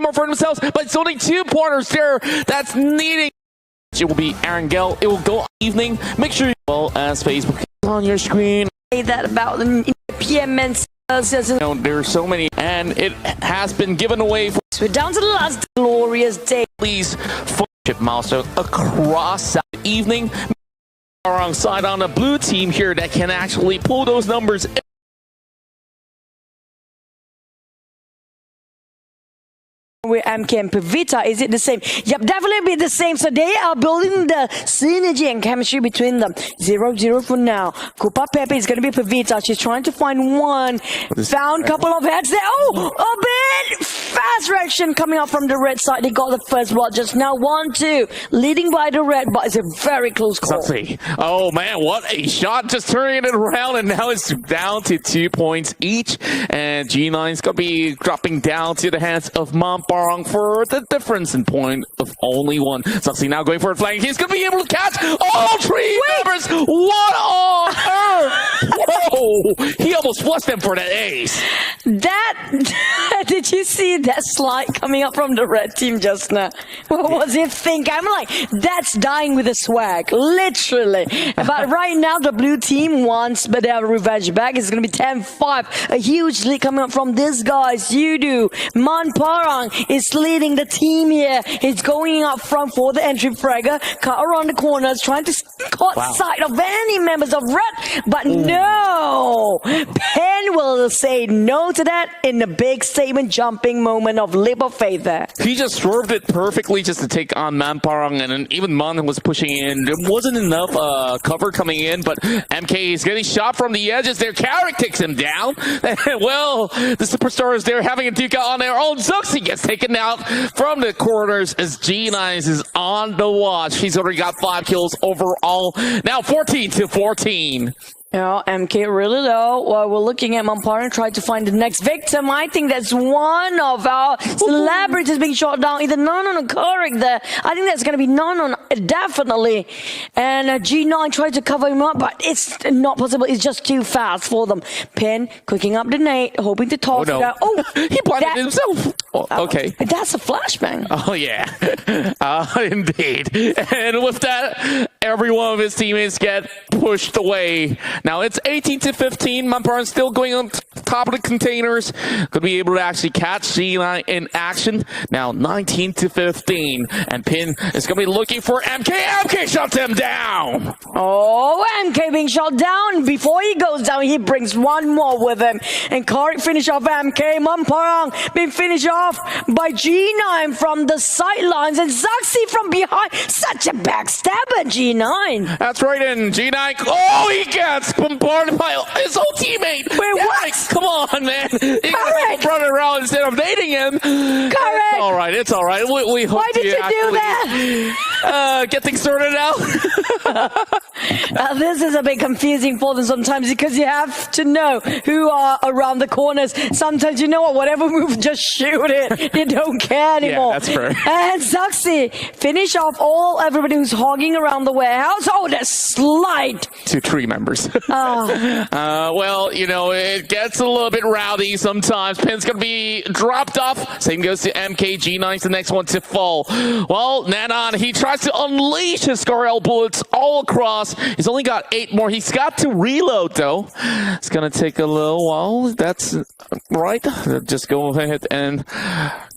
more for themselves, but it's only 2 pointers there that's needing. It will be Aaron Gell. It will go evening. Make sure you well as Facebook on your screen. Say that about the PM men's. There's so many, and it has been given away. We're down to the last glorious day. Please, flagship milestone across that evening. Alongside on the blue team here that can actually pull those numbers. With MK and Pavita, is it the same? Yep, definitely be the same. So they are building the synergy and chemistry between them. 0-0 for now. Kupa Pepe is going to be Pavita. She's trying to find one. Found a couple of heads there. Oh, a bit fast reaction coming up from the red side. They got the first blood just now. 1-2, leading by the red, but it's a very close call. Oh man, what a shot! Just turning it around, and now it's down to 2 points each. And G9's going to be dropping down to the hands of Pmpl for the difference in point of only 1. Suxy now going for a flank. He's going to be able to catch all 3 members. What on earth? Whoa! He almost flushed them for that ace. Did you see that slide coming up from the red team just now? What was he thinking? I'm like, that's dying with a swag, literally. But right now, the blue team wants, but they have a revenge back. It's going to be 10-5. A huge lead coming up from this guys. Wohoo. Pmpl is leading the team here. He's going up front for the entry fragger. Cut around the corners, trying to caught sight of any members of red. But no! Pen will say no to that in the big statement jumping moment of leap of faith there. He just swerved it perfectly just to take on Pmpl, and even Mon was pushing in. There wasn't enough cover coming in, but MK is getting shot from the edges there. Carrick takes him down. Well, the superstars, they're having a duke out on their own. Zuxi gets taken out from the corners as G9 is on the watch. He's already got 5 kills overall. Now 14-14. Yeah, MK really low. While we're looking at Pmpl and trying to find the next victim. I think that's one of our celebrities being shot down. Either none on Carrick there. I think that's going to be none on definitely. And G9 tried to cover him up, but it's not possible. It's just too fast for them. Pin cooking up the nade, hoping to toss it out. Oh, he blinded himself. Oh, okay. That's a flashbang. Oh, yeah. Indeed. And with that, every one of his teammates get pushed away. Now it's 18-15. Pmpl still going on top of the containers. Could be able to actually catch G9 in action. Now 19-15. And Pin is going to be looking for MK. MK shuts him down. Oh, MK being shot down. Before he goes down, he brings one more with him. And Carrick finish off MK. Pmpl being finished off by G9 from the sidelines. And Zuxi from behind. Such a backstabber, G9. That's right, and G9. Oh, he gets bombarded by his whole teammate. Wait, what? Come on, man. He brought it around instead of nading him. Correct. It's all right. It's all right. We hope Why did you do that? Get things sorted out. This is a bit confusing for them sometimes because you have to know who are around the corners. Sometimes, you know what, whatever move, just shoot it. You don't care anymore. Yeah, that's fair. And Zuxi finish off everybody who's hogging around the warehouse. Oh, that slide. To 3 members. Well, you know, it gets a little bit rowdy sometimes. Pin's going to be dropped off. Same goes to MK. G9's the next one to fall. Well, Nanon, he tries to unleash his Scarel bullets all across. He's only got 8 more. He's got to reload, though. It's going to take a little while. That's right. Just go ahead and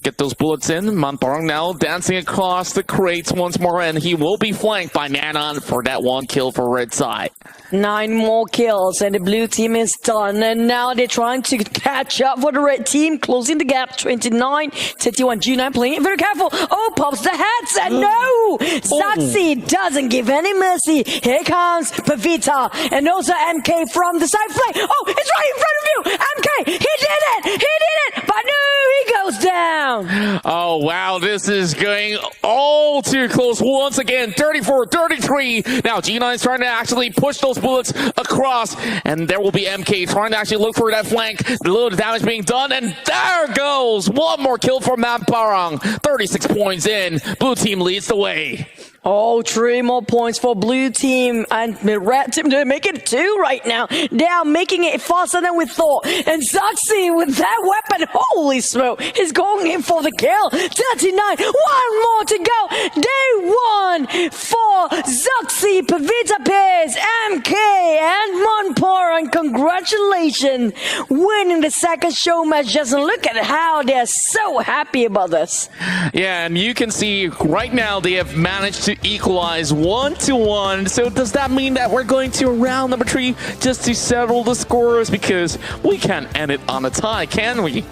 get those bullets in. Pmpl now dancing across the crates once more, and he will be flanked by Nanon for that 1 kill for red side. 9 more kills, and the blue team is done. And now they're trying to catch up for the red team, closing the gap. 29-31. G9 playing it very careful. Oh, pops the heads, and no! Zuxi doesn't give any mercy. Here comes Pavita, and also MK from the side flank. Oh, it's right in front of you! MK, he did it! He did it! But no, he goes down. Oh, wow, this is going all too close once again. 34-33. Now G9 is trying to actually push those bullets across, and there will be MK trying to actually look for that flank. The little damage being done, and there goes 1 more kill for Pmpl. 36 points in. Blue team leads the way. Oh, 3 more points for blue team, and the red team, they're making 2 right now. They are making it faster than we thought. And Zuxi with that weapon, holy smoke, he's going in for the kill. 39, 1 more to go. Day 1 for Zuxi, Pavita Piers, MK, and Monpor. And congratulations, winning the second show match. Just look at how they're so happy about this. Yeah, and you can see right now they have managed to equalize 1-1. So does that mean that we're going to round number 3 just to settle the scores? Because we can't end it on a tie, can we?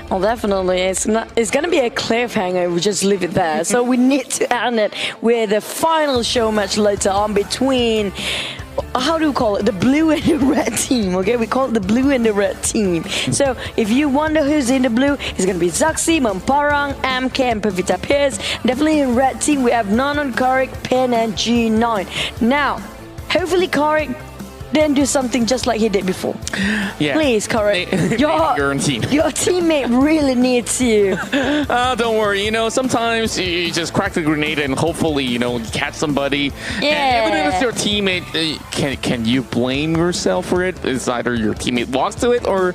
Well, definitely. It's going to be a cliffhanger. We just leave it there. So we need to end it with a final show match later on between, how do we call it? The blue and the red team, okay? We call it the blue and the red team. So if you wonder who's in the blue, it's going to be Zuxi, Mamparang, MK, and Pavita Piers. Definitely in red team, we have Nanon, Karik, Pen, and G9. Now, hopefully Karik then do something just like he did before. Yeah. Please, Karik. Your teammate really needs you. Don't worry. You know, sometimes you just crack the grenade and hopefully, you know, catch somebody. Yeah. And even if it's your teammate, can you blame yourself for it? It's either your teammate walks to it or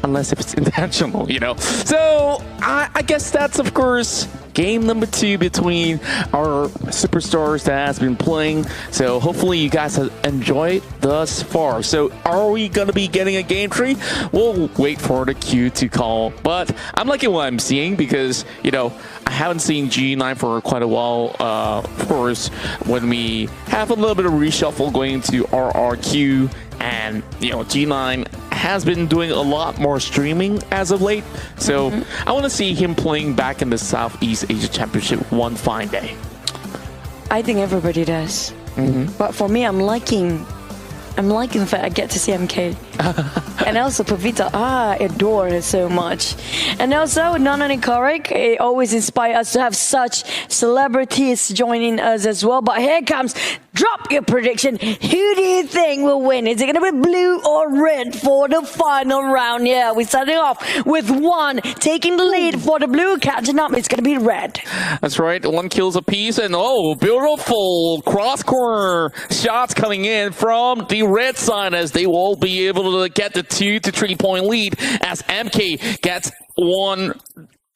unless if it's intentional, you know. So I guess that's, of course, game number 2 between our superstars that has been playing. So hopefully you guys have enjoyed thus far. So are we going to be getting a game 3? We'll wait for the queue to call. But I'm liking what I'm seeing because, you know, I haven't seen G9 for quite a while. Of course, when we have a little bit of reshuffle going to RRQ, and, you know, G9 has been doing a lot more streaming as of late. So I want to see him playing back in the Southeast Asia Championship one fine day. I think everybody does. But for me, I'm liking the fact I get to see MK. And also Pavita, I adore her so much. And also Nanan and Karik, it always inspires us to have such celebrities joining us as well. But here comes, drop your prediction. Who do you think will win? Is it going to be blue or red for the final round? Yeah, we're starting off with 1 taking the lead for the blue, catching up. It's going to be red. That's right, 1 kills apiece, and oh, beautiful cross corner shots coming in from the red side as they will be able to get the 2 to 3 point lead as MK gets 1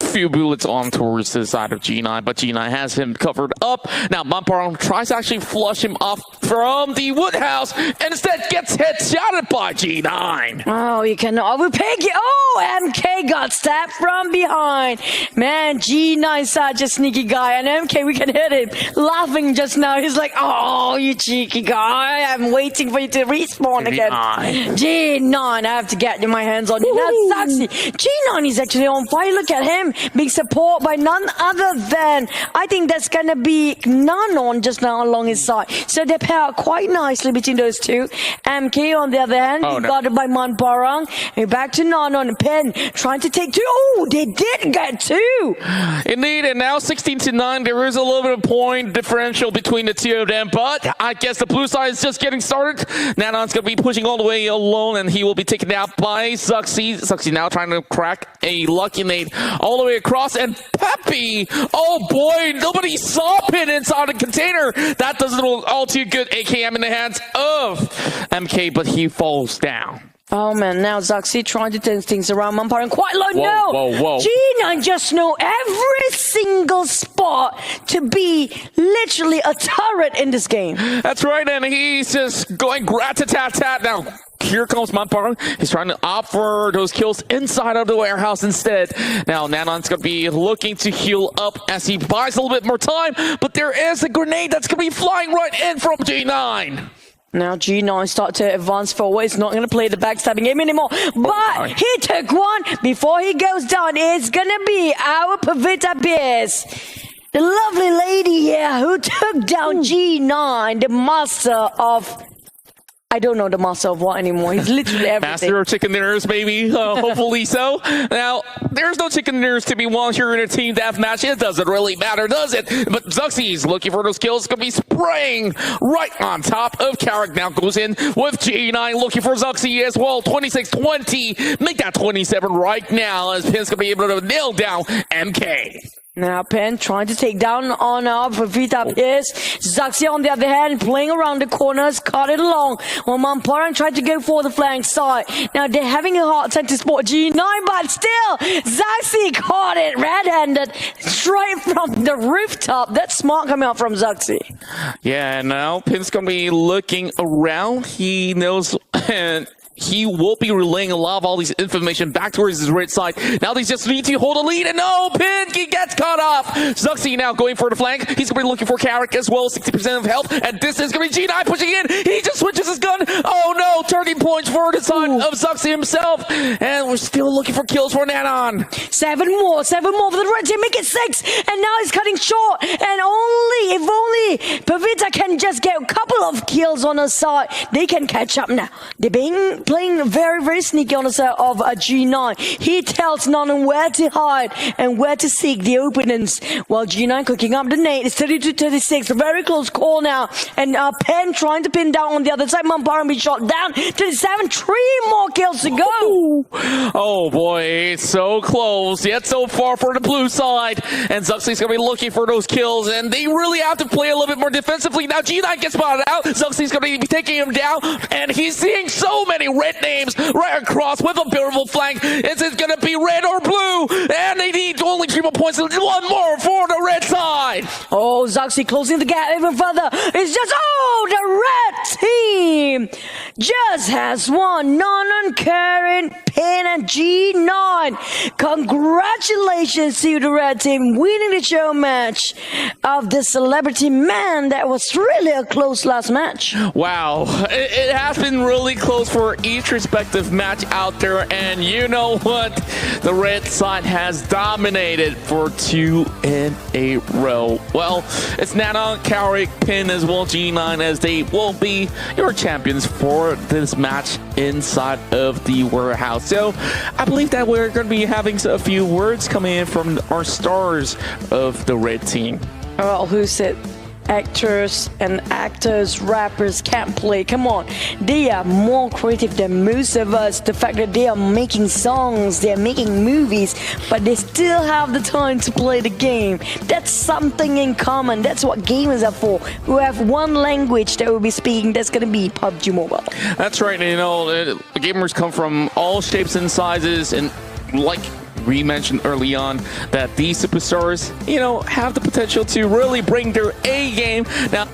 few bullets on towards the side of G9, but G9 has him covered up. Now Mamparang tries to actually flush him off from the woodhouse and instead gets headshotted by G9. Oh, you cannot overpay it. Oh, MK got stabbed from behind. Man, G9 such a sneaky guy, and MK, we can hear him laughing just now. He's like, oh, you cheeky guy, I'm waiting for you to respawn again. G9, I have to get my hands on you. That's Zuxi. G9 is actually on fire. Look at him being supported by none other than, I think that's going to be Nanon just now along his side. So they pair out quite nicely between those two. MK on the other hand, got it by Mamparang. And back to Nanon. Pen trying to take 2. Oh, they did get 2. Indeed, and now 16-9. There is a little bit of point differential between the 2 of them, but I guess the blue side is just getting started. Nanon's going to be pushing all the way alone, and he will be taken out by Zuxi. Zuxi now trying to crack a lucky nade all the way across, and Peppy, oh boy, nobody saw Pin inside the container. That doesn't look all too good. AKM in the hands of MK, but he falls down. Oh man, now Zuxi trying to turn things around. Mamparang quite low. Whoa. G9 just know every single spot to be literally a turret in this game. That's right, and he's just going rat-a-tat-tat now. Here comes Mamparang. He's trying to opt for those kills inside of the warehouse instead. Now, Nanon's going to be looking to heal up as he buys a little bit more time, but there is a grenade that's going to be flying right in from G9. Now G9 start to advance forward. He's not going to play the backstabbing game anymore. But he took 1 before he goes down. It's going to be our Pavita Piers, the lovely lady here who took down G9, the master of... I don't know the master of what anymore. He's literally everything. Master of chicken dinners, baby. Hopefully so. Now, there's no chicken dinners to be won here in a team deathmatch. It doesn't really matter, does it? But Zuxi's looking for those kills. Going to be spraying right on top of Carrick. Now goes in with G9 looking for Zuxi as well. 26-20. Make that 27 right now as Pin's going to be able to nail down MK. Now Pen trying to take down on Vita Pierce. Zaxi on the other hand playing around the corners, caught it along. Well, Mamparan tried to go for the flank side. Now they're having a hard time to spot G9, but still Zaxi caught it red-handed straight from the rooftop. That's smart coming out from Zaxi. Yeah, now Pin's gonna be looking around. He knows and he will be relaying a lot of all these information back towards his right side. Now they just need to hold a lead, and no, Pinky gets caught off. Zuxi now going for the flank. He's going to be looking for Carrick as well, 60% of health, and this is going to be G9 pushing in. He just switches his gun. Oh no, turning points for the side of Zuxi himself, and we're still looking for kills for Nanon. Seven more for the red team, make it 6, and now he's cutting short, and if only Pavita can just get a couple of kills on the side, they can catch up now. They're playing very, very sneaky on the side of a G9. He tells Nanon where to hide and where to seek the openings, while G9 cooking up the nade. It's 32-36, a very close call now, and Pen trying to pin down on the other side. Mamparan be shot down. 37, 3 more kills to go. Oh boy, it's so close, yet so far for the blue side, and Zuxi's gonna be looking for those kills, and they really have to play a little bit more defensively. Now G9 gets spotted out. Zuxi's gonna be taking him down, and he's seeing so many red names right across with a beautiful flank. Is it gonna be red or blue? And they need only 3 more points, one more for the red side. Oh, Zuxi closing the gap even further. It's just, the red team just has won. Nanon, Karen, Pin, and G9. Congratulations to the red team winning the show match of the celebrity man. That was really a close last match. Wow, it has been really close for each respective match out there, and you know what? The red side has dominated for 2 in a row. Well, it's Nanon, Carrick, Pin, as well G9, as they will be your champions for this match inside of the warehouse. So I believe that we're going to be having a few words coming in from our stars of the red team. Well, who said actors and rappers can't play? Come on, they are more creative than most of us. The fact that they are making songs, they're making movies, but they still have the time to play the game. That's something in common. That's what gamers are for. Who have one language that we'll be speaking, that's going to be PUBG Mobile. That's right. You know, gamers come from all shapes and sizes, and like we mentioned early on, that these superstars, you know, have the potential to really bring their A game. Now,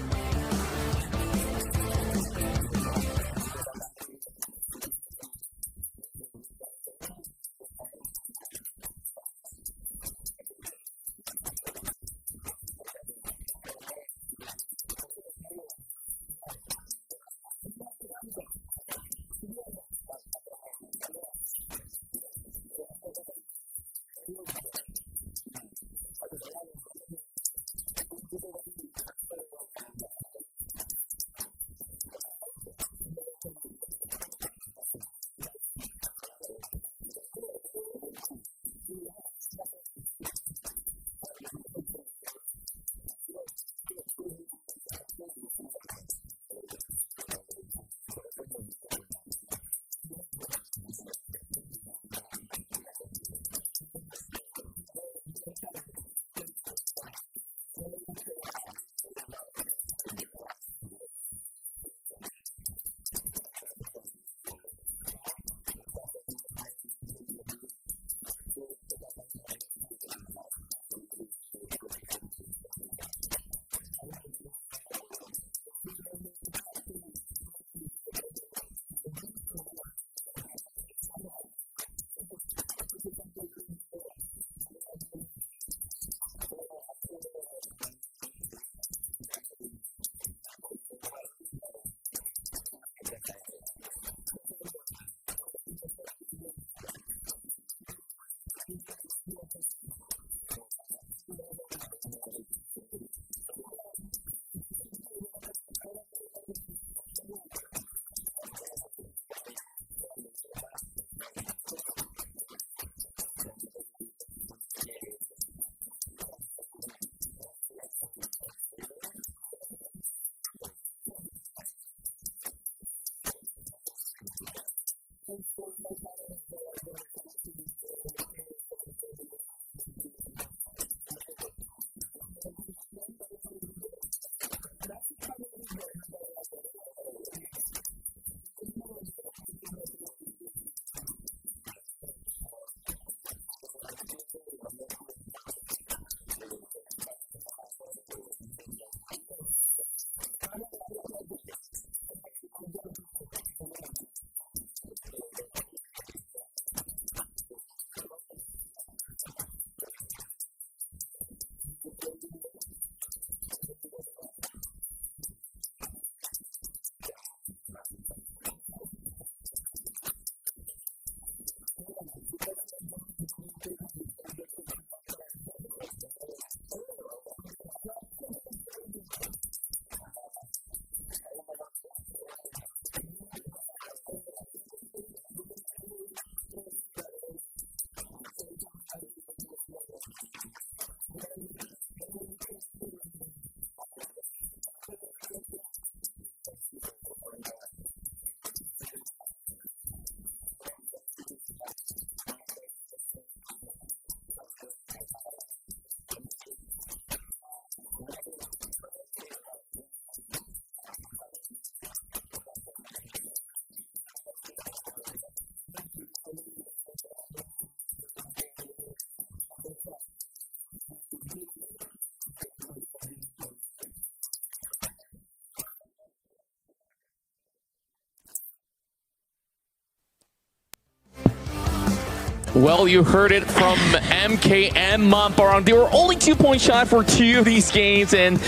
Well, you heard it from MK and Mamparang. They were only 2 points shy for 2 of these games, and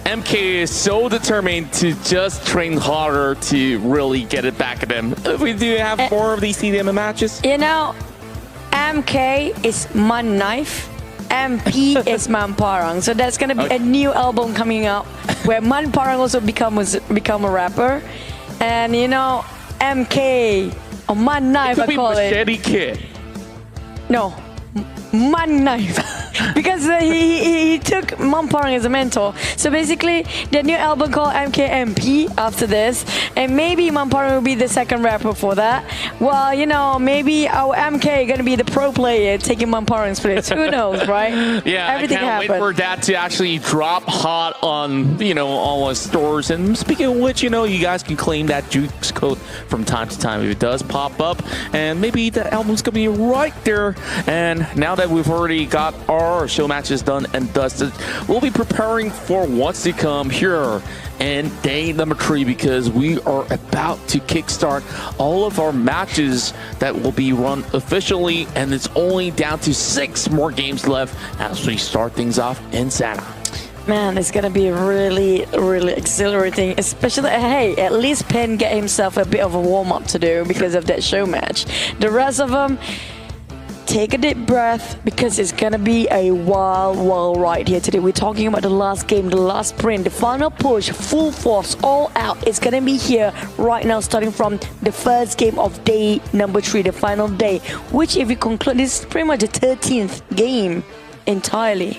MK is so determined to just train harder to really get it back at them. We do have more of these CDM matches. You know, MK is Man Knife, MP is Mamparang. So that's gonna be a new album coming out where Mamparang also become a rapper, and you know, MK or Man Knife, I call it. Machete Kid. No, Man Knife. Because he took Mamparang as a mentor. So basically, the new album called MKMP after this, and maybe Mamparang will be the second rapper for that. Well, you know, maybe our MK gonna be the pro player taking Mamparang's place. Who knows, right? Yeah, everything I can't happened. wait for that to actually drop hot on, you know, all the stores. And speaking of which, you know, you guys can claim that Juke's code from time to time if it does pop up, and maybe the album's gonna be right there. And now that we've already got our show matches done and dusted, we'll be preparing for what's to come here in day number 3, because we are about to kickstart all of our matches that will be run officially, and it's only down to 6 more games left as we start things off in Santa. Man, it's gonna be really, really exhilarating. Especially, hey, at least Penn get himself a bit of a warm-up to do because of that show match. The rest of them, take a deep breath, because it's gonna be a wild ride here today. We're talking about the last game, the last sprint, the final push, full force, all out. It's gonna be here right now, starting from the first game of day number 3, the final day, which, if you conclude, this is pretty much the 13th game entirely.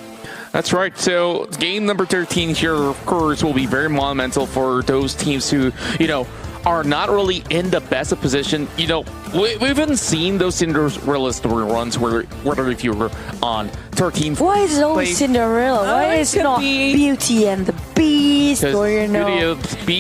That's right. So game number 13 here, of course, will be very monumental for those teams who, you know, are not really in the best of position. You know, we haven't seen those Cinderella story runs where, whether if you were on 13th. Why is it always Cinderella? Why is it not Beauty and the Beast, or, you know,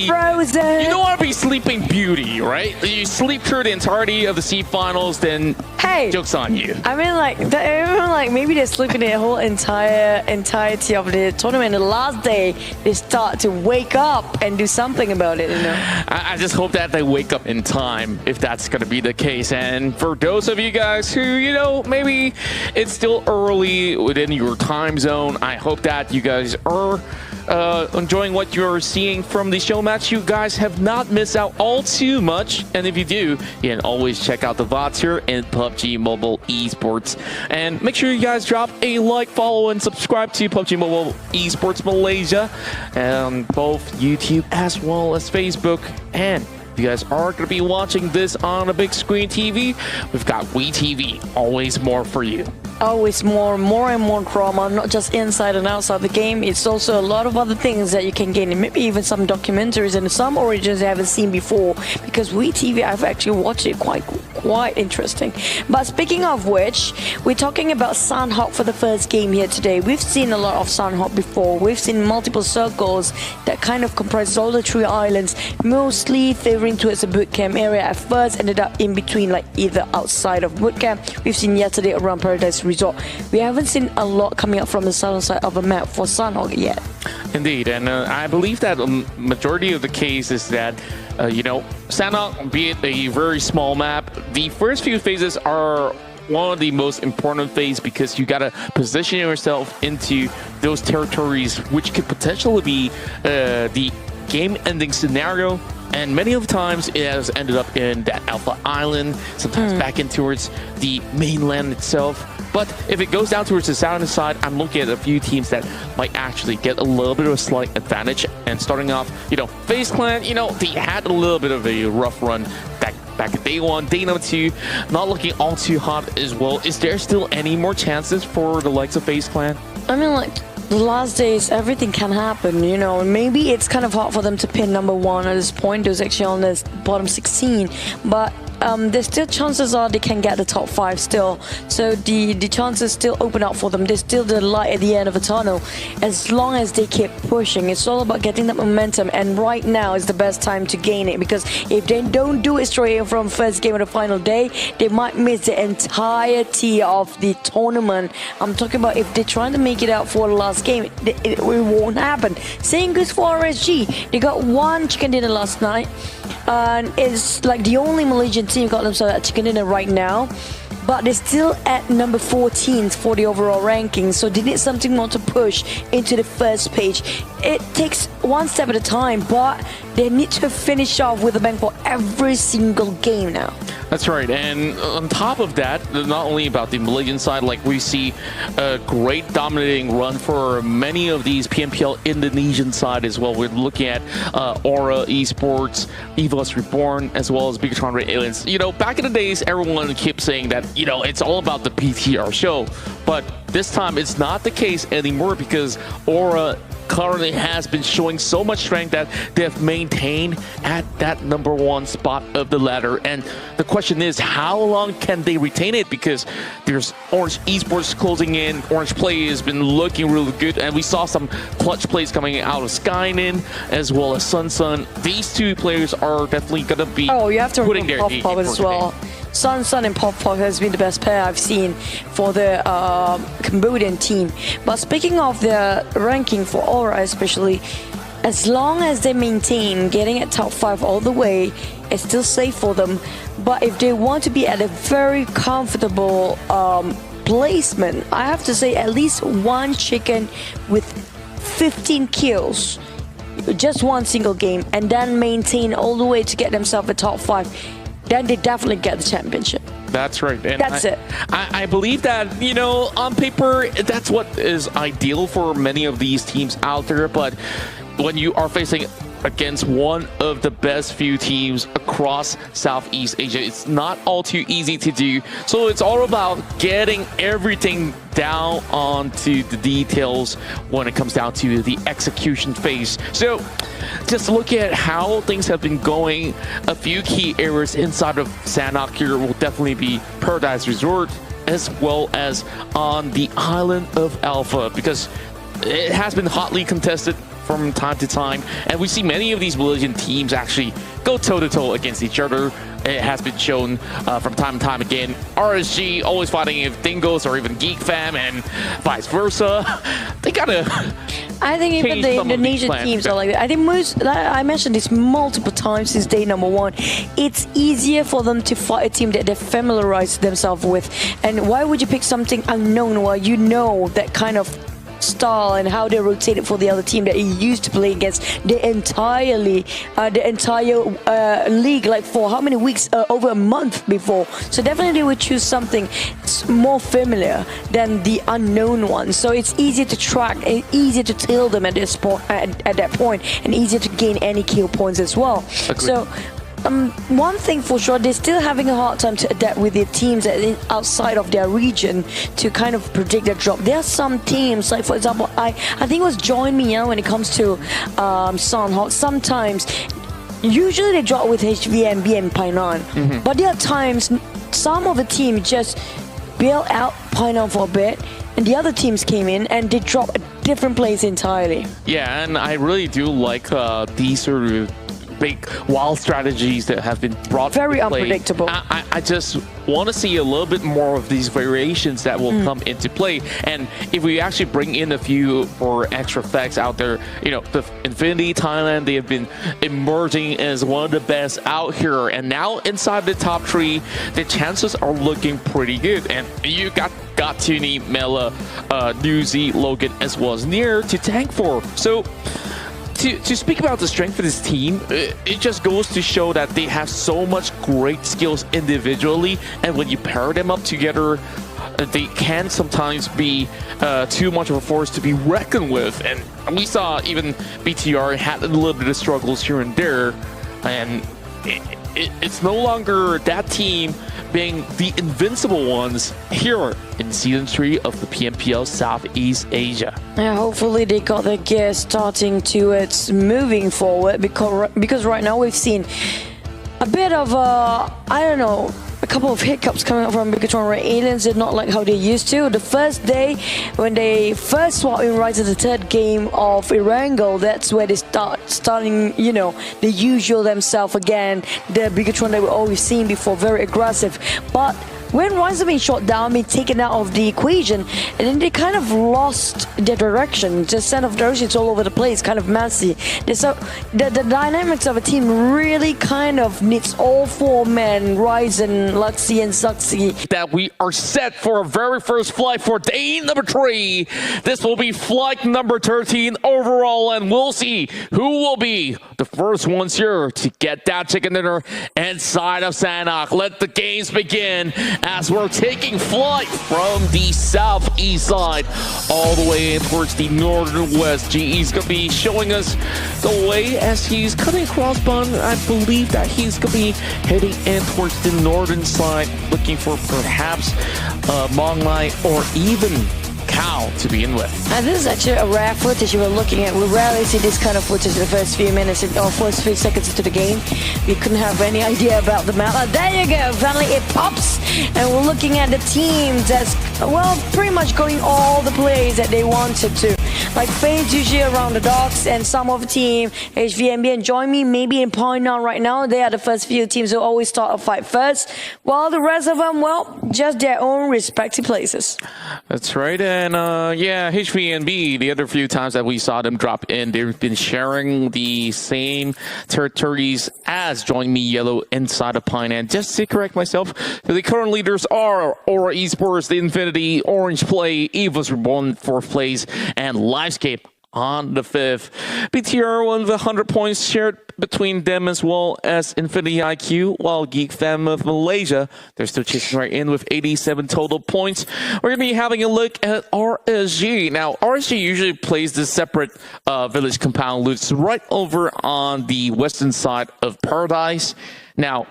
Frozen? You don't want to be Sleeping Beauty, right? You sleep through the entirety of the C finals, then hey, joke's on you. I mean, like maybe they're sleeping the whole entirety of the tournament. The last day, they start to wake up and do something about it, you know? I just hope that they wake up in time, if that's going to be the case. And for those of you guys who, you know, maybe it's still early within your time zone, I hope that you guys are enjoying what you're seeing from the show match. You guys have not missed out all too much, and if you do, you can always check out the VODs here in PUBG Mobile Esports. And make sure you guys drop a like, follow, and subscribe to PUBG Mobile Esports Malaysia and both YouTube as well as Facebook. And if you guys are going to be watching this on a big screen TV, we've got WeTV, always more for you. Always more and more drama, not just inside and outside the game. It's also a lot of other things that you can gain, maybe even some documentaries and some origins you haven't seen before, because WeTV, I've actually watched it, quite interesting. But speaking of which, we're talking about Sanhok for the first game here today. We've seen a lot of Sanhok before. We've seen multiple circles that kind of comprises all the 3 islands, mostly favoring towards the bootcamp area. At first ended up in between, like either outside of bootcamp. We've seen yesterday around Paradise Resort. We haven't seen a lot coming up from the southern side of the map for Sanhok yet. Indeed, and I believe that majority of the case is that, you know, Sanhok, be it a very small map, the first few phases are one of the most important phases, because you gotta position yourself into those territories which could potentially be the game-ending scenario. And many of the times it has ended up in that Alpha Island, sometimes back in towards the mainland itself. But if it goes down towards the southern side, I'm looking at a few teams that might actually get a little bit of a slight advantage. And starting off, you know, FaZe Clan, you know, they had a little bit of a rough run back at day 1. Day number 2, not looking all too hot as well. Is there still any more chances for the likes of FaZe Clan? I mean, like, the last days, everything can happen, you know. Maybe it's kind of hard for them to pin number 1 at this point. There's actually on the bottom 16, but there's still chances are they can get the top 5 still. So the chances still open up for them. There's still the light at the end of the tunnel, as long as they keep pushing. It's all about getting that momentum, and right now is the best time to gain it, because if they don't do it straight from first game of the final day, they might miss the entirety of the tournament. I'm talking about if they're trying to make it out for the last game, it won't happen. Same goes for RSG. They got 1 chicken dinner last night, and it's like the only Malaysian team got themselves that chicken dinner right now. but they're still at number 14 for the overall ranking, so they need something more to push into the first page. It takes one step at a time, but they need to finish off with a bang for every single game now. That's right, and on top of that, not only about the Malaysian side, like we see a great dominating run for many of these Pmpl Indonesian side as well. We're looking at Aura Esports, BisdakReborn, as well as Bigatron Red Aliens. You know, back in the days, everyone kept saying that, you know, it's all about the PTR show, but this time it's not the case anymore because Aura currently has been showing so much strength that they have maintained at that #1 spot of the ladder. And the question is, how long can they retain it? Because there's Orange Esports closing in. Orange Play has been looking really good, and we saw some clutch plays coming out of Skynin as well as Sun. These two players are definitely going to be you have to putting their Pop as well. Sun and Pop has been the best pair I've seen for the Cambodian team. But speaking of the ranking for Aura especially, as long as they maintain getting at top 5 all the way, it's still safe for them. But if they want to be at a very comfortable placement, I have to say at least one chicken with 15 kills, just one single game, and then maintain all the way to get themselves a top 5. Then they definitely get the championship. That's right. And that's it. I believe that, you know, on paper, that's what is ideal for many of these teams out there. But when you are facing against one of the best few teams across Southeast Asia, it's not all too easy to do. So it's all about getting everything down onto the details when it comes down to the execution phase. So just look at how things have been going. A few key areas inside of Sanhok here will definitely be Paradise Resort, as well as on the island of Alpha, because it has been hotly contested from time to time, and we see many of these Malaysian teams actually go toe-to-toe against each other. It has been shown from time to time again. RSG always fighting with Dingos or even Geek Fam, and vice versa. They gotta. I think even the Indonesian teams are like that. I think I mentioned this multiple times since day #1. It's easier for them to fight a team that they familiarize themselves with. And why would you pick something unknown while you know that kind of style and how they rotate it for the other team that he used to play against the entire league, like for how many weeks? Over a month before. So definitely they would choose something more familiar than the unknown one. So it's easier to track, easier to tail them at this point, at that point, and easier to gain any kill points as well. Agreed. So one thing for sure, they're still having a hard time to adapt with their teams outside of their region to kind of predict their drop. There are some teams, like for example, I think it was Join Me when it comes to Sanhok. Sometimes, usually they drop with HVM, BM, Painan. But there are times some of the teams just bail out Painan for a bit, and the other teams came in and they drop a different place entirely. Yeah, and I really do like these sort of big wild strategies that have been brought very to play. Unpredictable. I just want to see a little bit more of these variations that will come into play. And if we actually bring in a few more extra facts out there, you know, the Infinity Thailand, they have been emerging as one of the best out here, and now inside the top 3, the chances are looking pretty good. And you got Tuni, Mela, Newsy, Logan, as well as Near to tank for. So to speak about the strength of this team, it just goes to show that they have so much great skills individually, and when you pair them up together, they can sometimes be too much of a force to be reckoned with. And we saw even BTR had a little bit of struggles here and there, and it's no longer that team being the invincible ones here in Season 3 of the Pmpl Southeast Asia. Yeah, hopefully they got their gear starting to it's moving forward, because right now we've seen a bit of I don't know, a couple of hiccups coming up from Bigatron Red Aliens. Did not like how they used to. The first day when they first swapped in right to the 3rd game of Erangel, that's where they starting, you know, the usual themselves again. The Bigatron that we've always seen before, very aggressive. But when Rise have been shot down, been taken out of the equation, and then they kind of lost their direction. Just set of direction, it's all over the place, kind of messy. So the dynamics of a team really kind of needs all four men, Rise and Luxy and Suxy. That we are set for our very first flight for day number 3. This will be flight number 13 overall, and we'll see who will be the first ones here to get that chicken dinner inside of Sanhok. Let the games begin as we're taking flight from the southeast side all the way in towards the northern west. GE's going to be showing us the way as he's coming across Bun. I believe that he's going to be heading in towards the northern side, looking for perhaps Monglai or even Cow to begin with. And this is actually a rare footage you were looking at. We rarely see this kind of footage in the first few minutes or first few seconds into the game. We couldn't have any idea about the map. There you go, finally it pops, and we're looking at the team that's, well, pretty much going all the plays that they wanted to. Like FaZe usually around the docks, and some of the team, HVMB and Join Me, maybe in Point Nine right now. They are the first few teams who always start a fight first, while the rest of them, well, just their own respective places. That's right. And yeah, HVNB, the other few times that we saw them drop in, they've been sharing the same territories as Join Me Yellow inside of Pine. And just to correct myself, the current leaders are Aura Esports, The Infinity, Orange Play, Eva's Reborn 4th place, and Livescape on the 5th. BTR won the 100 points shared between them as well as Infinity IQ, while Geek Fam of Malaysia, they're still chasing right in with 87 total points. We're going to be having a look at RSG. Now, RSG usually plays this separate village compound loots right over on the western side of Paradise. Now,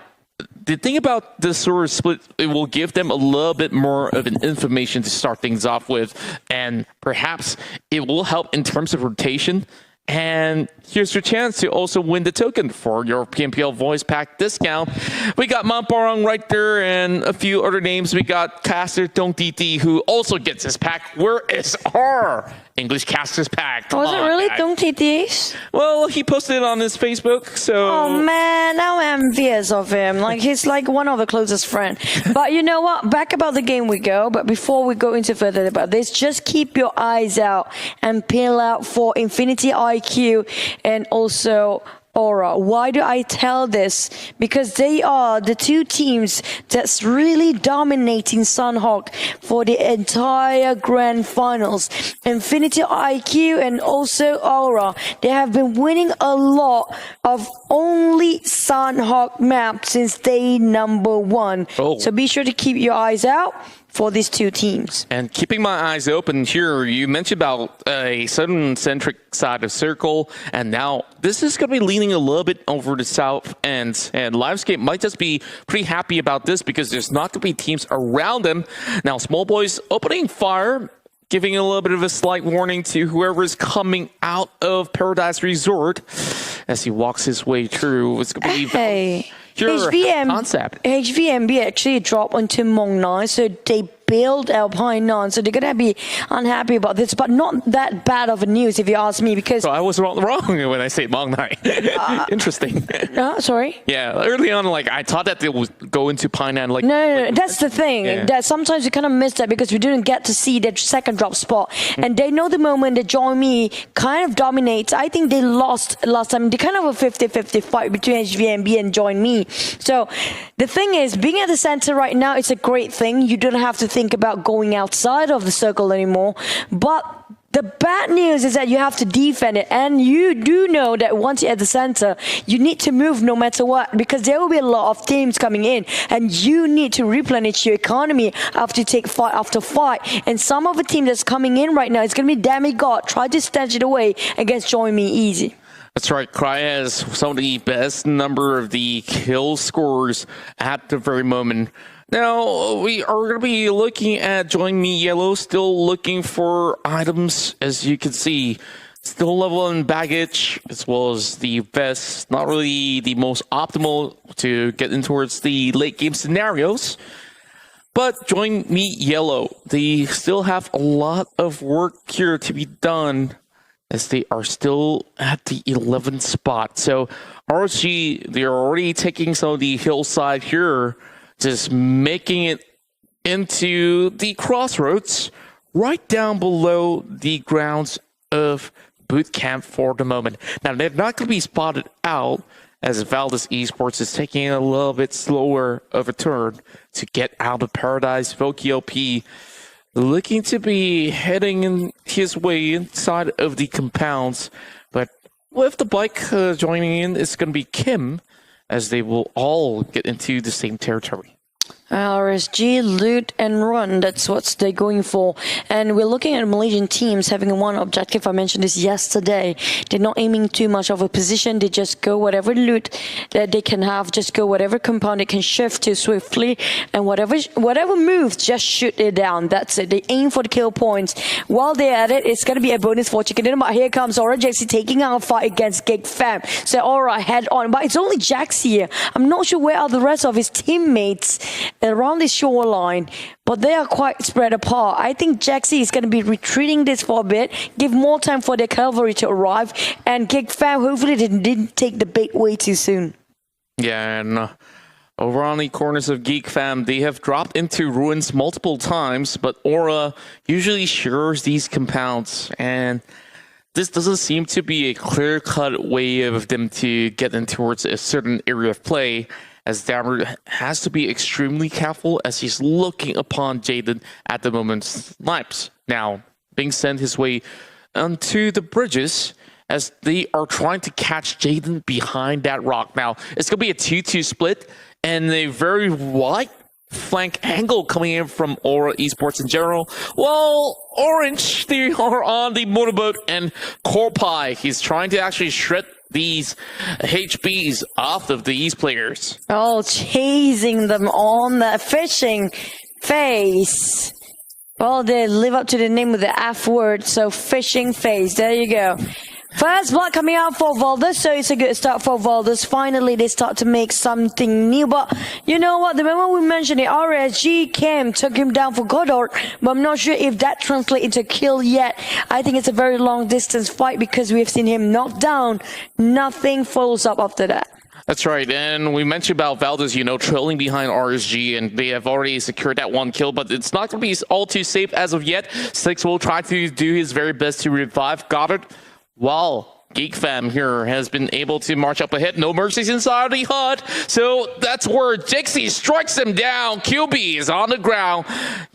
the thing about this sort of split, it will give them a little bit more of an information to start things off with, and perhaps it will help in terms of rotation. And here's your chance to also win the token for your Pmpl voice pack discount. We got Mamparong right there and a few other names. We got Caster Tong TT, who also gets his pack. Where is our English Caster's pack? Was it really Tong TT's? Well, he posted it on his Facebook, so... Oh man, now I'm envious of him. Like, he's like one of the closest friends. But you know what? Back about the game we go. But before we go into further about this, just keep your eyes out and peel out for Infinity IQ and also Aura. Why do I tell this? Because they are the two teams that's really dominating Sanhok for the entire grand finals. Infinity IQ and also Aura, they have been winning a lot of only Sanhok maps since day number 1. Oh. So be sure to keep your eyes out for these two teams. And keeping my eyes open here, you mentioned about a southern-centric side of Circle, and now this is going to be leaning a little bit over the south end, and Livescape might just be pretty happy about this because there's not going to be teams around them. Now, Small Boys opening fire, giving a little bit of a slight warning to whoever's coming out of Paradise Resort as he walks his way through. It's going to be HVMB actually dropped onto Mong Nai, so they build Alpine 9, so they're going to be unhappy about this, but not that bad of a news if you ask me, because... So I was wrong when I say Mong Nai. Interesting. Sorry? Yeah, early on, like, I thought that they would go into Pine 9. Like, no, that's the thing. Yeah. That sometimes you kind of miss that because we didn't get to see their second drop spot. And they know the moment that Join Me kind of dominates. I think they lost last time. They kind of a 50-50 fight between HVMB and Join Me. So the thing is, being at the center right now, it's a great thing. You don't have to think about going outside of the circle anymore. But the bad news is that you have to defend it, and you do know that once you're at the center, you need to move no matter what, because there will be a lot of teams coming in, and you need to replenish your economy after you take fight after fight. And some of the team that's coming in right now is going to be Demigod. Try to snatch it away against Join Me easy. That's right. Cry has some of the best number of the kill scorers at the very moment. Now, we are going to be looking at Join Me Yellow, still looking for items, as you can see. Still leveling baggage, as well as the vest. Not really the most optimal to get in towards the late game scenarios. But Join Me Yellow, they still have a lot of work here to be done, as they are still at the 11th spot. So RSG, they're already taking some of the hillside here, just making it into the crossroads right down below the grounds of boot camp for the moment. Now, they're not going to be spotted out as Valdez Esports is taking a little bit slower of a turn to get out of Paradise. VokeLP looking to be heading in his way inside of the compounds, but with the bike joining in, it's going to be Kim, as they will all get into the same territory. RSG, loot and run, that's what they're going for. And we're looking at Malaysian teams having one objective. I mentioned this yesterday. They're not aiming too much of a position. They just go whatever loot that they can have, just go whatever compound they can shift to swiftly, and whatever moves, just shoot it down. That's it. They aim for the kill points. While they're at it, it's going to be a bonus for Chicken Dinner, but here comes Aura Jaxi taking out a fight against Gig Fam. So Aura head on, but it's only Jaxi here. I'm not sure where are the rest of his teammates around the shoreline, but they are quite spread apart. I think Jaxi is going to be retreating this for a bit, give more time for their cavalry to arrive, and Gig Fam, hopefully they didn't take the bait way too soon. Yeah, and over on the corners of Geek Fam, they have dropped into ruins multiple times, but Aura usually shares these compounds, and this doesn't seem to be a clear-cut way of them to get in towards a certain area of play, as Dammer has to be extremely careful as he's looking upon Jaden at the moment. Snipes now being sent his way onto the bridges as they are trying to catch Jaden behind that rock. Now, it's going to be a 2-2 split and a very wide flank angle coming in from Aura Esports in general. Well, Orange, they are on the motorboat, and Corpai, he's trying to actually shred these HBs off of these players. Oh, chasing them on that fishing face. Well, they live up to the name of the F word, so fishing face. There you go. First blood coming out for Valdez, so it's a good start for Valdez. Finally, they start to make something new. But you know what? The moment we mentioned it, RSG came, took him down for Goddard, but I'm not sure if that translates into kill yet. I think it's a very long distance fight because we've seen him knocked down. Nothing follows up after that. That's right, and we mentioned about Valdez, trailing behind RSG, and they have already secured that one kill, but it's not going to be all too safe as of yet. Six will try to do his very best to revive Goddard, while Geek Fam here has been able to march up ahead. No mercies inside the hut. So that's where Jixie strikes him down. QB is on the ground.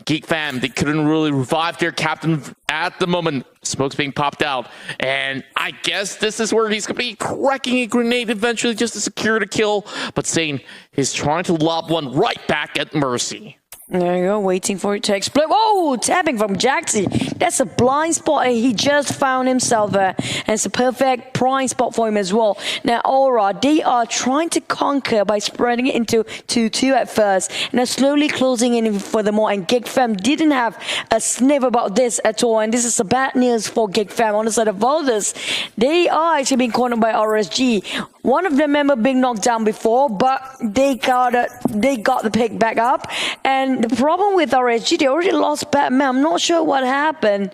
Geek Fam, they couldn't really revive their captain at the moment. Smoke's being popped out. And I guess this is where he's going to be cracking a grenade eventually just to secure the kill. But Sane is trying to lob one right back at Mercy. There you go, waiting for it to explode. Whoa, tapping from Jaxi. That's a blind spot. He just found himself there. And it's a perfect prime spot for him as well. Now, Aura, they are trying to conquer by spreading it into 2-2 at first. And they're slowly closing in for them more. And Gig Fam didn't have a sniff about this at all. And this is a bad news for Gig Fam on the side of Valdez. They are actually being cornered by RSG. One of their members being knocked down before, but they got the pick back up. And the problem with RSG, they already lost Batman. I'm not sure what happened,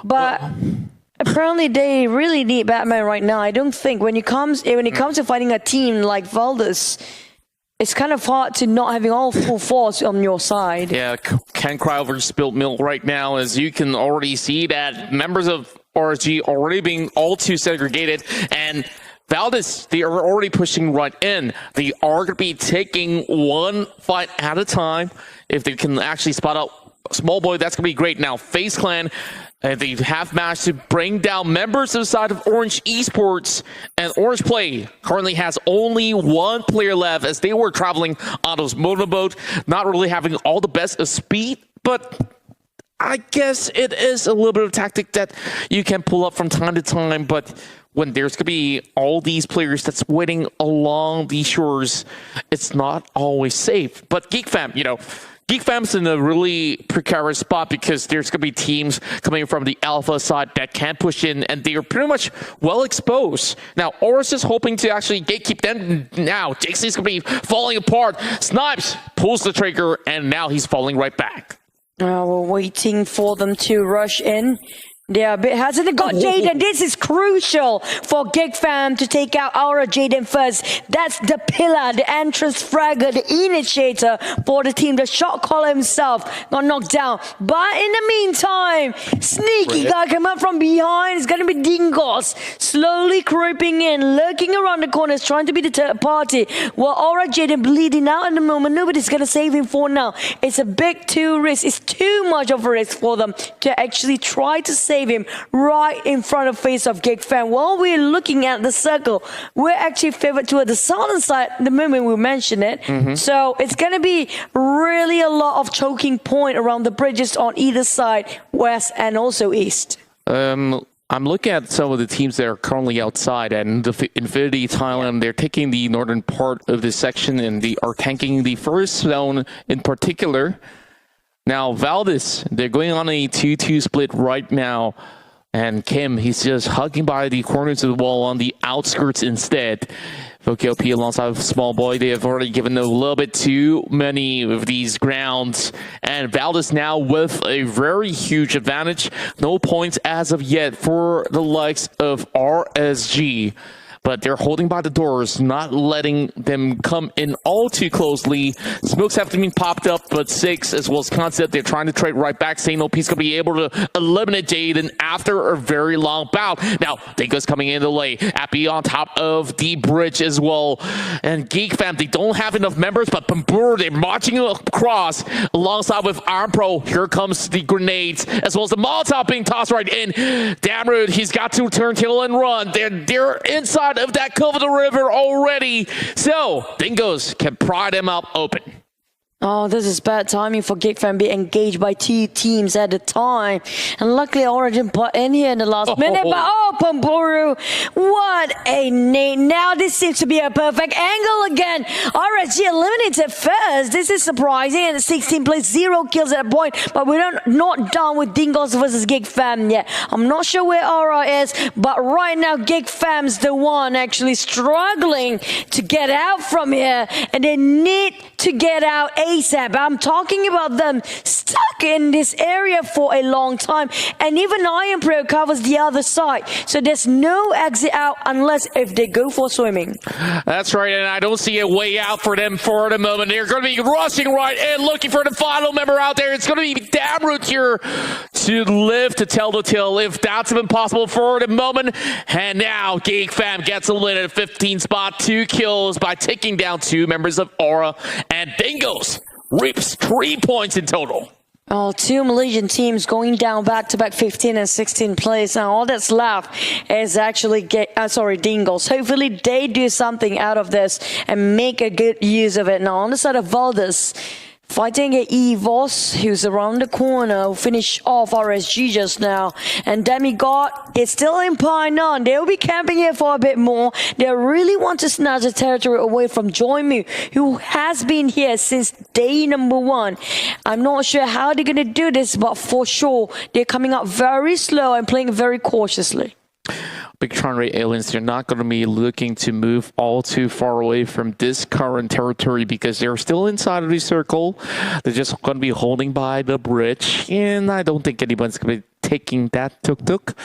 but apparently they really need Batman right now. I don't think when it comes to fighting a team like Valdez, it's kind of hard to not having all full force on your side. Yeah, can't cry over spilt milk right now, as you can already see that members of RSG already being all too segregated, and Valdez, they are already pushing right in. They are going to be taking one fight at a time. If they can actually spot out Small Boy, that's going to be great. Now, FaZe Clan, they have managed to bring down members of the side of Orange Esports, and Orange Play currently has only one player left, as they were traveling on those motorboat, not really having all the best of speed, but I guess it is a little bit of tactic that you can pull up from time to time, but when there's going to be all these players that's waiting along these shores, it's not always safe. But Geek Fam, Geek Fam's in a really precarious spot because there's going to be teams coming from the Alpha side that can push in, and they are pretty much well exposed. Now, Oris is hoping to actually gatekeep them. Now, JC's going to be falling apart. Snipes pulls the trigger, and now he's falling right back. We're waiting for them to rush in. Yeah, a bit hasn't it got Jaden? This is crucial for Gig Fam to take out our Jaden first. That's the pillar, the entrance fragger, the initiator for the team. The shot caller himself got knocked down. But in the meantime, sneaky guy come up from behind. It's going to be Dingos slowly creeping in, lurking around the corners, trying to be the third party. Well, Aura Jaden bleeding out at the moment. Nobody's going to save him for now. It's a big risk. It's too much of a risk for them to actually try to save him right in front of face of Gig Fam. While we're looking at the circle, we're actually favored toward the southern side the moment we mention it. So it's going to be really a lot of choking point around the bridges on either side, west and also east. I'm looking at some of the teams that are currently outside, and the Infinity Thailand, they're taking the northern part of this section and they are tanking the first zone in particular. Now, Valdez, they're going on a 2-2 split right now. And Kim, he's just hugging by the corners of the wall on the outskirts instead. POCO alongside Small Boy, they have already given a little bit too many of these grounds. And Valdez now with a very huge advantage. No points as of yet for the likes of RSG. But they're holding by the doors, not letting them come in all too closely. Smokes have to be popped up, but Six, as well as Concept, they're trying to trade right back. St. Op's going to be able to eliminate Jaden after a very long bout. Now, Dingo's coming in the lane. Appy on top of the bridge as well. And Geek Fam, they don't have enough members, but Pmpl, they're marching across alongside with Arm Pro. Here comes the grenades, as well as the Molotov being tossed right in. Damrude, he's got to turn tail and run. They're inside of that curve of the river already. So, Dingoes can pry them up open. Oh, this is bad timing for Gig Fam being engaged by two teams at a time. And luckily, Origin put in here in the last minute. But Pmpl, what a nade. Now this seems to be a perfect angle again. RSG eliminated first. This is surprising. And 16 plays 0 kills at a point. But we're not done with Dingos versus Gig Fam yet. I'm not sure where Aura is. But right now, Gig Fam's the one actually struggling to get out from here. And they need to get out ASAP. I'm talking about them stuck in this area for a long time, and even Iron Pro covers the other side, so there's no exit out unless if they go for swimming. That's right, and I don't see a way out for them for the moment. They're going to be rushing right in, looking for the final member out there. It's going to be Damroot here to live to tell the tale, if that's impossible for the moment. And now Geek Fam gets eliminated at 15 spot, 2 kills by taking down 2 members of Aura, and Dingoes reaps 3 points in total. Oh, 2 Malaysian teams going down back-to-back 15 and 16 plays. Now, all that's left is actually Dingos. Hopefully, they do something out of this and make a good use of it. Now, on the side of Valdez, fighting a EVOS, who's around the corner, who finished off RSG just now. And Demigod is still in Pine 9. They'll be camping here for a bit more. They really want to snatch the territory away from Joymu, who has been here since day number 1. I'm not sure how they're going to do this, but for sure, they're coming up very slow and playing very cautiously. Big Tron Ray aliens, they're not going to be looking to move all too far away from this current territory because they're still inside of the circle. They're just going to be holding by the bridge, and I don't think anyone's going to be taking that tuk-tuk.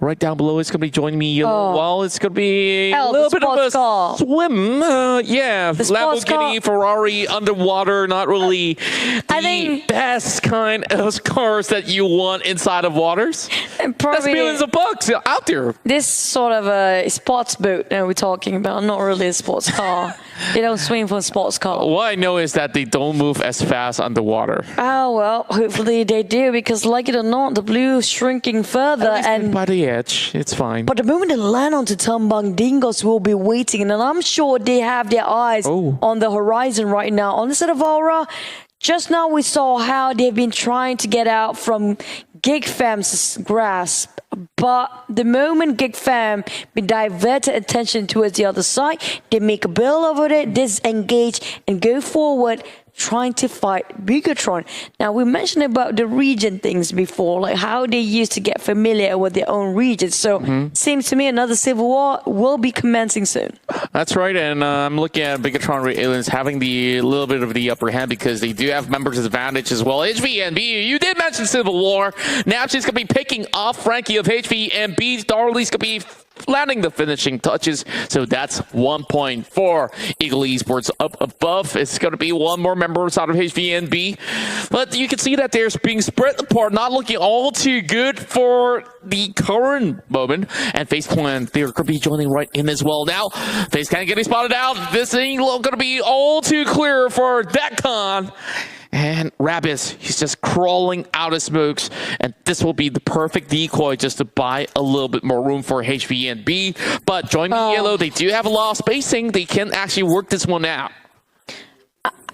Right down below, it's going to be joining me. Well, it's going to be a little bit of a swim. Yeah, Lamborghini, Ferrari, underwater, not really the best kind of cars that you want inside of waters. That's millions of bucks out there. This sort of a sports boat that we're talking about, not really a sports car. They don't swim for a sports car. What I know is that they don't move as fast underwater. Oh, well, hopefully they do, because like it or not, the blue is shrinking further. And by the edge, it's fine. But the moment they land onto Tumbang, Dingoes will be waiting, and I'm sure they have their eyes on the horizon right now. On the side of Aura, just now we saw how they've been trying to get out from Gig Fam's grasp. But the moment Gig Fam diverted attention towards the other side, they make a bill over it, disengage, and go forward trying to fight Bigatron. Now, we mentioned about the region things before, like how they used to get familiar with their own regions. So, seems to me another civil war will be commencing soon. That's right, and I'm looking at Bigatron Aliens having the little bit of the upper hand because they do have members advantage as well. HVNB, you did mention civil war. Now she's going to be picking off Frankie of HVNB. Darley's going to be landing the finishing touches, so that's 1 point for Eagle Esports up above. It's going to be one more member out of HVNB, but you can see that they're being spread apart, not looking all too good for the current moment. And FacePlan, they're going to be joining right in as well. Now, Face kind of getting spotted out. This ain't going to be all too clear for Decon. And Rabis, he's just crawling out of smokes, and this will be the perfect decoy just to buy a little bit more room for HVNB. But Join Me Yellow, they do have a lot of spacing. They can actually work this one out.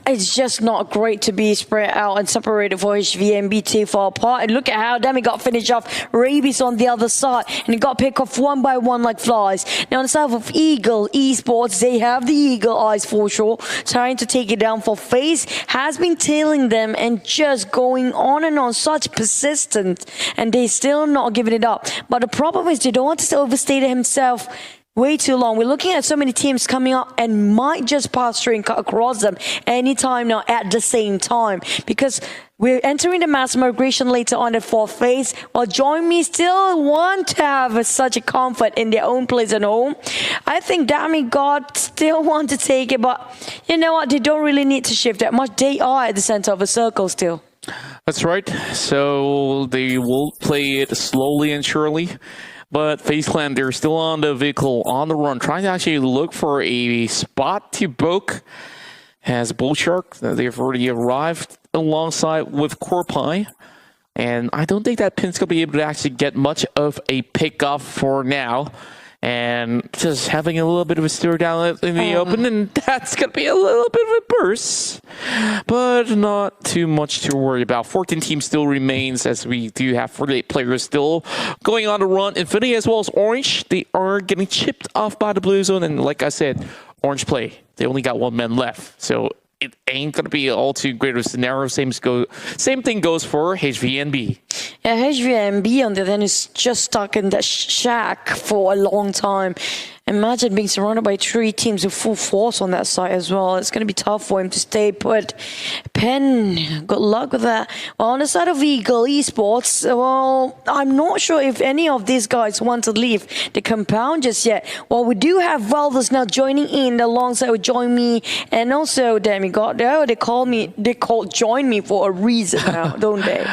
It's just not great to be spread out and separated for HVNB too far apart. And look at how Demi got finished off. Rabies on the other side, and it got picked off one by one like flies. Now on the side of Eagle Esports, they have the Eagle Eyes for sure, trying to take it down for FaZe. Has been tailing them and just going on and on, such persistent, and they still not giving it up. But the problem is they don't want to overstate himself way too long. We're looking at so many teams coming up and might just pass through and cut across them anytime now at the same time, because we're entering the mass migration later on the fourth phase. While Join Me still want to have such a comfort in their own place at home. I think Demigod still want to take it, but you know what? They don't really need to shift that much. They are at the center of a circle still. That's right. So they will play it slowly and surely. But FaZe Clan, they're still on the vehicle, on the run, trying to actually look for a spot to poke. As Bullshark, they've already arrived alongside with Corpie. And I don't think that Pin's going to be able to actually get much of a pick-off for now. And just having a little bit of a stir down in the open, and that's going to be a little bit of a burst. But not too much to worry about. 14 team still remains, as we do have 48 players still going on the run. Infinity as well as Orange, they are getting chipped off by the Blue Zone. And like I said, Orange play, they only got one man left. So it ain't going to be all too great of a scenario. Same thing goes for HVNB. Yeah, HVNB on the other hand is just stuck in that shack for a long time. Imagine being surrounded by 3 teams with full force on that side as well. It's going to be tough for him to stay put. Pen, good luck with that. Well, on the side of Eagle Esports, well, I'm not sure if any of these guys want to leave the compound just yet. Well, we do have Valdes now joining in alongside with Join Me and also Demigod. Oh, they called Join Me for a reason now, don't they?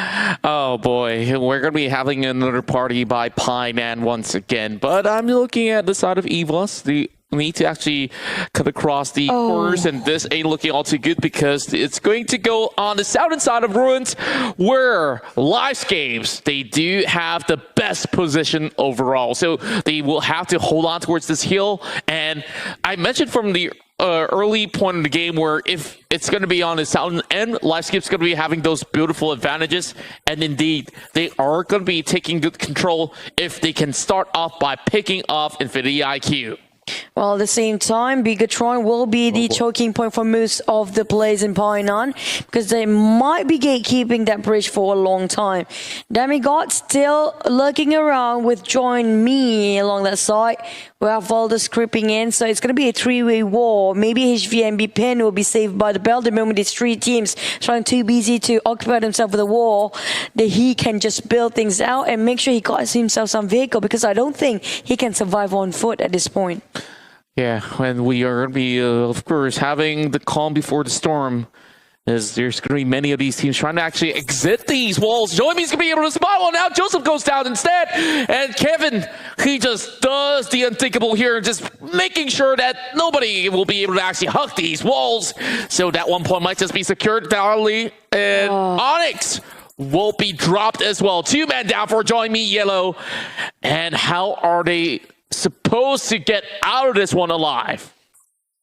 Oh boy, we're going to be having another party by Pieman once again. But I'm looking at the side of Evos. They need to actually cut across the corners, and this ain't looking all too good because it's going to go on the southern side of Ruins, where Livescapes, they do have the best position overall. So they will have to hold on towards this hill. And I mentioned from the early point of the game where if it's going to be on the southern end, Livescape's going to be having those beautiful advantages, and indeed they are going to be taking good control if they can start off by picking off Infinity IQ. Well, at the same time, Bigatron will be the choking point for most of the plays in Painan, because they might be gatekeeping that bridge for a long time. Demigod still looking around with Join Me along that side. We have Valdes creeping in, so it's going to be a 3-way war. Maybe HVNB Pin will be saved by the bell the moment these 3 teams trying too busy to occupy themselves with the wall, that he can just build things out and make sure he got himself some vehicle, because I don't think he can survive on foot at this point. Yeah, and we are going to be, of course, having the calm before the storm, as there's going to be many of these teams trying to actually exit these walls. Join Me's going to be able to spot one now. Joseph goes down instead, and Kevin, he just does the unthinkable here, just making sure that nobody will be able to actually hug these walls. So that 1 point might just be secured thoroughly, and Onyx will be dropped as well. 2 men down for Join Me Yellow, and how are they supposed to get out of this one alive?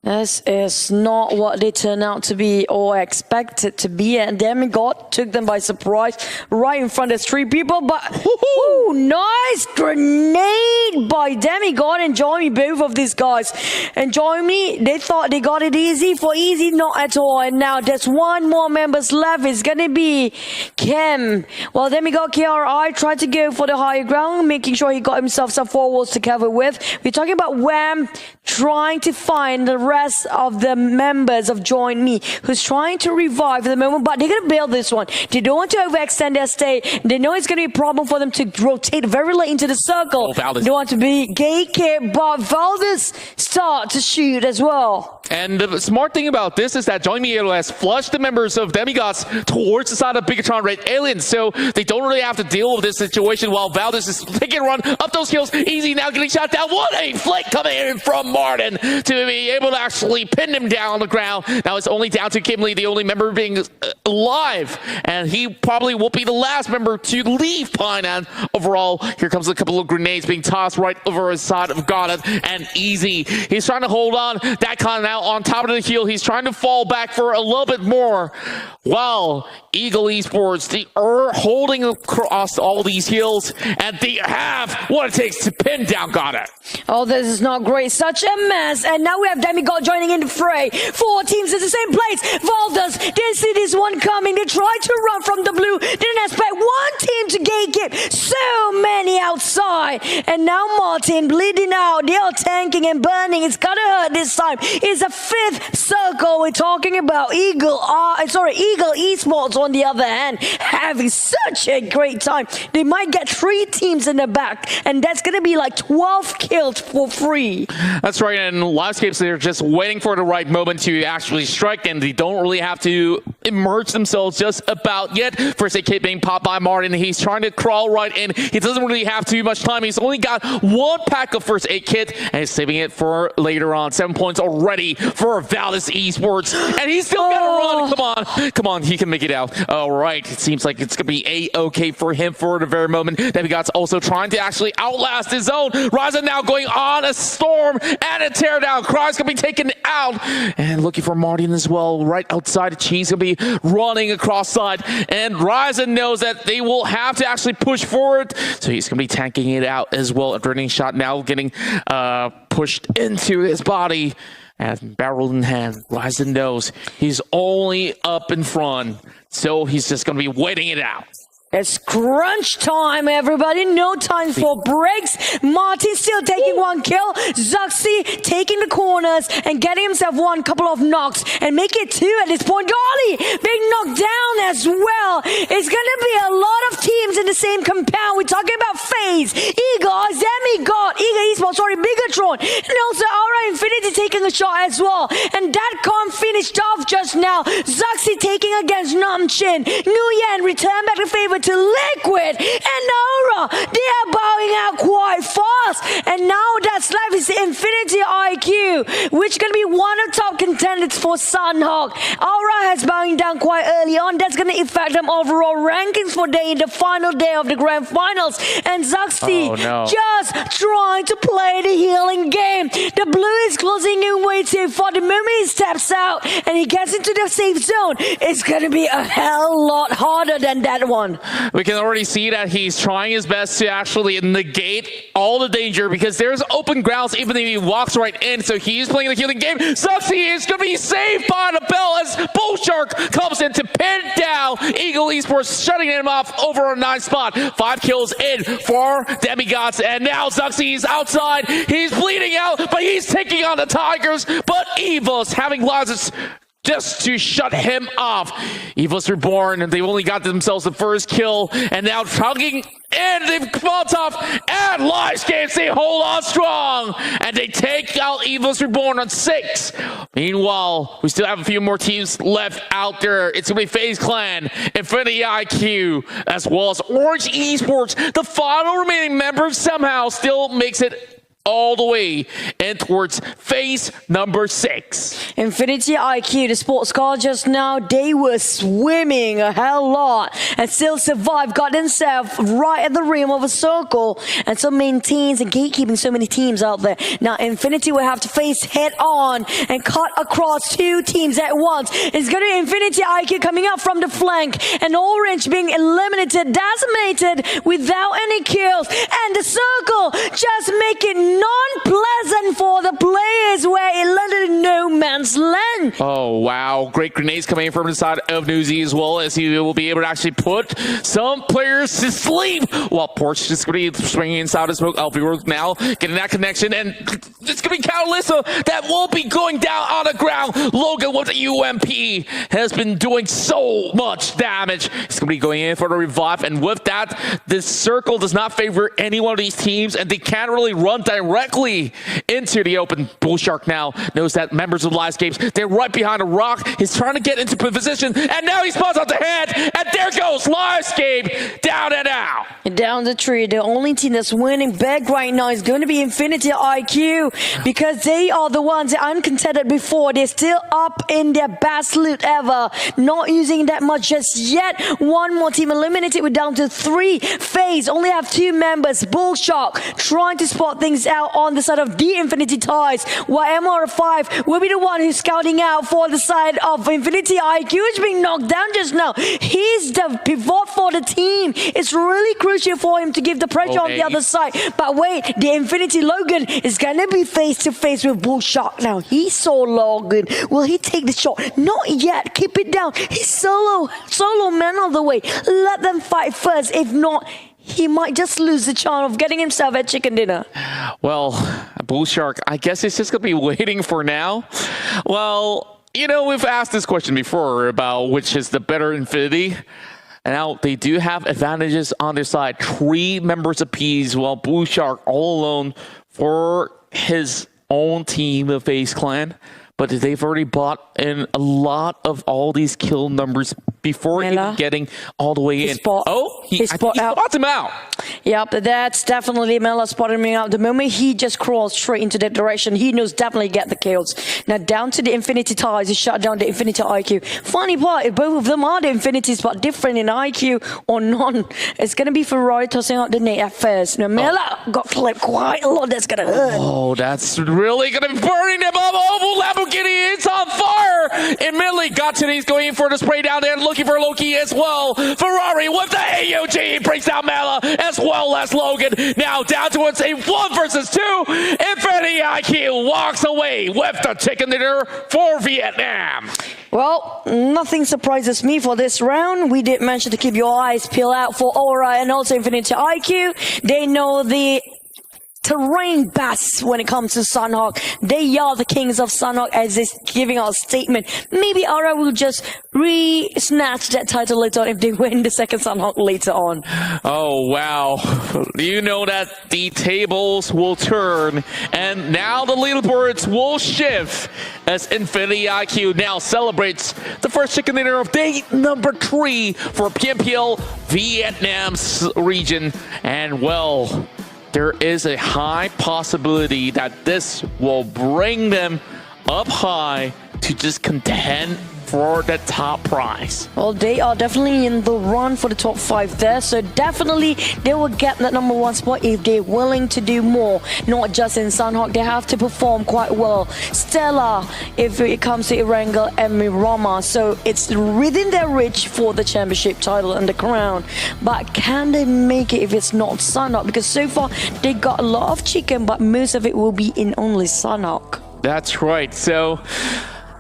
This is not what they turn out to be or expected to be, and Demigod took them by surprise right in front of 3 people, but ooh, nice grenade by Demigod and Join Me, both of these guys. And Join Me, they thought they got it easy, not at all, and now there's 1 more members left. It's gonna be Kim. Well, Demigod KRI tried to go for the higher ground, making sure he got himself some 4 walls to cover with. We're talking about Wham trying to find the rest of the members of Join Me, who's trying to revive at the moment, but they're going to build this one. They don't want to overextend their stay. They know it's going to be a problem for them to rotate very late into the circle. They want to be gatekept, but Valdez start to shoot as well. And the smart thing about this is that Join Me has flushed the members of Demigods towards the side of Bigatron Red Aliens, so they don't really have to deal with this situation while Valdez is taking a run up those hills. Easy now getting shot down. What a flick coming in from Martin to be able to actually pin him down on the ground. Now it's only down to Kimley, the only member being alive, and he probably will be the last member to leave Pine. And overall, here comes a couple of grenades being tossed right over his side of Goddard, and Easy, he's trying to hold on. That con now on top of the hill, he's trying to fall back for a little bit more. While Eagle Esports, they are holding across all these hills, and they have what it takes to pin down Goddard. Oh, this is not great. Such a mess. And now we have Demigod joining in the fray. 4 teams in the same place. Valdez didn't see this one coming. They tried to run from the blue. Didn't expect 1 team to gatekeep. So many outside. And now Martin bleeding out. They are tanking and burning. It's gonna hurt this time. It's a 5th circle we're talking about. Eagle Esports on the other hand, having such a great time. They might get 3 teams in the back, and that's gonna be like 12 kills for free. That's right, and Livescapes, they're just waiting for the right moment to actually strike, and they don't really have to emerge themselves just about yet. First aid kit being popped by Martin. He's trying to crawl right in. He doesn't really have too much time. He's only got 1 pack of first aid kit, and he's saving it for later on. 7 points already for Valdez Esports, and he's still got to run. Come on, he can make it out. All right, it seems like it's going to be A-okay for him for the very moment. Demigod's also trying to actually outlast his own. Ryzen now going on a storm and a teardown. Cry's going to be taken out, and looking for Martin as well right outside. Cheese going to be running across side, and Ryzen knows that they will have to actually push forward, so he's going to be tanking it out as well. A burning shot now getting pushed into his body. And barrel in hand, Ryzen knows he's only up in front, so he's just going to be waiting it out. It's crunch time, everybody. No time for breaks. Martin still taking 1 kill. Zuxi taking the corners and getting himself 1 couple of knocks and make it 2 at this point. Dolly being knocked down as well. It's going to be a lot of teams in the same compound. We're talking about FaZe, Eagle, Demigod, Eagle Esports, Bigatron, and also Aura Infinity taking a shot as well. And that con finished off just now. Zuxi taking against Namchin. Nguyen return back to favor to Liquid, and Aura, they are bowing out quite fast, and now that's left is the Infinity IQ, which is going to be one of the top contenders for Sunhawk. Aura has bowing down quite early on. That's going to affect them overall rankings for the final day of the grand finals, and Zuxi just trying to play the healing game. The blue is closing in way too far. The moment he steps out and he gets into the safe zone, it's going to be a hell lot harder than that one. We can already see that he's trying his best to actually negate all the danger, because there's open grounds even if he walks right in, so he's playing the healing game. Zuxi is going to be saved by the bell as Bullshark comes in to pin down Eagle Esports, shutting him off over a 9 spot. 5 kills in for Demigods, and now Zuxi is outside. He's bleeding out, but he's taking on the Tigers, but Evil's having losses just to shut him off. Evil's Reborn, and they've only got themselves the first kill, and now chugging in the Molotov, and Livescapes, they hold on strong, and they take out Evil's Reborn on 6. Meanwhile, we still have a few more teams left out there. It's going to be FaZe Clan, Infinity IQ, as well as Orange Esports. The final remaining member somehow still makes it all the way in towards phase number 6. Infinity IQ, the sports car just now, they were swimming a hell lot and still survived, got themselves right at the rim of a circle and so maintains and gatekeeping so many teams out there. Now Infinity will have to face head on and cut across 2 teams at once. It's going to be Infinity IQ coming up from the flank and Orange being eliminated, decimated without any kills, and the circle just make it non-pleasant for the players where it landed in no man's land. Oh, wow. Great grenades coming in from the side of Newsy as well, as he will be able to actually put some players to sleep. While Porsche is going to be swinging inside of smoke. Alfie now getting that connection, and it's going to be Catalysa that won't be going down on the ground. Logan with the UMP has been doing so much damage. He's going to be going in for the revive, and with that, this circle does not favor any one of these teams, and they can't really run directly into the open. Bullshark now knows that members of Livescapes, they're right behind a rock. He's trying to get into position, and now he spawns out the head, and there goes Livescape down and out. Down the tree, the only team that's winning big right now is going to be Infinity IQ, because they are the ones that uncontested before. They're still up in their best loot ever, not using that much just yet. One more team eliminated. We're down to 3. FaZe only have 2 members. Bullshark trying to spot things out on the side of the Infinity Ties, while MR5 will be the one who's scouting out for the side of Infinity IQ, which is being knocked down just now. He's the pivot for the team. It's really crucial for him to give the pressure on the other side. But wait, the Infinity Logan is going to be face to face with Bullshark now. He saw Logan. Will he take the shot? Not yet. Keep it down. He's solo man all the way. Let them fight first. If not, he might just lose the chance of getting himself a chicken dinner. Well, Bullshark, I guess he's just going to be waiting for now. Well, you know, we've asked this question before about which is the better Infinity. And now they do have advantages on their side. 3 members apiece, while Bullshark all alone for his own team of FaZe Clan. But they've already bought in a lot of all these kill numbers before even getting all the way in. He spots him out. Yep, that's definitely Mela spotting him out. The moment he just crawls straight into that direction, he knows definitely get the kills. Now down to the Infinity Ties, he shut down the Infinity IQ. Funny part, both of them are the Infinities, but different in IQ or none. It's going to be Ferrari tossing out the nade at first. Now Mela got clipped quite a lot. That's going to hurt. Oh, that's really going to be burning them up. Oh, Lamborghini, it's on fire. Immediately got to these going in for the spray down there, looking for Loki as well. Ferrari with the AUG brings down Mela as well as Logan. Now down to a 1 versus 2. Infinity IQ walks away with the chicken dinner for Vietnam. Well, nothing surprises me for this round. We did mention to keep your eyes peeled out for Aura and also Infinity IQ. They know the terrain best when it comes to Sunhawk. They are the kings of Sunhawk, as is giving out a statement. Maybe Aura will just re-snatch that title later on if they win the second Sunhawk later on. Oh, wow. You know that the tables will turn, and now the leaderboards will shift as Infinity IQ now celebrates the first chicken dinner of day number 3 for Pmpl Vietnam's region. And well, there is a high possibility that this will bring them up high to just contend for the top prize. Well, they are definitely in the run for the top 5 there, so definitely they will get that number 1 spot if they're willing to do more. Not just in Sunhawk, they have to perform quite well. Stella, if it comes to Erangel and Mirama, so it's within their reach for the championship title and the crown. But can they make it if it's not Sunhawk? Because so far they got a lot of chicken, but most of it will be in only Sunhawk. That's right. So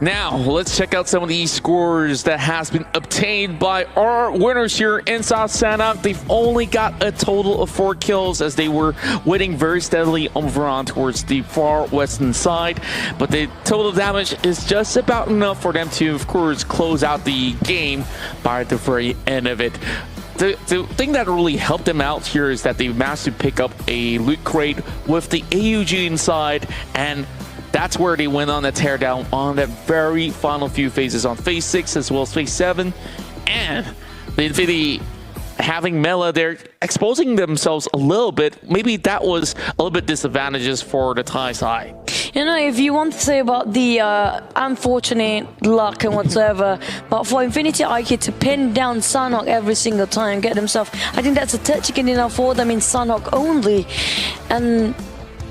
now, let's check out some of these scores that has been obtained by our winners here in South Sanok. They've only got a total of 4 kills as they were winning very steadily over on towards the far western side. But the total damage is just about enough for them to, of course, close out the game by the very end of it. The thing that really helped them out here is that they managed to pick up a loot crate with the AUG inside, and that's where they went on the teardown on the very final few phases on phase 6 as well as phase 7. And the Infinity having Mela there exposing themselves a little bit, maybe that was a little bit disadvantages for the Thai side. You know, if you want to say about the unfortunate luck and whatsoever, but for Infinity IQ to pin down Sunhawk every single time, get themselves, I think that's a third chicken dinner for them in Sunhawk only. And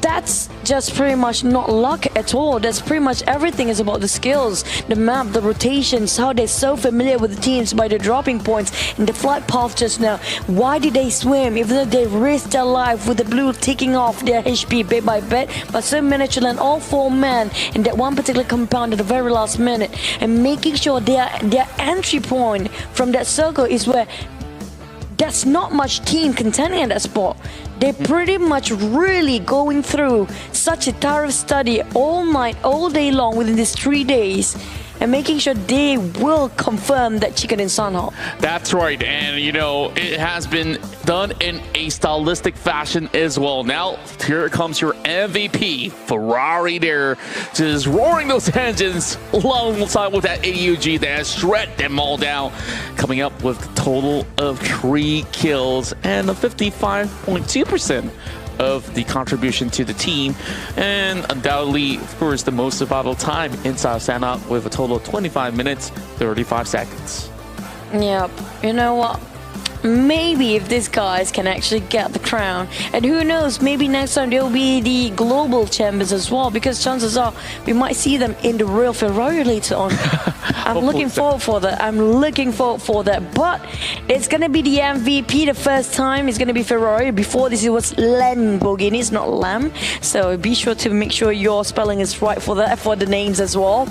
that's just pretty much not luck at all. That's pretty much everything is about the skills, the map, the rotations, how they're so familiar with the teams by the dropping points and the flight path just now. Why did they swim even though they risked their life with the blue ticking off their HP bit by bit, but so managed to land all 4 men in that one particular compound at the very last minute and making sure their entry point from that circle is where there's not much team contending at that spot. They're pretty much really going through such a thorough study all night, all day long within these 3 days and making sure they will confirm that chicken in Sunhawk. That's right, and you know, it has been done in a stylistic fashion as well. Now, here comes your MVP, Ferrari there, just roaring those engines alongside with that AUG that has shredded them all down, coming up with a total of 3 kills and a 55.2% of the contribution to the team, and undoubtedly, of course, the most survival time inside Sanhok with a total of 25 minutes, 35 seconds. Yep. You know what? Maybe if these guys can actually get the crown, and who knows, maybe next time they'll be the global champions as well, because chances are we might see them in the real Ferrari later on. I'm looking forward for that. I'm looking forward for that. But it's going to be the MVP the first time. It's going to be Ferrari. Before this, it was Lamborghini. It's not Lamb. So be sure to make sure your spelling is right for the names as well.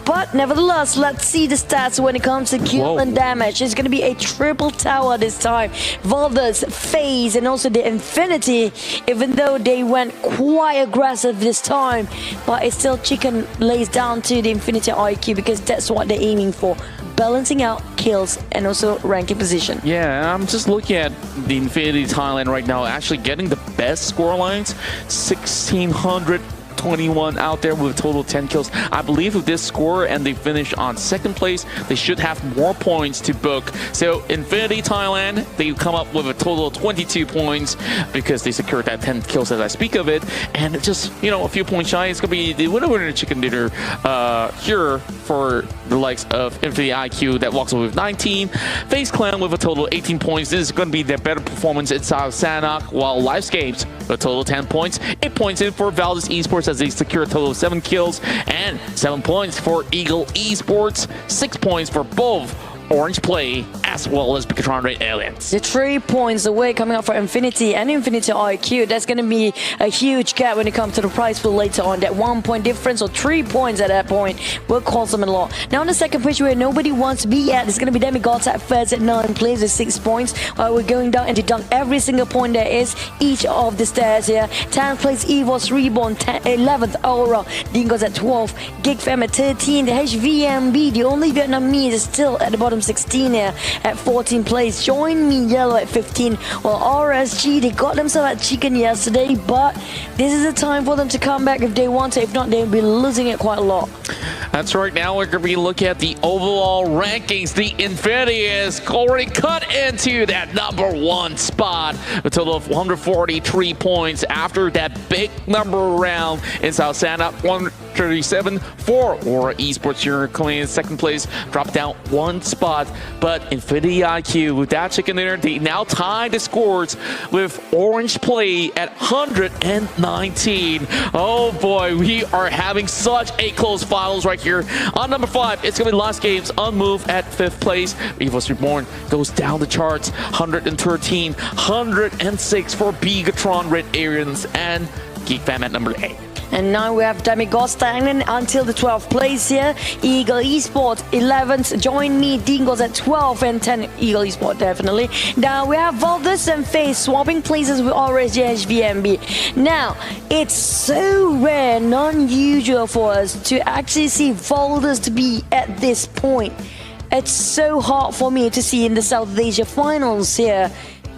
But nevertheless, let's see the stats when it comes to kill and damage. It's going to be a triple tower this time. Valdez, FaZe, and also the Infinity, even though they went quite aggressive this time, but it's still chicken lays down to the Infinity IQ because that's what they're aiming for, balancing out kills and also ranking position. Yeah, I'm just looking at the Infinity Thailand right now, actually getting the best score lines, 1,621 out there with a total of 10 kills. I believe with this score and they finish on 2nd place, they should have more points to book. So Infinity Thailand, they come up with a total of 22 points because they secured that 10 kills as I speak of it. And just, you know, a few points shy, it's going to be the winner chicken dinner here for the likes of Infinity IQ that walks away with 19. FaZe Clan with a total of 18 points. This is going to be their better performance inside of Sanhok, while Livescapes with a total of 10 points. 8 points in for Valdez Esports as they secure a total of 7 kills, and 7 points for Eagle Esports, 6 points for both Orange Play as well as Picatron Red Aliens. The 3 points away coming up for Infinity and Infinity IQ. That's going to be a huge gap when it comes to the prize pool later on. That 1 point difference or 3 points at that point will cost them a lot. Now on the second pitch where nobody wants to be at, it's going to be Demigods at first at 9 plays with 6 points. While we're going down and to dunk every single point there is each of the stairs here. 10 plays Evos Reborn, 11th Aura, Dingos at 12, GigFam at 13, the HVMB, the only Vietnamese is still at the bottom 16 here at 14 plays. Join Me Yellow at 15. Well, RSG, they got themselves at chicken yesterday, but this is the time for them to come back if they want to. If not, they'll be losing it quite a lot. That's right. Now we're going to be looking at the overall rankings. The Infinity is already cut into that #1 spot. A total of 143 points after that big number round in South Santa. 137 for Aura Esports here coming in 2nd place. Dropped down 1 spot. But Infinity IQ with that chicken dinner, they now tie the scores with Orange Play at 119. Oh boy, we are having such a close finals right here. On number 5, it's going to be Last Games Unmoved at 5th place. Evos Reborn goes down the charts, 113, 106 for Bigatron Red Arians and GeekFam at number 8. And now we have Demigods standing until the 12th place here. Eagle Esports 11th. Join Me Dingos at 12 and 10. Eagle Esports definitely. Now we have Valdez and FaZe swapping places with Orange HVMB. Now it's so rare and unusual for us to actually see Valdez to be at this point. It's so hard for me to see in the South Asia finals here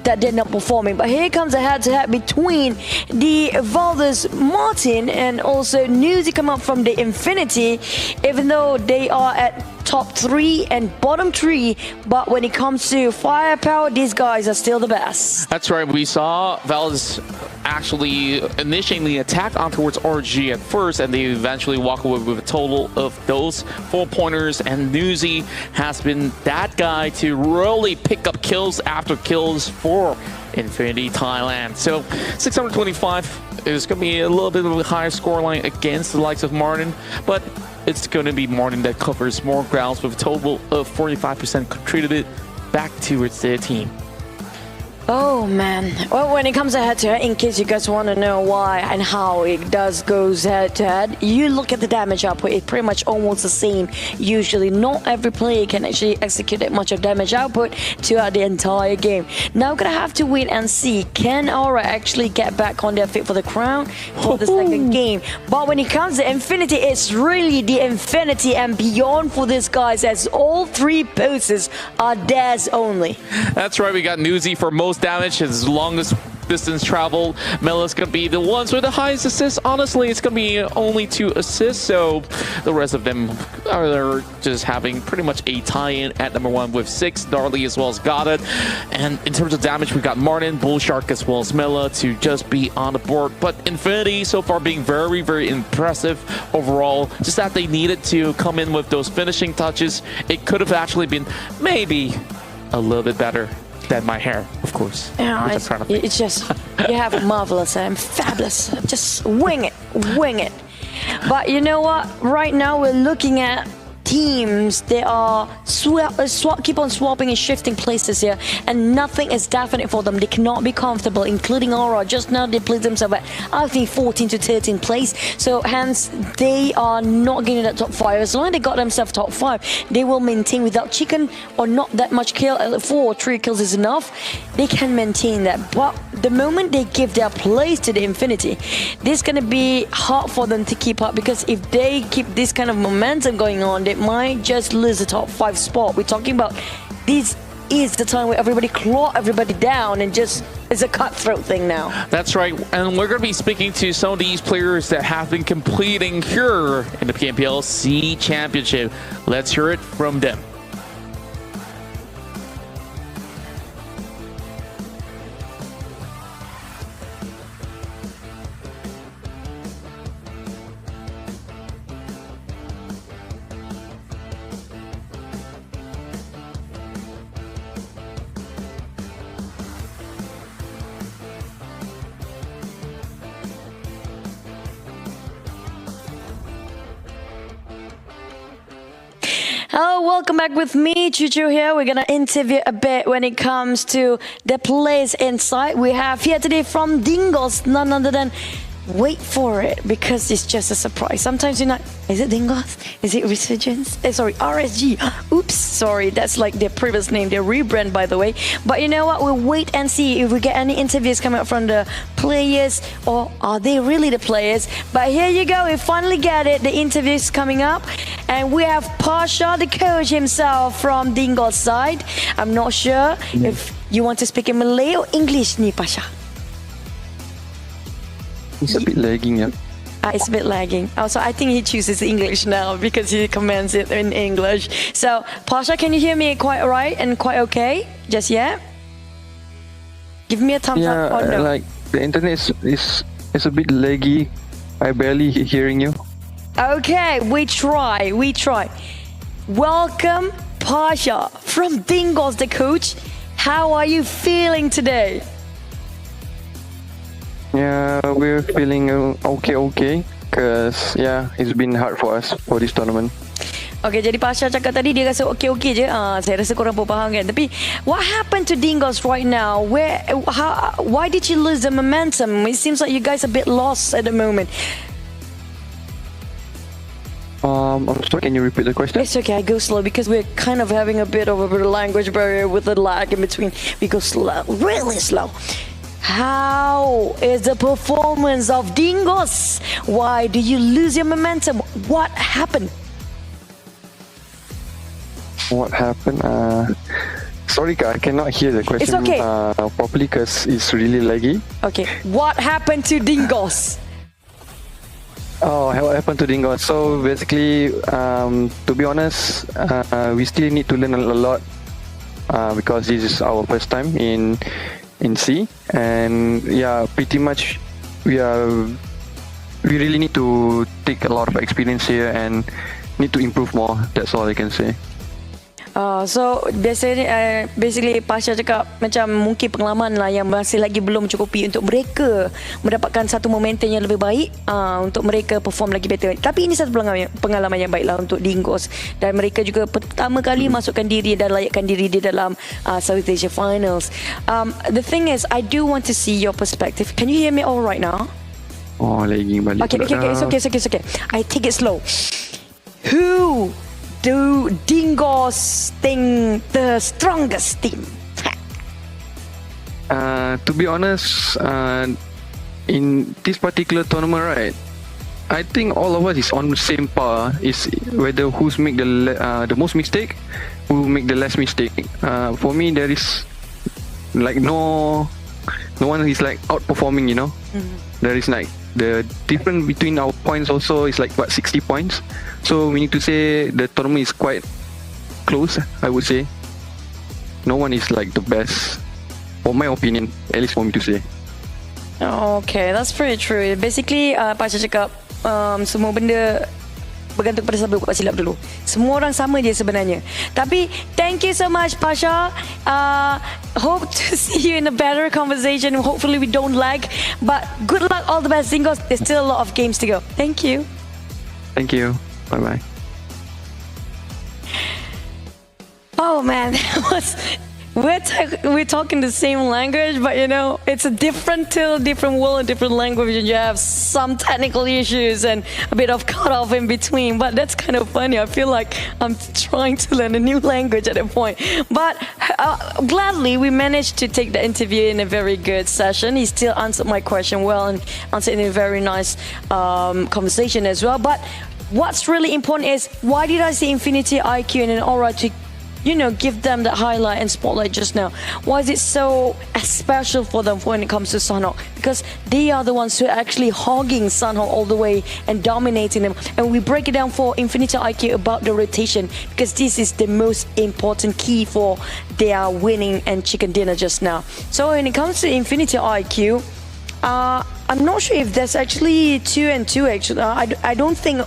that they're not performing. But here comes a head-to-head between the Valdez Martin and also Newsy come up from the Infinity, even though they are at top 3 and bottom 3, but when it comes to firepower, these guys are still the best. That's right. We saw Val's actually initiating the attack on towards RG at first, and they eventually walk away with a total of those 4 pointers. And Newoobie has been that guy to really pick up kills after kills for Infinity Thailand. So 625 is going to be a little bit of a higher scoreline against the likes of Martin, but it's going to be Martin that covers more grounds with a total of 45% contributed back towards their team. Oh man, well, when it comes to head-to-head, in case you guys want to know why and how it goes head-to-head, you look at the damage output, it's pretty much almost the same. Usually, not every player can actually execute that much of damage output throughout the entire game. Now, we're gonna have to wait and see, can Aura actually get back on their feet for the crown for the second game? But when it comes to Infinity, it's really the Infinity and beyond for these guys, as all 3 poses are theirs only. That's right, we got Newoobie for most damage, his longest distance travel. Mela's gonna be the ones with the highest assists. Honestly, it's gonna be only 2 assists, so the rest of them are just having pretty much a tie-in at number 1 with 6. Darley as well as Goddard. And in terms of damage, we got Martin, Bullshark as well as Mela to just be on the board. But Infinity so far being very, very impressive overall. Just that they needed to come in with those finishing touches. It could have actually been maybe a little bit better than my hair, of course. Yeah, it's just, you have a marvelous and fabulous. Just wing it, wing it. But you know what? Right now we're looking at teams. They are keep on swapping and shifting places here, and nothing is definite for them. They cannot be comfortable, including Aura. Just now they placed themselves at, I think, 14 to 13 place. So hence they are not getting that top 5. As long as they got themselves top 5, they will maintain without chicken or not that much kill. 4 or 3 kills is enough. They can maintain that. But the moment they give their place to the Infinity, this is gonna be hard for them to keep up, because if they keep this kind of momentum going on, they might just lose the top 5 spot. We're talking about this is the time where everybody claw everybody down, and just it's a cutthroat thing now. That's right, and we're going to be speaking to some of these players that have been completing here in the Pmpl C Championship. Let's hear it from them. Hello, welcome back with me, Chuchu here. We're gonna interview a bit when it comes to the players inside. We have here today from Dingos, none other than, wait for it, because it's just a surprise. Sometimes you're not, is it Dingos? Is it Resurgence? Sorry, RSG. Oops, sorry, that's like their previous name, their rebrand, by the way. But you know what, we'll wait and see if we get any interviews coming up from the players, or are they really the players? But here you go, we finally get it, the interviews coming up. And we have Pasha, the coach himself from Dingos side. I'm not sure if you want to speak in Malay or English, ni Pasha. It's a bit lagging, yeah. It's a bit lagging. Also, I think he chooses English now because he commands it in English. So, Pasha, can you hear me quite alright and quite okay? Just yet? Give me a thumbs up or no? Like the internet is a bit laggy. I barely hearing you. Okay, we try. Welcome, Pasha from Dingos, the coach. How are you feeling today? Yeah, we're feeling okay. Cause yeah, it's been hard for us for this tournament. Okay, jadi Pasha cakap tadi dia rasa okey je. Saya rasa korang pun faham kan. Tapi what happened to Dingos right now? Why did you lose the momentum? It seems like you guys are a bit lost at the moment. I'm sorry, can you repeat the question? It's okay, I go slow because we're kind of having a bit of a language barrier with the lag in between. We go slow, really slow. How is the performance of Dingos? Why do you lose your momentum? What happened? What happened? Sorry, I cannot hear the question properly because it's really laggy. Okay, what happened to Dingos? Oh, what happened to Dingo? So basically, to be honest, we still need to learn a lot because this is our first time in C, and yeah, pretty much we really need to take a lot of experience here and need to improve more. That's all I can say. So biasanya basically Pasha cakap macam mungkin pengalaman lah yang masih lagi belum mencukupi untuk mereka mendapatkan satu momentum yang lebih baik untuk mereka perform lagi better. Tapi ini satu pengalaman yang baik lah untuk Dingos, dan mereka juga pertama kali masukkan diri dan layakkan diri di dalam Southeast Asia Finals. The thing is, I do want to see your perspective. Can you hear me all right now? Oh, lagi balik. Okay, it's okay. I take it slow. Who do Dingos think the strongest team? To be honest, in this particular tournament, right, I think all of us is on the same par. Is whether who's make the most mistake, who make the less mistake. For me, there is like no one is like outperforming. You know, there is like the difference between our points also is like what 60 points. So we need to say the tournament is quite close, I would say. No one is like the best, for my opinion, at least for me to say. Okay, that's pretty true. Basically, Pasha cakap semua benda bergantung pada siapa buat silap dulu. Semua orang sama je sebenarnya. Tapi thank you so much, Pasha. Hope to see you in a better conversation. Hopefully we don't lag. But good luck, all the best, Dingos. There's still a lot of games to go. Thank you. Thank you. Bye-bye. Oh man, that was... We're talking the same language, but you know, it's a different world, a different language, and you have some technical issues and a bit of cut off in between. But that's kind of funny. I feel like I'm trying to learn a new language at a point. But gladly, we managed to take the interview in a very good session. He still answered my question well and answered in a very nice conversation as well. But what's really important is, why did I say Infinity IQ and an aura to, you know, give them the highlight and spotlight just now? Why is it so special for them when it comes to Sanhok? Because they are the ones who are actually hogging Sanhok all the way and dominating them. And we break it down for Infinity IQ about the rotation, because this is the most important key for their winning and chicken dinner just now. So when it comes to Infinity IQ, I'm not sure if there's actually 2 and 2 actually. I don't think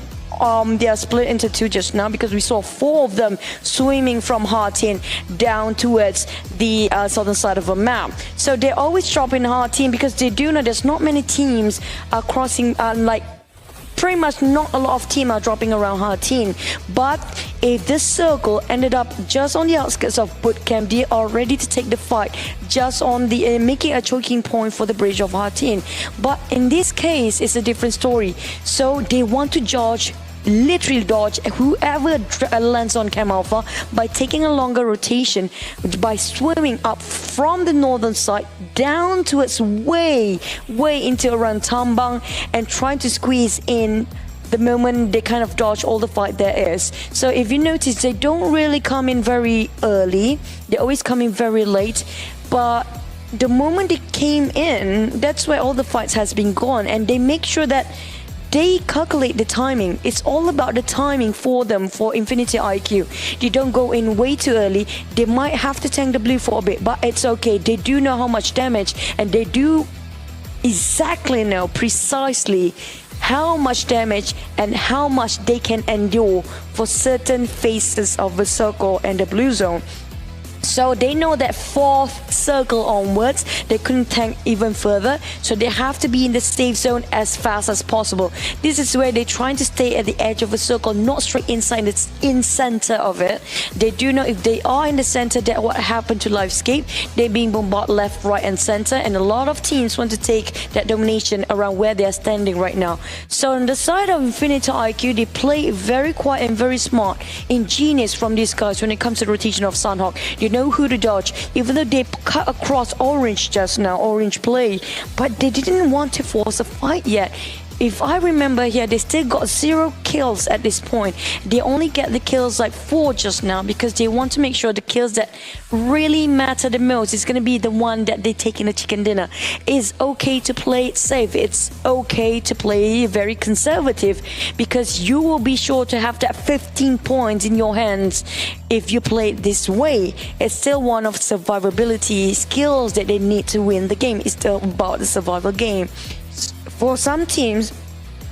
they are split into 2 just now, because we saw 4 of them swimming from Hartin down towards the southern side of the map. So they always drop in Hartin because they do know there's not many teams are crossing, like pretty much not a lot of teams are dropping around Hartin. But if this circle ended up just on the outskirts of bootcamp, they are ready to take the fight just on the making a choking point for the bridge of Hartin. But in this case, it's a different story. So they want to literally dodge whoever lands on Cam Alpha by taking a longer rotation, by swimming up from the northern side down towards way into around Tambang and trying to squeeze in the moment they kind of dodge all the fight there is. So if you notice, they don't really come in very early, they always come in very late, but the moment they came in, that's where all the fights has been gone, and they make sure that they calculate the timing. It's all about the timing for them, for Infinity IQ. They don't go in way too early. They might have to tank the blue for a bit, but it's okay. They do know how much damage, and they do exactly know precisely how much damage and how much they can endure for certain phases of the circle and the blue zone. So they know that 4th circle onwards, they couldn't tank even further. So they have to be in the safe zone as fast as possible. This is where they're trying to stay at the edge of a circle, not straight inside, it's in center of it. They do know if they are in the center, that what happened to Livescape. They're being bombarded left, right and center. And a lot of teams want to take that domination around where they are standing right now. So on the side of Infinity IQ, they play very quiet and very smart, ingenious from these guys when it comes to the rotation of Sanhok. They know who to dodge, even though they cut across orange just now, orange play, but they didn't want to force a fight yet. if I remember here, they still got 0 kills at this point. They only get the kills like 4 just now because they want to make sure the kills that really matter the most is going to be the one that they take in the chicken dinner. It's okay to play it safe. It's okay to play very conservative because you will be sure to have that 15 points in your hands if you play it this way. It's still one of survivability skills that they need to win the game. It's still about the survival game. For some teams,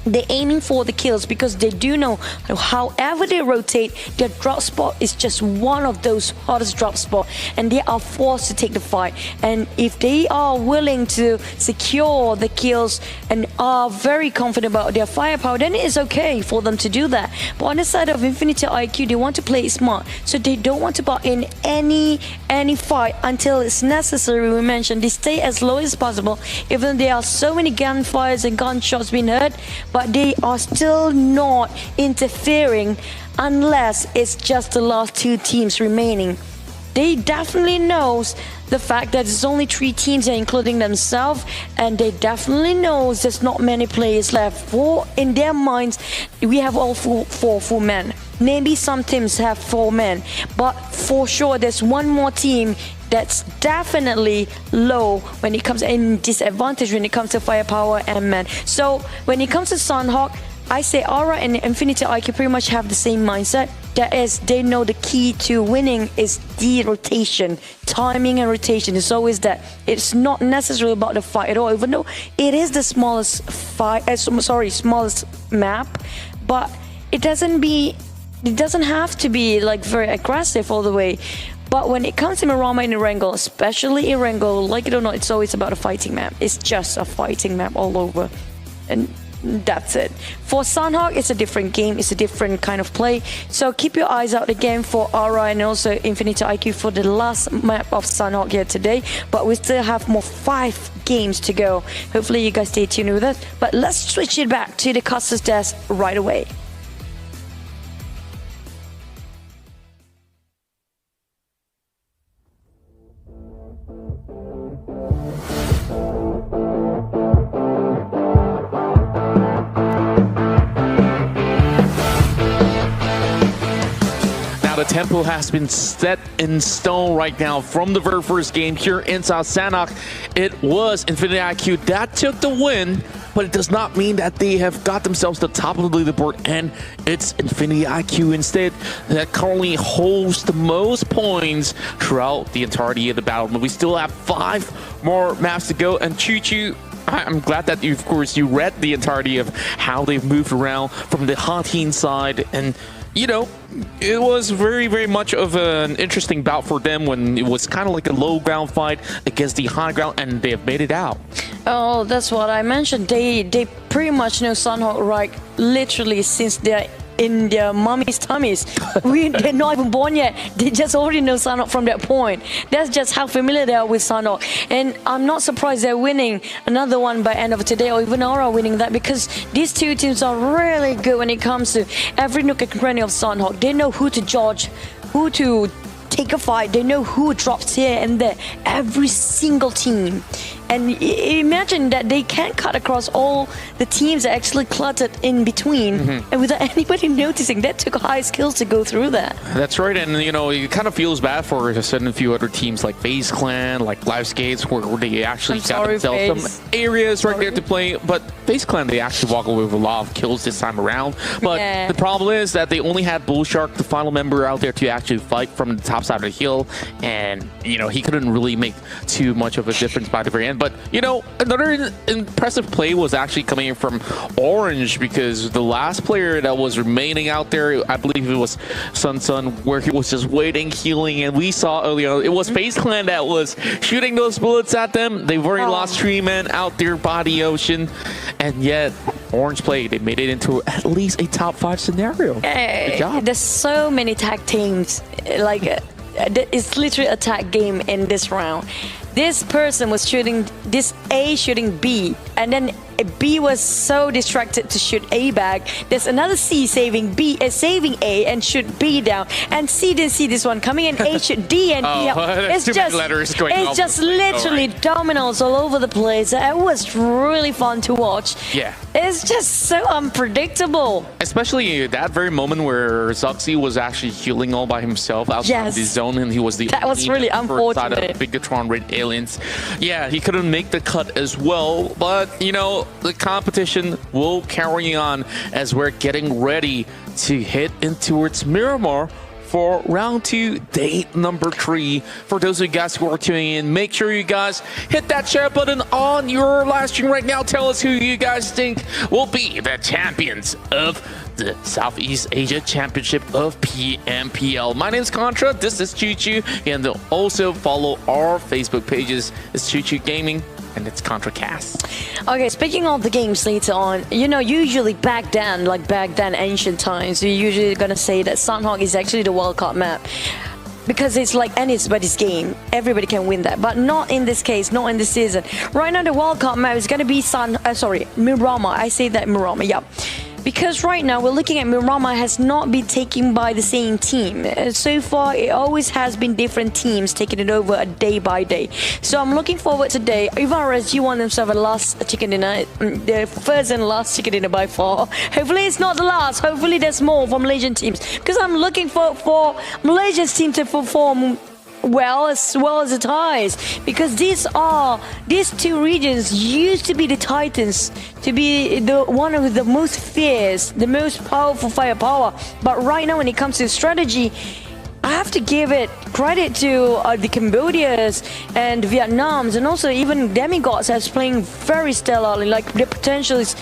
they're aiming for the kills because they do know however they rotate, their drop spot is just one of those hottest drop spots, and they are forced to take the fight. And if they are willing to secure the kills and are very confident about their firepower, then it is okay for them to do that. But on the side of Infinity IQ, they want to play it smart, so they don't want to butt in any fight until it's necessary. We mentioned they stay as low as possible, even there are so many gunfires and gunshots being heard, but they are still not interfering unless it's just the last 2 teams remaining. They definitely knows the fact that there's only 3 teams there, including themselves, and they definitely knows there's not many players left. For in their minds, we have all 4 full men. Maybe some teams have 4 men, but for sure there's one more team that's definitely low when it comes in disadvantage when it comes to firepower and men. So when it comes to Sunhawk, I say Aura and Infinity IQ pretty much have the same mindset. That is, they know the key to winning is the rotation, timing and rotation. It's always that. It's not necessarily about the fight at all, even though it is the smallest smallest map, but it doesn't have to be like very aggressive all the way. But when it comes to Marama and Erangel, especially Erangel, like it or not, it's always about a fighting map. It's just a fighting map all over. And that's it. For Sunhawk, it's a different game. It's a different kind of play. So keep your eyes out again for Aura and also Infinity IQ for the last map of Sunhawk here today. But we still have more 5 games to go. Hopefully you guys stay tuned with us. But let's switch it back to the Customers desk right away. The tempo has been set in stone right now from the very first game here in South Sanok. It was Infinity IQ that took the win, but it does not mean that they have got themselves to the top of the leaderboard, and it's Infinity IQ instead that currently holds the most points throughout the entirety of the battle. But we still have 5 more maps to go, and Choo Choo, I'm glad that you read the entirety of how they've moved around from the Hatin side, and you know, it was very, very much of an interesting bout for them when it was kind of like a low ground fight against the high ground, and they have made it out. Oh, that's what I mentioned. They pretty much know Sunhawk right literally since they're in their mommy's tummies. They're not even born yet. They just already know Sunhawk from that point. That's just how familiar they are with Sunhawk. And I'm not surprised they're winning another one by end of today, or even Aura winning that, because these 2 teams are really good when it comes to every nook and cranny of Sunhawk. They know who to judge, who to take a fight. They know who drops here and there. Every single team. And imagine that they can't cut across all the teams that actually cluttered in between, and without anybody noticing. That took high skills to go through that. That's right, and you know, it kind of feels bad for a certain few other teams like FaZe Clan, like Liveskates, where they actually got themselves some areas right there to play. But FaZe Clan, they actually walk away with a lot of kills this time around. But the problem is that they only had Bullshark, the final member out there, to actually fight from the top side of the hill, and you know, he couldn't really make too much of a difference by the very end. But you know, another impressive play was actually coming from Orange, because the last player that was remaining out there, I believe it was Sun, where he was just waiting, healing, and we saw earlier it was FaZe Clan that was shooting those bullets at them. They've already lost 3 men out there by the ocean, and yet Orange played. They made it into at least a top 5 scenario. Good job. There's so many tag teams, like it's literally a tag game in this round. This person was shooting this A shooting B, and then B was so distracted to shoot A back. There's another C saving A and shoot B down, and C didn't see this one coming in. A shoot D and B. It's just literally dominoes all over the place. It was really fun to watch. Yeah. It's just so unpredictable. Especially that very moment where Zuxi was actually healing all by himself outside Yes. the zone, and he was the That was really side of unfortunate. Bigatron Red Aliens. Yeah, he couldn't make the cut as well, but you know, the competition will carry on as we're getting ready to head in towards Miramar for round 2, day number 3. For those of you guys who are tuning in, make sure you guys hit that share button on your live stream right now. Tell us who you guys think will be the champions of the Southeast Asia Championship of PMPL. My name is Contra, this is Choo Choo, and also follow our Facebook pages. It's Choo Choo Gaming and it's ContraCast. Okay, speaking of the games later on, you know, usually back then, ancient times, you're usually gonna say that Sunhawk is actually the World Cup map. Because it's like anybody's game. Everybody can win that. But not in this case, not in this season. Right now, the World Cup map is gonna be Miramar. I say that Miramar, yeah. Because right now we're looking at Miramar has not been taken by the same team. So far, it always has been different teams taking it over a day by day. So I'm looking forward today. Even RSG won themselves a last chicken dinner, the first and last chicken dinner by far. Hopefully it's not the last. Hopefully there's more for Malaysian teams. Because I'm looking for Malaysia's team to perform well as the Thais, because these two regions used to be the titans, to be the one of the most fierce, the most powerful firepower. But right now, when it comes to strategy, I have to give it credit to the Cambodians and Vietnams, and also even Demigods as playing very stellarly. Like, the potential is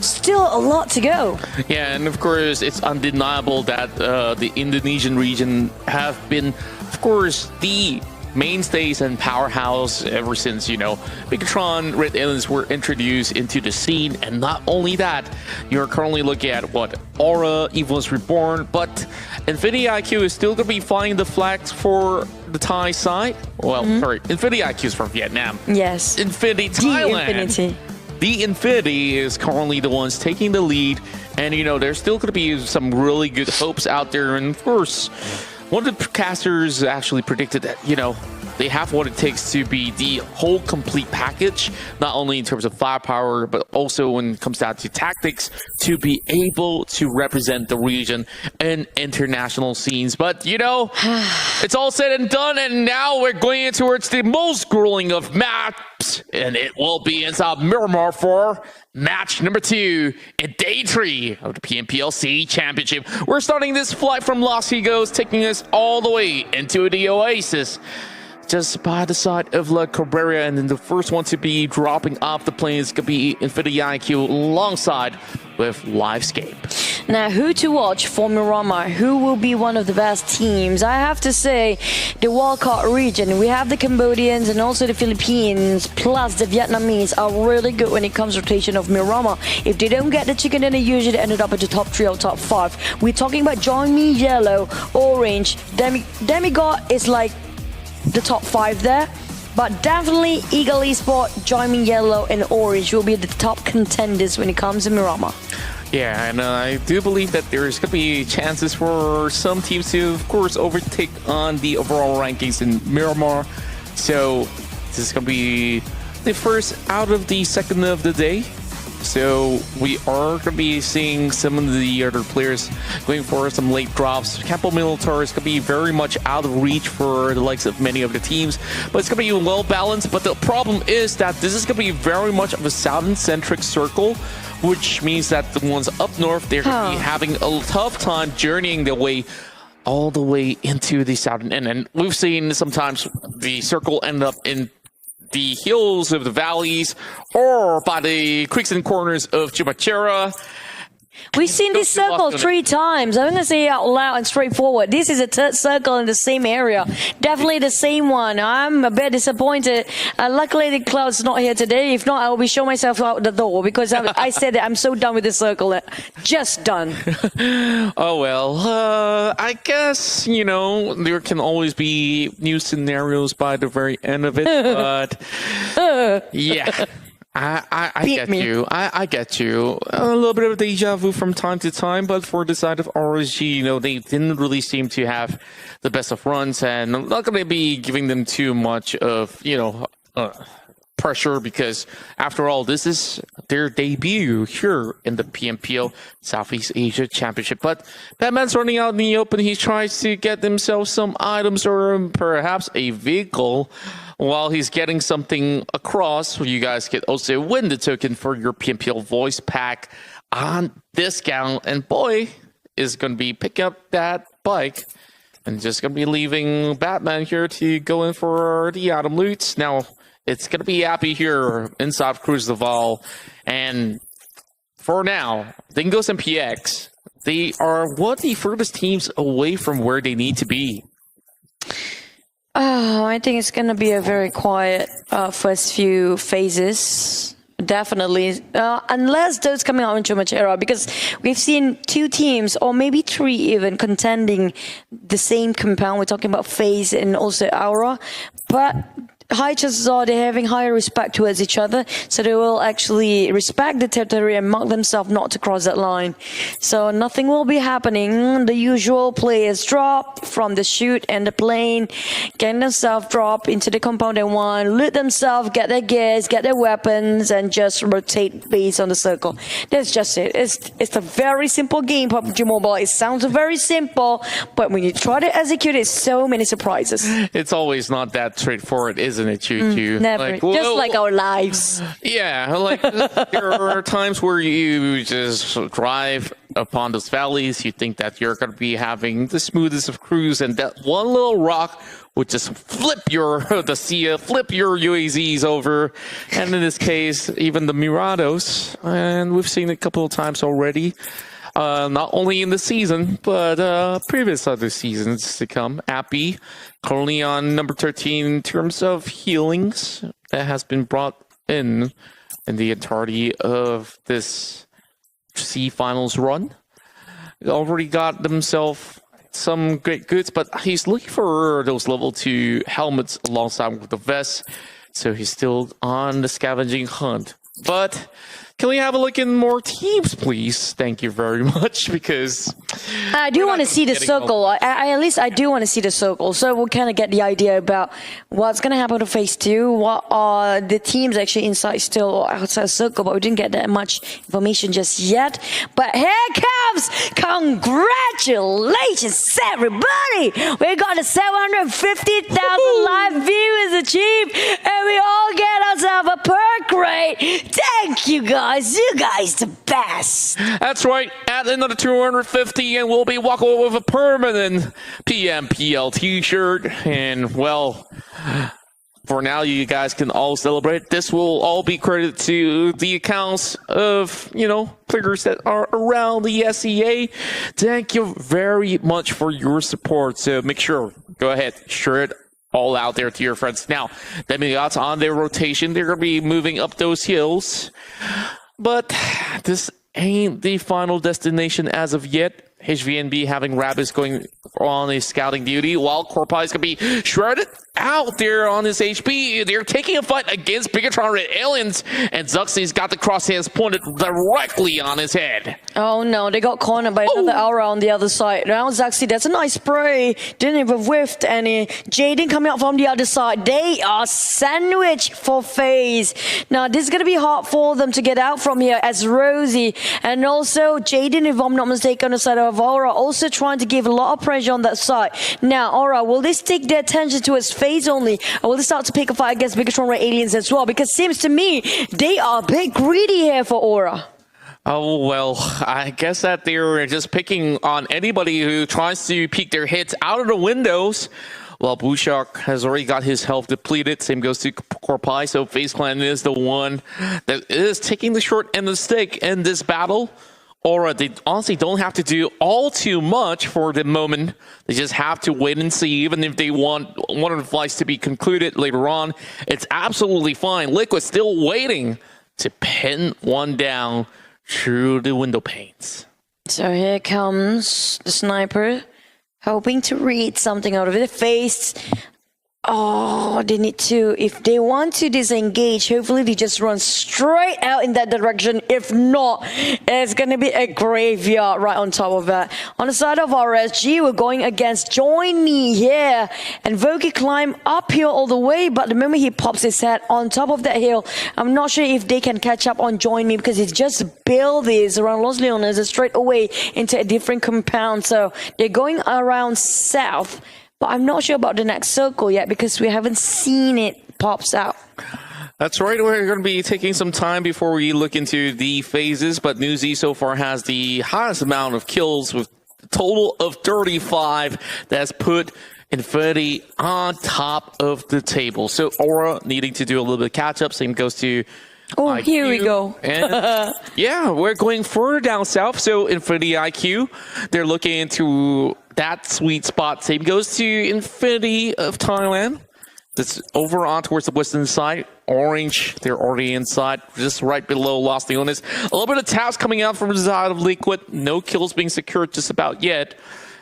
still a lot to go. Yeah, and of course, it's undeniable that the Indonesian region have been, of course, the mainstays and powerhouse ever since, you know, Bigatron Red Aliens were introduced into the scene. And not only that, you're currently looking at what Aura, Evil is Reborn, but Infinity IQ is still going to be flying the flags for the Thai side. Well, sorry, Infinity IQ is from Vietnam. Yes. Infinity Thailand. Infinity. The Infinity is currently the ones taking the lead, and you know, there's still going to be some really good hopes out there. And of course, one of the casters actually predicted that, you know, they have what it takes to be the whole complete package, not only in terms of firepower, but also when it comes down to tactics, to be able to represent the region in international scenes. But, you know, it's all said and done, and now we're going in towards the most grueling of maps, and it will be inside Miramar for match number 2 in day 3 of the PMPLC Championship. We're starting this flight from Los Higos, taking us all the way into the Oasis, just by the side of La Cabrera, and then the first one to be dropping off the plane is going to be Infinity IQ alongside with Livescape. Now, who to watch for Miramar? Who will be one of the best teams? I have to say, the Walcott region. We have the Cambodians and also the Philippines, plus the Vietnamese are really good when it comes to rotation of Miramar. If they don't get the chicken, then they usually ended up at the top 3 or top 5. We're talking about Join Me Yellow, Orange, Demigod is like the top 5 there, but definitely Eagle Esport, Join Me Yellow, and Orange will be the top contenders when it comes to Miramar. Yeah, and I do believe that there's going to be chances for some teams to, of course, overtake on the overall rankings in Miramar. So this is going to be the first out of the second of the day. So we are going to be seeing some of the other players going for some late drops. Pmpl Militar is going to be very much out of reach for the likes of many of the teams, but it's going to be well balanced. But the problem is that this is going to be very much of a southern-centric circle, which means that the ones up north, they're going to be having a tough time journeying their way all the way into the southern end. And we've seen sometimes the circle end up in the hills of the valleys or by the creeks and corners of Chimachera. We've seen this circle 3 times. I'm going to say it out loud and straightforward. This is a third circle in the same area. Definitely the same one. I'm a bit disappointed. Luckily, the cloud's not here today. If not, I will be showing myself out the door because I said that I'm so done with this circle. Just done. Oh, well, I guess, you know, there can always be new scenarios by the very end of it. But, yeah. I get you. I get you. A little bit of deja vu from time to time, but for the side of RSG, you know, they didn't really seem to have the best of runs, and I'm not going to be giving them too much of, you know, pressure because, after all, this is their debut here in the Pmpl Southeast Asia Championship. But Batman's running out in the open. He tries to get himself some items or perhaps a vehicle while he's getting something across. You guys can also win the token for your Pmpl voice pack on discount. And boy, is going to be picking up that bike and just going to be leaving Batman here to go in for the item loots. Now, it's going to be Appy here inside Cruz Laval. And for now, Dingos and PX, they are one of the furthest teams away from where they need to be. Oh, I think it's going to be a very quiet first few phases. Definitely, unless those coming out in too much error, because we've seen two teams, or maybe three even, contending the same compound. We're talking about FaZe and also Aura, but high chances are they're having higher respect towards each other, so they will actually respect the territory and mark themselves not to cross that line. So nothing will be happening. The usual players drop from the chute and the plane, getting themselves drop into the compound they want, loot themselves, get their gears, get their weapons, and just rotate base on the circle. That's just it. It's a very simple game, PUBG Mobile. It sounds very simple, but when you try to execute it, so many surprises. It's always not that straightforward, isn't it, Choo? Never. Just like our lives. Yeah, like there are times where you just drive upon those valleys, you think that you're going to be having the smoothest of cruise, and that one little rock would just flip your UAZs over. And in this case, even the Mirados, and we've seen it a couple of times already. Not only in the season, but previous other seasons to come. Appy, currently on number 13 in terms of healings that has been brought in the entirety of this C Finals run. Already got himself some great goods, but he's looking for those level 2 helmets alongside with the vest, so he's still on the scavenging hunt. But can we have a look in more teams, please? Thank you very much, because I do want to see the circle. At least I do want to see the circle. So we'll kind of get the idea about what's going to happen to phase 2. What are the teams actually inside still or outside circle, but we didn't get that much information just yet. But here comes, congratulations, everybody. We got a 750,000 live viewers achieved, and we all get ourselves a perk rate. Thank you, guys. You guys the best. That's right. Add another 250 and we'll be walking away with a permanent Pmpl t-shirt. And, well, for now, you guys can all celebrate. This will all be credited to the accounts of, players that are around the SEA. Thank you very much for your support. So make sure, go ahead, share it all out there to your friends. Now, the Demigods on their rotation, they're going to be moving up those hills. But this ain't the final destination as of yet. HVNB having Rabbits going on a scouting duty, while Corpai is going to be shredded out there on his HP. They're taking a fight against Bigatron Red Aliens, and Zuxy's got the crosshands pointed directly on his head. Oh no, they got cornered by another Aura on the other side. Now Zuxy, that's a nice spray. Didn't even whiffed any. Jaden coming out from the other side. They are sandwiched for FaZe. Now this is going to be hard for them to get out from here, as Rosie and also Jaden, if I'm not mistaken, on the side of Aura, also trying to give a lot of pressure on that side. Now, Aura, will they stick their attention towards FaZe only, or will they start to pick a fight against Bigatron Red Aliens as well? Because it seems to me they are a bit greedy here for Aura. Oh, well, I guess that they're just picking on anybody who tries to peek their heads out of the windows. Well, Bushak has already got his health depleted. Same goes to Corpai, so FaZe Clan is the one that is taking the short end of the stick in this battle. Aura, they honestly don't have to do all too much for the moment. They just have to wait and see. Even if they want one of the flights to be concluded later on, it's absolutely fine. Liquid's still waiting to pin one down through the window panes. So here comes the sniper, hoping to read something out of it. FaZe Oh, they need to. If they want to disengage, hopefully they just run straight out in that direction. If not, it's going to be a graveyard right on top of that. On the side of RSG, we're going against Join Me here. And Voki climb uphill all the way, but the moment he pops his head on top of that hill, I'm not sure if they can catch up on Join Me because it's just build this around Los Leones straight away into a different compound. So they're going around south. But I'm not sure about the next circle yet because we haven't seen it pops out. That's right. We're going to be taking some time before we look into the phases. But Newsy so far has the highest amount of kills with a total of 35. That's put Infinity on top of the table. So Aura needing to do a little bit of catch up. Same goes to Oh, IQ. here we go. And yeah, we're going further down south. So Infinity IQ, they're looking into that sweet spot. Same goes to Infinity of Thailand. That's over on towards the western side. Orange, they're already inside, just right below Los Leones. A little bit of taps coming out from the side of Liquid. No kills being secured just about yet.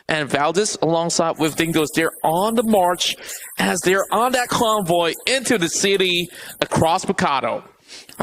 And Valdez alongside with Dingoes, they're on the march as they're on that convoy into the city across Picado.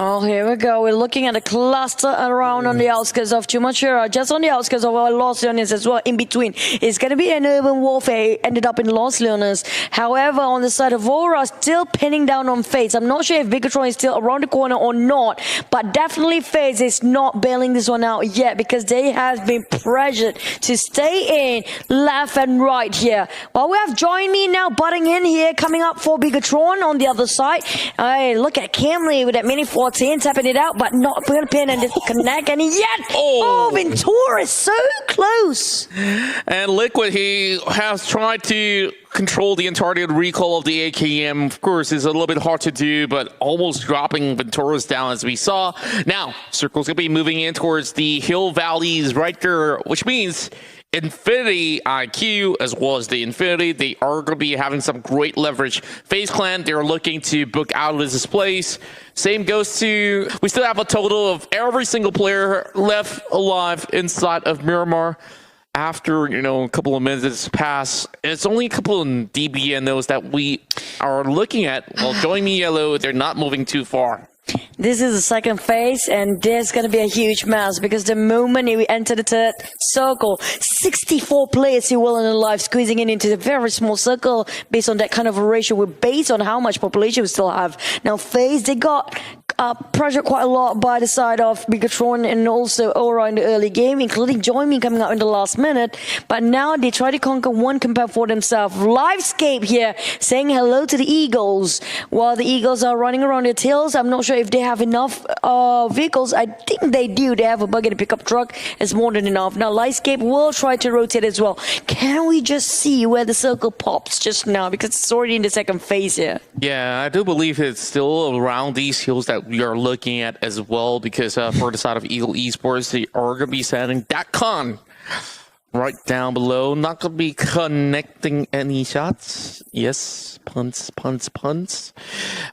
Oh, here we go. We're looking at a cluster around on the outskirts of Chumachura, just on the outskirts of Los Leones as well, in between. It's going to be an urban warfare, ended up in Los Leones. However, on the side of Aura, still pinning down on FaZe. I'm not sure if Bigatron is still around the corner or not, but definitely FaZe is not bailing this one out yet because they have been pressured to stay in left and right here. Well, we have Join Me now butting in here, coming up for Bigatron on the other side. Hey, look at Camley with that mini 14, tapping it out, but not going to pin and disconnect, and yet, Ventura is so close. And Liquid, he has tried to control the entirety of the recall of the AKM. Of course, it's a little bit hard to do, but almost dropping Ventura's down as we saw. Now, Circle's going to be moving in towards the hill valleys right there, which means Infinity IQ as well as the Infinity, they are going to be having some great leverage. FaZe Clan, they're looking to book out of this place. Same goes to, we still have a total of every single player left alive inside of Miramar. After, a couple of minutes pass, it's only a couple of DBNOs that we are looking at. Well, Join Me Yellow, they're not moving too far. This is the second phase, and there's going to be a huge mess because the moment we enter the third circle, 64 players who will in alive squeezing in into the very small circle based on that kind of a ratio. We're based on how much population we still have. Now, FaZe, they got pressured quite a lot by the side of Bigatron and also Aura in the early game, including Join Me coming out in the last minute. But now they try to conquer one compound for themselves. Livescape here saying hello to the Eagles. While the Eagles are running around their tails, I'm not sure if they have enough vehicles. I think they do. They have a bug in a pickup truck. It's more than enough. Now, Livescape will try to rotate as well. Can we just see where the circle pops just now? Because it's already in the second phase here. Yeah, I do believe it's still around these hills that we are looking at as well, because for the side of Eagle Esports, they are going to be sending that con right down below. Not going to be connecting any shots. Yes, punts.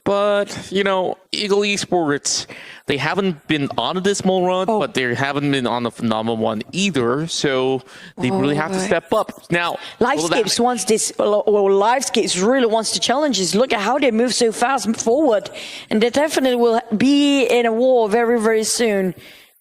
But, Eagle Esports, they haven't been on a dismal run, but they haven't been on a phenomenal one either. So they really have to step up. Now, Livescapes wants this, Livescapes really wants to challenge this. Look at how they move so fast forward. And they definitely will be in a war very, very soon.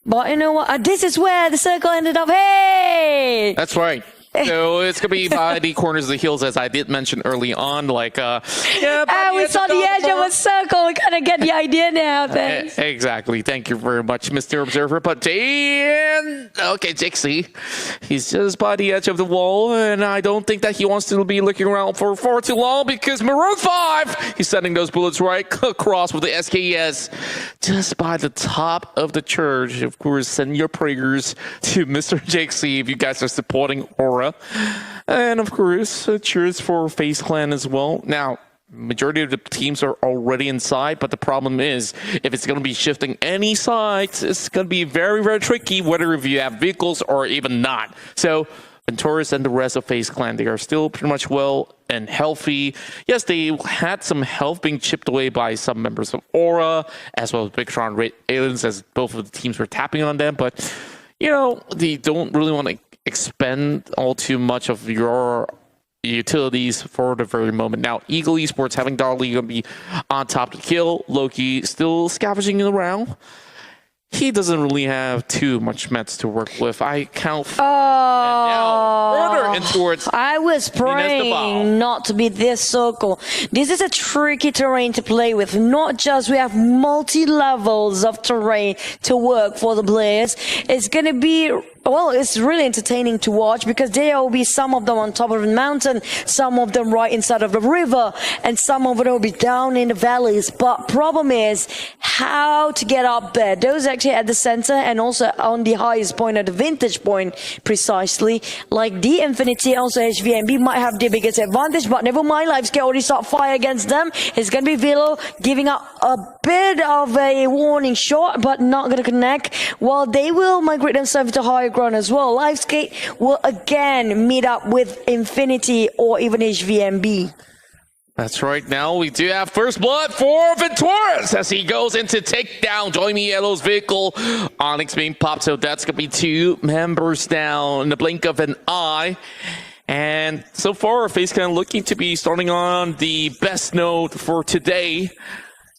But you know what? This is where the circle ended up. Hey! That's right. So it's going to be by the corners of the hills, as I did mention early on. We saw the edge of a circle. We kind of get the idea now. Thanks. Exactly. Thank you very much, Mr. Observer. But Jixie, he's just by the edge of the wall, and I don't think that he wants to be looking around for far too long, because Maroon 5, he's sending those bullets right across with the SKS just by the top of the church. Of course, send your prayers to Mr. Jixie if you guys are supporting Aura. And of course, cheers for FaZe Clan as well. Now, majority of the teams are already inside, but the problem is, if it's going to be shifting any sides, it's going to be very, very tricky, whether if you have vehicles or even not. So, Venturas and the rest of FaZe Clan, they are still pretty much well and healthy. Yes, they had some health being chipped away by some members of Aura, as well as Bigatron Red Aliens, as both of the teams were tapping on them, but, they don't really want to expend all too much of your utilities for the very moment. Now, Eagle Esports having Darley going to be on top of the kill. Loki still scavenging around. He doesn't really have too much meds to work with. I count. And now further in towards. I was praying not to be this circle. This is a tricky terrain to play with. Not just we have multi levels of terrain to work for the players. It's gonna be. Well, it's really entertaining to watch because there will be some of them on top of the mountain, some of them right inside of the river, and some of them will be down in the valleys. But problem is how to get up there. Those actually at the center and also on the highest point at the vintage point precisely. Like the Infinity and also HVMB might have the biggest advantage, but never mind. Livescape already start fire against them. It's going to be Vilo giving up a bit of a warning shot, but not going to connect. Well, they will migrate themselves to higher ground as well. Livescape will again meet up with Infinity or even HVMB. That's right. Now we do have first blood for Venturas as he goes into takedown. Join me, Yellow's vehicle. Onyx being popped, so that's going to be 2 members down in the blink of an eye. And so far, FaZe Clan looking to be starting on the best note for today.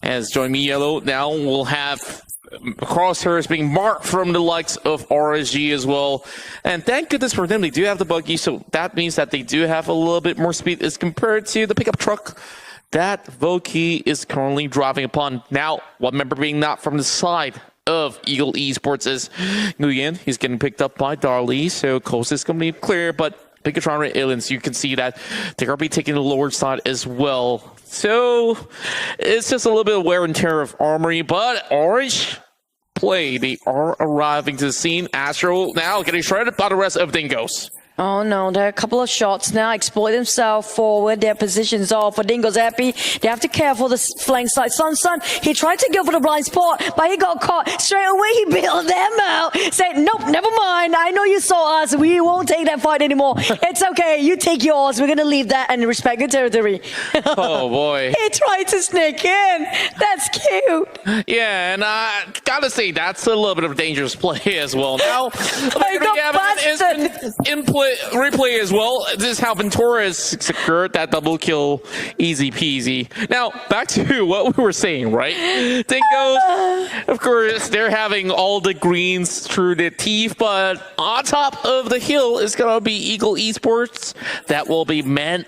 As Join Me Yellow now will have crosshairs being marked from the likes of RSG as well. And thank goodness for them, they do have the buggy, so that means that they do have a little bit more speed as compared to the pickup truck that Voki is currently driving upon. Now, one member being not from the side of Eagle Esports is Nguyen. He's getting picked up by Darley, so coast is going to be clear, but Pikatron and Aliens, you can see that they're going to be taking the lower side as well. So it's just a little bit of wear and tear of armory, but Orange play, they are arriving to the scene. Astro now getting shredded by the rest of Dingoes. Oh no, there are a couple of shots now. Exploit themselves forward. Their positions are for Dingo's happy. They have to care for the flank side. Sun, he tried to go for the blind spot, but he got caught. Straight away, he bailed them out. Said, nope, never mind. I know you saw us. We won't take that fight anymore. It's okay. You take yours. We're going to leave that and respect your territory. Oh, boy. He tried to sneak in. That's cute. Yeah, and I gotta say, that's a little bit of a dangerous play as well. Now, I got busted. Replay as well. This is how Ventura has secured that double kill, easy peasy. Now, back to what we were saying, right? Dingoes, of course, they're having all the greens through their teeth, but on top of the hill is going to be Eagle Esports that will be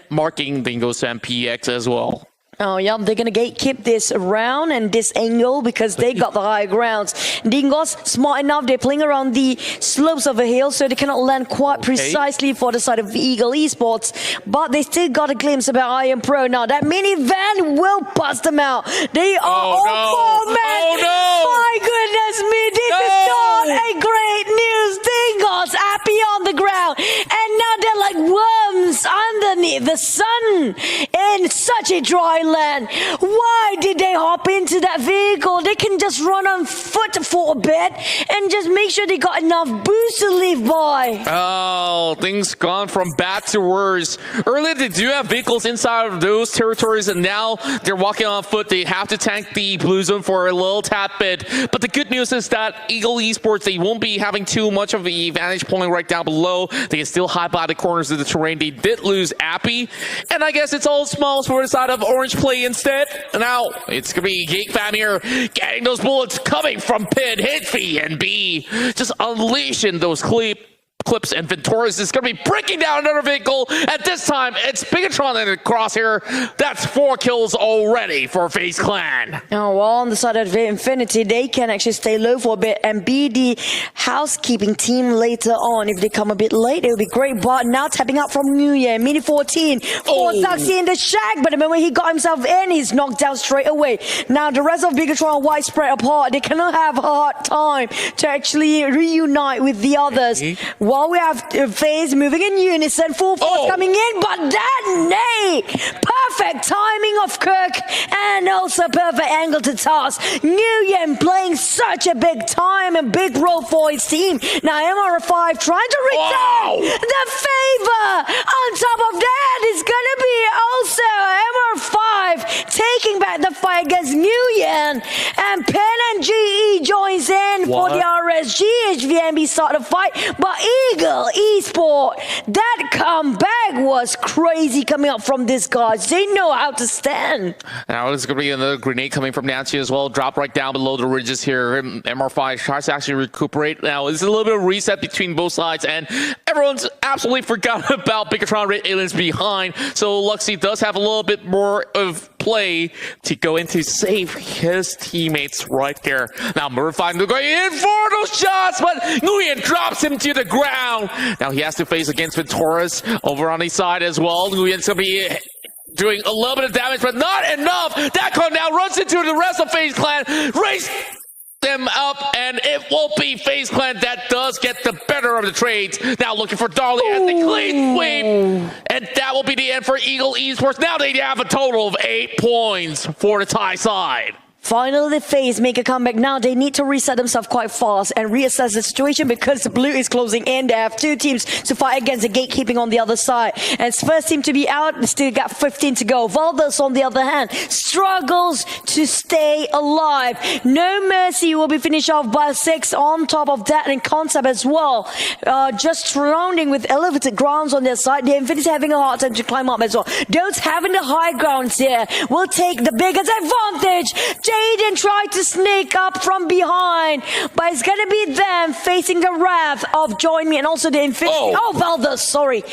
marking Dingoes and PX as well. Oh, yeah, they're going to gatekeep this round and this angle because they got the high grounds. Dingoes, smart enough, they're playing around the slopes of a hill, so they cannot land quite precisely for the side of Eagle Esports. But they still got a glimpse about Iron Pro. Now, that minivan will bust them out. They are all four men. Oh, no. My goodness me, this is not a great news. Dingoes happy on the ground. And now they're like worms underneath the sun in such a dry land. Why did they hop into that vehicle? They can just run on foot for a bit and just make sure they got enough boost to live by. Oh, things gone from bad to worse. Earlier, they do have vehicles inside of those territories, and now they're walking on foot. They have to tank the blue zone for a little tap bit. But the good news is that Eagle Esports, they won't be having too much of a vantage point right down below. They can still hide by the corners of the terrain. They did lose Appy, and I guess it's all smalls for the side of Orange play instead. Now it's gonna be Geek Fam here getting those bullets coming from Pin, Hitfee, and B just unleashing those clips, and Venturas is going to be breaking down another vehicle. At this time, it's Bigatron in the crosshair. That's 4 kills already for FaZe Clan. Oh, well, on the side of Infinity, they can actually stay low for a bit and be the housekeeping team later on. If they come a bit late, it would be great. But now tapping out from New Year, Mini 14, Zaxi in the shack. But the moment he got himself in, he's knocked down straight away. Now, the rest of Bigatron widespread apart. They cannot have a hard time to actually reunite with the others. While we have FaZe moving in unison, full force coming in, but that nade! Perfect timing of Kirk and also perfect angle to toss. Nguyen playing such a big time and big role for his team. Now MR5 trying to return the favor. On top of that is gonna be also MR5 taking back the fight against Nguyen, and Pen and GE joins in for the PSG, HVMB start the fight, but Eagle Esport, that comeback was crazy coming up from these guys. They know how to stand. Now there's going to be another grenade coming from Nancy as well. Drop right down below the ridges here. MR5 tries to actually recuperate. Now it's a little bit of reset between both sides, and everyone's absolutely forgot about Bigatron Red Aliens behind. So Luxy does have a little bit more of play to go in to save his teammates right there. Now Murphy going in for those shots, but Nguyen drops him to the ground. Now he has to face against Venturas over on the side as well. Nguyen's going to be doing a little bit of damage, but not enough. That con now runs into the rest of FaZe Clan, race them up, and it won't be FaZe Clan that does get the better of the trades. Now looking for Darley at the clean sweep, and that will be the end for Eagle Esports. Now they have a total of 8 points for the tie side. Finally, FaZe make a comeback. Now they need to reset themselves quite fast and reassess the situation because the blue is closing in. They have 2 teams to fight against the gatekeeping on the other side. And it's first team to be out. They still got 15 to go. Valdez, on the other hand, struggles to stay alive. No Mercy will be finished off by 6 on top of that, and Concept as well. Just surrounding with elevated grounds on their side. The Infinity having a hard time to climb up as well. Those having the high grounds here will take the biggest advantage. Jaden tried to sneak up from behind, but it's gonna be them facing the wrath of Join Me and also the Infinity. Oh, Valdez, sorry.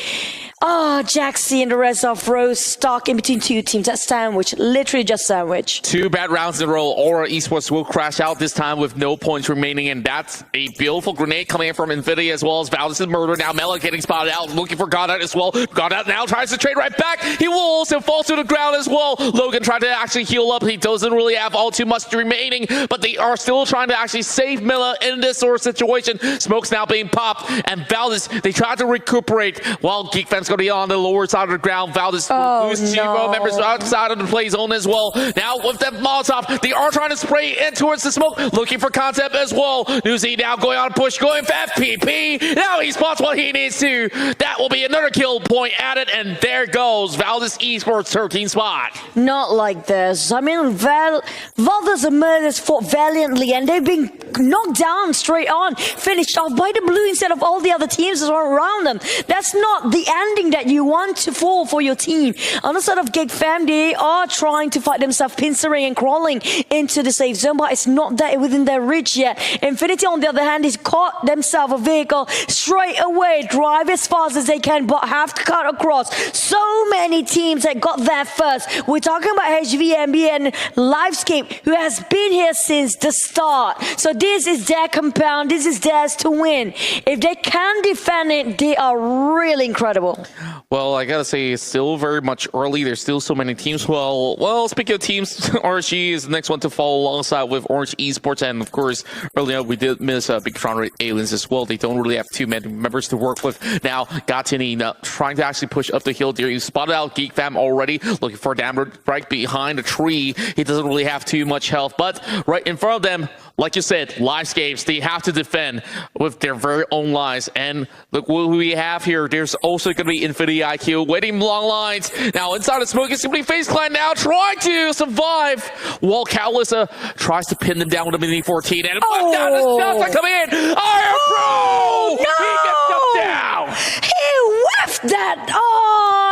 Jaxie and the rest of Rose stuck in between 2 teams. That's sandwich, literally just sandwich. 2 bad rounds in a row. Aura Esports will crash out this time with no points remaining, and that's a beautiful grenade coming in from Infinity as well as Valdez's murder. Now Mela getting spotted out, looking for Goddard as well. Goddard now tries to trade right back. He will also fall to the ground as well. Logan tried to actually heal up. He doesn't really have all too much remaining, but they are still trying to actually save Mela in this sort of situation. Smoke's now being popped, and Valdez, they tried to recuperate while Geek Fam's going to be on the lower side of the ground. Valdez loses 2 members outside of the play zone as well. Now with that Molotov, they are trying to spray in towards the smoke, looking for Concept as well. Newsy now going on a push, going for FPP. Now he spots what he needs to. That will be another kill point added, and there goes Valdez Esports 13 spot. Not like this. I mean, Valdez and Murders fought valiantly, and they've been knocked down straight on, finished off by the blue instead of all the other teams that are around them. That's not the ending that you want to fall for your team. On the side of Gig Fam, they are trying to fight themselves, pincering and crawling into the safe zone, but it's not that within their reach yet. Infinity, on the other hand, has caught themselves a vehicle straight away, drive as fast as they can, but have to cut across. So many teams that got there first. We're talking about HVMB and Livescape, who has been here since the start. So this is their compound. This is theirs to win. If they can defend it, they are really incredible. Well, I gotta say, it's still very much early. There's still so many teams. Well, speaking of teams, RSG is the next one to follow alongside with Orange Esports, and of course, earlier we did miss Bigatron Aliens as well. They don't really have too many members to work with. Now, Gatini trying to actually push up the hill there. You spotted out Geek Fam already, looking for Dammer right behind a tree. He doesn't really have too much health, but right in front of them, like you said, Livescapes, they have to defend with their very own lives. And look what we have here. There's also going to be Infinity IQ waiting long lines. Now inside the smoke, it's going to be FaZe Clan now trying to survive. While Calissa tries to pin them down with a mini 14. And down the shots that come in. Iron Pro! No! He gets up down. He whiffed that.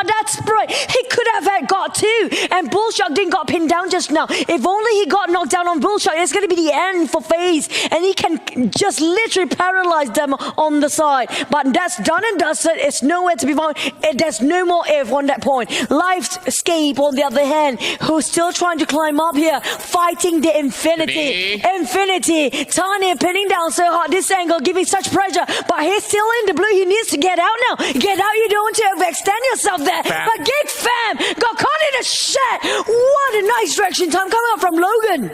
That's right. He could have got 2. And Bullshot didn't got pinned down just now. If only he got knocked down on Bullshot, it's going to be the end for FaZe, and he can just literally paralyze them on the side. But that's done and dusted. It's nowhere to be found. There's no more if on that point. Livescape, on the other hand, who's still trying to climb up here, fighting the Infinity. Turnip pinning down so hard this angle, giving such pressure, but he's still in the blue. He needs to get out now. Get out. You don't want to extend yourself there. But Gig Fam got caught in a shit. What a nice direction time coming up from Logan.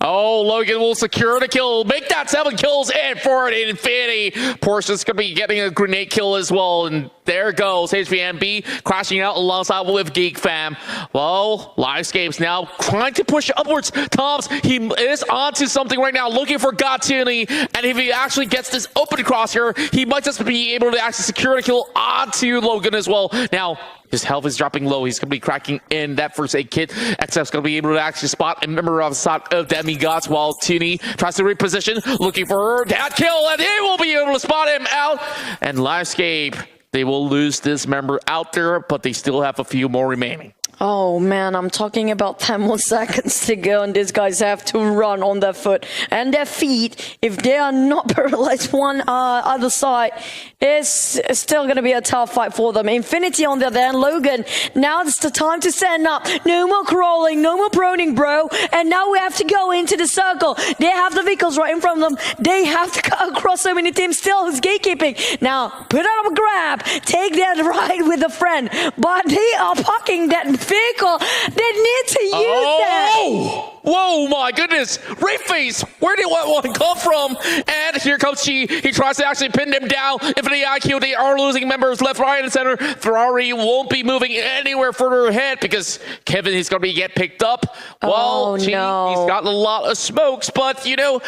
Oh, Logan will secure the kill. Make that 7 kills and for it, Infinity. Portia's going to be getting a grenade kill as well. And there goes HVMB crashing out alongside with Geek Fam. Well, Livescape's now trying to push upwards. Toms, he is onto something right now, looking for Gatuni. And if he actually gets this open cross here, he might just be able to actually secure the kill onto Logan as well. Now, his health is dropping low. He's going to be cracking in that first aid kit. XF's going to be able to actually spot a member of the side of demigods while Tuni tries to reposition, looking for that kill, and they will be able to spot him out. And Livescape, they will lose this member out there, but they still have a few more remaining. Oh man, I'm talking about 10 more seconds to go, and these guys have to run on their foot and their feet. If they are not paralyzed one other side, it's still going to be a tough fight for them. Infinity on the other hand, Logan, now it's the time to stand up. No more crawling, no more proning, bro. And now we have to go into the circle. They have the vehicles right in front of them. They have to cut across so many teams still who's gatekeeping. Now, put out a grab, take that ride with a friend, but they are parking that vehicle. They need to use that. Whoa, my goodness. Rayface, where did what one come from? And here comes Chi. He tries to actually pin them down. Infinity IQ, they are losing members left, right, and center. Ferrari won't be moving anywhere further ahead because Kevin is going to get picked up. Well, Chi, no. he's got a lot of smokes, but, you know,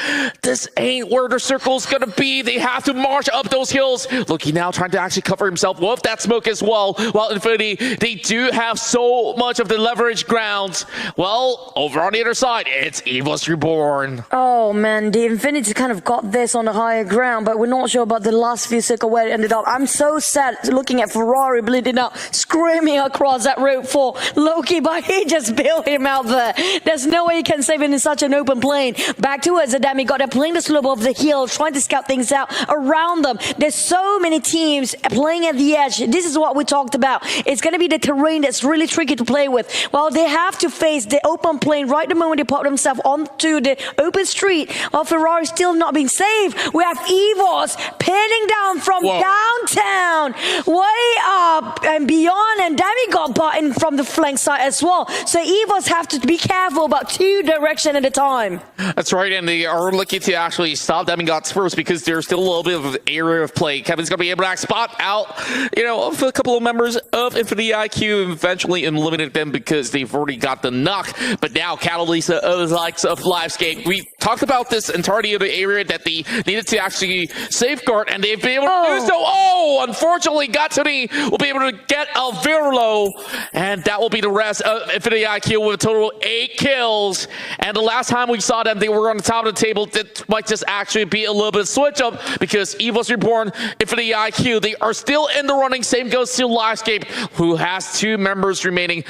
this ain't where the circle's going to be. They have to march up those hills. Look, he now trying to actually cover himself with that smoke as well. While Infinity, they do have so much of the leverage grounds. Well, over on the other side, it's BisdakReborn. Oh man, the Infinity kind of got this on the higher ground, but we're not sure about the last few circles where it ended up. I'm so sad looking at Ferrari bleeding out, screaming across that road for Loki, but he just bailed him out there. There's no way he can save him in such an open plane. Back towards the demigod, they're playing the slope of the hill, trying to scout things out around them. There's so many teams playing at the edge. This is what we talked about. It's going to be the terrain that's really tricky to play with. Well, they have to face the open plane right the moment they pop themselves onto the open street. While Ferrari's still not being saved, we have Evos pinning down from downtown, way up and beyond, and Demigod button from the flank side as well. So Evos have to be careful about two directions at a time. That's right, and they are looking to actually stop Demigods first because there's still a little bit of an area of play. Kevin's going to be able to spot out, you know, a couple of members of Infinity IQ, eventually eliminate them because they've already got the knock. But now Catalyst of the likes of Livescape, we talked about this entirety of the area that they needed to actually safeguard, and they've been able to do so. Oh, unfortunately, Gatsuni will be able to get Alvirlo, and that will be the rest of Infinity IQ with a total of 8 kills. And the last time we saw them, they were on the top of the table. That might just actually be a little bit of switch up because BisdakReborn, Infinity IQ, they are still in the running. Same goes to Livescape, who has 2 members remaining.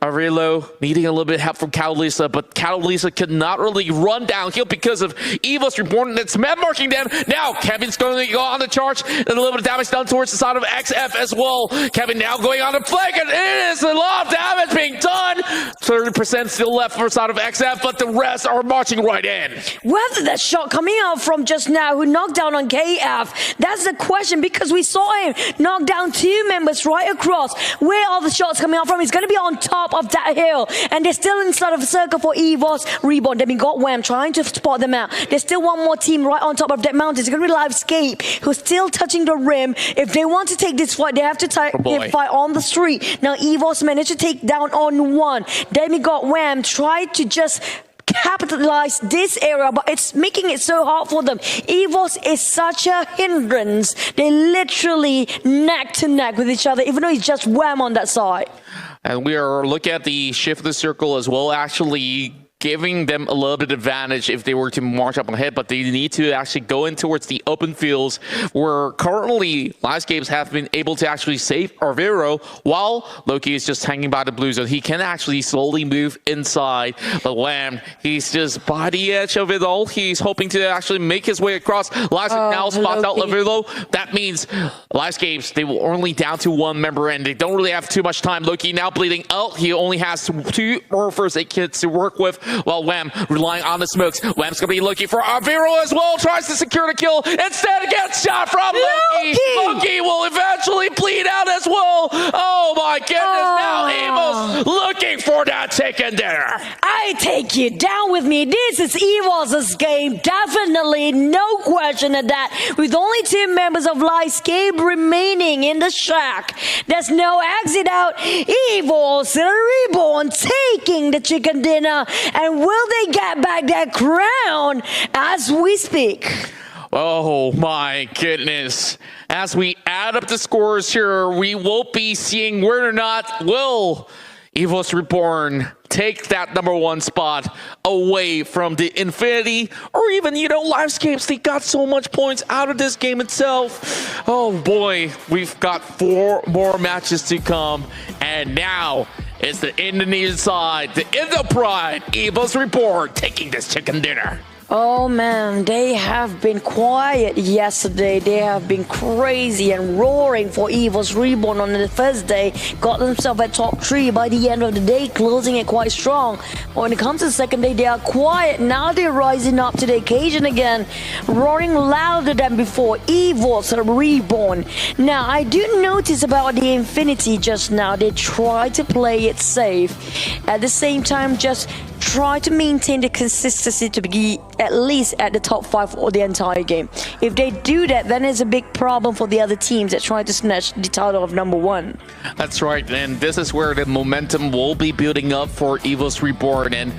Alvirlo needing a little bit of help from Catalyst, but Catalyst could not really run downhill because of BisdakReborn that's med marking them. Now Kevin's going to go on the charge, and a little bit of damage done towards the side of XF as well. Kevin now going on the flank, and it is a lot of damage being done. 30% still left for the side of XF, but the rest are marching right in. Whether that shot coming out from just now who knocked down on KF, that's the question, because we saw him knock down 2 members right across. Where are the shots coming out from? He's going to be on top of that hill, and they're still inside of a circle for BisdakReborn. They've got Wham trying to spot them out. There's still one more team right on top of that mountain. It's going to be Livescape, who's still touching the rim. If they want to take this fight, they have to fight on the street. Now Evos managed to take down on 1. Demigod Wham tried to just capitalize this area, but it's making it so hard for them. Evos is such a hindrance. They literally neck to neck with each other, even though it's just Wham on that side. And we are looking at the shift of the circle as well, actually giving them a little bit of advantage if they were to march up ahead, but they need to actually go in towards the open fields where currently Livescapes have been able to actually save Alvirlo while Loki is just hanging by the blue zone. He can actually slowly move inside, but Wham, he's just by the edge of it all. He's hoping to actually make his way across. Livescape now spots out Alvirlo. That means Livescapes, they will only down to 1 member, and they don't really have too much time. Loki now bleeding out. He only has 2 more first aid kits to work with. Well, Wham relying on the smokes. Wham's going to be looking for Alvirlo as well. Tries to secure the kill. Instead, gets shot from Loki. Loki will eventually bleed out as well. Oh my goodness. Now Evos looking for that taken there. I take you down with me. This is Evos' game. Definitely. No question of that. With only 2 members of Livescape remaining in the shack. There's no exit out. BisdakReborn taking the chicken dinner. And will they get back that crown as we speak? Oh my goodness. As we add up the scores here, we will be seeing whether or not will BisdakReborn take that #1 spot away from the Infinity or even, Livescapes. They got so much points out of this game itself. Oh boy, we've got 4 more matches to come. And now it's the Indonesian side, the Indo Pride, BisdakReborn, taking this chicken dinner. Oh man, they have been quiet yesterday. They have been crazy and roaring for BisdakReborn on the first day. Got themselves at top 3 by the end of the day, closing it quite strong. But when it comes to the second day, they are quiet. Now they're rising up to the occasion again, roaring louder than before. BisdakReborn. Now, I do notice about the Infinity just now. They try to play it safe. At the same time, just try to maintain the consistency to be at least at the top 5 for the entire game. If they do that, then it's a big problem for the other teams that try to snatch the title of #1. That's right, and this is where the momentum will be building up for BisdakReborn. And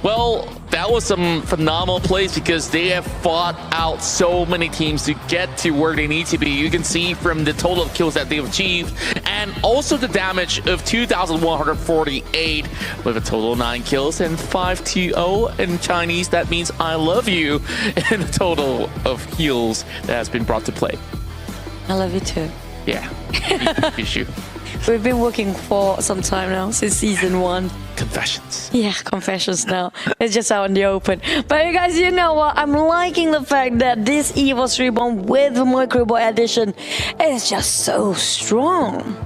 well, that was some phenomenal plays because they have fought out so many teams to get to where they need to be. You can see from the total of kills that they've achieved and also the damage of 2,148 with a total of 9 kills and 5-0 in Chinese. That means I love you, and a total of heals that has been brought to play. I love you too. Yeah, issue. We've been working for some time now, since season 1. Confessions. Yeah, confessions now. It's just out in the open. But you guys, you know what? I'm liking the fact that this BisdakReborn with the Microbo edition is just so strong.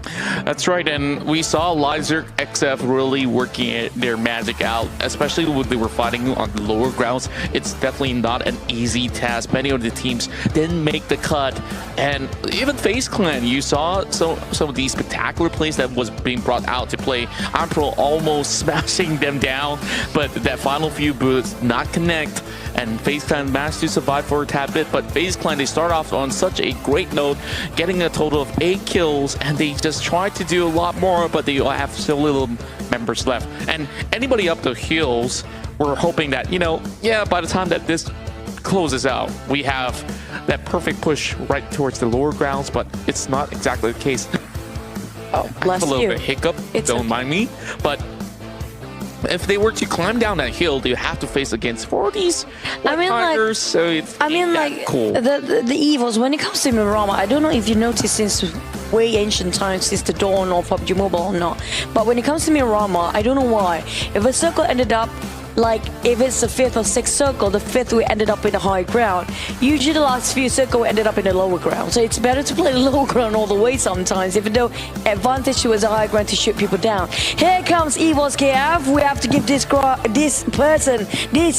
That's right, and we saw Lyzer XF really working their magic out, especially when they were fighting on the lower grounds. It's definitely not an easy task. Many of the teams didn't make the cut, and even FaZe Clan, you saw some of these spectacular plays that was being brought out to play. Pmpl almost smashing them down, but that final few bullets not connect, and FaZe Clan managed to survive for a tad bit. But FaZe Clan, they start off on such a great note, getting a total of 8 kills, and they just tried to do a lot more, but they have so little members left. And anybody up the hills, we're hoping that, by the time that this closes out, we have that perfect push right towards the lower grounds, but it's not exactly the case. Oh, bless a little you. bit hiccup, It's don't okay. mind me, but if they were to climb down that hill, they have to face against 40s. Tigers, so it's cool. The evils, when it comes to Mirama, I don't know if you noticed since way ancient times, since the dawn of PUBG Mobile or not, but when it comes to Mirama, I don't know why. If a circle ended up if it's the 5th or 6th circle, the 5th we ended up in the high ground. Usually the last few circles ended up in the lower ground. So it's better to play the lower ground all the way sometimes, even though advantage was a high ground to shoot people down. Here comes EVOS KF. We have to give this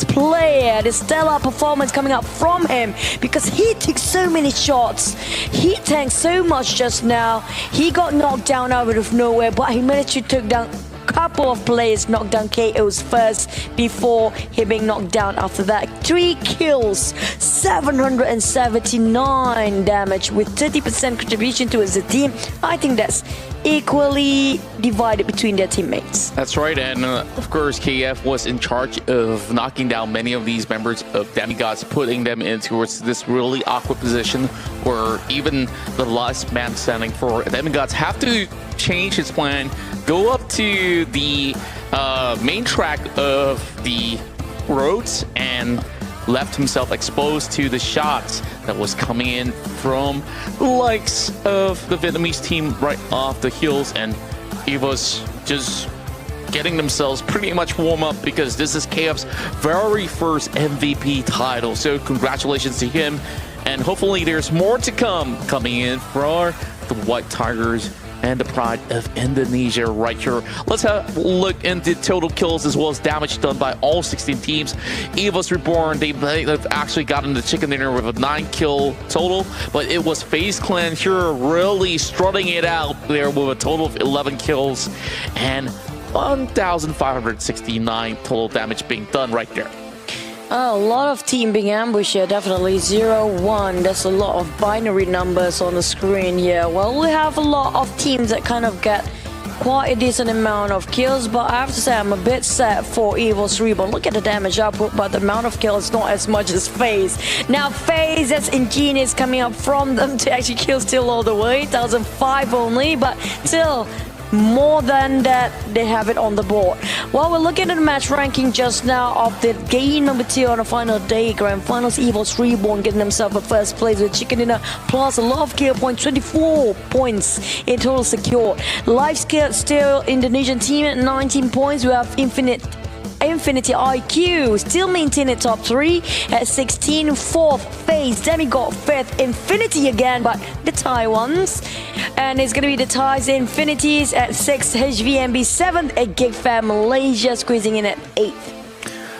player, the stellar performance coming up from him, because he took so many shots. He tanked so much just now. He got knocked down out of nowhere, but he managed to take down couple of players, knocked down KOs first before he being knocked down after that. 3 kills, 779 damage with 30% contribution to his team. I think that's equally divided between their teammates. That's right, and of course KF was in charge of knocking down many of these members of Demigods, putting them into this really awkward position where even the last man standing for Demigods have to change his plan, go up to the main track of the roads, and left himself exposed to the shots that was coming in from the likes of the Vietnamese team right off the hills. And he was just getting themselves pretty much warm up, because this is KF's very first MVP title. So congratulations to him, and hopefully there's more to come coming in for the White Tigers and the Pride of Indonesia right here. Let's have a look into total kills as well as damage done by all 16 teams. BisdakReborn, they've actually gotten the chicken dinner with a 9-kill total, but it was FaZe Clan here really strutting it out there with a total of 11 kills and 1,569 total damage being done right there. Oh, a lot of team being ambushed here, definitely 0-1. There's a lot of binary numbers on the screen here. Well, we have a lot of teams that kind of get quite a decent amount of kills, but I have to say I'm a bit sad for BisdakReborn. Look at the damage output, but the amount of kills not as much as FaZe. Now FaZe, that's ingenious coming up from them to actually kill still all the way, 1,005 only, but still more than that they have it on the board. Well, we're looking at the match ranking just now of the game number 2 on the final day, Grand Finals. BisdakReborn getting themselves a first place with Chicken Dinner plus a lot of kill points, 24 points in total secured. Life Scale still Indonesian team at 19 points. We have Infinity IQ still maintaining top 3 at 16. Fourth phase Demigod, 5th Infinity again, but the Thai ones, and it's gonna be the Thais Infinities at 6th, HVMB 7th, and GigFam Malaysia squeezing in at 8th.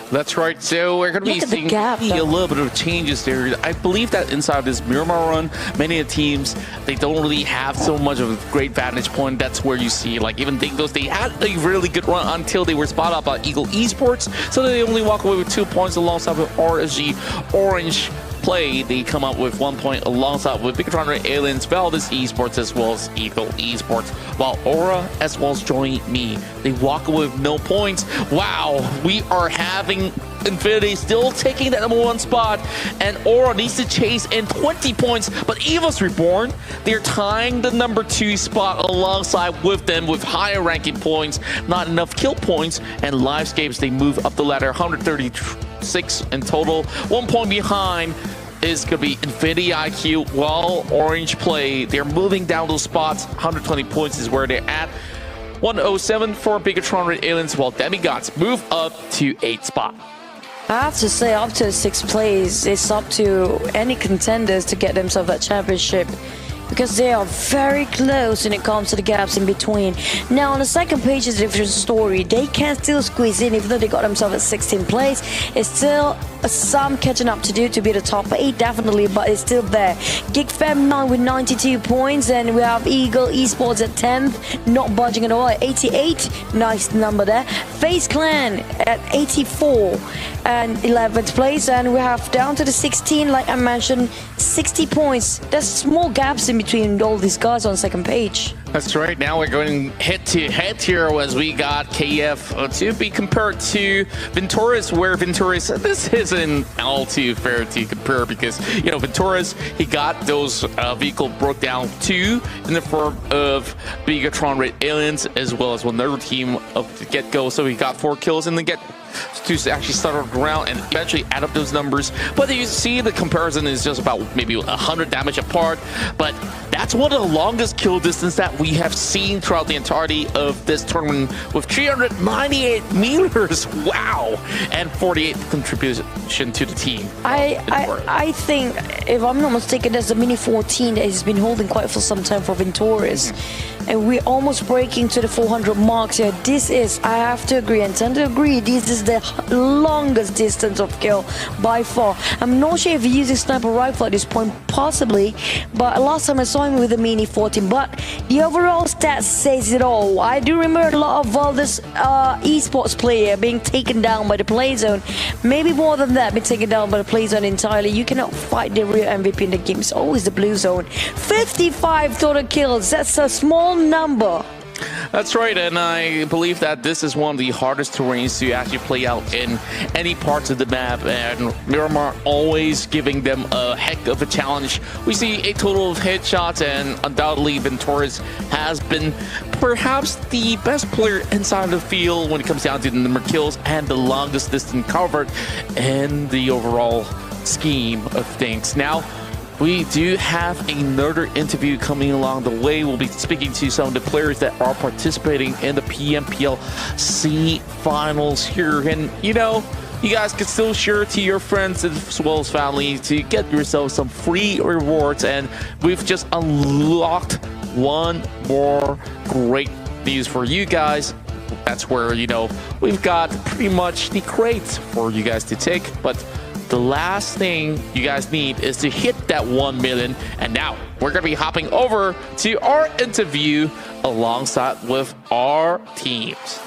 That's right. So we're going to be seeing a little bit of changes there. I believe that inside this Miramar run, many of the teams, they don't really have so much of a great vantage point. That's where you see, like, even Dingoes, they had a really good run until they were spotted out by Eagle Esports. So they only walk away with 2 points alongside with RSG Orange Play. They come up with 1 point alongside with BisdakReborn Aliens, Valdez Esports, as well as Eagle Esports. While Aura as well as Join Me, they walk away with no points. Wow, we are having Infinity still taking that number 1 spot, and Aura needs to chase in 20 points, but BisdakReborn, they're tying the number 2 spot alongside with them with higher ranking points, not enough kill points, and Livescapes, they move up the ladder, 136 in total. 1 point behind is going to be Infinity IQ, while Orange Play, they're moving down those spots. 120 points is where they're at. 107 for BisdakReborn Aliens, while Demigods move up to 8th spot. I have to say, up to 6th place, it's up to any contenders to get themselves that championship, because they are very close when it comes to the gaps in between. Now, on the second page is a different story. They can still squeeze in, even though they got themselves at 16th place. It's still some catching up to do to be the top 8, definitely, but it's still there. GigFam 9 with 92 points, and we have Eagle Esports at 10th, not budging at all, at 88. Nice number there. FaZe Clan at 84 and 11th place, and we have down to the 16, like I mentioned, 60 points. There's small gaps in between all these guys on the second page. That's right. Now we're going head to head here as we got KF to be compared to Venturis, where Venturis, this isn't all too fair to compare because, you know, Venturis, he got those vehicle broke down 2 in the form of BisdakReborn Aliens, as well as another team of the get-go. So he got 4 kills and then get to actually start around and eventually add up those numbers. But you see the comparison is just about maybe 100 damage apart, but that's one of the longest kill distance that we have seen throughout the entirety of this tournament, with 398 meters. Wow, and 48 contribution to the team. I think, if I'm not mistaken, there's a mini 14 that has been holding quite for some time for Venturis. And we're almost breaking to the 400 marks here. This is, I have to agree and tend to agree, this is the longest distance of kill by far. I'm not sure if he's using sniper rifle at this point, possibly, but last time I saw him with a mini 14. But the overall stats says it all. I do remember a lot of Valdez esports player being taken down by the play zone. Maybe more than that, being taken down by the play zone entirely. You cannot fight the real MVP in the game. It's always the blue zone. 55 total kills. That's a small number. That's right, and I believe that this is one of the hardest terrains to actually play out in any parts of the map, and Miramar always giving them a heck of a challenge. We see a total of headshots, and undoubtedly Venturis has been perhaps the best player inside the field when it comes down to the number of kills and the longest distance covered in the overall scheme of things. Now, we do have another interview coming along the way. We'll be speaking to some of the players that are participating in the Pmpl finals here. And, you know, you guys can still share to your friends as well as family to get yourself some free rewards. And we've just unlocked one more great news for you guys. That's where, you know, we've got pretty much the crates for you guys to take. But the last thing you guys need is to hit that 1 million. And now we're going to be hopping over to our interview alongside with our teams.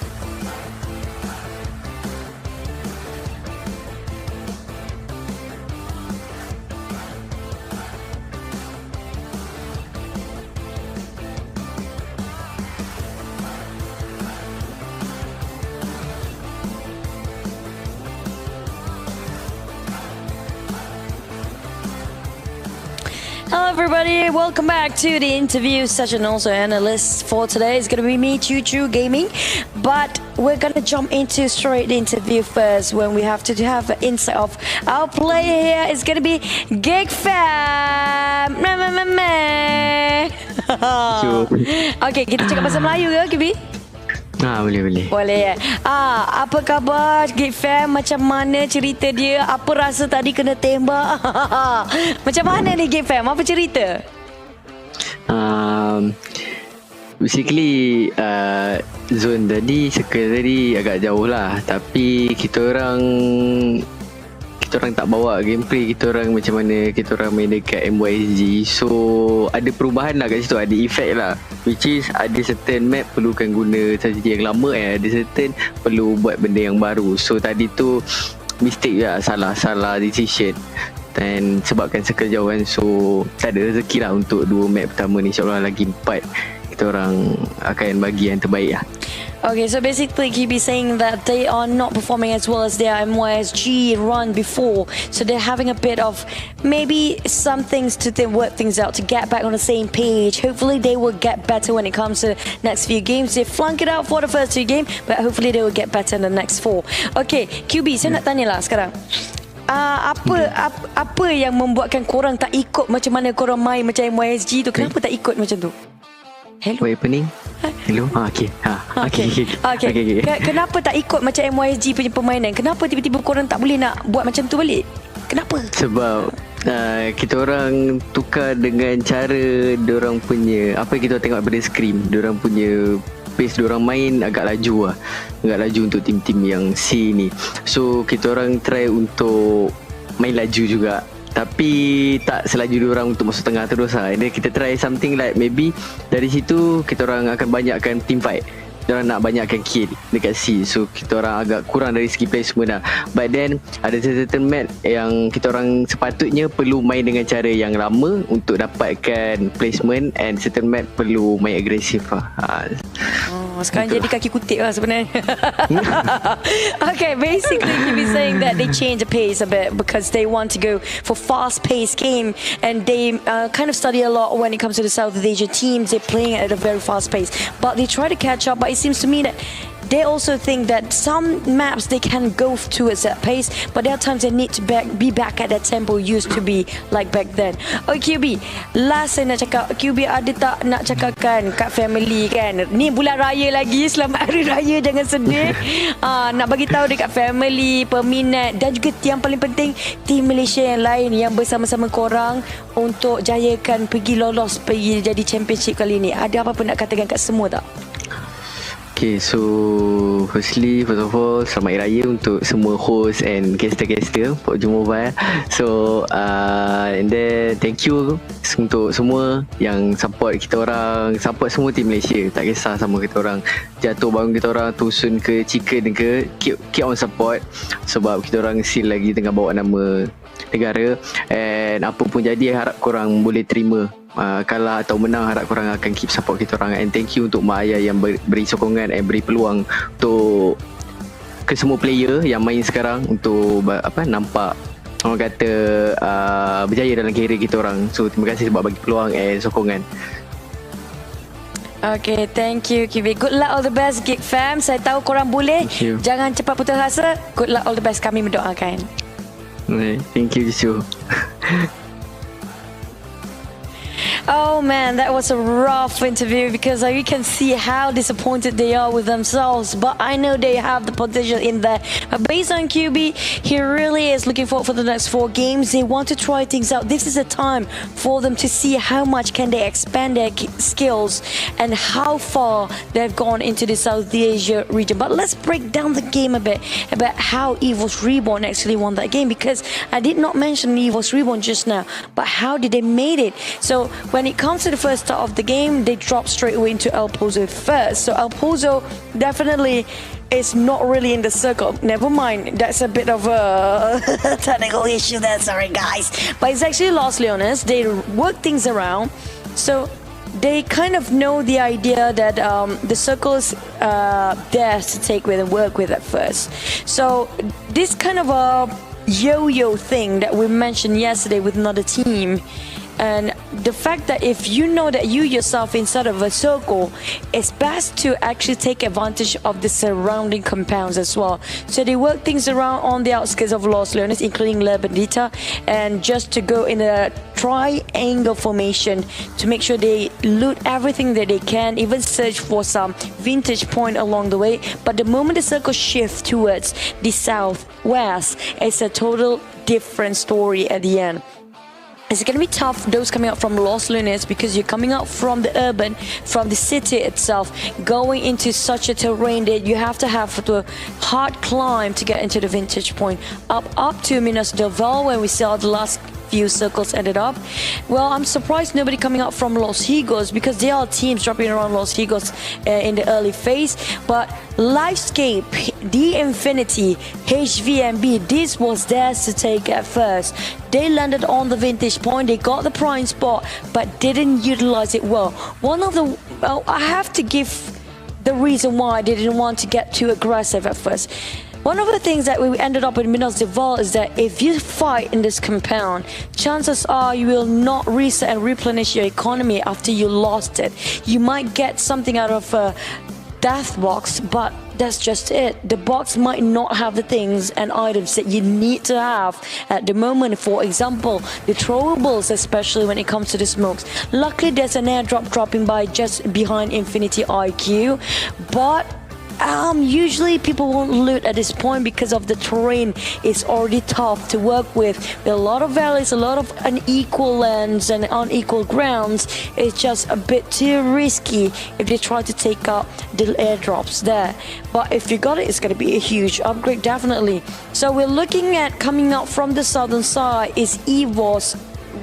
everybody. Welcome back to the interview session. Also, analyst for today is going to be me, Choo Choo Gaming. But we're going to jump into straight the interview first when we have to have an insight of our player here. It's going to be Gigfam. Okay, kita cakap bahasa Melayu ke, Kibi? Boleh. Boleh. Apa khabar Gigfam? Macam mana cerita dia? Apa rasa tadi kena tembak? Macam mana ni Gigfam? Apa cerita? Basically zone tadi, circle tadi agak jauh lah. Tapi kita orang tak bawa gameplay kita orang macam mana kita orang main dekat MYSG. So ada perubahan lah kat situ, ada effect lah, which is ada certain map perlukan guna strategi yang lama, ada certain perlu buat benda yang baru. So tadi tu mistake lah, salah decision, dan sebabkan circle jauh kan, so tak ada rezeki lah untuk 2 map pertama ni. InsyaAllah lagi 4 kita orang akan bagi yang terbaik lah. Okay, so basically Kibi saying that they are not performing as well as their MYSG run before, so they're having a bit of maybe some things to work things out to get back on the same page. Hopefully they will get better when it comes to next few games. They flunk it out for the first 2 games, but hopefully they will get better in the next 4. Okay, QB, saya nak tanya lah sekarang. Apa yang membuatkan korang tak ikut macam mana korang main macam MYSG tu? Kenapa tak ikut macam tu? Hello. What happening? Hello? Okay. Kenapa tak ikut macam MYSG punya permainan? Kenapa tiba-tiba korang tak boleh nak buat macam tu balik? Kenapa? Sebab kita orang tukar dengan cara diorang punya, apa yang kita tengok pada screen, diorang punya pace diorang main agak laju lah. Agak laju untuk tim-tim yang C ni. So kita orang try untuk main laju juga, tapi tak selaju diorang untuk masuk tengah terus lah. And then kita try something like maybe dari situ kita orang akan banyakkan team fight, diorang nak banyakkan kill dekat C. So kita orang agak kurang dari segi placement lah. But then ada certain match yang kita orang sepatutnya perlu main dengan cara yang lama untuk dapatkan placement, and certain match perlu main agresif lah. Sekarang jadi kaki kutip lah sebenarnya. Okay, basically you be saying that they change the pace a bit because they want to go for fast-paced game, and they kind of study a lot when it comes to the Southeast Asian teams. They're playing at a very fast pace, but they try to catch up. But it seems to me that they also think that some maps they can go towards that pace, but there are times they need to be back at that tempo used to be like back then. Oh, QB, last saya nak cakap, QB ada tak nak cakapkan kat family kan? Ni bulan raya lagi, selamat hari raya, jangan sedih. Nak bagi tahu dekat family, peminat, dan juga yang paling penting tim Malaysia yang lain yang bersama-sama korang untuk jayakan pergi lolos, pergi jadi championship kali ni. Ada apa-apa nak katakan kat semua tak? Okay, so first of all, selamat Hari Raya untuk semua host and caster-caster PUBG Mobile. So and then thank you untuk semua yang support kita orang, support semua tim Malaysia. Tak kisah sama kita orang jatuh bangun, kita orang tusun ke chicken ke, keep on support. Sebab kita orang still lagi tengah bawa nama negara, and apa pun jadi harap korang boleh terima. Kalah atau menang, harap korang akan keep support kita orang. And thank you untuk mak ayah yang beri sokongan and beri peluang untuk ke semua player yang main sekarang untuk nampak, orang kata berjaya dalam kerjaya kita orang. So terima kasih sebab bagi peluang and sokongan. Okay, thank you Kiwi. Good luck, all the best Gigfam. Saya tahu korang boleh. Jangan cepat putus asa. Good luck, all the best. Kami mendoakan. Thank you Jisu. Oh man, that was a rough interview because you can see how disappointed they are with themselves. But I know they have the potential in there. But based on QB, he really is looking forward for the next 4 games. They want to try things out. This is a time for them to see how much can they expand their skills and how far they've gone into the South Asia region. But let's break down the game a bit about how GYROSCOPE actually won that game, because I did not mention GYROSCOPE just now, but how did they made it? So when it comes to the first start of the game, they drop straight away into Pmpl first. So Pmpl definitely is not really in the circle. Never mind, that's a bit of a technical issue there, sorry guys. But it's actually Los Leones. They work things around. So they kind of know the idea that the circle is theirs to take with and work with at first. So this kind of a yo-yo thing that we mentioned yesterday with another team And the fact that if you know that you yourself inside of a circle, it's best to actually take advantage of the surrounding compounds as well. So they work things around on the outskirts of Los Leones, including La Bendita, and just to go in a triangle formation to make sure they loot everything that they can, even search for some vintage point along the way. But the moment the circle shifts towards the southwest, it's a total different story at the end. It's going to be tough, those coming out from Los Lunas, because you're coming out from the urban, from the city itself, going into such a terrain that you have to have the hard climb to get into the vintage point. Up to Minas del Val, where we saw the last few circles ended up. Well, I'm surprised nobody coming out from Los Higos, because there are teams dropping around Los Higos in the early phase. But Lifescape, The Infinity, HVMB, this was theirs to take at first. They landed on the vintage point, they got the prime spot, but didn't utilize it well. I have to give the reason why they didn't want to get too aggressive at first. One of the things that we ended up in Minas del Val is that if you fight in this compound, chances are you will not reset and replenish your economy after you lost it. You might get something out of a death box, but that's just it. The box might not have the things and items that you need to have at the moment. For example, the throwables, especially when it comes to the smokes. Luckily, there's an airdrop dropping by just behind Infinity IQ, but usually people won't loot at this point because of the terrain is already tough to work with a lot of valleys, a lot of unequal lands and unequal grounds. It's just a bit too risky if they try to take out the airdrops there. But if you got it, it's going to be a huge upgrade, definitely. So we're looking at coming out from the southern side is Evo's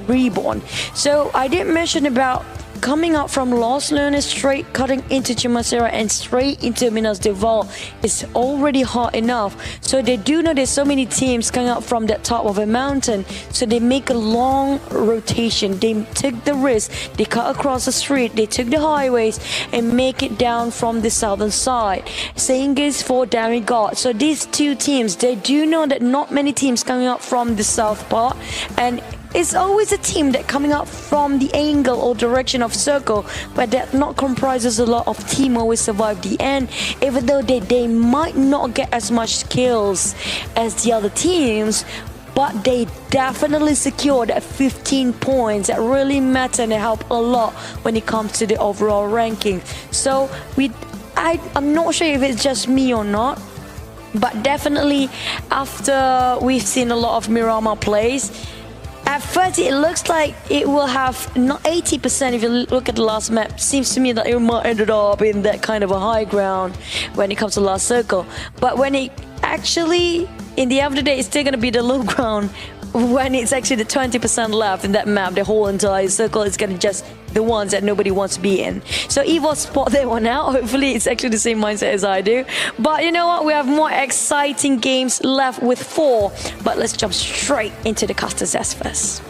Reborn. So I did mention about coming out from Los Leones, straight cutting into Chimacera and straight into Minas del Val is already hard enough. So they do know there's so many teams coming out from that top of a mountain, so they make a long rotation. They took the risk, they cut across the street, they took the highways and make it down from the southern side. Same goes for Demigod. So these two teams, they do know that not many teams coming out from the south part, and it's always a team that coming up from the angle or direction of circle, but that not comprises a lot of team always survive the end, even though they might not get as much skills as the other teams, but they definitely secured that 15 points that really matter and help a lot when it comes to the overall ranking. So I'm not sure if it's just me or not, but definitely after we've seen a lot of Miramar plays, at first, it looks like it will have not 80%. If you look at the last map, seems to me that it might ended up in that kind of a high ground when it comes to last circle. But when it actually, in the end of the day, it's still going to be the low ground when it's actually the 20% left in that map. The whole entire circle is going to just the ones that nobody wants to be in. So Evo spot that one out. Hopefully it's actually the same mindset as I do. But you know what? We have more exciting games left with 4. But let's jump straight into the Caster Zest first.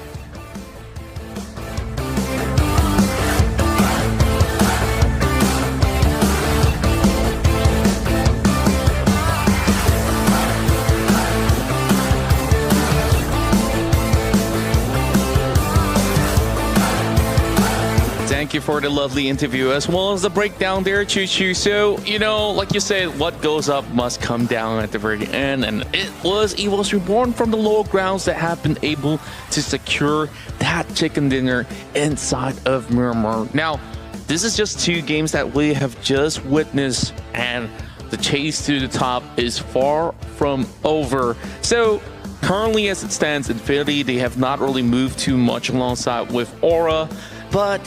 Thank you for the lovely interview as well as the breakdown there, Choo Choo. So, you know, like you said, what goes up must come down at the very end. And it was Evo's Reborn from the lower grounds that have been able to secure that chicken dinner inside of Miramar. Now, this is just 2 games that we have just witnessed, and the chase to the top is far from over. So, currently as it stands, Infinity, they have not really moved too much alongside with Aura, but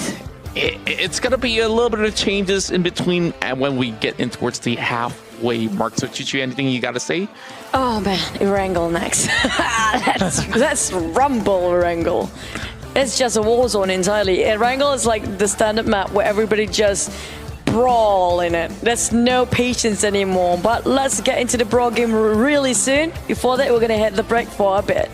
it's going to be a little bit of changes in between and when we get in towards the halfway mark. So, Chichu, anything you got to say? Oh, man. Erangel next. That's Rumble Erangel. It's just a war zone entirely. Erangel is like the standard map where everybody just brawl in it. There's no patience anymore. But let's get into the brawl game really soon. Before that, we're going to hit the break for a bit.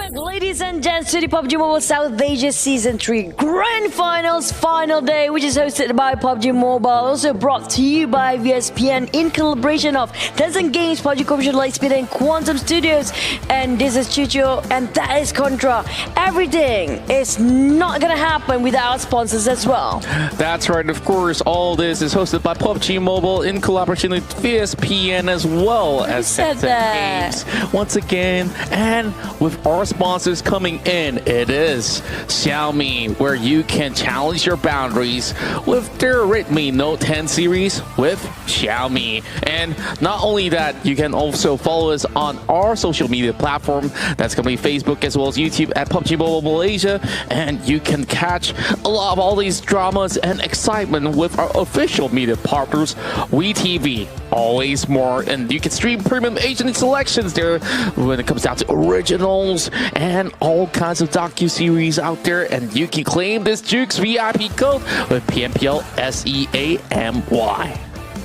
back, ladies and gents, to the Pubg Mobile South Asia Season 3 Grand Finals final day, which is hosted by Pubg Mobile, also brought to you by VSPN in collaboration of Tencent Games, Pubg Corporation, Lightspeed and Quantum Studios. And this is Chicho, and that is Contra. Everything is not gonna happen without sponsors as well. That's right, of course, all this is hosted by Pubg Mobile in collaboration with VSPN as well as said Tencent that? Games. Once again, and with our sponsors coming in, it is Xiaomi, where you can challenge your boundaries with their Redmi Note 10 series with Xiaomi. And not only that, you can also follow us on our social media platform. That's going to be Facebook as well as YouTube at Pubg Mobile Malaysia. And you can catch a lot of all these dramas and excitement with our official media partners, WeTV. Always more, and you can stream premium Asian selections there when it comes down to originals and all kinds of docu-series out there. And you can claim this Jukes VIP code with Pmpl SEAMY.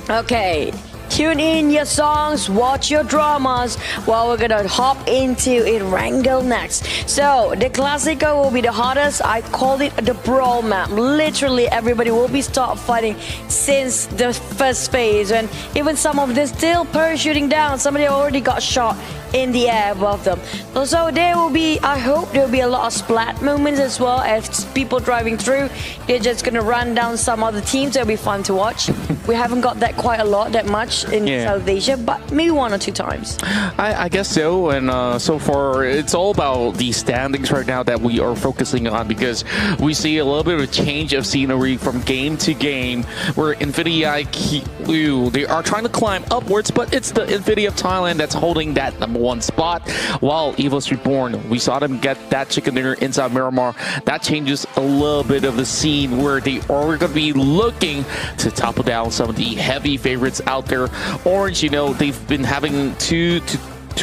Okay, tune in your songs, watch your dramas, while we're gonna hop into Erangel next. So the Classico will be the hardest. I called it the brawl map. Literally everybody will be start fighting since the first phase, and even some of them still parachuting down. Somebody already got shot in the air above them. So there will be, I hope there will be a lot of splat moments as well. As people driving through, they're just gonna run down some other teams. It'll be fun to watch. We haven't got that quite a lot, that much in South Asia, but maybe 1 or 2 times. I guess so, and so far it's all about the standings right now that we are focusing on, because we see a little bit of a change of scenery from game to game, where Infinity IQ, they are trying to climb upwards, but it's the Infinity of Thailand that's holding that #1 spot, while BisdakReborn, we saw them get that chicken dinner inside Miramar. That changes a little bit of the scene, where they are going to be looking to topple down some of the heavy favorites out there. Orange, you know, they've been having two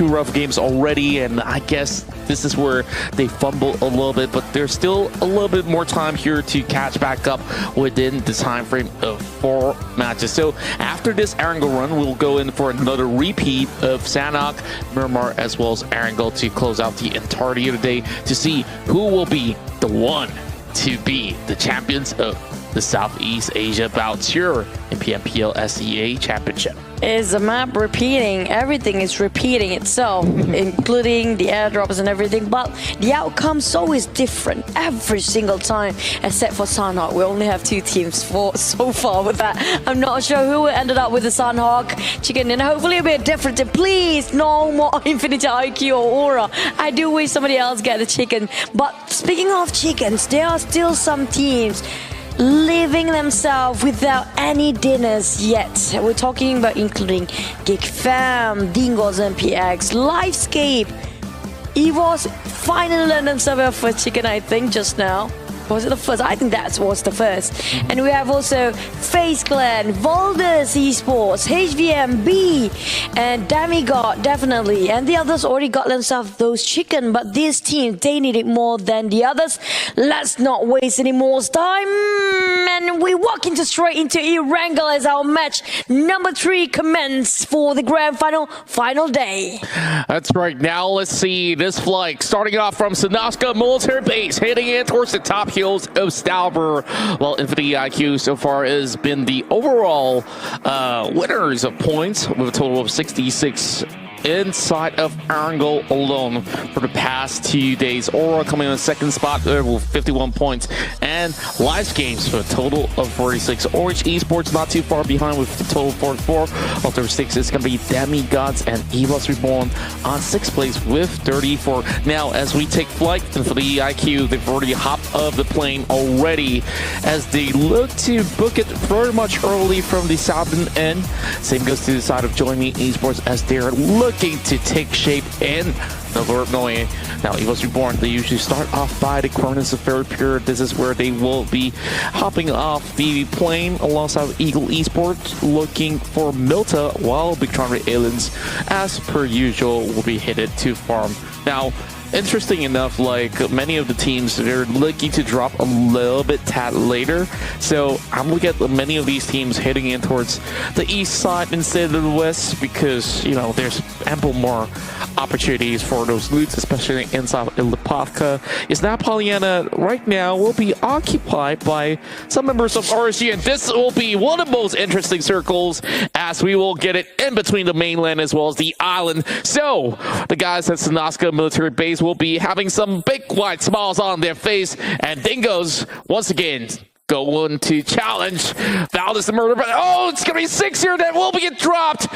rough games already, and I guess this is where they fumble a little bit, but there's still a little bit more time here to catch back up within the time frame of 4 matches. So after this Erangel run, we'll go in for another repeat of Sanhok, Miramar, as well as Erangel to close out the entirety of the day to see who will be the one to be the champions of the Southeast Asia bout here in Pmpl SEA Championship. Is the map repeating? Everything is repeating itself, including the airdrops and everything, but the outcome's always different every single time, except for Sanhok. We only have 2 teams so far with that. I'm not sure who ended up with the Sanhok chicken, and hopefully it'll be a different team. Please, no more Infinity IQ or Aura. I do wish somebody else get the chicken. But speaking of chickens, there are still some teams living themselves without any dinners yet. We're talking about including Gig Fam, Dingos and PX, Livescape. EVOS finally learned themselves their first chicken, I think, just now. Was it the first? I think that was the first. And we have also Face Clan, Volders Esports, HVMB, and Demigod, definitely. And the others already got themselves those chicken, but this team, they need it more than the others. Let's not waste any more time. And we walk straight into Erangel as our match number 3 commence for the grand final day. That's right. Now let's see this flight starting off from Sanaska Military Base, heading in towards the top hills of Stalber. Well, Infinity IQ so far has been the overall winners of points with a total of 66 inside of Erangel alone for the past 2 days. Aura coming in second spot with 51 points, and Live Games for a total of 46. Orange Esports not too far behind with a total of 44. After 6 is going to be Demigods and BisdakReborn on 6th place with 34. Now, as we take flight for the IQ, they've already hopped of the plane already as they look to book it very much early from the southern end. Same goes to the side of Join Me Esports as they're looking to take shape in the Lord Noe. Now, BisdakReborn, they usually start off by the Cronus Affair period. This is where they will be hopping off the plane alongside Eagle Esports, looking for Milta, while Big Tron Aliens, as per usual, will be headed to farm. Now, interesting enough, like many of the teams, they're looking to drop a little bit tad later. So I'm looking at many of these teams heading in towards the east side instead of the west, because, you know, there's ample more opportunities for those loots, especially inside of Ilipavka. Is now Pollyanna right now will be occupied by some members of RSG, and this will be one of the most interesting circles as we will get it in between the mainland as well as the island. So the guys at Sanaska military base will be having some big white smiles on their face, and Dingoes once again going to challenge Valdez the murder. But oh, it's gonna be 6 here that will be dropped,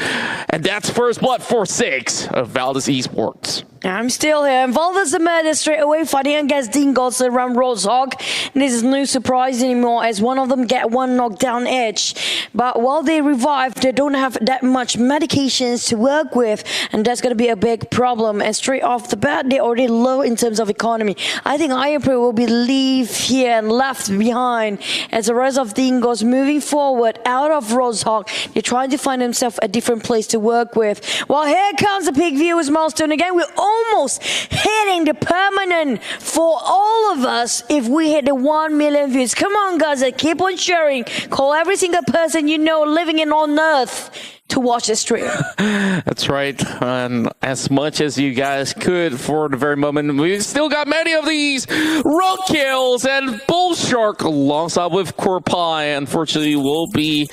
and that's first blood for 6 of Valdez Esports. I'm still here. And Valdez the murder straight away fighting against Dingos around Roadhog. This is no surprise anymore as one of them get one knockdown edge. But while they revive, they don't have that much medications to work with, and that's going to be a big problem. And straight off the bat, they're already low in terms of economy. I think Ironpro will be leave here and left behind as the rest of Dingos moving forward out of Roadhog. They're trying to find themselves a different place to work with. Well, here comes the Pig Viewers milestone again. We're almost hitting the permanent for all of us if we hit the 1 million views. Come on, guys, keep on sharing. Call every single person you know living in on earth to watch the stream. That's right. And as much as you guys could for the very moment, we've still got many of these road kills, and Bullshark alongside with Corpie unfortunately will be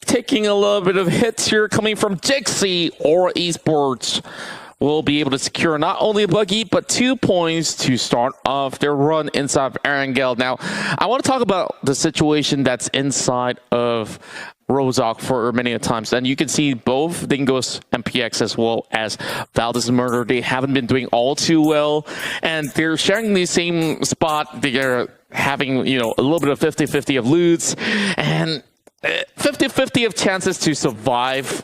taking a little bit of hits here coming from Dixie or Esports. Will be able to secure not only a buggy, but 2 points to start off their run inside of Erangel. Now, I want to talk about the situation that's inside of Rozok for many times. And you can see both Dingo's MPX as well as Valdez Murder. They haven't been doing all too well. And they're sharing the same spot. They're having, you know, a little bit of 50-50 of loots. And 50-50 of chances to survive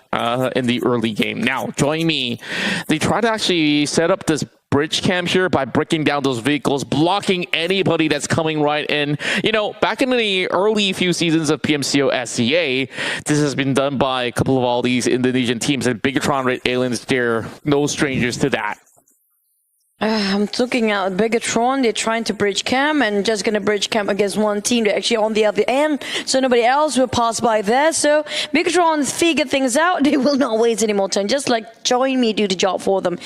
in the early game. Now, join me. They try to actually set up this bridge camp here by breaking down those vehicles, blocking anybody that's coming right in. You know, back in the early few seasons of PMCO SCA, this has been done by a couple of all these Indonesian teams, and Bigatron Red Aliens, they're no strangers to that. I'm looking at Bigatron. They're trying to bridge camp and just going to bridge camp against one team. They're actually on the other end, so nobody else will pass by there. So Bigatron figured things out. They will not waste any more time. Just like join me, do the job for them.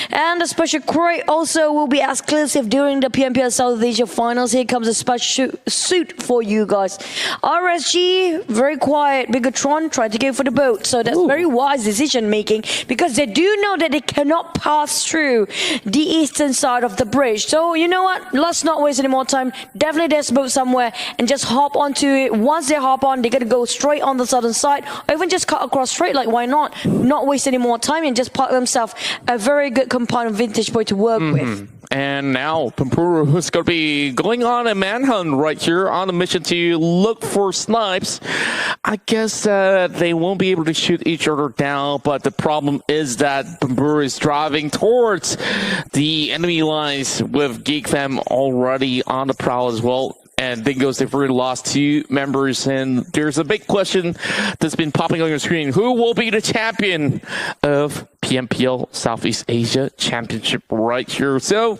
And a special crate also will be exclusive during the Pmpl South Asia Finals. Here comes a special suit for you guys. RSG, very quiet. Bigatron tried to go for the boat. So that's very wise decision making because they do know that they cannot pass through the eastern side of the bridge. So you know what? Let's not waste any more time. Definitely there's a boat somewhere and just hop onto it. Once they hop on, they're going to go straight on the southern side or even just cut across straight. Like, why not? Not waste any more time and just park themselves a very good compound vintage boat to work with. And now Pmpl is going to be going on a manhunt right here on a mission to look for snipes. I guess they won't be able to shoot each other down, but the problem is that Pmpl is driving towards the enemy lines with GeekFam already on the prowl as well. And Dingoes, they've already lost 2 members, and there's a big question that's been popping on your screen. Who will be the champion of PMPL Southeast Asia Championship right here? So,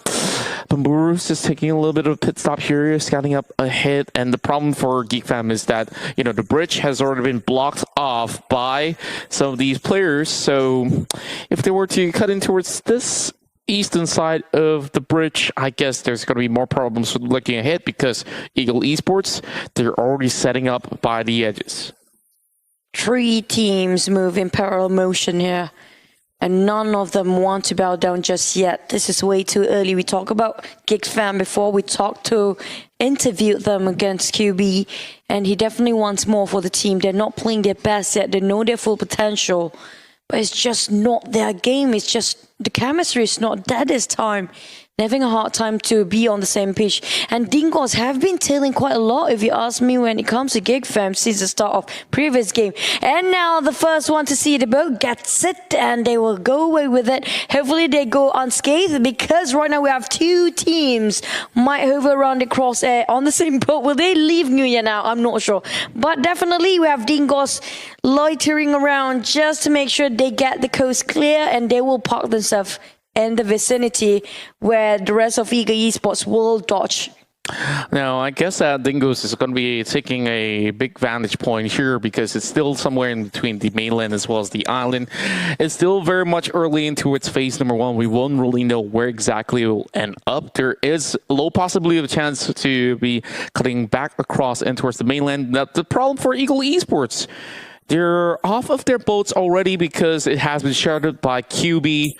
Pmpl is taking a little bit of a pit stop here, scouting up ahead, and the problem for GeekFam is that, you know, the bridge has already been blocked off by some of these players, so if they were to cut in towards this eastern side of the bridge, I guess there's going to be more problems looking ahead because Eagle Esports, they're already setting up by the edges. 3 teams move in parallel motion here, and none of them want to bow down just yet. This is way too early. We talked about GeekFam before. We interviewed them against QB, and he definitely wants more for the team. They're not playing their best yet. They know their full potential, but it's just not their game. It's just the chemistry is not there this time. They're having a hard time to be on the same pitch. And Dingos have been tailing quite a lot, if you ask me, when it comes to GeekFam since the start of previous game. And now the first one to see the boat gets it, and they will go away with it. Hopefully they go unscathed, because right now we have 2 teams might hover around the crosshair on the same boat. Will they leave New Year now? I'm not sure. But definitely we have Dingos loitering around just to make sure they get the coast clear, and they will park themselves in the vicinity where the rest of Eagle Esports will dodge Now, I guess that Dingoes is going to be taking a big vantage point here because it's still somewhere in between the mainland as well as the island. It's still very much early into its phase number 1. We won't really know where exactly it will end up. There is a low possibility of a chance to be cutting back across and towards the mainland. Now, the problem for Eagle Esports, they're off of their boats already because it has been shuttered by QB,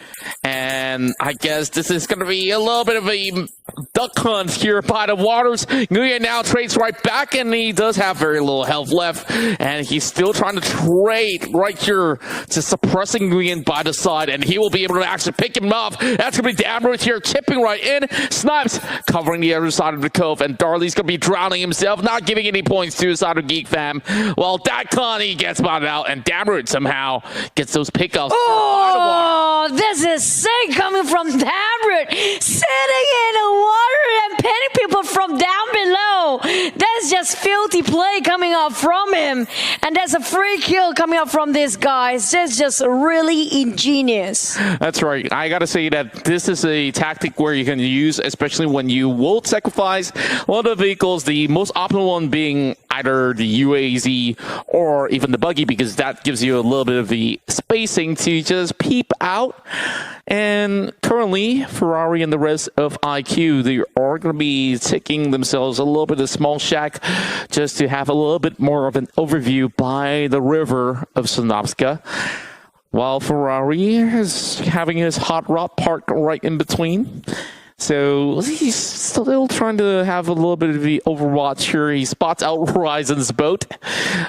and I guess this is going to be a little bit of a duck hunt here by the waters. Nguyen now trades right back, and he does have very little health left, and he's still trying to trade right here, just suppressing Nguyen by the side, and he will be able to actually pick him off. That's going to be Damroot here, chipping right in. Snipes covering the other side of the cove, and Darley's going to be drowning himself, not giving any points to the side of Geek Fam. Well, Dakon, he gets spotted out, and Damroot somehow gets those pickups. Oh, this is sick coming from Damroot, sitting in the water and pinning people from down below. That's just filthy play coming up from him, and there's a free kill coming up from this guy. It's just really ingenious. That's right. I gotta say that this is a tactic where you can use, especially when you will sacrifice one of the vehicles, the most optimal one being either the UAZ or even the buggy, because that gives you a little bit of the spacing to just peep out. And currently, Ferrari and the rest of IQ, they are going to be taking themselves a little bit of small shack just to have a little bit more of an overview by the river of Synopska, while Ferrari is having his hot rod parked right in between. So he's still trying to have a little bit of the overwatch here. He spots out Horizon's boat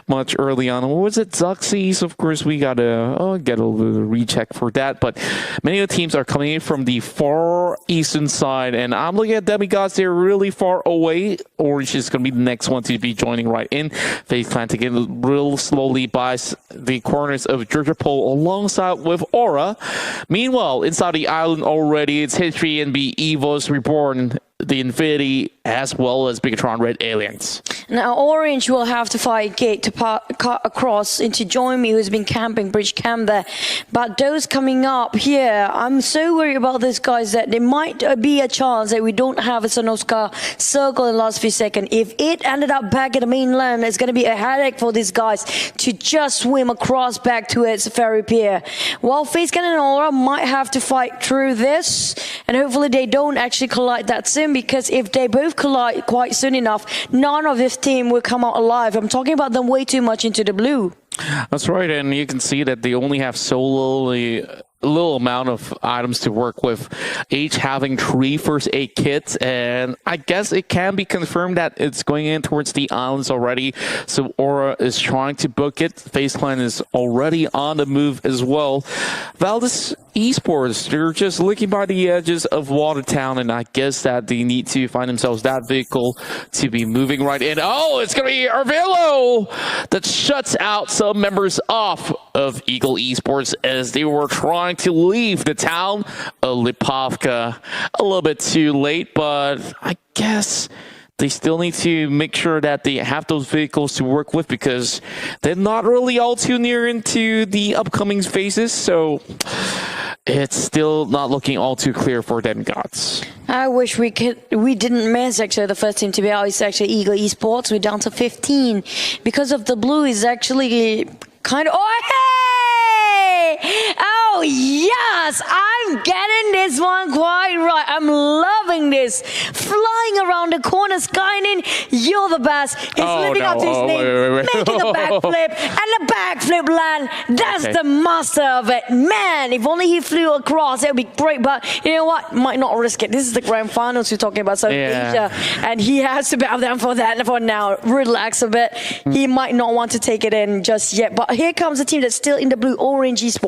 much early on. What was it? Zuxies? Of course, we got to get a little recheck for that. But many of the teams are coming in from the far eastern side. And I'm looking at Demigods. They're really far away. Orange is going to be the next one to be joining right in. FaZe Clan taking real slowly by the corners of Georgia-Pole alongside with Aura. Meanwhile, inside the island already, it's History and BisdakReborn, the Infinity, as well as Bigatron Red Aliens. Now, Orange will have to fight Gate to cut across into join me, who's been camping bridge camp there. But those coming up here, I'm so worried about these guys that there might be a chance that we don't have a Sonoska circle in the last few seconds. If it ended up back at the mainland, it's going to be a headache for these guys to just swim across back to its ferry pier. While FaZe Clan and Aura might have to fight through this, and hopefully they don't actually collide that soon, because if they both collide quite soon enough, none of this team will come out alive. I'm talking about them way too much into the blue. That's right, and you can see that they only have so little amount of items to work with, each having 3 first aid kits, and I guess it can be confirmed that it's going in towards the islands already. So Aura is trying to book it. FaZe Clan is already on the move as well. Valdez Esports, they're just looking by the edges of Watertown, and I guess that they need to find themselves that vehicle to be moving right in. Oh, it's going to be Arvelo that shuts out some members off of Eagle Esports as they were trying to leave the town of Lipovka a little bit too late, but I guess they still need to make sure that they have those vehicles to work with, because they're not really all too near into the upcoming phases, so it's still not looking all too clear for Demigods. I wish we didn't miss actually the first team to be out. It's actually Eagle Esports. We're down to 15 because of the blue is actually kind of, oh hey, oh yes, I'm getting this one quite right. I'm loving this, flying around the corner, Skynin, you're the best. He's living up to his name, making a backflip, and the backflip land, that's the master of it. Man, if only he flew across, it would be great, but you know what, might not risk it. This is the grand finals we're talking about, so Asia, and he has to bow down for that, for now, relax a bit. He might not want to take it in just yet, but here comes a team that's still in the blue, Orange Esports.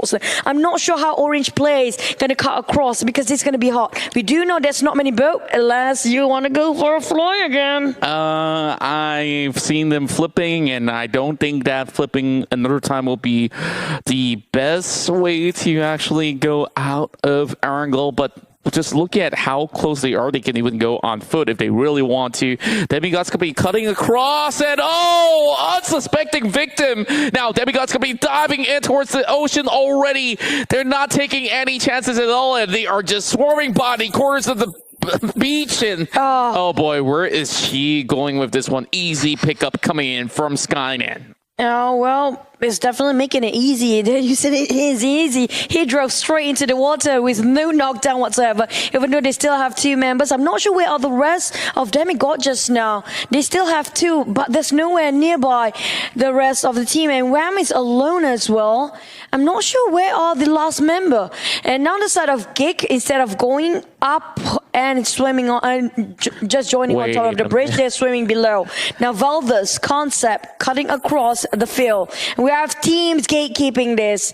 I'm not sure how Orange plays going to cut across, because it's going to be hot. We do know there's not many boats, unless you want to go for a fly again. I've seen them flipping, and I don't think that flipping another time will be the best way to actually go out of Erangel, but just look at how close they are. They can even go on foot if they really want to. Demigods could be cutting across, and unsuspecting victim. Now Demigods could be diving in towards the ocean already. They're not taking any chances at all, and they are just swarming by the corners of the beach. And oh boy, where is she going with this one? Easy pickup coming in from Skynet. Oh, well, it's definitely making it easy. You said it is easy. He drove straight into the water with no knockdown whatsoever, even though they still have 2 members. I'm not sure where are the rest of Demigod just now. They still have 2, but there's nowhere nearby the rest of the team. And Wham is alone as well. I'm not sure where are the last member. And now the side of Gig, instead of going up and swimming on, and just joining on top of the bridge, they're swimming below. Now Valdez, Concept, cutting across the field. We have teams gatekeeping this.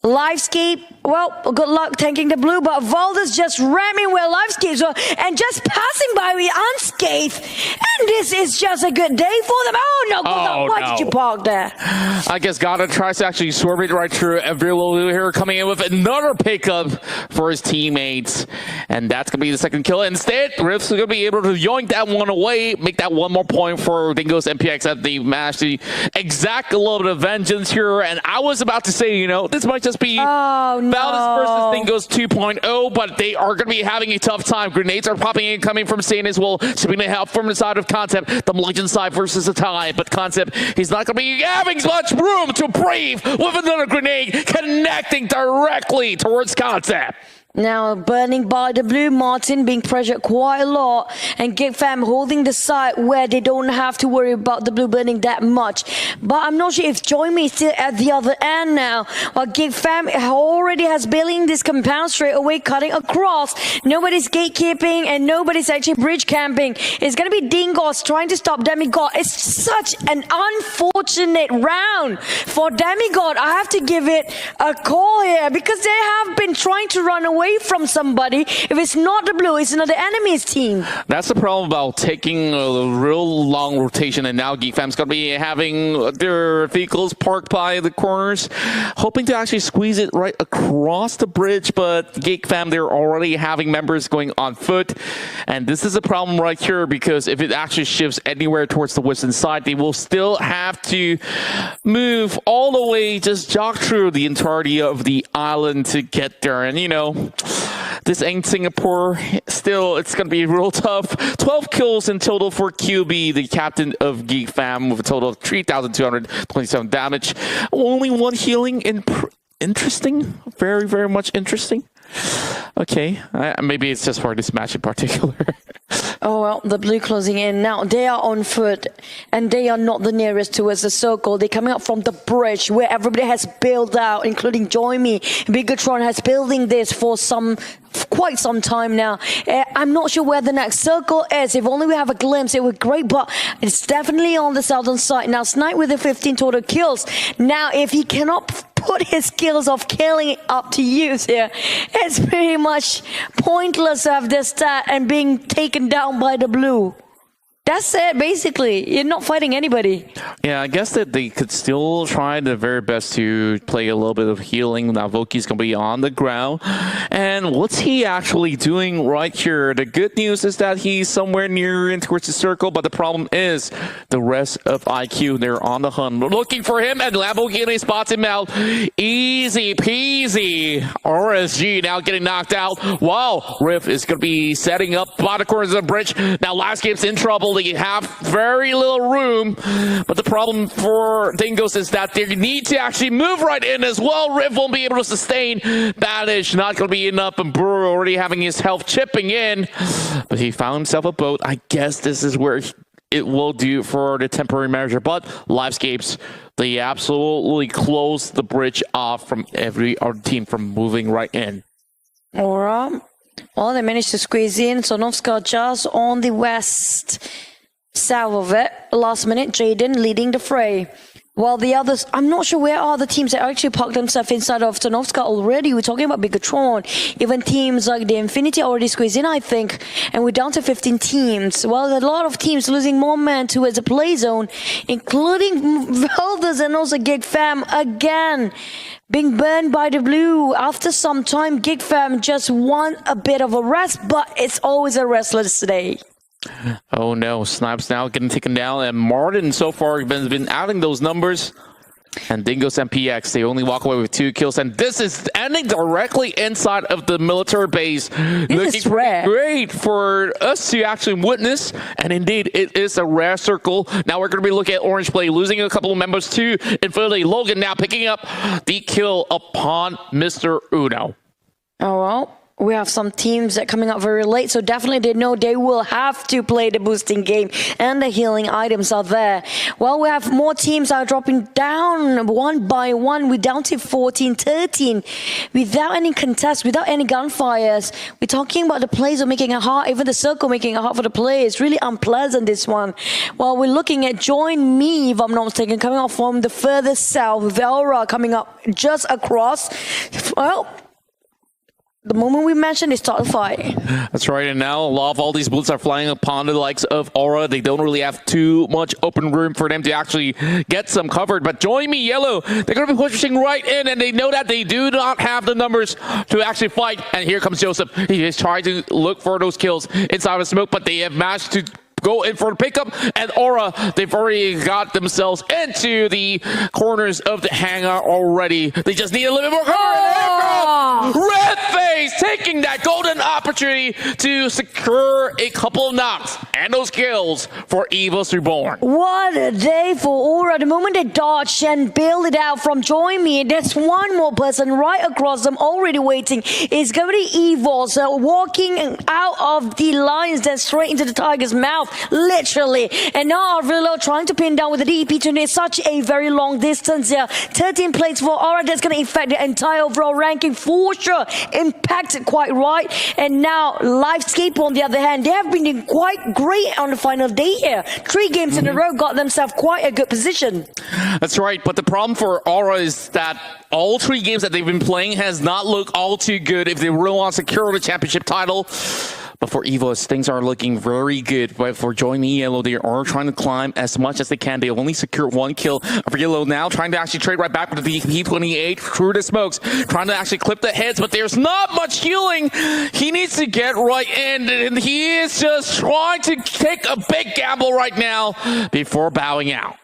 Livescape, well, good luck tanking the blue, but Valdez just ramming where Livescape's were and just passing by with unscathed. And this is just a good day for them. Oh, no, why did you park there? I guess Goddard tries to actually swerve it right through. Every here coming in with another pickup for his teammates. And that's going to be the second kill. Instead, Rift's going to be able to yoink that one away, make that one more point for Dingo's MPX that they managed to exact a little bit of vengeance here. And I was about to say, you know, this might just be Valdez versus Dingo's 2.0, but they are going to be having a tough time. Grenades are popping in, coming from Sane as well. Shipping the help from the side of Concept. The Legend side versus the tie, but Concept, he's not going to be having much room to brave with another grenade connecting directly towards Concept. Now burning by the blue, Martin being pressured quite a lot, and Gig Fam holding the side where they don't have to worry about the blue burning that much. But I'm not sure if Joyme is still at the other end now. While Gig Fam already has building this compound straight away, cutting across. Nobody's gatekeeping and nobody's actually bridge camping. It's going to be Dingos trying to stop Demigod. It's such an unfortunate round for Demigod. I have to give it a call here because they have been trying to run away from somebody. If it's not the blue, it's another enemy's team. That's the problem about taking a real long rotation, and now Geek Fam's going to be having their vehicles parked by the corners, hoping to actually squeeze it right across the bridge, but Geek Fam, they're already having members going on foot, and this is a problem right here because if it actually shifts anywhere towards the western side, they will still have to move all the way, just jog through the entirety of the island to get there. And you know, this ain't Singapore. Still, it's going to be real tough. 12 kills in total for QB, the captain of Geek Fam, with a total of 3,227 damage. Only 1 healing. Interesting. Very, very much interesting. Okay. Maybe it's just for this match in particular. Oh, well, the blue closing in. Now, they are on foot, and they are not the nearest towards the circle. They're coming up from the bridge, where everybody has built out, including Joyme. BisdakReborn has building this for quite some time now. I'm not sure where the next circle is. If only we have a glimpse, it would be great, but it's definitely on the southern side. Now, Snipe with the 15 total kills. Now, if he cannot put his skills of killing up to use here, it's pretty much pointless to have this stat and being taken down by the blue. That's it, basically. You're not fighting anybody. Yeah, I guess that they could still try their very best to play a little bit of healing. Now, Voki's going to be on the ground. And what's he actually doing right here? The good news is that he's somewhere near in towards the circle, but the problem is the rest of IQ, they're on the hunt. We're looking for him, and Lamborghini spots him out. Easy peasy. RSG now getting knocked out. Wow, Riff is going to be setting up by the corners of the bridge. Now, Livescape's in trouble. They have very little room, but the problem for Dingos is that they need to actually move right in as well. Riv won't be able to sustain. Banish not going to be enough, and Brewer already having his health chipping in, but he found himself a boat. I guess this is where it will do for the temporary measure, but Livescapes, they absolutely close the bridge off from every other team from moving right in. All right. Well, they managed to squeeze in. Sonovska just on the west, south of it. Last minute, Jaden leading the fray. While the others, I'm not sure where are the teams that actually parked themselves inside of Sonovska already. We're talking about BisdakReborn. Even teams like the Infinity already squeezed in, I think. And we're down to 15 teams. Well, a lot of teams losing more men towards the play zone, including Valdez and also Gig Fam again. Being burned by the blue. After some time, Gig Fam just want a bit of a rest, but it's always a restless day. Oh no, Snipe's now getting taken down, and Martin so far has been adding those numbers. And Dingoes and PX, they only walk away with 2 kills. And this is ending directly inside of the military base. This is rare. Great for us to actually witness. And indeed, it is a rare circle. Now we're going to be looking at Orange Play, losing a couple of members to Infinity. Logan now picking up the kill upon Mr. Uno. Oh, well. We have some teams that are coming up very late, so definitely they know they will have to play the boosting game, and the healing items are there. Well, we have more teams are dropping down one by one. We're down to 14-13 without any contest, without any gunfires. We're talking about the players are making it hard, even the circle making it hard for the players. Really unpleasant, this one. Well, we're looking at Join Me, if I'm not mistaken, coming up from the further south. Velra coming up just across. Well, the moment we mentioned, they start the fight. That's right, and now a lot of all these bullets are flying upon the likes of Aura. They don't really have too much open room for them to actually get some covered. But Join Me, Yellow, they're going to be pushing right in, and they know that they do not have the numbers to actually fight. And here comes Joseph. He is trying to look for those kills inside of smoke, but they have managed to go in for the pickup, and Aura, they've already got themselves into the corners of the hangar already. They just need a little bit more cover. Red Face taking that golden opportunity to secure a couple of knocks and those kills for BisdakReborn. What a day for Aura. The moment they dodge and build it out from Join Me, there's one more person right across them already waiting. It's going to be Evil, so walking out of the lines, then straight into the Tiger's mouth. Literally. And now Arvilo trying to pin down with the DP20. Such a very long distance here. 13 plates for Aura. That's going to affect the entire overall ranking for sure. Impacted quite right. And now Livescape on the other hand, they have been doing quite great on the final day here. 3 games in a row got themselves quite a good position. That's right. But the problem for Aura is that all 3 games that they've been playing has not looked all too good if they really want to secure the championship title. But for Evos, things are looking very good. But for Join Me Yellow, they are trying to climb as much as they can. They only secure 1 kill. For Yellow now trying to actually trade right back with the P28 through the smokes, trying to actually clip the heads, but there's not much healing. He needs to get right in, and he is just trying to take a big gamble right now before bowing out.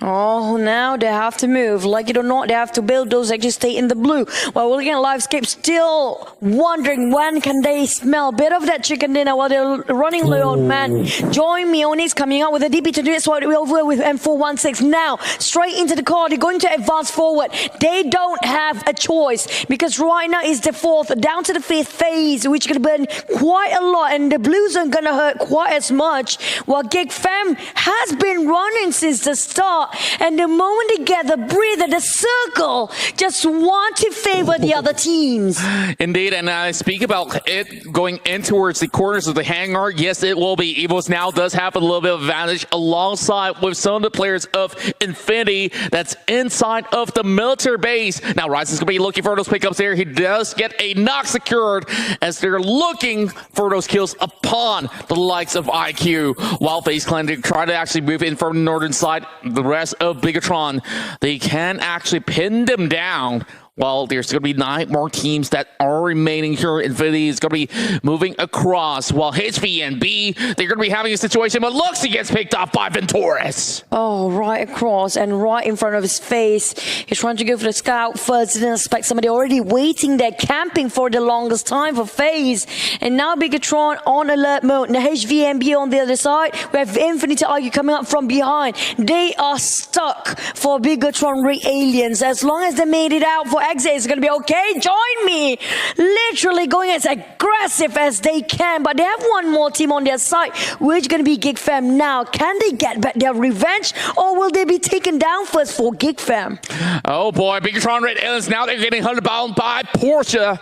Oh, now they have to move. Like it or not, they have to build those that just stay in the blue. While we're looking at Livescape, still wondering when can they smell a bit of that chicken dinner while they're running low on man. Join Me, Oni's coming out with a DP to do it, so we're over with M416. Now, straight into the car, they're going to advance forward. They don't have a choice because right now is the 4th, down to the 5th phase, which could burn quite a lot, and the blues aren't going to hurt quite as much. While GYGFam has been running since the start. And the moment they get the breather, the circle just want to favor the other teams. Indeed, and I speak about it going in towards the corners of the hangar. Yes, it will be. Evos now does have a little bit of advantage alongside with some of the players of Infinity that's inside of the military base. Now, Ryzen's going to be looking for those pickups here. He does get a knock secured as they're looking for those kills upon the likes of IQ. While FaZe Clan try to actually move in from the northern side, the rest of Bigatron, they can actually pin them down. Well, there's going to be 9 more teams that are remaining here. Infinity is going to be moving across, while HB and B, they're going to be having a situation, but looks, he gets picked off by Venturis. Oh, right across and right in front of his face. He's trying to go for the scout first. Didn't expect somebody already waiting there, camping for the longest time for FaZe. And now Bigatron on alert mode. Now HVMB on the other side. We have Infinity Argue coming up from behind. They are stuck for Bigatron Re-Aliens. As long as they made it out for exit, it's going to be okay. Join Me literally going as aggressive as they can, but they have one more team on their side, which is going to be GYGFam. Now, can they get back their revenge, or will they be taken down first for GYGFam? Oh boy, Bigatron Re-Aliens, now they're getting hunted down by Porsche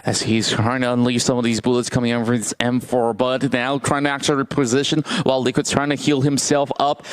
as he's trying to unleash some of these bullets coming out from his M4, but now trying to actually reposition while Liquid's trying to heal himself up.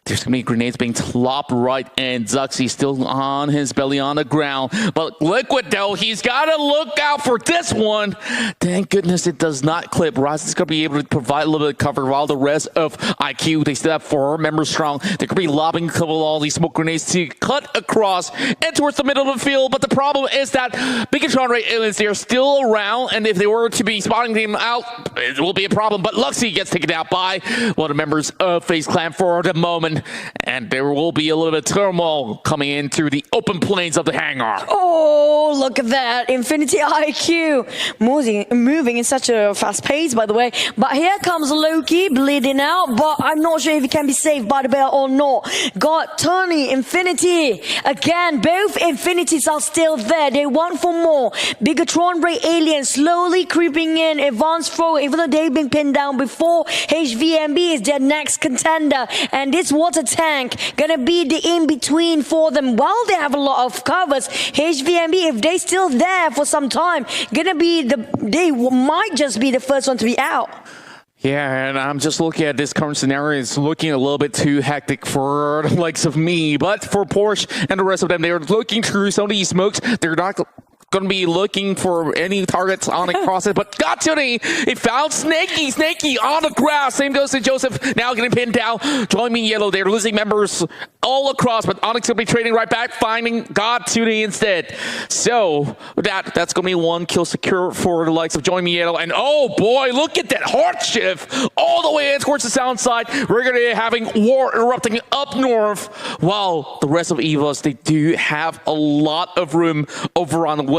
There's going to be grenades being plopped right in. Zuxi still on his belly on the ground. But Liquid, though, he's got to look out for this one. Thank goodness it does not clip. Ross is going to be able to provide a little bit of cover while the rest of IQ, they still have 4 members strong. They're going to be lobbing a couple of all these smoke grenades to cut across and towards the middle of the field. But the problem is that Bigatron Re-Aliens, they're still around. And if they were to be spotting them out, it will be a problem. But Luxy gets taken out by one of the members of FaZe Clan for the moment. one, and there will be a little bit of turmoil coming in through the open plains of the hangar. Oh, look at that. Infinity IQ. Moving in such a fast pace, by the way. But here comes Loki bleeding out, but I'm not sure if he can be saved by the bear or not. Got Tony, Infinity. Again, both Infinities are still there. They want for more. Bigatron Ray Alien slowly creeping in. Advanced forward, even though they've been pinned down before. HVMB is their next contender. And this water tank gonna be the in-between for them. While they have a lot of covers, HVMB, if they still there for some time, they might just be the first one to be out. Yeah, and I'm just looking at this current scenario. It's looking a little bit too hectic for the likes of me. But for Porsche and the rest of them, they're looking through some of these smokes. They're not going to be looking for any targets on the crosses, but got to me. It found Snaky on the grass. Same goes to Joseph, now getting pinned down. Join me, Yellow. They're losing members all across, but Onyx will be trading right back, finding God Tuni instead. So that's going to be one kill secure for the likes of Join Me, Yellow. And oh boy, look at that hard shift all the way in towards the south side. We're going to be having war erupting up north, while the rest of Evos, they do have a lot of room over on the west.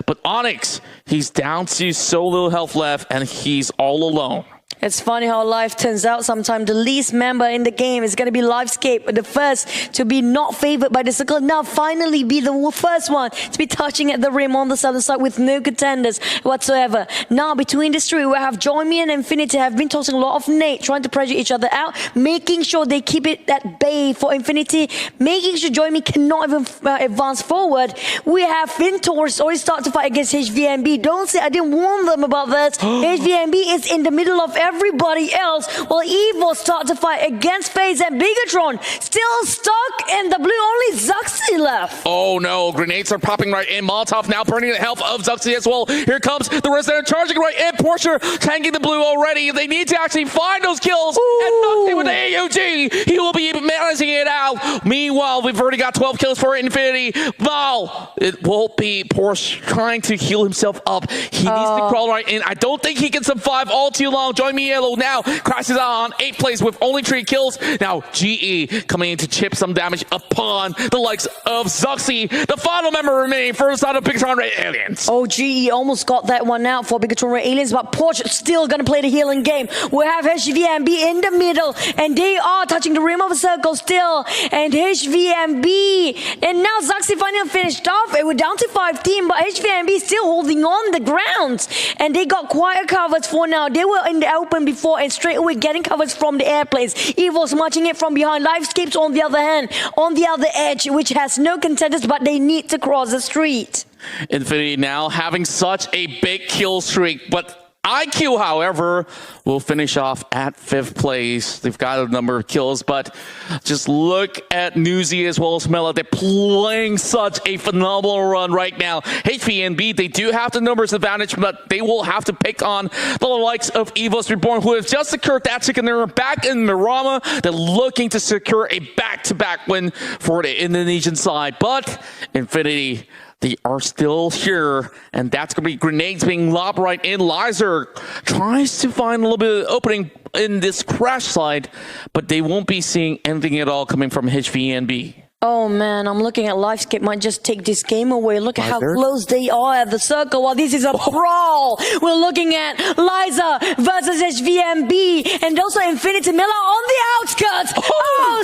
But Onyx, he's down to so little health left, and he's all alone. It's funny how life turns out. Sometimes the least member in the game is going to be Livescape, the first to be not favored by the circle. Now finally be the first one to be touching at the rim on the southern side with no contenders whatsoever. Now between these three, we have Join Me and Infinity have been tossing a lot of nade, trying to pressure each other out, making sure they keep it at bay for Infinity, making sure Join Me cannot even advance forward. We have Fintor's already start to fight against HVMB. Don't say I didn't warn them about this. HVMB is in the middle of everybody else, while Evo start to fight against FaZe and Bigatron. Still stuck in the blue, only Zuxi left. Oh no, grenades are popping right in. Molotov now burning the health of Zuxi as well. Here comes the rest that are charging right in. Porsche tanking the blue already. They need to actually find those kills. Ooh. And nothing with the AUG. He will be managing it out. Meanwhile, we've already got 12 kills for Infinity. Well, it won't be Porsche trying to heal himself up. He needs to crawl right in. I don't think he can survive all too long. Join Me, Yellow now crashes out on 8 plays with only 3 kills. Now GE coming in to chip some damage upon the likes of Zuxi, the final member remaining first out of Bigatron Ray Aliens. Oh, GE almost got that one out for Bigatron Ray Aliens, but Porsche still gonna play the healing game. We have HVMB in the middle, and they are touching the rim of the circle still. And HVMB, and now Zuxi finally finished off. It was down to 5 team, but HVMB still holding on the ground, and they got quiet covers for now. They were in the open before and straight away getting covers from the airplanes. Evil's marching it from behind. Livescapes on the other hand, on the other edge, which has no contenders, but they need to cross the street. Infinity now having such a big kill streak, but IQ, however, will finish off at 5th place. They've got a number of kills, but just look at Newsy as well as Mela. They're playing such a phenomenal run right now. HVNB, they do have the numbers advantage, but they will have to pick on the likes of BisdakReborn, who have just secured that chicken dinner back in Mirama. They're looking to secure a back-to-back win for the Indonesian side, but Infinity, they are still here, and that's going to be grenades being lobbed right in. Lizer tries to find a little bit of opening in this crash side, but they won't be seeing anything at all coming from HVNB. Oh man, I'm looking at Livescape might just take this game away. Look at how close they are at the circle. While this is a brawl, we're looking at Liza versus HVMB and also Infinity Miller on the outskirts. Oh,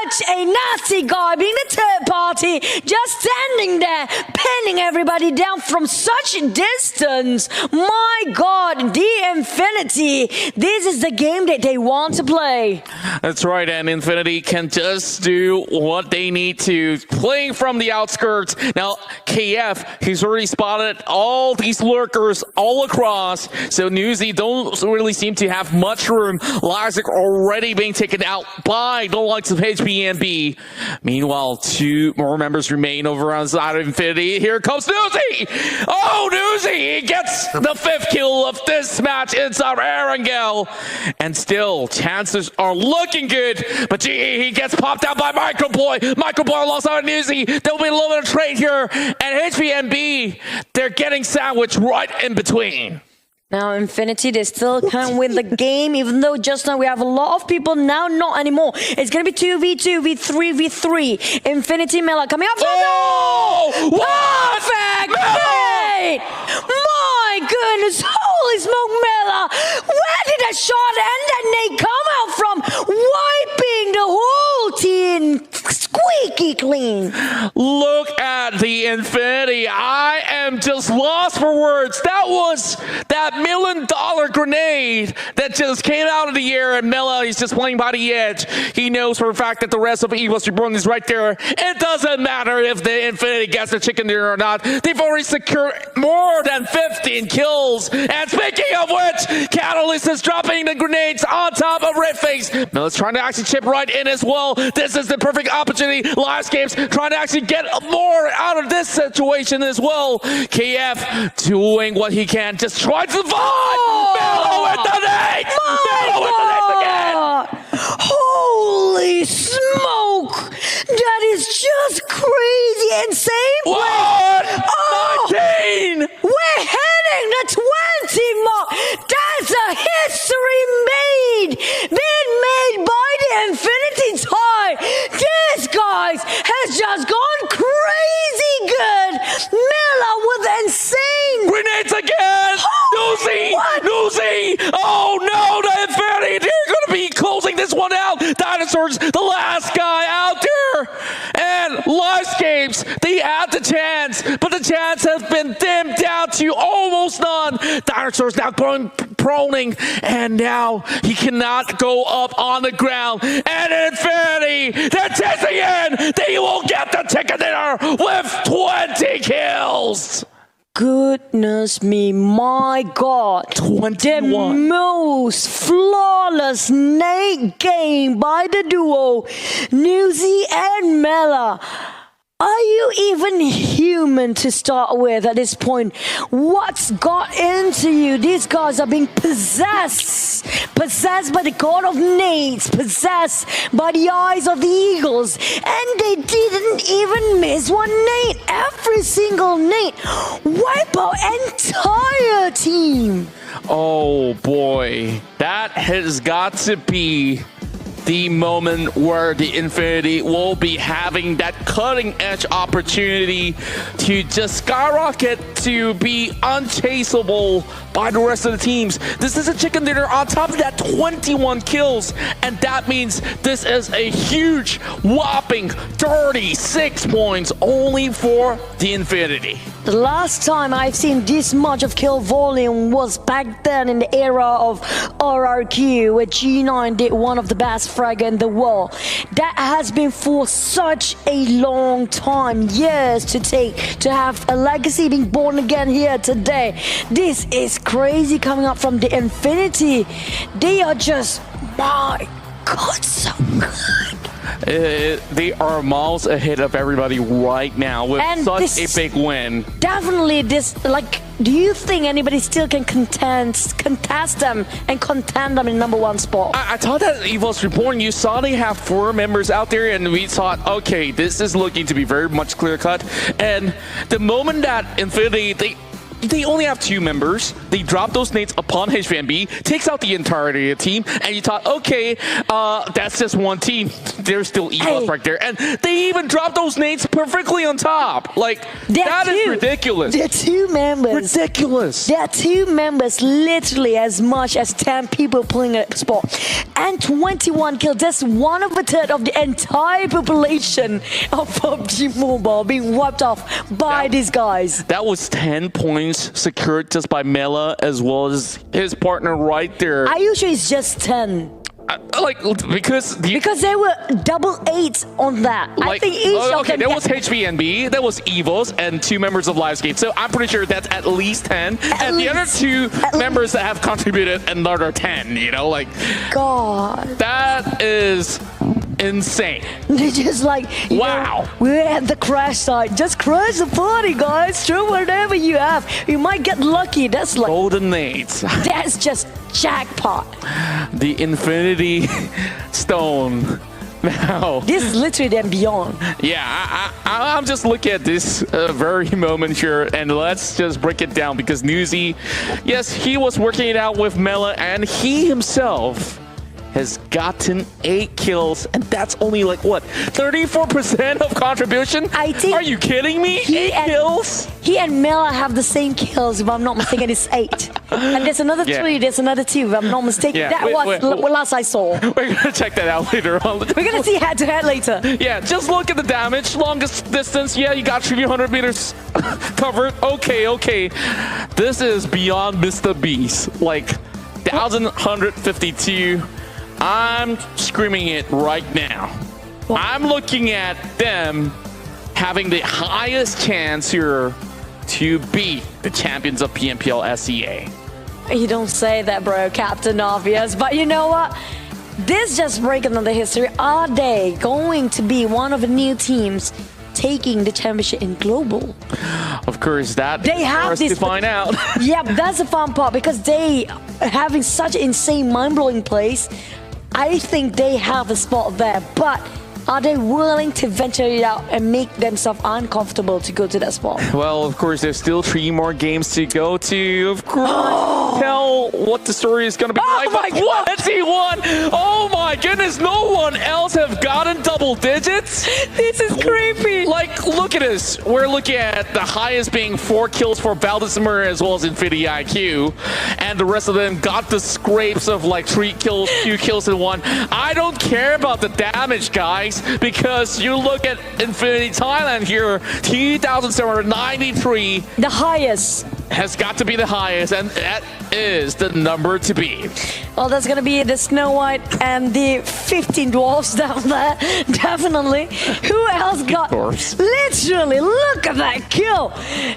such a nasty guy being the third party, just standing there, pinning everybody down from such distance. My God, the Infinity. This is the game that they want to play. That's right, and Infinity can just do what they need to, playing from the outskirts. Now KF, he's already spotted all these lurkers all across, so Newsy don't really seem to have much room. Lysic already being taken out by the likes of HBNB. Meanwhile, 2 more members remain over on the side of Infinity. Here comes Newsy. Oh, Newsy, he gets the 5th kill of this match inside Erangel, and still chances are looking good, but he gets popped out by Microboy alongside Newsy. There'll be a little bit of trade here, and HVMB, they're getting sandwiched right in between. Now, Infinity, they still can't win the game, even though just now we have a lot of people. Now, not anymore. It's going to be 2v2, v3, v3. Infinity Mela coming up. Oh! What? Perfect! Mela! Hey! My goodness, holy smoke, Mela! Where did that shot and that nade come out from? Wiping the whole team squeaky clean. Look at the Infinity. I am just lost for words. That was that $1 million grenade that just came out of the air, and Mela is just playing by the edge. He knows for a fact that the rest of BisdakReborn is right there. It doesn't matter if the Infinity gets the chicken dinner or not. They've already secured more than 15 kills. And speaking of which, Catalyst is dropping the grenades on top of Redface. Mela's trying to actually chip right in as well. This is the perfect opportunity. Livescapes trying to actually get more out of this situation as well. KF doing what he can, just trying to survive. Mela with the nades! Mela with the nades again! Holy smoke! That is just crazy, insane. What? Oh, 19! we're hitting the 20 mark. That's a history been made by the Infinity tie. This, guys, has just gone crazy good. Mela with insane Grenades again! Nuzi! what? Nuzi! Oh no, the Infinity! They're gonna be closing this one out! Dinosaurs, the last guy out there! And Livescapes, they had the chance, but the chance has been dimmed down to almost none. Dinosaurs now going proning, and now he cannot go up on the ground. And Infinity, they're chasing in! They will get the chicken dinner with 20 kills! Goodness me, my God. 21. The most flawless nade game by the duo, Newsy and Mela. Are you even human to start with at this point? What's got into you? These guys are being possessed. Possessed by the god of nades. Possessed by the eyes of the eagles. And they didn't even miss one nade. Every single nade. Wipe out entire team. Oh boy, that has got to be the moment where the Infinity will be having that cutting edge opportunity to just skyrocket to be unchaseable by the rest of the teams. This is a chicken dinner on top of that 21 kills, and that means this is a huge whopping 36 points only for the Infinity. The last time I've seen this much of kill volume was back then in the era of RRQ, where G9 did one of the best frag in the world. That has been for such a long time, years to take to have a legacy being born again here today. This is crazy coming up from the Infinity. They are just, my God, so good. They are miles ahead of everybody right now with And such this- a big win. Definitely this, like, do you think anybody still can contest them and contend them in #1 spot? I thought that BisdakReborn, you saw they have 4 members out there, and we thought, okay, this is looking to be very much clear cut. And the moment that Infinity, they only have 2 members. They drop those nades upon HVMB, takes out the entirety of the team, and you thought, okay, that's just one team. There's still Evos Hey. right there. And they even dropped those nades perfectly on top. Like, that is ridiculous. They're 2 members. Ridiculous. There are 2 members, literally as much as 10 people playing a spot. And 21 kills. That's 1/3 of the entire population of PUBG Mobile being wiped off by these guys. That was 10 points secured just by Mela as well as his partner right there. Are you sure it's just 10? Because Because they were double 8 on that. I think each of okay, them. there was HVNB, there was Evos, and 2 members of Livescape. So I'm pretty sure that's at least 10. And the other 2 members that have contributed another 10, you know, like, God. that is insane. They're just like, you Wow. know, we're at the crash site. Just crash the party, guys. Throw whatever you have. You might get lucky. That's like, Golden nades. that's just jackpot. The Infinity Stone Now, This is literally them beyond. yeah, I'm just looking at this very moment here, and let's just break it down because Newsy, yes, he was working it out with Mela, and he himself has gotten 8 kills, and that's only like what, 34% of contribution? I think Are you kidding me? he 8 and- kills? He and Mela have the same kills, if I'm not mistaken. It's 8. And there's another Yeah. 3, there's another 2, if I'm not mistaken. Yeah, That wait, was wait, what last I saw. We're gonna check that out later on. We're gonna see head to head later. Yeah, just look at the damage. Longest distance, yeah, you got 300 meters covered. Okay. This is beyond Mr. Beast. Like, 1,152. I'm screaming it right now. I'm looking at them having the highest chance here to beat the champions of Pmpl SEA. You don't say that, bro, Captain Obvious. But you know what? This just breaking on the history. Are they going to be one of the new teams taking the championship in global? Of course, that They is have for us this to find out. Yeah, that's the fun part because they are having such an insane, mind-blowing place. I think they have a spot there, but are they willing to venture it out and make themselves uncomfortable to go to that spot? Well, of course, there's still 3 more games to go to. Of course, tell what the story is going to be like. my But what? He won! Oh my goodness, no one else have gotten double digits? This is creepy. Like, look at this. We're looking at the highest being 4 kills for Valdesmer as well as Infinity IQ. And the rest of them got the scrapes of like 3 kills, 2 kills in 1. I don't care about the damage, guys, because you look at Infinity Thailand here, 2,793 The highest. has got to be the highest, and that is the number to beat. Well, that's gonna be the Snow White and the 15 dwarfs down there. Definitely. Who else got? Dwarfs. Literally, look at that kill.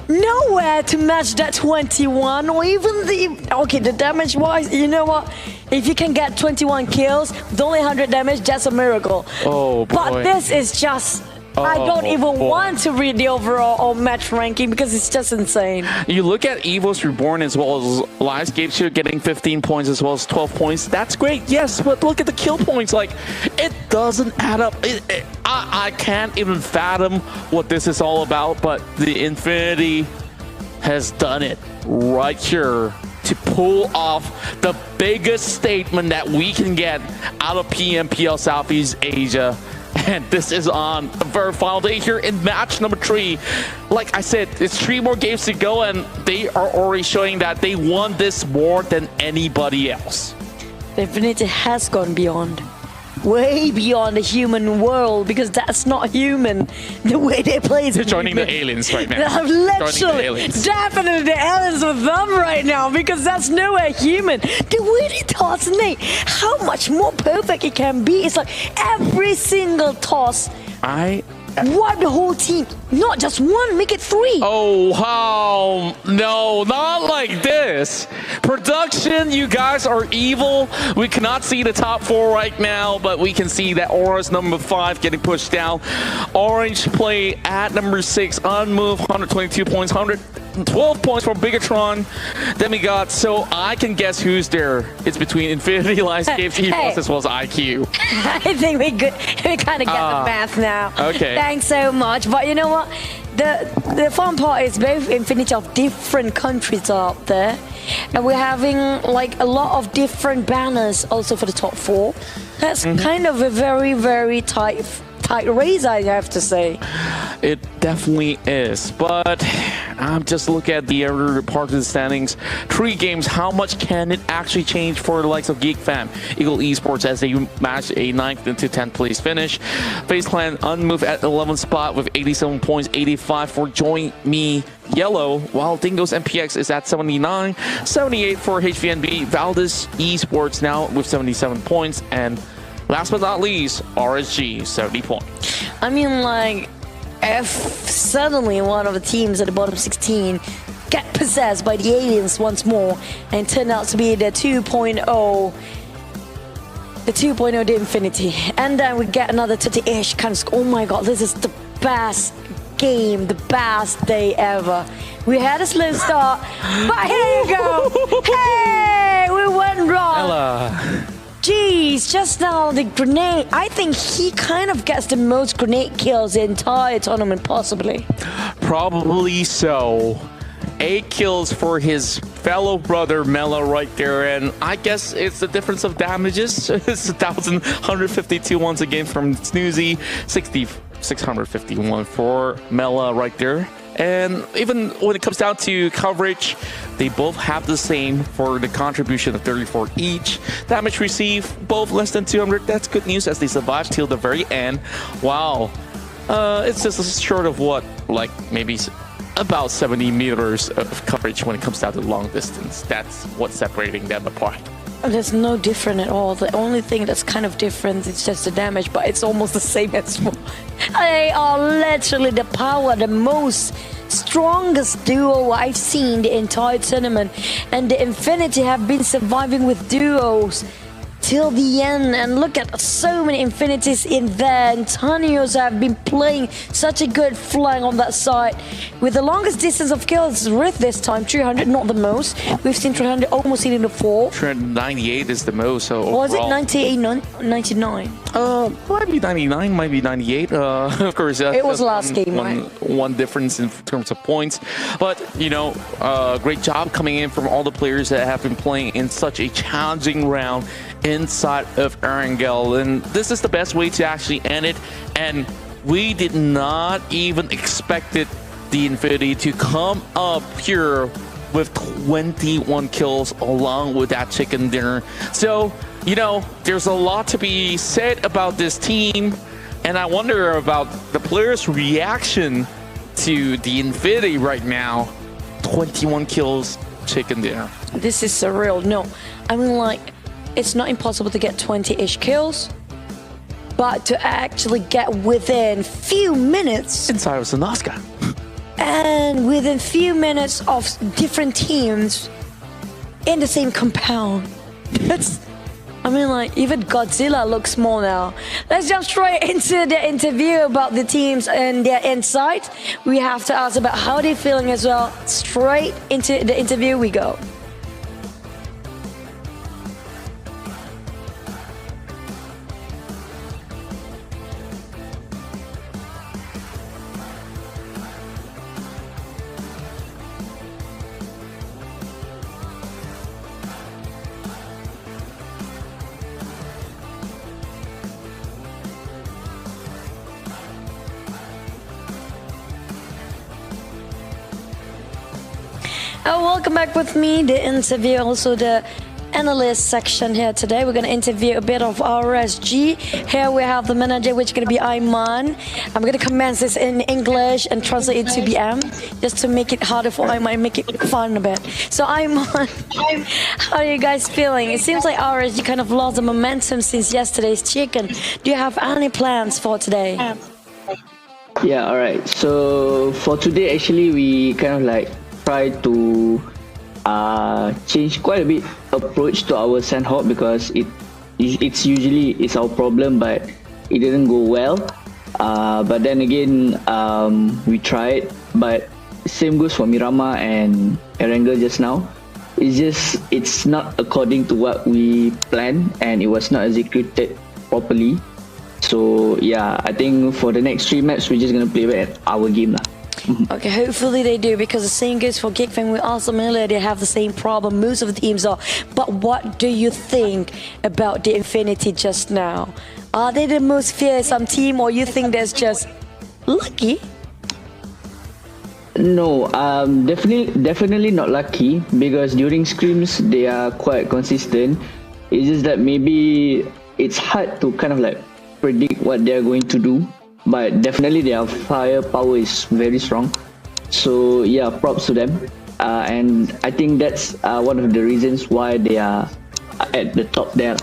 Nowhere to match that 21 or even the. Okay, the damage wise, you know what? If you can get 21 kills with only 100 damage, that's a miracle. Oh, boy. But this is just. I don't even boy. want to read the overall or match ranking because it's just insane. You look at Evo's Reborn as well as Livescape here getting 15 points as well as 12 points. That's great, yes, but look at the kill points. Like, it doesn't add up. I can't even fathom what this is all about, but the Infinity has done it right here to pull off the biggest statement that we can get out of PMPL Southeast Asia. And this is on the very final day here in match number 3. Like I said, it's 3 more games to go, and they are already showing that they won this more than anybody else. The Infinity has gone beyond. Way beyond the human world because that's not human. The way they play is They're joining the aliens right now. Joining the Literally, aliens. definitely the aliens with them right now because that's nowhere human. The way they toss Nate, how much more perfect it can be. It's like every single toss, wipe the whole team. Not just one, make it 3. Oh, wow. No, not like this. Production, you guys are evil. We cannot see the top 4 right now, but we can see that Aura's number 5 getting pushed down. Orange play at number 6, unmoved, 122 points, 112 points for Bigatron. Demigod, so I can guess who's there. It's between Infinity, Livescape, Evos, as well as IQ. I think we kind of get the math now. Okay. Thanks so much. But you know what? The fun part is both Infinity of different countries are up there. And we're having like a lot of different banners also for the top 4. That's kind of a very, very tight race, I have to say. It definitely is, but I'm just looking at the other part of the standings. 3 games, how much can it actually change for the likes of Geek Fam, Eagle Esports as they match a 9th into 10th place finish. FaZe Clan unmoved at 11th spot with 87 points, 85 for Join Me Yellow, while Dingo's MPX is at 79, 78 for HVNB. Valdez Esports now with 77 points, and last but not least, RSG, 70 points. I mean, like, if suddenly one of the teams at the bottom 16 get possessed by the aliens once more and turn out to be the 2.0, the Infinity, and then we get another 30-ish kind of score. Oh my god, this is the best game, the best day ever. We had a slow start, but here you go. Hey, we went wrong. Ella. Jeez, just now the grenade. I think he kind of gets the most grenade kills the entire tournament, possibly. Probably so. 8 kills for his fellow brother Mela right there, and I guess it's the difference of damages. It's 1,152 once again from Snoozy, 651 for Mela right there. And even when it comes down to coverage, they both have the same for the contribution of 34 each. Damage received, both less than 200. That's good news as they survive till the very end. Wow. It's just short of what, like maybe about 70 meters of coverage when it comes down to long distance. That's what's separating them apart. There's no different at all. The only thing that's kind of different is just the damage, but it's almost the same as well. They are literally the power, the most strongest duo I've seen the entire tournament, and the Infinity have been surviving with duos till the end. And look at so many Infinities in there. Antonios have been playing such a good flank on that side with the longest distance of kills. Rift this time 300, not the most. We've seen 300 almost hitting the 4. 398 is the most. So was overall, it 98, 99? Might be 99, might be 98. Of course, it was last game, right? One difference in terms of points, but you know, great job coming in from all the players that have been playing in such a challenging round inside of Erangel, and this is the best way to actually end it. And we did not even expect it, the Infinity, to come up here with 21 kills along with that chicken dinner. So, you know, there's a lot to be said about this team, and I wonder about the players' reaction to the Infinity right now. 21 kills, chicken dinner. This is surreal. No, I mean, like, it's not impossible to get 20-ish kills, but to actually get within few minutes Inside of Sanaska. and within few minutes of different teams in the same compound. That's, I mean, like, even Godzilla looks small now. Let's jump straight into the interview about the teams and their insight. We have to ask about how they're feeling as well. Straight into the interview we go. Welcome back with me, the interview, also the analyst section here today. We're going to interview a bit of RSG. Here we have the manager, which is going to be Aiman. I'm going to commence this in English and translate it to BM, just to make it harder for Aiman and make it fun a bit. So Aiman, how are you guys feeling? It seems like RSG kind of lost the momentum since yesterday's chicken. Do you have any plans for today? Yeah, alright. So for today, actually, we kind of like try to change quite a bit approach to our Sandhawk, because it's usually our problem, but it didn't go well. But then again, we tried, but same goes for Mirama and Erangel just now. It's not according to what we planned, and it was not executed properly. So yeah, I think for the next 3 maps, we're just gonna play back our game lah. Okay, hopefully they do, because the same goes for Geekfang. We also familiar, they have the same problem. Most of the teams are. But what do you think about the Infinity just now? Are they the most fearsome team, or you think that's just lucky? No, definitely not lucky, because during scrims they are quite consistent. It's just that maybe it's hard to kind of like predict what they're going to do. But definitely their firepower is very strong. So yeah, props to them. And I think that's one of the reasons why they are at the top there.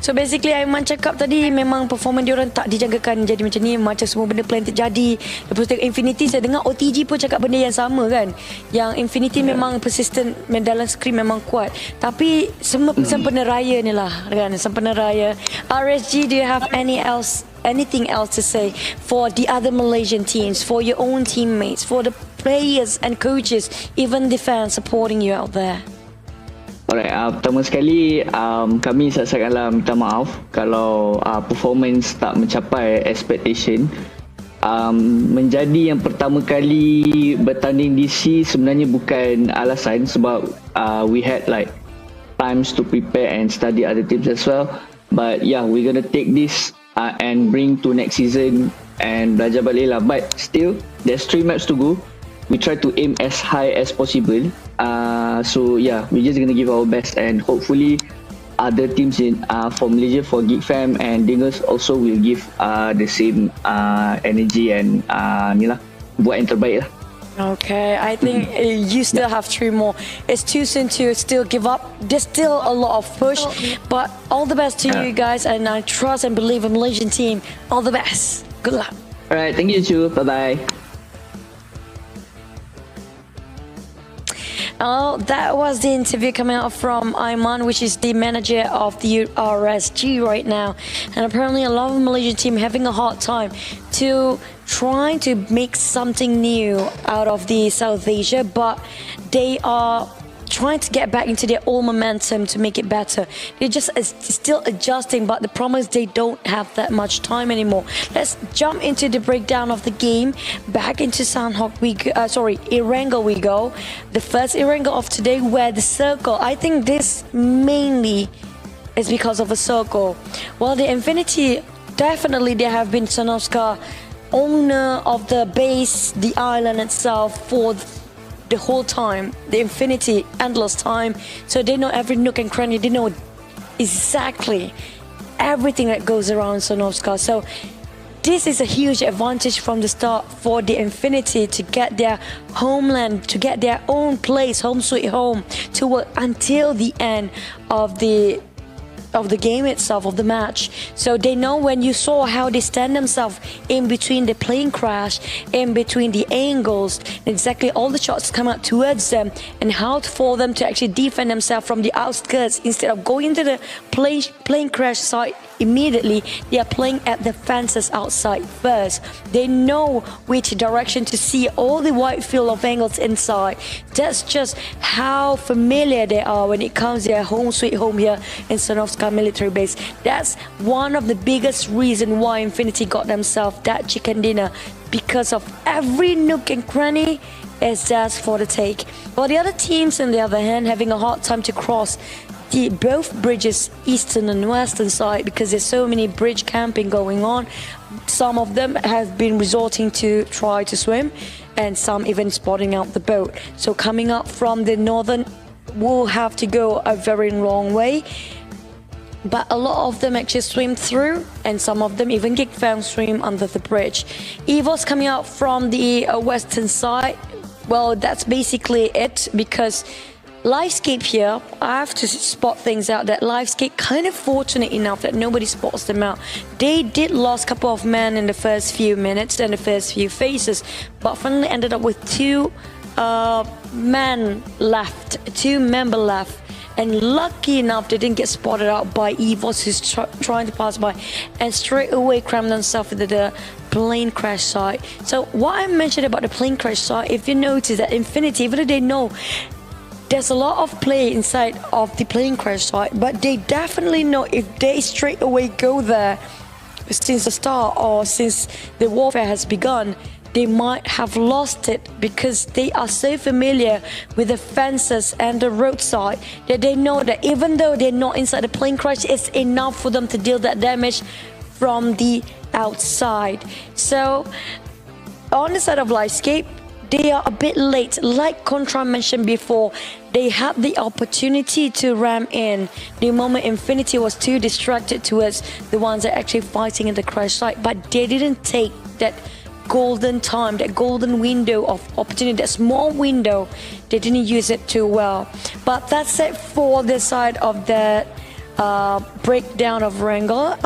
So basically Aiman cakap tadi memang performance diorang tak dijagakan jadi macam ni, macam semua benda plan terjadi. Lepas tu Infinity, saya dengar OTG pun cakap benda yang sama kan, yang Infinity memang persistent dalam screen memang kuat, tapi semua sempena raya ni lah kan, sempena raya. RSG, do you have anything else to say for the other Malaysian teams, for your own teammates, for the players and coaches, even the fans supporting you out there? Alright, pertama sekali kami sangat-sangatlah minta maaf kalau performance tak mencapai expectation. Menjadi yang pertama kali bertanding DC sebenarnya bukan alasan sebab we had like times to prepare and study other teams as well. But yeah, we're gonna take this and bring to next season and belajar balik lah. But still, there's 3 maps to go. We try to aim as high as possible. So yeah, we're just gonna give our best and hopefully other teams in for Malaysia, for Geek Fam and Dingers also will give the same energy and ni lah, buat yang terbaik lah. Okay, I think you still have 3 more. It's too soon to still give up. There's still a lot of push, but all the best to you guys, and I trust and believe in Malaysian team. All the best. Good luck. Alright, thank you, Chu. Bye bye. Oh, that was the interview coming out from Aiman, which is the manager of the RSG right now. And apparently a lot of Malaysian team having a hard time to trying to make something new out of the South Asia, but they are trying to get back into their old momentum to make it better. They're just still adjusting, but the problem is they don't have that much time anymore. Let's jump into the breakdown of the game. Back into Sanhok Erangel we go. The first Erangel of today, where the circle, I think this mainly is because of a circle. Well, the Infinity, definitely they have been Sonovska owner of the base, the island itself for the whole time, the infinity, endless time. So they know every nook and cranny. They know exactly everything that goes around Sonovska. So this is a huge advantage from the start for the Infinity to get their homeland, to get their own place, home sweet home, to work until the end of the game itself, of the match. So they know, when you saw how they stand themselves in between the plane crash, in between the angles, exactly all the shots come out towards them, and how for them to actually defend themselves from the outskirts instead of going into the plane crash site immediately. They are playing at the fences outside first. They know which direction to see all the wide field of angles inside. That's just how familiar they are when it comes to their home sweet home here in Sonovska military base. That's one of the biggest reason why Infinity got themselves that chicken dinner, because of every nook and cranny is just for the take. While the other teams, on the other hand, having a hard time to cross both bridges, eastern and western side, because there's so many bridge camping going on. Some of them have been resorting to try to swim, and some even spotting out the boat. So coming up from the northern will have to go a very long way, but a lot of them actually swim through, and some of them even get found swim under the bridge. Evo's coming out from the western side. Well, that's basically it, because Livescape here, I have to spot things out that Livescape kind of fortunate enough that nobody spots them out. They did lose a couple of men in the first few minutes and the first few phases, but finally ended up with 2 men left, 2 member left. And lucky enough, they didn't get spotted out by Evos, who's trying to pass by, and straight away crammed themselves into the plane crash site. So what I mentioned about the plane crash site, if you notice that Infinity, even though they know there's a lot of play inside of the plane crash site, but they definitely know if they straight away go there since the start or since the warfare has begun, they might have lost it, because they are so familiar with the fences and the roadside that they know that even though they're not inside the plane crash, it's enough for them to deal that damage from the outside. So on the side of Livescape, they are a bit late. Like Contra mentioned before, they had the opportunity to ram in the moment Infinity was too distracted towards the ones that are actually fighting in the crash site, but they didn't take that golden time, that golden window of opportunity, that small window. They didn't use it too well. But that's it for the side of the breakdown of Wrangler.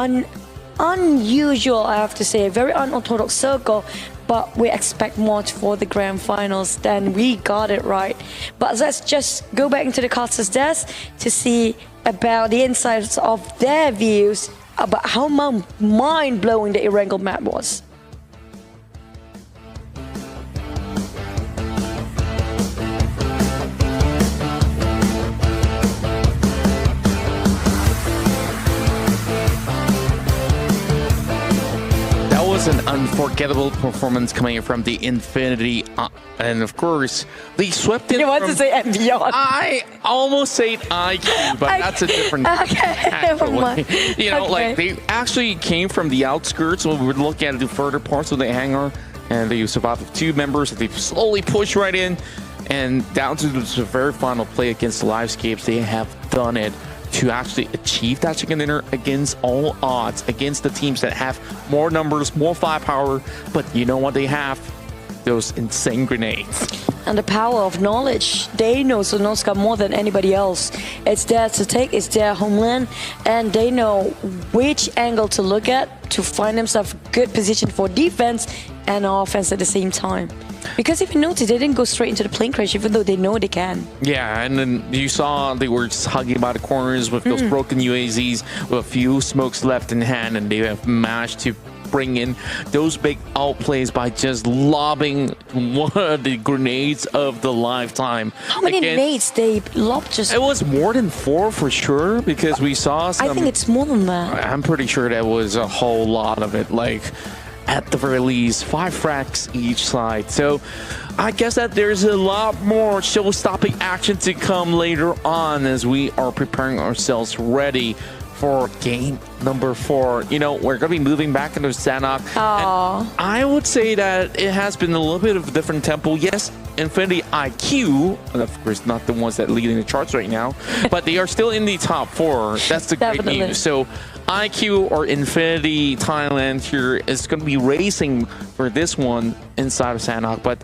Unusual, I have to say, a very unorthodox circle, but we expect much for the grand finals. Then we got it right. But let's just go back into the caster's desk to see about the insights of their views about how mind-blowing the Erangel map was. was an unforgettable performance coming from the Infinity, and of course, they swept it. You want from, to say and beyond? I almost said IQ, but that's a different. Okay, never mind. You know, Okay. like they actually came from the outskirts. When we were looking at the further parts of the hangar, and they survived with 2 members. They slowly pushed right in, and down to the very final play against the Livescapes, they have done it to actually achieve that chicken dinner against all odds, against the teams that have more numbers, more firepower. But you know what they have? Those insane grenades. And the power of knowledge. They know Sonoska more than anybody else. It's theirs to take, it's their homeland, and they know which angle to look at to find themselves good position for defense and offense at the same time. Because if you notice, they didn't go straight into the plane crash, even though they know they can. Yeah, and then you saw they were just hugging by the corners with those broken UAZs with a few smokes left in hand, and they have managed to bring in those big outplays by just lobbing one of the grenades of the lifetime. How many grenades they lobbed? Just It was more than 4 for sure, because we saw some. I think it's more than that. I'm pretty sure that was a whole lot of it. Like, at the very least, 5 frags each side. So I guess that there's a lot more show-stopping action to come later on as we are preparing ourselves ready for game number 4. You know, we're going to be moving back into Sanhok. And I would say that it has been a little bit of a different tempo. Yes, Infinity IQ, and of course not the ones that leading the charts right now, but they are still in the top 4. That's the great news. So IQ or Infinity Thailand here is going to be racing for this one inside of Sanhok. But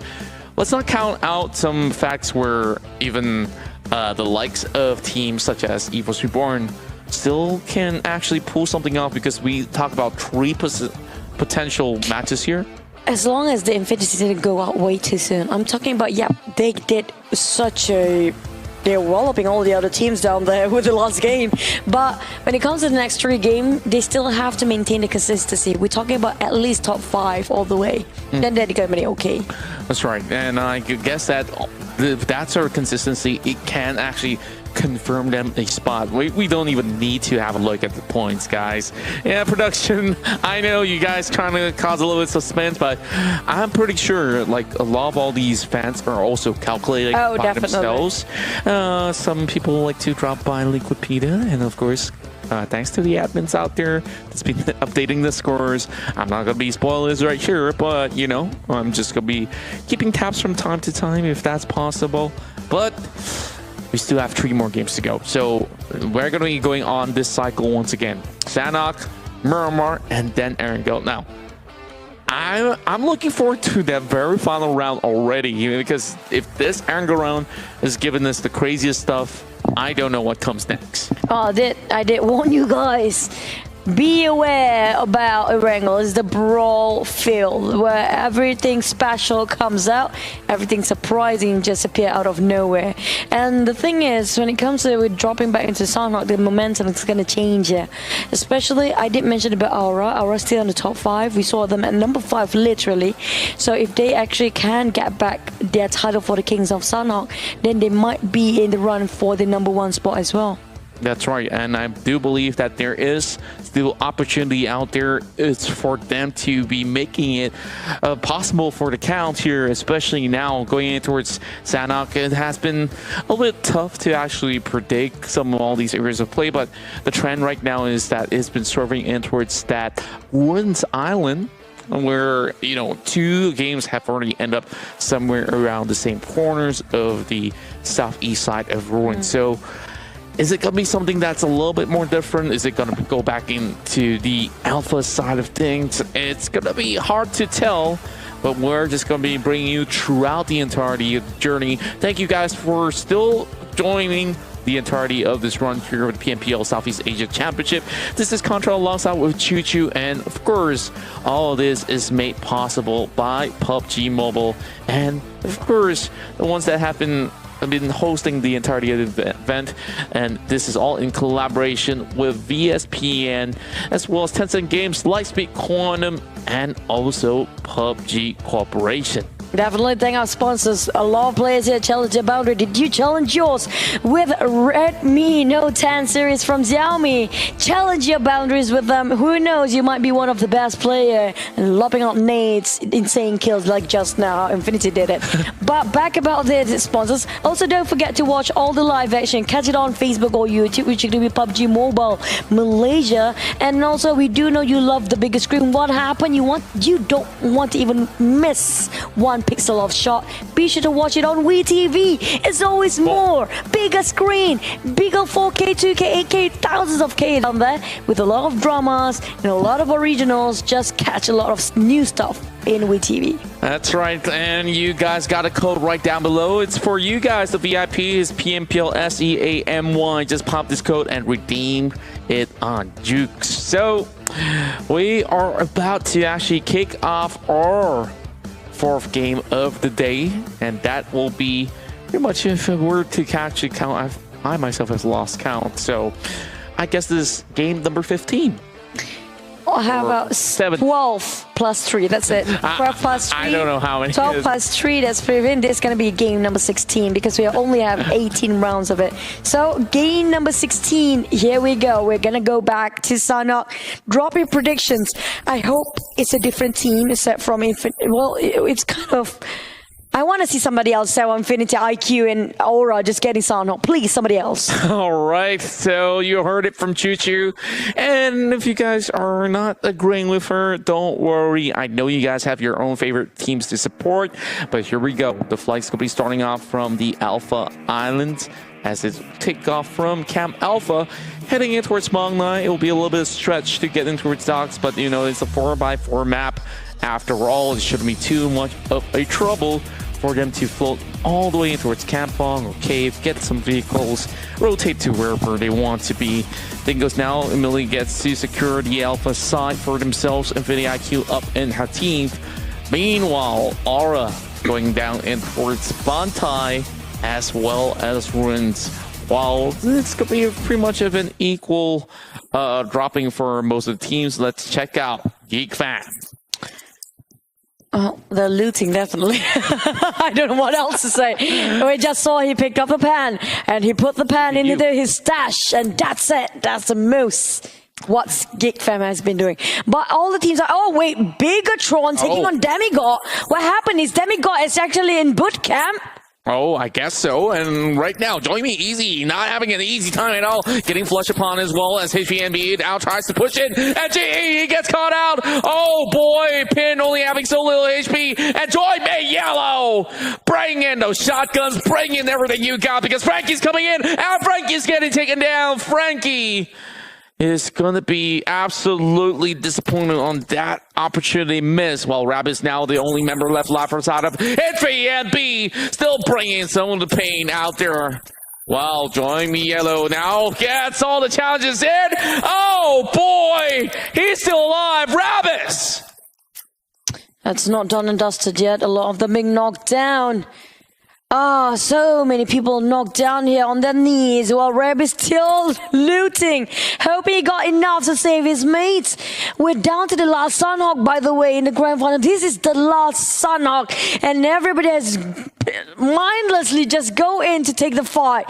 let's not count out some facts where even the likes of teams such as BisdakReborn still can actually pull something off, because we talk about 3 potential matches here. As long as the Infinity didn't go out way too soon. I'm talking about, yeah, they did such a... They're walloping all the other teams down there with the last game. But when it comes to the next 3 games, they still have to maintain the consistency. We're talking about at least top 5 all the way. Then they're going to be okay. That's right. And I guess that if that's our consistency, it can actually confirm them a spot. We don't even need to have a look at the points, guys. Yeah, production, I know you guys trying to cause a little bit of suspense, but I'm pretty sure like a lot of all these fans are also calculating by themselves. Some people like to drop by Liquipedia, and of course, thanks to the admins out there that's been updating the scores. I'm not going to be spoilers right here, but you know, I'm just going to be keeping tabs from time to time if that's possible. But we still have 3 more games to go. So we're going to be going on this cycle once again. Sanhok, Miramar, and then Erangel. Now, I'm looking forward to that very final round already, because if this Erangel round is giving us the craziest stuff, I don't know what comes next. Oh, I did warn you guys. Be aware about Erangel. It's the brawl field where everything special comes out, everything surprising just appear out of nowhere. And the thing is, when it comes to dropping back into Sanhok, the momentum is going to change here. Especially, I did mention about Aura. Aura's still in the top 5. We saw them at number 5 literally. So if they actually can get back their title for the Kings of Sanhok, then they might be in the run for the number 1 spot as well. That's right, and I do believe that there is still opportunity out there. It's for them to be making it possible for the count here, especially now going in towards Sanhok. It has been a little bit tough to actually predict some of all these areas of play, but the trend right now is that it's been swerving in towards that Ruins Island, where, you know, 2 games have already ended up somewhere around the same corners of the southeast side of Ruins. So is it going to be something that's a little bit more different? Is it going to go back into the alpha side of things? It's going to be hard to tell, but we're just going to be bringing you throughout the entirety of the journey. Thank you guys for still joining the entirety of this run here with Pmpl Southeast Asia Championship. This is Contra alongside with Choo Choo, and of course, all of this is made possible by PUBG Mobile, and of course, the ones that have been hosting the entirety of the event, and this is all in collaboration with VSPN as well as Tencent Games, Lightspeed Quantum, and also PUBG Corporation. Definitely thank our sponsors. A lot of players here challenge their boundary. Did you challenge yours with Redmi Note 10 series from Xiaomi? Challenge your boundaries with them. Who knows, you might be one of the best player and lopping out nades, insane kills like just now. Infinity did it. But back about their sponsors. Also, don't forget to watch all the live action. Catch it on Facebook or YouTube, which is going to be PUBG Mobile Malaysia. And also, we do know you love the bigger screen. What happened? You don't want to even miss one pixel of shot. Be sure to watch it on WeTV. It's always more, bigger screen, bigger 4K, 2K, 8K, thousands of K down there with a lot of dramas and a lot of originals. Just catch a lot of new stuff in WeTV. That's right, and you guys got a code right down below. It's for you guys. The VIP is Pmpl SEAMY. Just pop this code and redeem it on Jukes. So we are about to actually kick off our fourth game of the day, and that will be pretty much, if I were to actually count, I myself has lost count, so I guess this is game number 15. Or how about 7? 12 plus 3? That's it. 12 plus 3. I don't know how many. 12 plus 3, that's 15. This is going to be game number 16 because we only have 18 rounds of it. So, game number 16, here we go. We're going to go back to Sanhok. Drop your predictions. I hope it's a different team except from Infinity. Well, it's kind of... I want to see somebody else sell Infinity IQ and Aura just getting Sanhok. Please, somebody else. All right, so you heard it from Choo Choo. And if you guys are not agreeing with her, don't worry. I know you guys have your own favorite teams to support. But here we go. The flight's going to be starting off from the Alpha Islands as it take off from Camp Alpha, heading in towards Mong Nai. It will be a little bit of stretch to get in towards docks, but you know, it's a 4x4 map. After all, it shouldn't be too much of a trouble for them to float all the way towards Kampong or Cave, get some vehicles, rotate to wherever they want to be. Dingoes now immediately gets to secure the Alpha side for themselves. Infinity IQ up in Hatim. Meanwhile, Aura going down in towards Bantai as well as Ruins. While it's going to be pretty much of an equal dropping for most of the teams, let's check out Geek Fan. Oh, they're looting, definitely. I don't know what else to say. We just saw he picked up a pan, and he put the pan into his stash, and that's it. That's the most what Geek Fam has been doing. But all the teams are... Oh, wait, Bigatron taking on Demigod. What happened is Demigod is actually in boot camp. Oh, I guess so. And right now, Join Me Easy, not having an easy time at all. Getting flushed upon as well as HVNB now tries to push it. And he gets caught out. Oh boy, Pin only having so little HP. And Join Me Yellow. Bring in those shotguns. Bring in everything you got because Frankie's coming in. And Frankie's getting taken down. Frankie is going to be absolutely disappointed on that opportunity miss, while Rabbit's now the only member left outside of HVNB, still bringing some of the pain out there. Wow, Join Me Yellow now gets all the challenges in. Oh boy, he's still alive. Rabbit! That's not done and dusted yet. A lot of them being knocked down. Ah, so many people knocked down here on their knees while Reb is still looting. Hoping he got enough to save his mates. We're down to the last Sanhok, by the way, in the grand final. This is the last Sanhok, and everybody has mindlessly just go in to take the fight.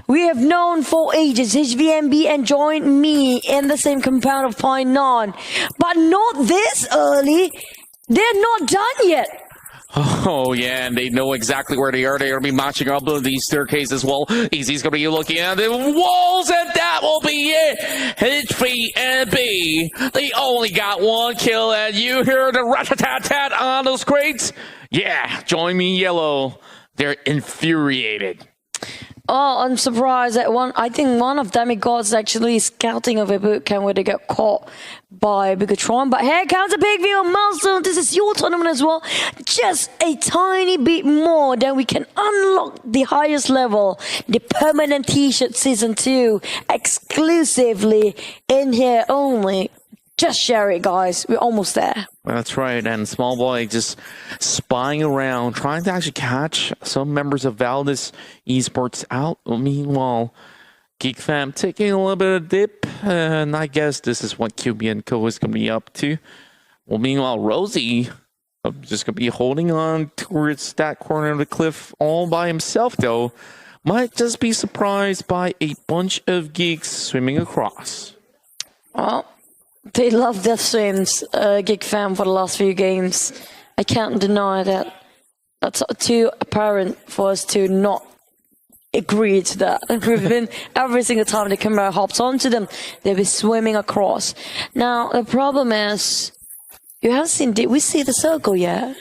We have known for ages HVMB and Join Me in the same compound of Pine Non, but not this early. They're not done yet. Oh, yeah, and they know exactly where they are. They're going to be marching up these staircases as well. Easy's going to be looking at the walls, and that will be it. HVNB, they only got one kill, and you hear the rat-a-tat-tat on those crates? Yeah, Join Me Yellow. They're infuriated. Oh, I'm surprised that I think one of Demigods actually scouting of a boot camp where they got caught by Bigatron. But here comes a big view of Milestone. This is your tournament as well. Just a tiny bit more, then we can unlock the highest level, the permanent t-shirt season 2, exclusively in here only. Just share it, guys. We're almost there. That's right. And Small Boy just spying around, trying to actually catch some members of Valdez Esports out. Meanwhile, Geek Fam taking a little bit of dip. And I guess this is what QB and Co is going to be up to. Well, meanwhile, Rosie just going to be holding on towards that corner of the cliff all by himself, though. Might just be surprised by a bunch of geeks swimming across. Well, they love death swims, Geek Fam, for the last few games. I can't deny that. That's too apparent for us to not agree to that. We've been, every single time the camera hops onto them, they'll be swimming across. Now, the problem is, you haven't seen, did we see the circle yet?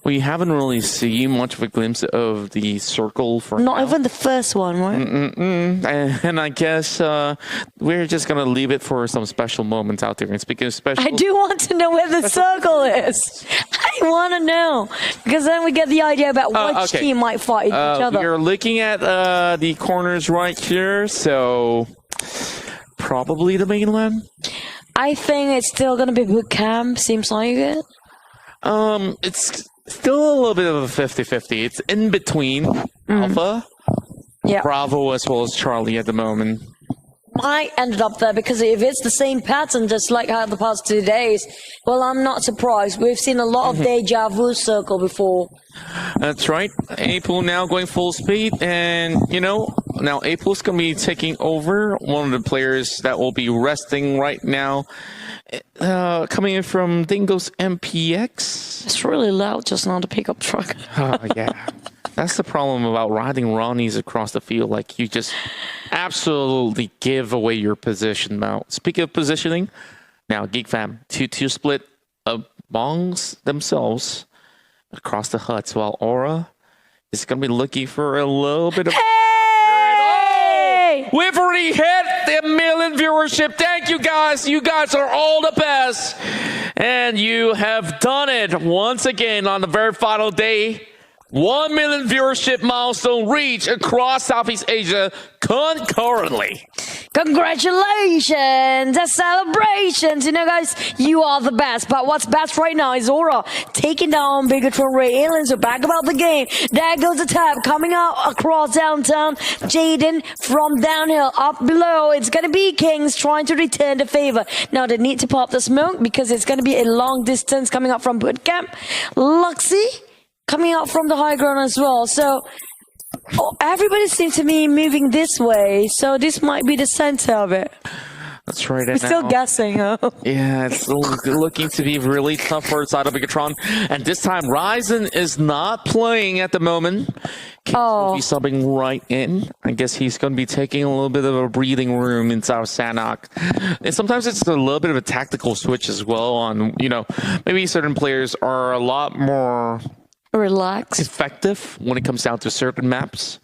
We haven't really seen much of a glimpse of the circle for Not now. even the first one, right? And I guess we're just going to leave it for some special moments out there. And speaking of special... I do want to know where the circle is. I want to know. Because then we get the idea about which team might fight each other. We're looking at the corners right here, so probably the mainland. I think it's still going to be boot camp, seems like it. It's still a little bit of a 50-50. It's in between Alpha, Bravo, as well as Charlie at the moment. I ended up there because if it's the same pattern, just like how the past 2 days, well, I'm not surprised. We've seen a lot of deja vu circle before. That's right. Pmpl now going full speed, and you know, now Pmpl's going to be taking over. One of the players that will be resting right now, coming in from Dingo's MPX. It's really loud just now, the pickup truck. Oh, yeah. That's the problem about riding Ronnies across the field. Like, you just absolutely give away your position now. Speaking of positioning, now Geek Fam, 2-2 split amongst themselves across the huts, while Aura is going to be looking for a little bit of... Hey! We've already hit the million viewership. Thank you, guys. You guys are all the best. And you have done it once again on the very final day. 1 million viewership milestone reached across Southeast Asia concurrently. Congratulations! That's celebrations! You know, guys, you are the best. But what's best right now is Aura taking down Bigatron Ray Aliens. So back about the game. There goes the tap coming out across downtown. Jaden from downhill up below. It's going to be Kings trying to return the favor. Now they need to pop the smoke because it's going to be a long distance coming up from bootcamp. Luxy coming out from the high ground as well. So everybody seems to be moving this way. So this might be the center of it. That's right. We're still guessing, huh? Yeah, it's looking to be really tough for side of Bigatron. And this time, Ryzen is not playing at the moment. Kings will be subbing right in. I guess he's going to be taking a little bit of a breathing room inside of Sanok. And sometimes it's a little bit of a tactical switch as well on, you know, maybe certain players are a lot more... relaxed, effective when it comes down to certain maps.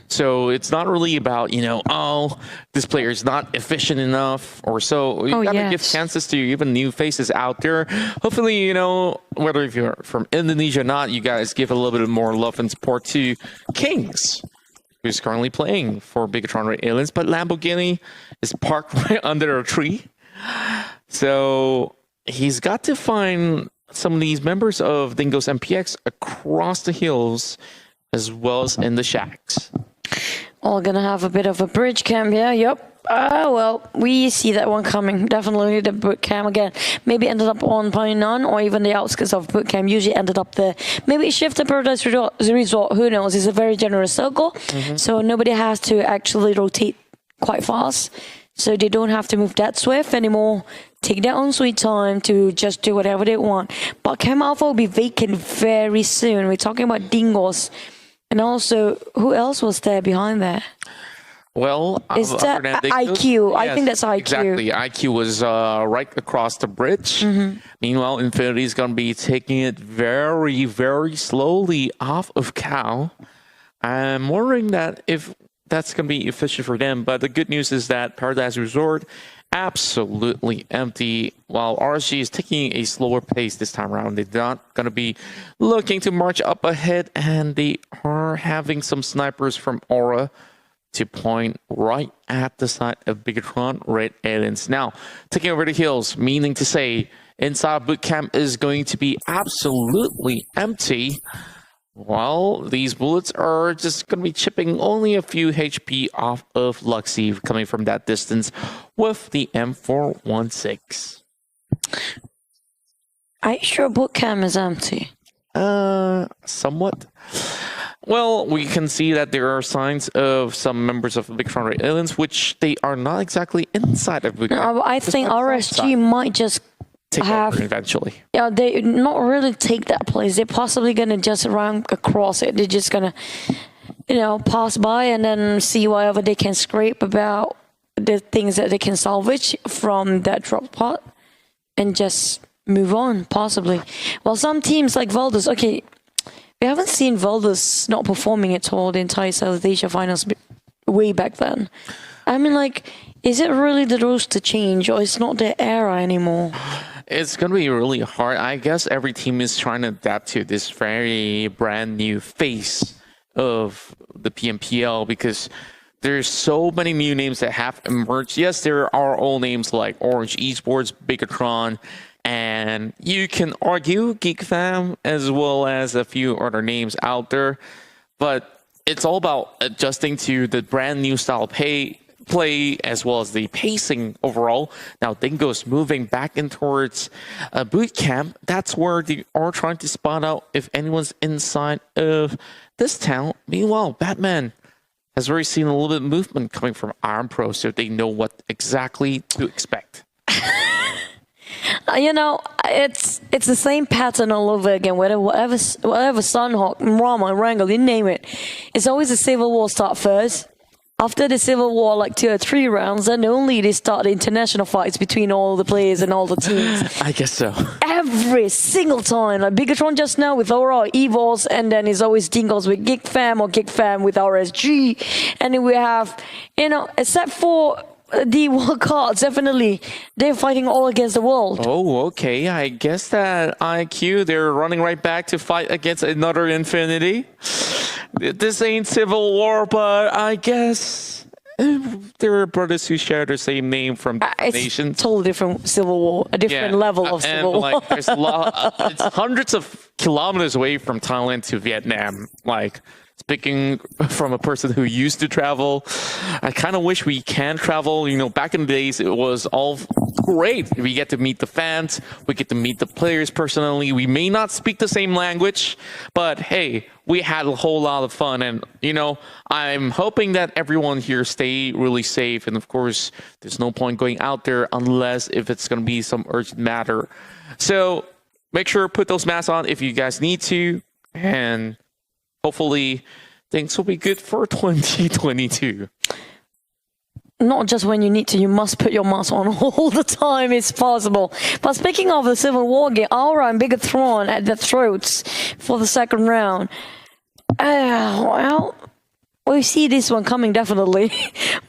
So it's not really about, you know, oh, this player is not efficient enough or so. You gotta give chances to even new faces out there. Hopefully, you know, whether if you're from Indonesia or not, you guys give a little bit more love and support to Kings, who's currently playing for Bigatron Ray Aliens, but Lamborghini is parked right under a tree. So he's got to find some of these members of Dingo's MPX across the hills as well as in the shacks. All gonna have a bit of a bridge camp, yep. Well, we see that one coming. Definitely the boot camp again. Maybe ended up on Painan or even the outskirts of boot camp. Usually ended up there. Maybe shift to Paradise Resort. Who knows? It's a very generous circle. So nobody has to actually rotate quite fast. So they don't have to move that swift anymore. Take their own sweet time to just do whatever they want. But Cam Alpha will be vacant very soon. We're talking about Dingos. And also, who else was there behind there? Well, is that IQ? Yes, I think that's IQ. Exactly. IQ was right across the bridge. Meanwhile, Infinity is going to be taking it very, very slowly off of Cow. I'm wondering that if that's going to be efficient for them. But the good news is that Paradise Resort absolutely empty, while RSG is taking a slower pace this time around. They're not going to be looking to march up ahead, and they are having some snipers from Aura to point right at the side of Bigatron Red Aliens. Now, taking over the hills, meaning to say inside bootcamp is going to be absolutely empty. Well, these bullets are just going to be chipping only a few HP off of Luxy coming from that distance with the M416. Are you sure bootcamp is empty? Somewhat. Well, we can see that there are signs of some members of Big Front Islands, which they are not exactly inside of Big I think RSG might just take have over eventually. Yeah, they not really take that place. They're possibly gonna just run across it. They're just gonna, pass by and then see whatever they can scrape about the things that they can salvage from that drop pot, and just move on. Possibly. Well, some teams like Valdez. Okay, we haven't seen Valdez not performing at all the entire South Asia finals way back then. I mean, like, is it really the rules to change, or it's not their era anymore? It's going to be really hard. I guess every team is trying to adapt to this very brand new face of the Pmpl, because there's so many new names that have emerged. Yes, there are old names like Orange Esports, Bigatron, and you can argue GeekFam, as well as a few other names out there. But it's all about adjusting to the brand new style play, as well as the pacing overall. Now Dingo's moving back in towards a boot camp. That's where they are trying to spot out if anyone's inside of this town. Meanwhile, Batman has already seen a little bit of movement coming from Iron Pro, so they know what exactly to expect. It's the same pattern all over again. Whatever Sunhawk, Rama, Wrangle, you name it. It's always a civil war start first. After the civil war, like 2 or 3 rounds, then only they start the international fights between all the players and all the teams. I guess so. Every single time. Like Bigatron just now with Aura Evils, and then it's always Dingles with GigFam or GigFam with RSG. And then we have, except for the world cards, definitely, they're fighting all against the world. Oh, okay. I guess that IQ, they're running right back to fight against another Infinity. This ain't Civil War, but I guess there are brothers who share the same name from different nations. It's a totally different Civil War, a different level of Civil War. There's it's hundreds of kilometers away from Thailand to Vietnam. Like, speaking from a person who used to travel, I kind of wish we can travel. Back in the days, it was all great. We get to meet the fans. We get to meet the players personally. We may not speak the same language, but hey, we had a whole lot of fun. And, I'm hoping that everyone here stay really safe. And of course, there's no point going out there unless if it's going to be some urgent matter. So make sure to put those masks on if you guys need to. And hopefully things will be good for 2022. Not just when you need to, you must put your mask on all the time it's possible. But speaking of the Civil War game, Aura and Bigatron at the throats for the second round. Well, we see this one coming definitely.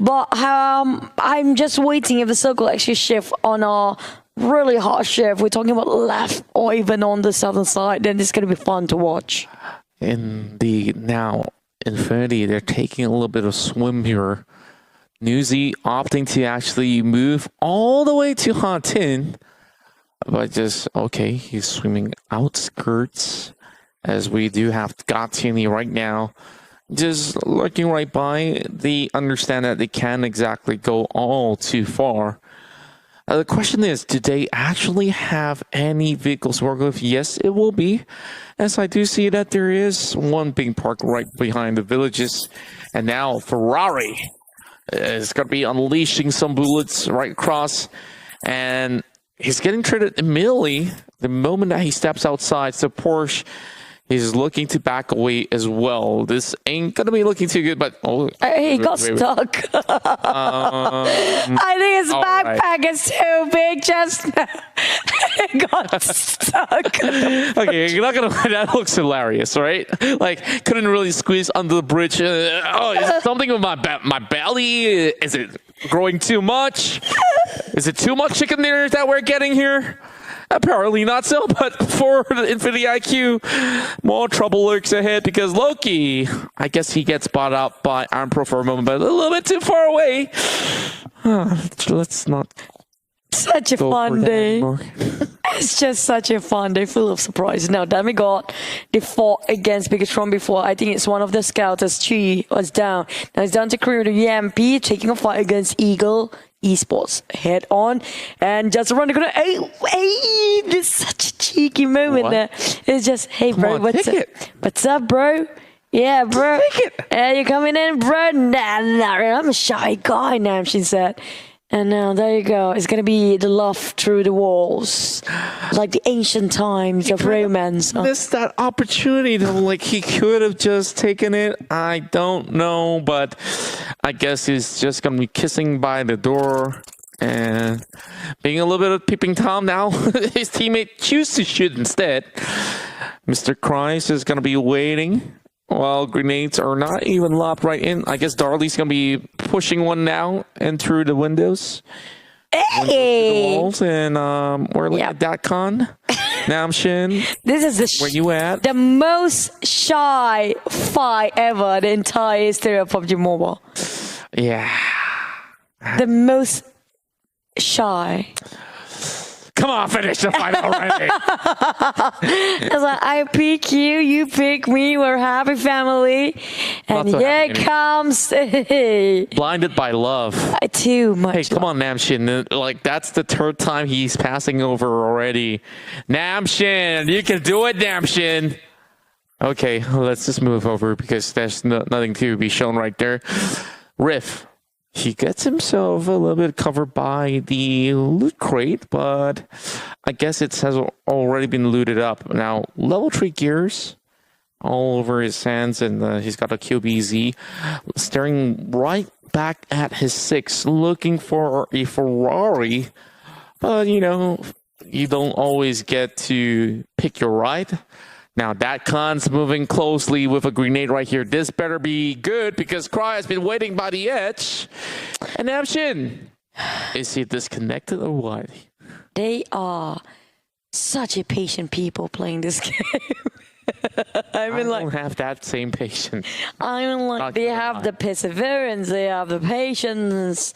But I'm just waiting if the circle actually shift on a really hard shift. We're talking about left or even on the southern side, then it's going to be fun to watch. Indeed. Now, Infinity, they're taking a little bit of swim here. Newsy opting to actually move all the way to Hatin, but he's swimming outskirts, as we do have Gatini right now. Just looking right by, they understand that they can't exactly go all too far. The question is, do they actually have any vehicles to work with? Yes, it will be, as I do see that there is one being parked right behind the villages. And now Ferrari is going to be unleashing some bullets right across. And he's getting treated immediately the moment that he steps outside. So Porsche is looking to back away as well. This ain't going to be looking too good, but... he got stuck. I think his backpack is too big just He got stuck. Okay, you're not going to... That looks hilarious, right? Like, couldn't really squeeze under the bridge. Is it something with my belly? Is it growing too much? Is it too much chicken dinner that we're getting here? Apparently not so, but for the Infinity IQ, more trouble lurks ahead because Loki, I guess he gets bought out by Iron Pro for a moment, but a little bit too far away. Let's not. Such a fun day. It's just such a fun day full of surprises. Now, Demigod, they fought against Bigatron before. I think it's one of the scouts as Chi was down. Now it's down to Korea to EMP, taking a fight against Eagle Esports head on, and just around the corner. Hey, this is such cheeky moment there. It's just, hey, bro, on, what's pick up? it. What's up, bro? Yeah, bro. You coming in, bro? Nah, I'm a shy guy now, she said. And now there you go. It's gonna be the love through the walls, like the ancient times of romance. Missed that opportunity though. Like he could have just taken it. I don't know, but I guess he's just gonna be kissing by the door and being a little bit of peeping Tom now. His teammate chooses to shoot instead. Mr. Christ is gonna be waiting. Well, grenades are not even lobbed right in. I guess Darley's going to be pushing one now and through the windows. Hey! The walls, and we're looking at DatCon. Namshin, This is where you at? the most shy fight ever, the entire history of PUBG Mobile. Yeah. The most shy. Come on, finish the fight already. I was like, I pick you, you pick me, we're a happy family. And Not so here happy comes hey, Blinded by love. too much. Hey, come on, Namshin. Like, that's the third time he's passing over already. Namshin, you can do it, Namshin. Okay, let's just move over because there's nothing to be shown right there. Riff. He gets himself a little bit covered by the loot crate, but I guess it has already been looted up. Now, level 3 gears all over his hands, and he's got a QBZ staring right back at his 6, looking for a Ferrari. But, you know, you don't always get to pick your ride. Now, DatCon's moving closely with a grenade right here. This better be good because Cry has been waiting by the edge. And Namshin, is he disconnected or what? They are such a patient people playing this game. I don't have that same patience. I mean, like, they have the perseverance, they have the patience.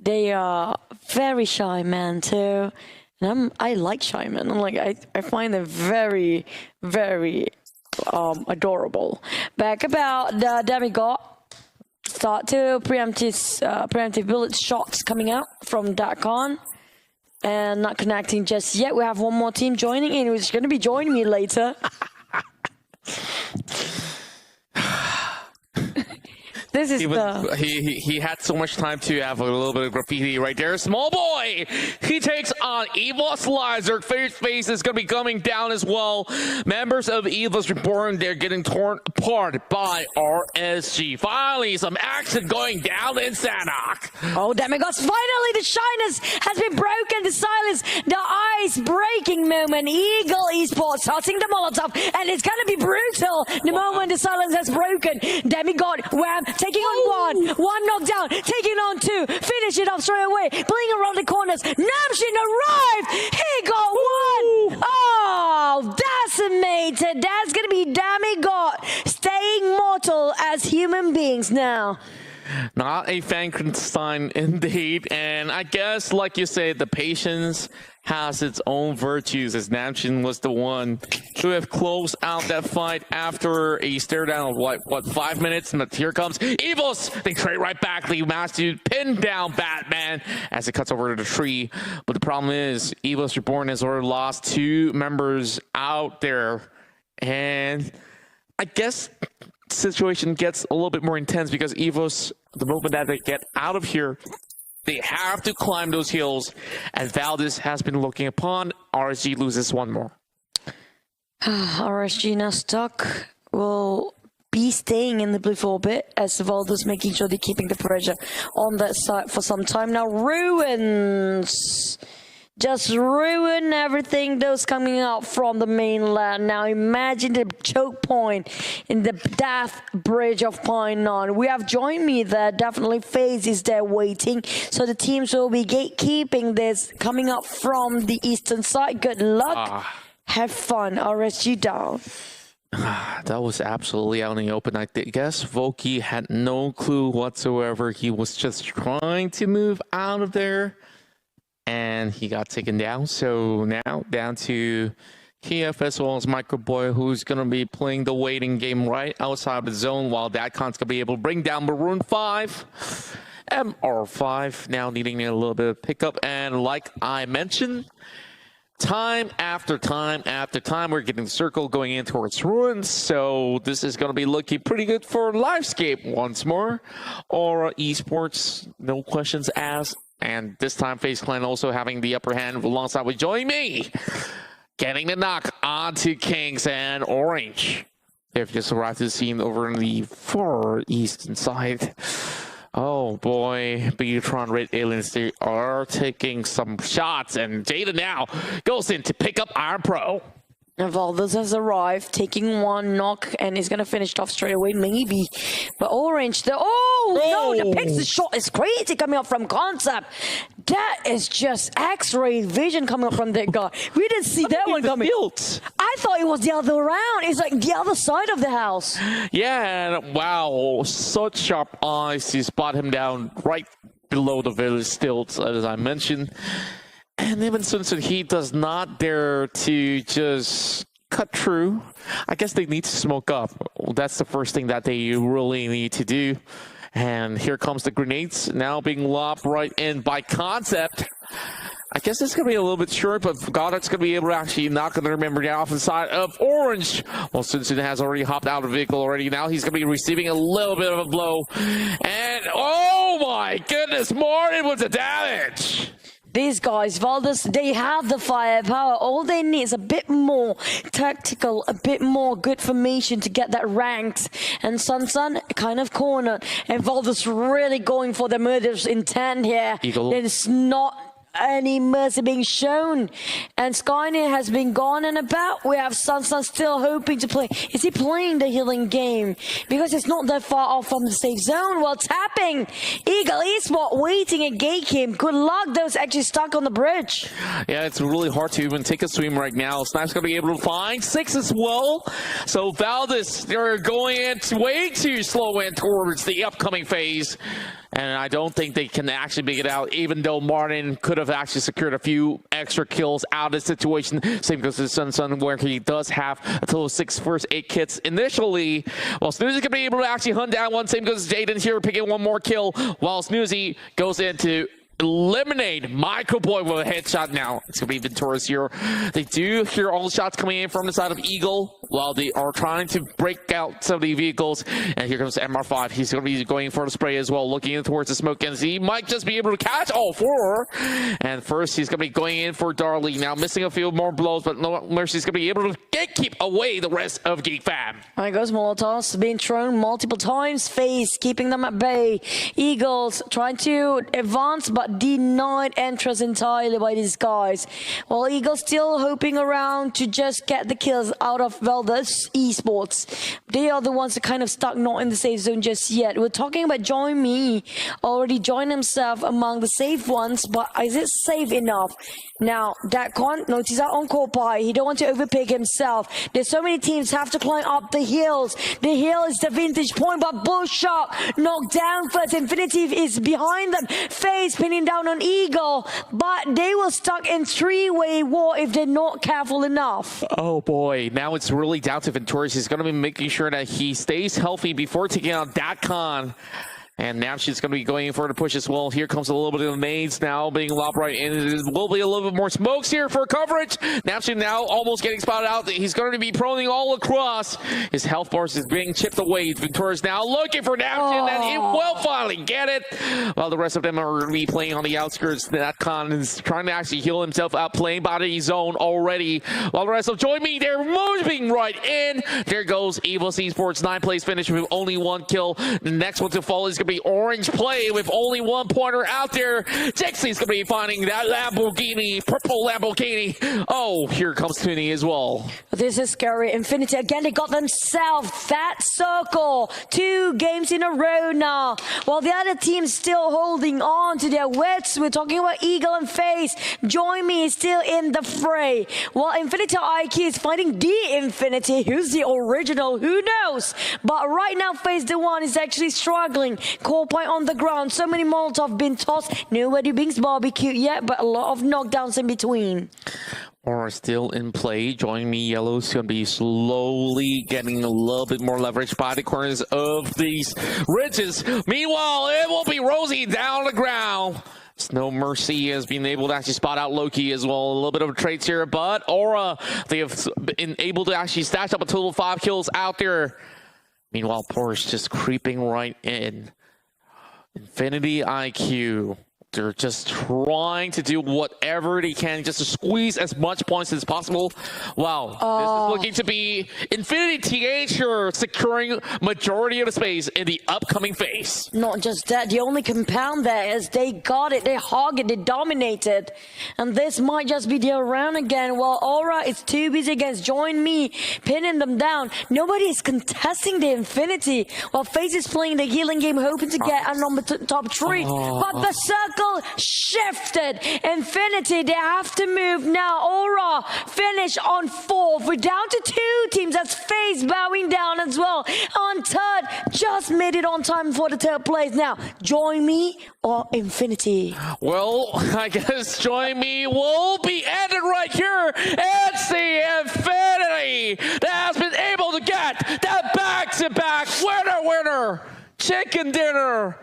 They are very shy, man, too. And I like shy men. I find them very, very adorable. Back about the demigod. Start to preemptive bullet shots coming out from DatCon. And not connecting just yet. We have one more team joining in, who's going to be joining me later. This is he had so much time to have a little bit of graffiti right there. Small boy, he takes on Evil Slicer. Face is going to be coming down as well. Members of BisdakReborn, they're getting torn apart by RSG. Finally, some action going down in Sanok. Oh, demigods! Finally, the shyness has been broken. The silence, the ice-breaking moment. Eagle Esports tossing the Molotov, and it's going to be brutal. The moment the silence has broken. Demigod, wham, taking on one knockdown, taking on 2, finish it off straight away, playing around the corners. Namshin arrived. He got 1. Oh, decimated. That's going to be Demigod staying mortal as human beings now. Not a Frankenstein indeed, and I guess, like you say, the patience has its own virtues, as Namshin was the one to have closed out that fight after a stare down of what 5 minutes, and here comes Evils. They trade right back. They managed to pin down Batman as it cuts over to the tree, but the problem is BisdakReborn has already lost 2 members out there, and I guess situation gets a little bit more intense because Evos, the moment that they get out of here, they have to climb those hills, and Valdez has been looking upon. RSG loses 1 more. RSG now stuck. Will be staying in the blue for a bit as Valdez making sure they're keeping the pressure on that side for some time. Now Ruins just ruin everything those coming out from the mainland. Now imagine the choke point in the death bridge of Painan. We have joined me there. Definitely FaZe is there waiting. So the teams will be gatekeeping this coming up from the eastern side. Good luck. Have fun. RSG down. That was absolutely out in the open. I guess Volky had no clue whatsoever. He was just trying to move out of there, and he got taken down. So now down to KF as well as Microboy, who's going to be playing the waiting game right outside the zone, while DatCon's going to be able to bring down Maroon 5. MR5 now needing a little bit of pickup. And like I mentioned, time after time after time, we're getting the circle going in towards ruins. So this is going to be looking pretty good for Livescape once more. Aura Esports, no questions asked. And this time, FaZe Clan also having the upper hand alongside with Join Me. Getting the knock onto Kings and Orange. They've just arrived to the scene over in the far eastern side. Oh boy, Beatron Red Aliens, they are taking some shots, and Jada now goes in to pick up Iron Pro. And Valdez has arrived, taking one knock, and he's going to finish it off straight away, maybe. But Orange, no, the pixel shot is crazy coming up from Concept. That is just X-ray vision coming up from that guy. We didn't see that one coming. I thought it was the other way around. It's like the other side of the house. Yeah, and wow, such sharp eyes to spot him down right below the village stilts, as I mentioned. And even since he does not dare to just cut through, I guess they need to smoke up. That's the first thing that they really need to do. And here comes the grenades now being lobbed right in by Concept. I guess it's going to be a little bit short, but Goddard's going to be able to actually knock the member down off the side of Orange. Well, Sunsun has already hopped out of the vehicle already. Now he's going to be receiving a little bit of a blow. And oh my goodness, Martin with the damage. These guys, Valdez, they have the firepower. All they need is a bit more tactical, a bit more good formation to get that ranked. And Sun kind of cornered. And Valdez really going for the murderous intent here. Eagle. It's not any mercy being shown. And Skynet has been gone and about. We have Sun still hoping to play. Is he playing the healing game? Because it's not that far off from the safe zone. Well, tapping. Eagle Esport waiting at gate him. Good luck. Those actually stuck on the bridge. Yeah, it's really hard to even take a swim right now. Snipe's going to be able to find 6 as well. So Valdez, they're going in way too slow in towards the upcoming phase. And I don't think they can actually make it out, even though Martin could have actually secured a few extra kills out of the situation. Same goes to Sun, where he does have a total of 6 first aid kits initially. While Snoozy can be able to actually hunt down one. Same goes to Jaden here, picking one more kill, while Snoozy goes into eliminate Microboy with a headshot now. It's going to be Venturas here. They do hear all the shots coming in from the side of Eagle while they are trying to break out some of the vehicles. And here comes MR5. He's going to be going for the spray as well, looking in towards the smoke. And he might just be able to catch all 4. And first, he's going to be going in for Darley. Now missing a few more blows, but no Mercy's going to be able to keep away the rest of Geek Fam. There goes Molotovs being thrown multiple times. FaZe keeping them at bay. Eagles trying to advance, but denied entrance entirely by these guys. Well, Eagles still hoping around to just get the kills out of Valdez Esports. They are the ones that kind of stuck not in the safe zone just yet. We're talking about Join Me already joined himself among the safe ones, but is it safe enough? Now, Datcon notices out on Kopai. He don't want to overpick himself. There's so many teams have to climb up the hills. The hill is the vintage point, but Bullshock knocked down first. Infinity is behind them. FaZe pinning down on Eagle, but they were stuck in 3-way war if they're not careful enough. Oh boy, now it's really down to Venturas. He's going to be making sure that he stays healthy before taking out Datcon. And now she's going to be going for the push as well. Here comes a little bit of nades now being lobbed right in. There will be a little bit more smokes here for coverage. Napshin now almost getting spotted out. He's going to be proning all across. His health bars is being chipped away. Ventura's now looking for Napshin, and he will finally get it. While the rest of them are going to be playing on the outskirts. Datcon is trying to actually heal himself out, playing body zone already. While the rest of Join Me, they're moving right in. There goes Evil Esports. 9 plays finished with only 1 kill. The next one to fall is going to be Orange play with only 1 pointer out there. Dixie's going to be finding that Lamborghini, purple Lamborghini. Oh, here comes Tooney as well. This is scary. Infinity again, they got themselves that circle. 2 games in a row now. While the other team's still holding on to their wits. We're talking about Eagle and FaZe. Join Me is still in the fray. While Infinity IQ is fighting the Infinity. Who's the original? Who knows? But right now, FaZe the one is actually struggling. Core point on the ground. So many Molotov been tossed. Nobody brings barbecue yet, but a lot of knockdowns in between. Or still in play. Join Me. Yellow's going to be slowly getting a little bit more leverage by the corners of these ridges. Meanwhile, it will be Rosie down on the ground. No Mercy has been able to actually spot out Loki as well. A little bit of trades here, but Aura, they have been able to actually stash up a total of 5 kills out there. Meanwhile, Porsche just creeping right in. Infinity IQ. They're just trying to do whatever they can just to squeeze as much points as possible. Wow, this is looking to be Infinity TH here securing majority of the space in the upcoming phase. Not just that, the only compound there is they got it, they hog it, they dominated. And this might just be their round again. While Aura is too busy against Join Me, pinning them down. Nobody is contesting the Infinity. While FaZe is playing the healing game, hoping to get a number top 3. But the circle shifted. Infinity, they have to move now. Aura finish on 4th. We're down to 2 teams. That's FaZe bowing down as well. On 3rd, just made it on time for the 3rd place. Now, Join Me or Infinity? Well, I guess Join Me will be ended right here. It's the Infinity that has been able to get that back-to-back winner chicken dinner.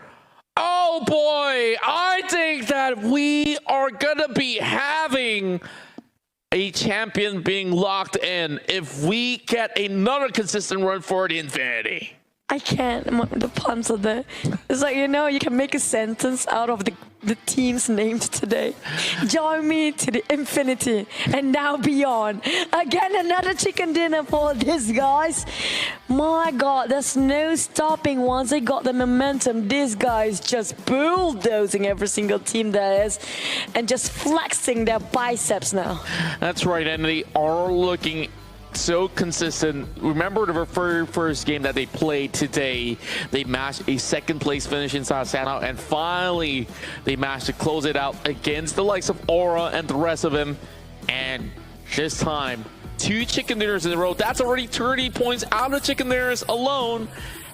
Oh boy, I think that we are gonna be having a champion being locked in if we get another consistent run for the Infinity. I can't. The puns are there. It's like, you know, you can make a sentence out of the teams named today. Join Me to the Infinity and now beyond. Again, another chicken dinner for these guys. My God, there's no stopping once they got the momentum. These guys just bulldozing every single team there is and just flexing their biceps now. That's right, and they are looking so consistent. Remember the very first game that they played today, they matched a 2nd place finish inside Sanout, and finally they managed to close it out against the likes of Aura and the rest of them. And this time, 2 chicken dinners in a row. That's already 30 points out of chicken dinners alone.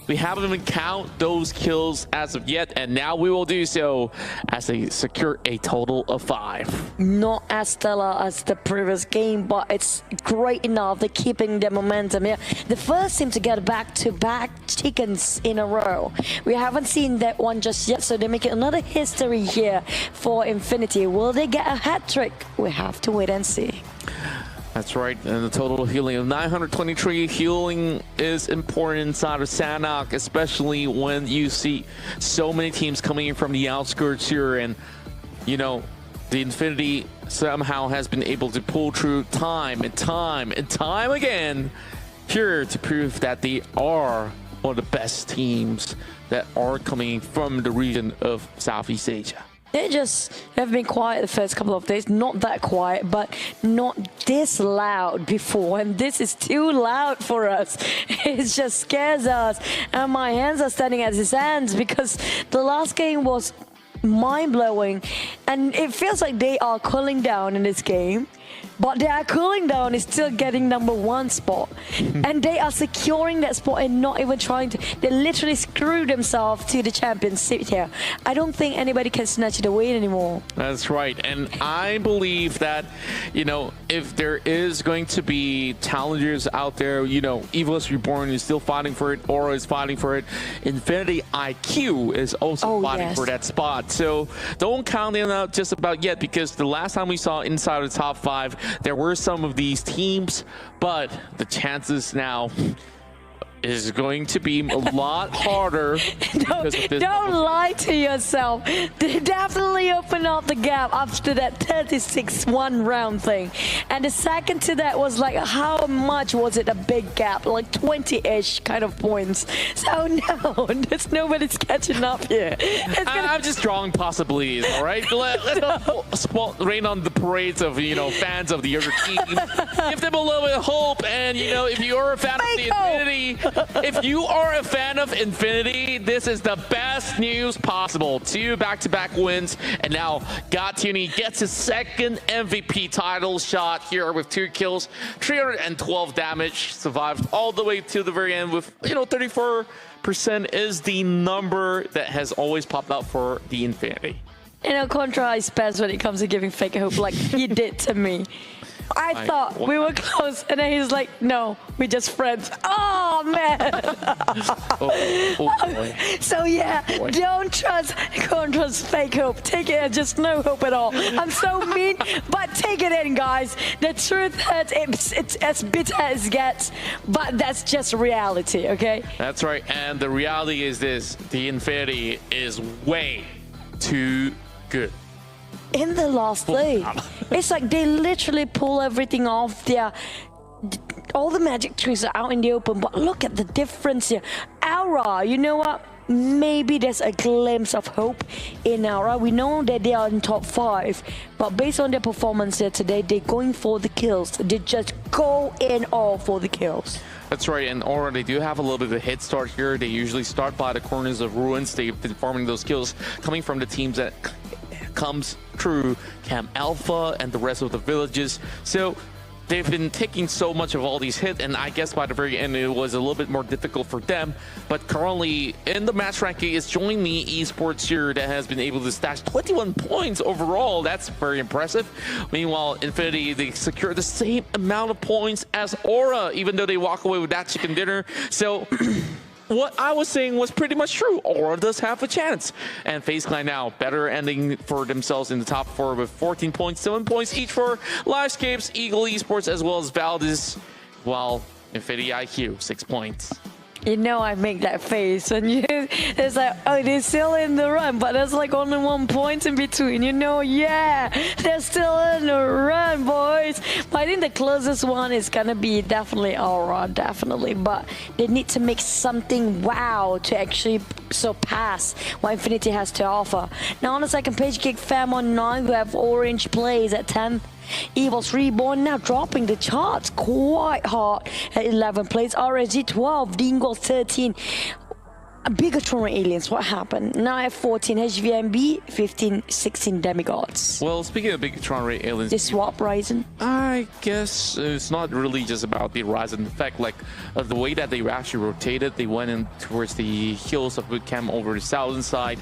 We haven't even count those kills as of yet, and now we will do so as they secure a total of 5. Not as stellar as the previous game, but it's great enough. They're keeping the momentum here. The first team to get back-to-back chickens in a row. We haven't seen that one just yet, so they're making another history here for Infinity. Will they get a hat trick? We have to wait and see. That's right, and the total healing of 923 healing is important inside of Sanhok, especially when you see so many teams coming in from the outskirts here, and you know, the Infinity somehow has been able to pull through time and time and time again here to prove that they are one of the best teams that are coming from the region of Southeast Asia. They just have been quiet the first couple of days. Not that quiet, but not this loud before. And this is too loud for us. It just scares us. And my hands are standing at his hands because the last game was mind-blowing. And it feels like they are cooling down in this game. But their cooling down is still getting #1 spot. And they are securing that spot and not even trying to. They literally screwed themselves to the champion seat here. I don't think anybody can snatch it away anymore. That's right. And I believe that, you know, if there is going to be challengers out there, you know, BisdakReborn is still fighting for it, Aura is fighting for it, Infinity IQ is also fighting for that spot. So don't count them out just about yet, because the last time we saw inside of the top 5, there were some of these teams, but the chances now is going to be a lot harder. Don't lie to yourself. They definitely opened up the gap after that 36-1 round thing. And the second to that was like, how much was it a big gap? Like 20-ish kind of points. So no, there's nobody's catching up here. I'm just drawing possibilities, all right? Let's rain on the parades of, you know, fans of the other team. Give them a little bit of hope, and, you know, if you're a fan of the Infinity, if you are a fan of Infinity, this is the best news possible. 2 back-to-back wins, and now Gatuni gets his 2nd MVP title shot here with 2 kills, 312 damage, survived all the way to the very end with, you know, 34% is the number that has always popped out for the Infinity. You know, Contra is best when it comes to giving fake hope like you did to me. I thought we were close, and then he's like, "No, we're just friends." Oh man! Boy. So yeah, don't trust fake hope. Take it as just no hope at all. I'm so mean, but take it in, guys. The truth hurts. It's as bitter as it gets, but that's just reality, okay? That's right, and the reality is this: the Infinity is way too good. In the last day, it's like they literally pull everything off. All the magic tricks are out in the open, but look at the difference here. Aura, you know what? Maybe there's a glimpse of hope in Aura. We know that they are in top 5, but based on their performance here today, they're going for the kills. They just go in all for the kills. That's right, and Aura, they do have a little bit of a head start here. They usually start by the corners of ruins. They've been farming those kills coming from the teams that comes through Camp Alpha and the rest of the villages. So they've been taking so much of all these hits, and I guess by the very end it was a little bit more difficult for them. But currently in the match ranking is Join Me Esports here that has been able to stash 21 points overall. That's very impressive. Meanwhile, Infinity, they secure the same amount of points as Aura, even though they walk away with that chicken dinner. So what I was saying was pretty much true. Aura does have a chance. And FaZe Clan now better ending for themselves in the top 4 with 14 points, 7 points each for Livescapes, Eagle Esports, as well as Valdez, while Infinity IQ, 6 points. You know I make that face, and it's like, oh, they're still in the run, but there's like only 1 point in between. You know, yeah, they're still in the run, boys. But I think the closest one is gonna be definitely Aura, definitely. But they need to make something wow to actually surpass what Infinity has to offer. Now on the second page, Kick Fam on 9, we have Orange Plays at 10. Evil's Reborn now dropping the charts quite hard at 11 plays. RSG 12, Dingo 13. Bigatron Aliens, what happened? Now at 14, HVMB 15, 16 Demigods. Well, speaking of Bigatron Ray Aliens, They swap Ryzen. I guess it's not really just about the Ryzen. In fact, like the way that they actually rotated, they went in towards the hills of Bootcamp over the southern side.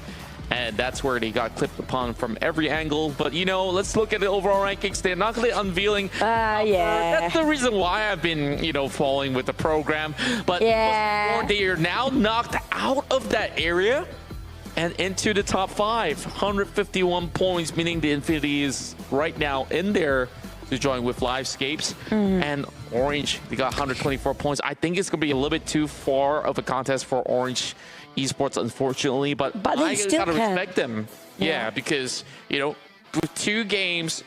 And that's where they got clipped upon from every angle. But, you know, let's look at the overall rankings. They're not really unveiling. Yeah. That's the reason why I've been, you know, following with the program. But Yeah. they are now knocked out of that area and into the top 5. 151 points, meaning the Infinity is right now in there to join with Livescapes. And Orange, they got 124 points. I think it's going to be a little bit too far of a contest for Orange Esports, unfortunately, but they I still gotta can. respect them. Yeah, because, you know, with 2 games,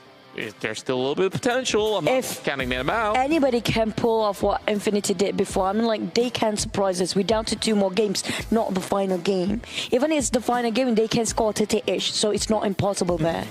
there's still a little bit of potential. I'm not counting them out. Anybody can pull off what Infinity did before. I mean, like, they can surprise us. We're down to 2 more games, not the final game. Even if it's the final game, they can score 30-ish, so it's not impossible there.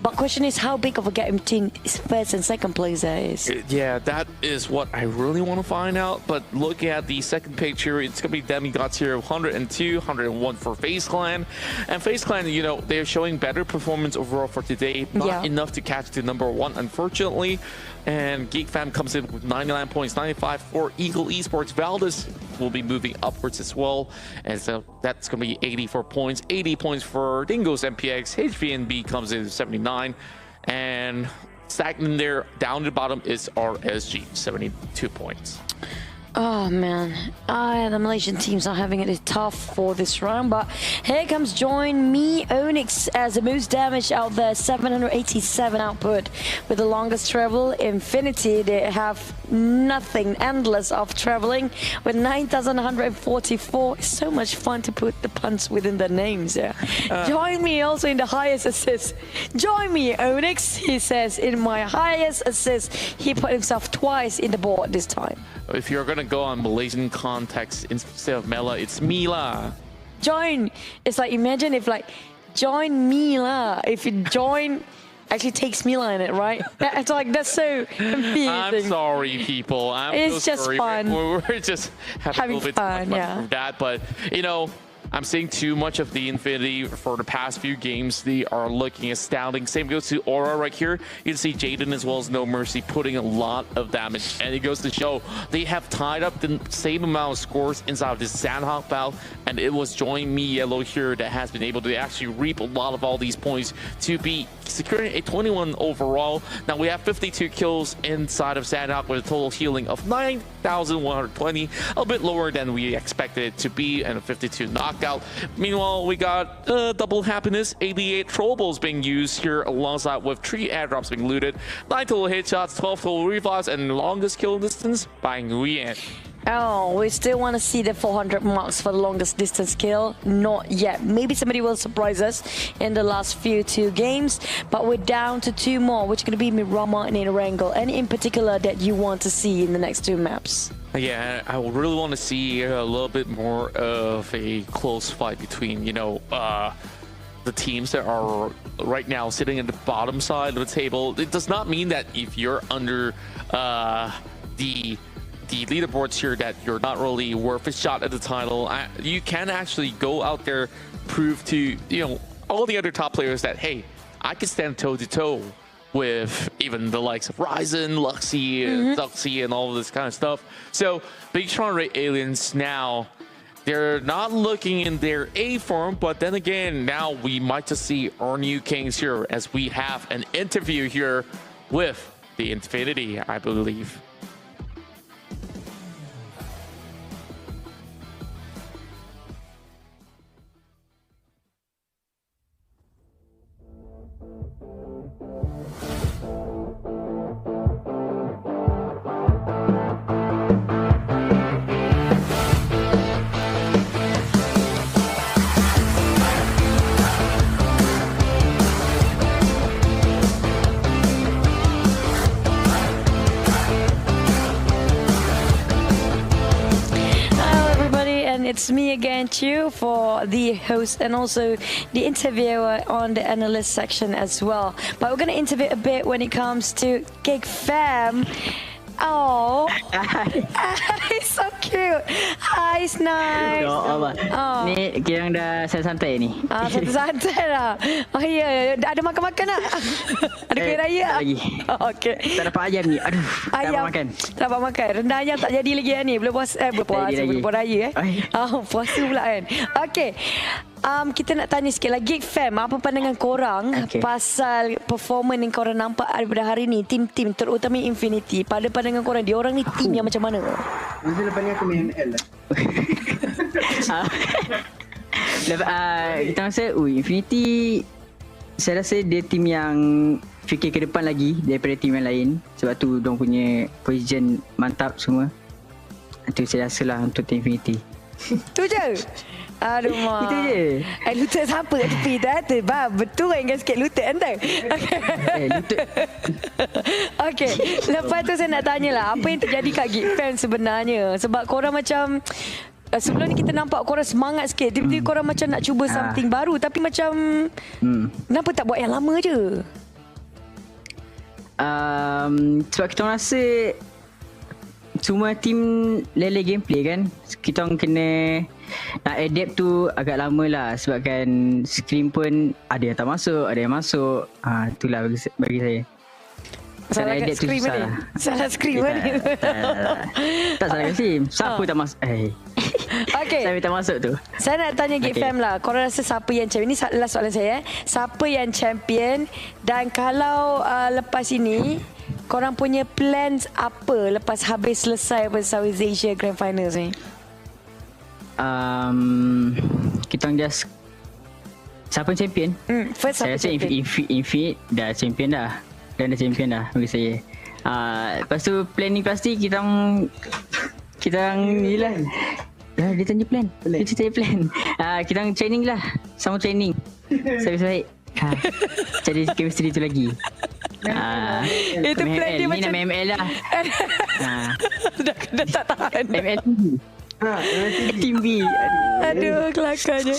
But question is, how big of a gap between first and second place there is? Yeah, that is what I really want to find out. But looking at the second page here, it's going to be Demigods here, 102, 101 for FaZe Clan. And FaZe Clan, you know, they're showing better performance overall for today. Not enough to catch the number 1, unfortunately. And Geek Fam comes in with 99 points, 95 for Eagle Esports. Valdez will be moving upwards as well. And so that's going to be 84 points, 80 points for Dingo's MPX. HVNB comes in at 79. And stagnant there, down to the bottom is RSG, 72 points. Oh man, the Malaysian teams are having it tough for this round, but here comes Join Me Onyx as the most damage out there, 787 output with the longest travel. Infinity, they have nothing, endless of traveling with 9,144. It's so much fun to put the puns within the names. Join Me also in the highest assist. Join Me Onyx, he says, in my highest assist. He put himself twice in the board this time. If you're going to go on Malaysian context instead of Mela, it's Mila. Join. It's like, imagine if like, join Mila. If you join, actually takes Mila in it, right? It's like, that's so confusing. I'm sorry, people. I'm It's so just sorry. fun. We're just having a little bit fun, too much yeah. fun with that. But, you know, I'm seeing too much of the Infinity for the past few games. They are looking astounding. Same goes to Aura right here. You can see Jaden as well as No Mercy putting a lot of damage. And it goes to show they have tied up the same amount of scores inside of this Sandhawk battle. And it was Join Me Yellow here that has been able to actually reap a lot of all these points to be securing a 21 overall. Now we have 52 kills inside of Sandhawk with a total healing of 9,120, a bit lower than we expected it to be, and a 52 knockout. Meanwhile, we got double happiness, 88 trollables being used here alongside with 3 airdrops being looted, 9 total headshots, 12 total revives, and longest kill distance by Nguyen. Oh, we still want to see the 400 marks for the longest distance kill. Not yet. Maybe somebody will surprise us in the last two games, but we're down to 2 more, which are going to be Miramar and Erangel. Any in particular that you want to see in the next 2 maps? Yeah, I really want to see a little bit more of a close fight between, you know, the teams that are right now sitting at the bottom side of the table. It does not mean that if you're under the leaderboards here that you're not really worth a shot at the title. You can actually go out there, prove to, you know, all the other top players that, hey, I can stand toe to toe with even the likes of Ryzen, Luxy, Duxy, and all of this kind of stuff. So Big Tron Ray Aliens now, they're not looking in their A form, but then again, now we might just see our new kings here as we have an interview here with the Infinity, I believe. It's me again, Chu, for the host and also the interviewer on the analyst section as well. But we're going to interview a bit when it comes to Cake Fam. Oh, it's so cute. Hi, it's nice. Allah. Ni kira dah santai ni. Santai lah. Oh iya, ada makan-makan tak? Ada kuih raya? Lagi. Oh, okey. Tak dapat ayam ni. Aduh, tak dapat makan. Tak dapat makan. Rendang ayam tak jadi lagi ni. Belum puasa, belum raya puasa pula kan. Okey. Kita nak tanya sikit lagi, Fam, apa pandangan korang pasal performance yang korang nampak daripada hari ni, tim-tim terutama Infinity. Pada pandangan korang, diorang ni tim yang macam mana? Masa lepas ni aku main ML lah. Kita rasa Infinity, saya rasa dia tim yang fikir ke depan lagi daripada tim yang lain. Sebab tu diorang punya position mantap semua. Itu saya rasa lah untuk tim Infinity. Tu je? Aduh, Mak. Itu je. Lutut siapa kat tepi tu? Betul kan ingat sikit lutut anda? Lutut. Okey. Lepas tu saya nak tanyalah, apa yang terjadi kat Geek Fam sebenarnya? Sebab korang macam, sebelum ni kita nampak korang semangat sikit. Tiba-tiba korang macam nak cuba something baru. Tapi macam, kenapa tak buat yang lama je? Sebab kita rasa semua tim lele gameplay kan. Kita orang kena nak adapt tu agak lama lah. Sebabkan screen pun ada yang tak masuk, ada yang masuk. Itulah bagi saya. Salah kat screen ni. Salah screen ni. Tak salah kat screen. Siapa tak masuk? Okay. Saya minta masuk tu. Saya nak tanya Geek Fam lah. Korang rasa siapa yang champion? Ini last soalan saya. Siapa yang champion? Dan kalau lepas ini, korang punya plans apa lepas habis selesai Southeast Asia Grand Finals ni? Kita just siapa champion? First saya rasa Infinite dah champion dah. Dan dah champion dah bagi saya. Lepas tu planning pasti kita ni lah. Dia tanya plan. Dia tanya plan. Kita training lah. Sama training. Baik-baik. Cari chemistry tu lagi. Itu plan dia macam ni nama ML lah. Dah tak tahan. ML Team B. Aduh, kelakarnya.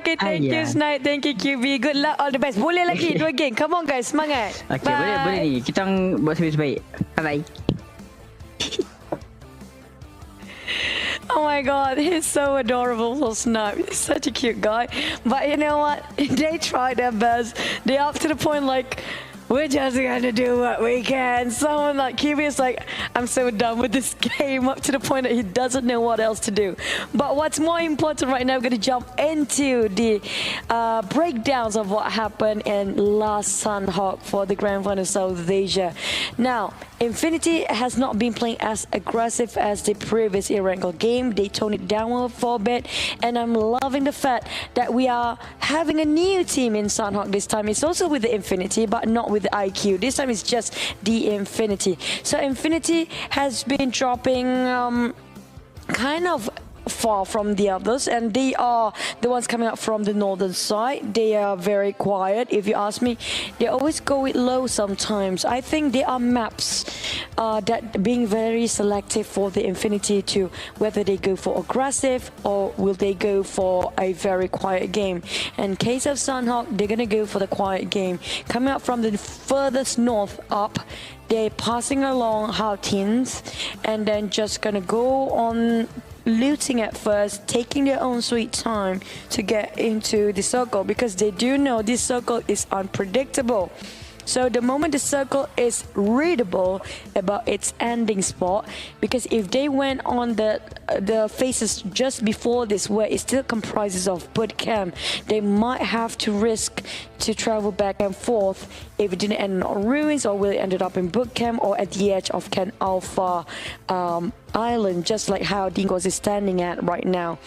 Okay, thank you Snipe. Thank you QB. Good luck, all the best. Boleh lagi 2 game. Come on guys, semangat. Okay, boleh ni. Kita buat sebaik-baik. Bye-bye. Oh my god, he's so adorable, little Snow. He's such a cute guy. But you know what? They tried their best. They're up to the point like, we're just gonna do what we can. Someone like Kiwi is like, I'm so done with this game, up to the point that he doesn't know what else to do. But what's more important right now, we're gonna jump into the breakdowns of what happened in last Sunhawk for the Grand Final South Asia. Now, Infinity has not been playing as aggressive as the previous Erangel game. They toned it down for a bit, and I'm loving the fact that we are having a new team in Sunhawk this time. It's also with the Infinity, but not with the IQ. This time it's just the Infinity. So Infinity has been dropping kind of far from the others, and they are the ones coming up from the northern side. They are very quiet. If you ask me, they always go it low sometimes. I think there are maps that being very selective for the Infinity to whether they go for aggressive or will they go for a very quiet game. In case of Sunhawk, they're gonna go for the quiet game. Coming up from the furthest north up, they're passing along Haltins and then just gonna go on looting at first, taking their own sweet time to get into the circle, because they do know this circle is unpredictable. So the moment the circle is readable about its ending spot, because if they went on the phases just before this where it still comprises of boot camp, they might have to risk to travel back and forth if it didn't end on ruins, or will it ended up in boot camp or at the edge of Ken Alpha Island, just like how Dingos is standing at right now.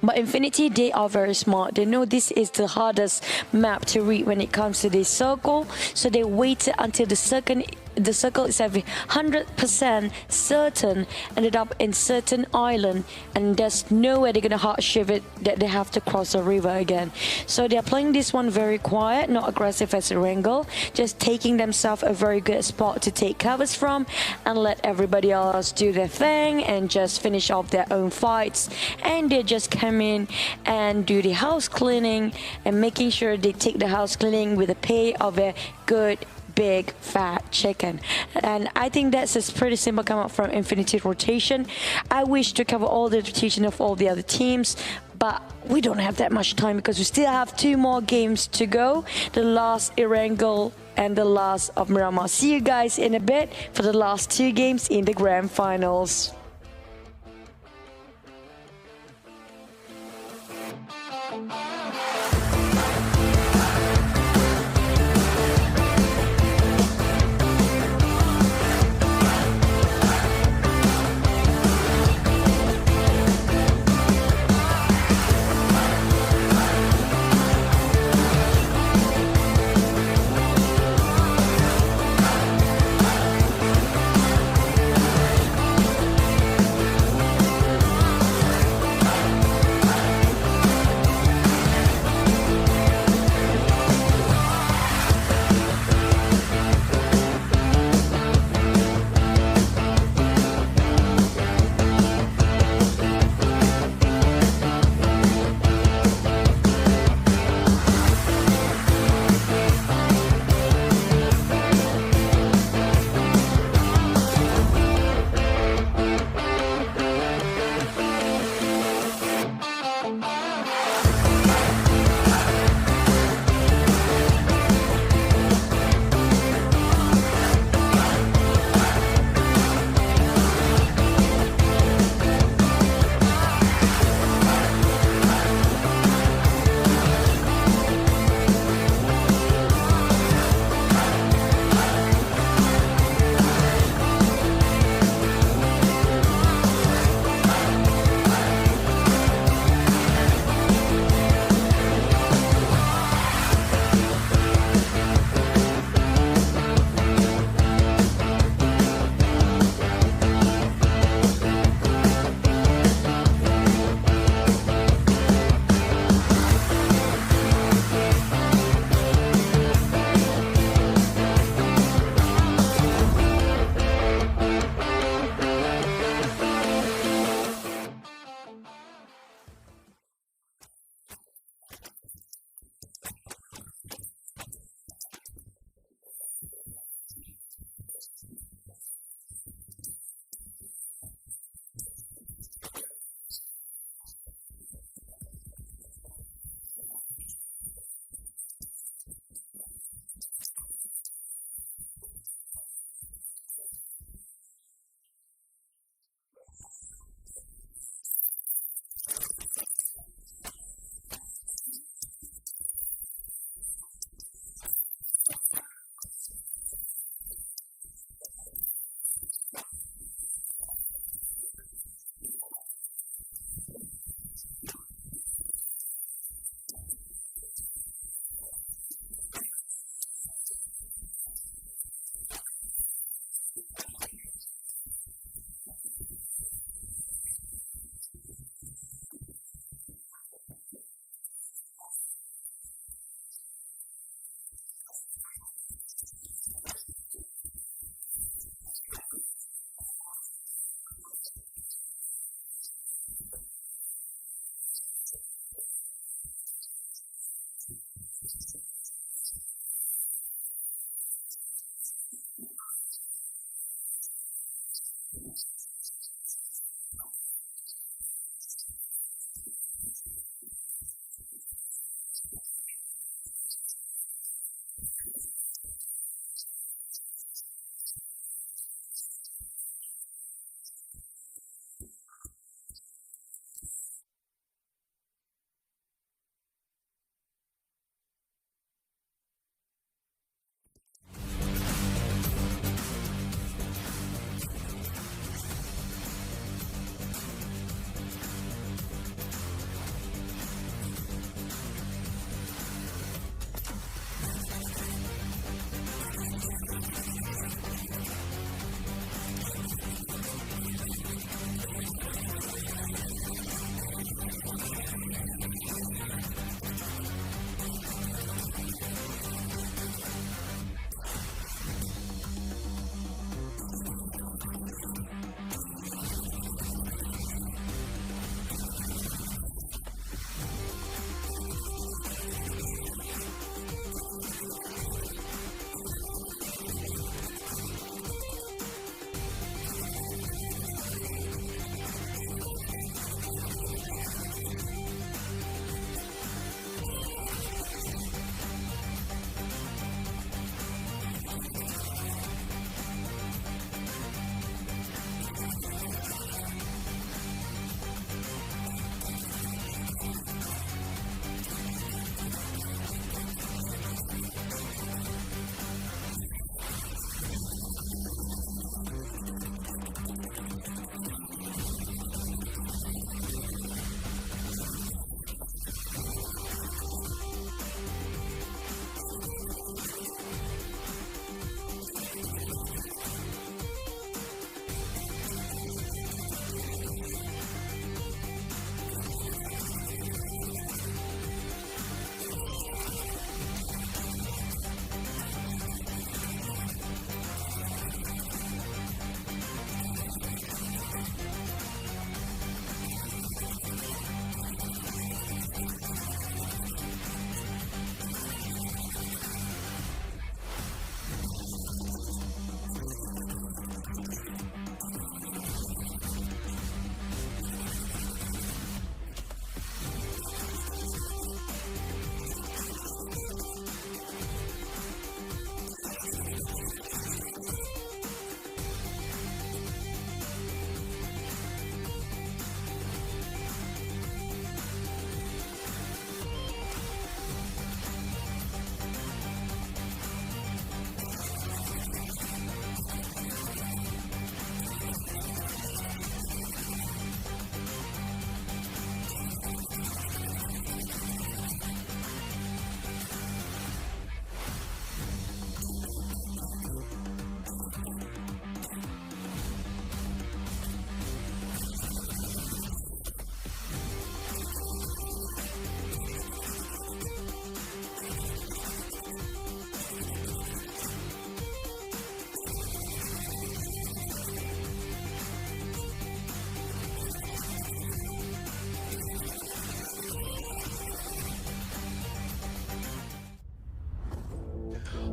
But Infinity, they are very smart. They know this is the hardest map to read when it comes to this circle. So they waited until the circle is 100% certain, ended up in certain island, and there's nowhere they're gonna hard shift it that they have to cross a river again. So they're playing this one very quiet, not aggressive as Erangel, just taking themselves a very good spot to take covers from and let everybody else do their thing and just finish off their own fights. And they just come in and do the house cleaning and making sure they take the house cleaning with the pay of a good big fat chicken. And I think that's a pretty simple come up from Infinity rotation. I wish to cover all the rotation of all the other teams, but we don't have that much time because we still have 2 more games to go. The last Erangel and the last of Miramar. See you guys in a bit for the last 2 games in the grand finals.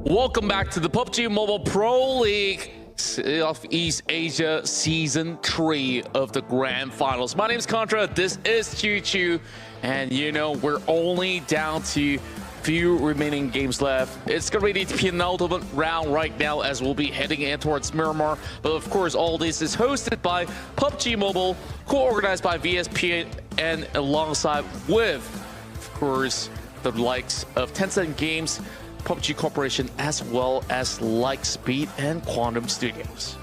Welcome back to the PUBG Mobile Pro League of East Asia Season 3 of the Grand Finals. My name is Contra, this is Choo Choo, and you know, we're only down to few remaining games left. It's going to be the penultimate round right now as we'll be heading in towards Miramar. But of course, all this is hosted by PUBG Mobile, co-organized by VSP, and alongside with, of course, the likes of Tencent Games, PUBG Corporation, as well as Lightspeed and Quantum Studios.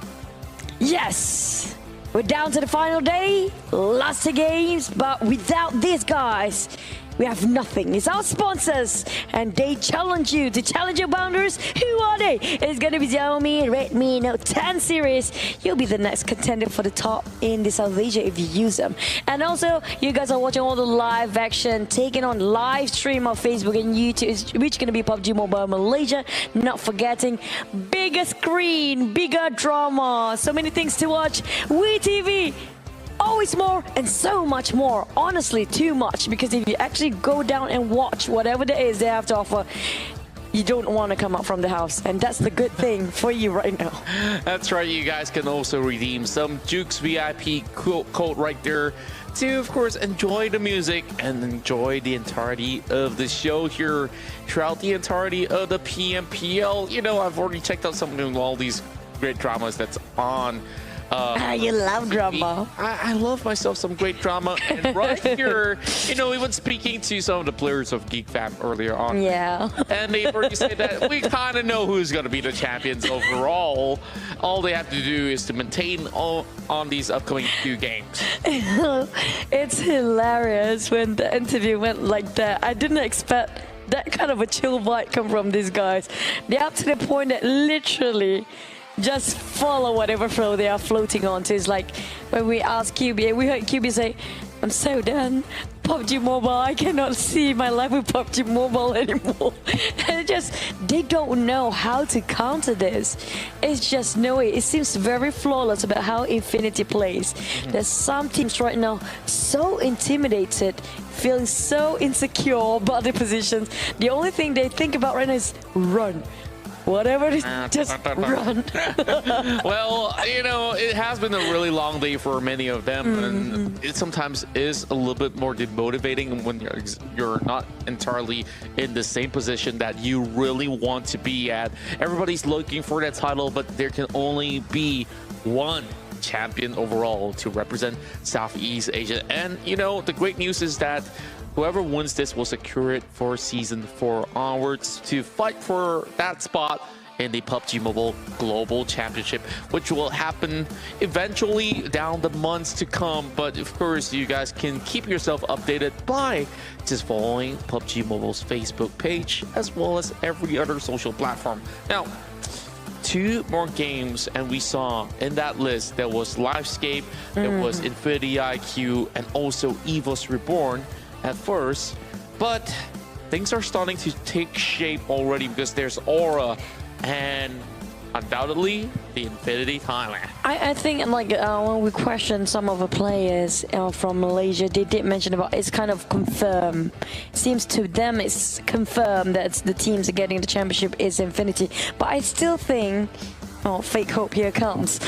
Yes! We're down to the final day, lots of games, but without these guys, we have nothing. It's our sponsors, and they challenge you to challenge your boundaries. Who are they? It's going to be Xiaomi Redmi Note 10 series. You'll be the next contender for the top in the South Asia if you use them. And also, you guys are watching all the live action taken on live stream on Facebook and YouTube, which is going to be PUBG Mobile Malaysia. Not forgetting bigger screen, bigger drama, so many things to watch. WeTV. Always more and so much more. Honestly, too much, because if you actually go down and watch whatever there is they have to offer, you don't want to come out from the house, and that's the good thing for you right now. That's right, you guys can also redeem some Jukes VIP code right there to, of course, enjoy the music and enjoy the entirety of the show here throughout the entirety of the PMPL. You know, I've already checked out some of all these great dramas that's on. You love drama. I love myself some great drama. And right here, you know, even speaking to some of the players of Geek Fam earlier on. Yeah. And they've already said that we kind of know who's going to be the champions overall. All they have to do is to maintain on these upcoming few games. It's hilarious when the interview went like that. I didn't expect that kind of a chill vibe come from these guys. They're up to the point that literally just follow whatever flow they are floating on. So it's like when we asked QB, we heard QB say, I'm so done. PUBG Mobile, I cannot see my life with PUBG Mobile anymore. And they don't know how to counter this. It's just no way. It seems very flawless about how Infinity plays. There's some teams right now so intimidated, feeling so insecure about their positions. The only thing they think about right now is run. Whatever it is, just run. Well, you know, it has been a really long day for many of them, and it sometimes is a little bit more demotivating when you're not entirely in the same position that you really want to be at. Everybody's looking for that title, but there can only be one champion overall to represent Southeast Asia. And, you know, the great news is that whoever wins this will secure it for Season 4 onwards to fight for that spot in the PUBG Mobile Global Championship, which will happen eventually down the months to come. But of course, you guys can keep yourself updated by just following PUBG Mobile's Facebook page, as well as every other social platform. Now, 2 more games, and we saw in that list there was Livescape, there was Infinity IQ, and also BisdakReborn at first, but things are starting to take shape already because there's Aura and undoubtedly the Infinity Thailand. I think like when we questioned some of the players from Malaysia, they did mention about it's kind of confirmed. It seems to them it's confirmed that the teams are getting the championship is Infinity, but I still think, oh, fake hope here comes.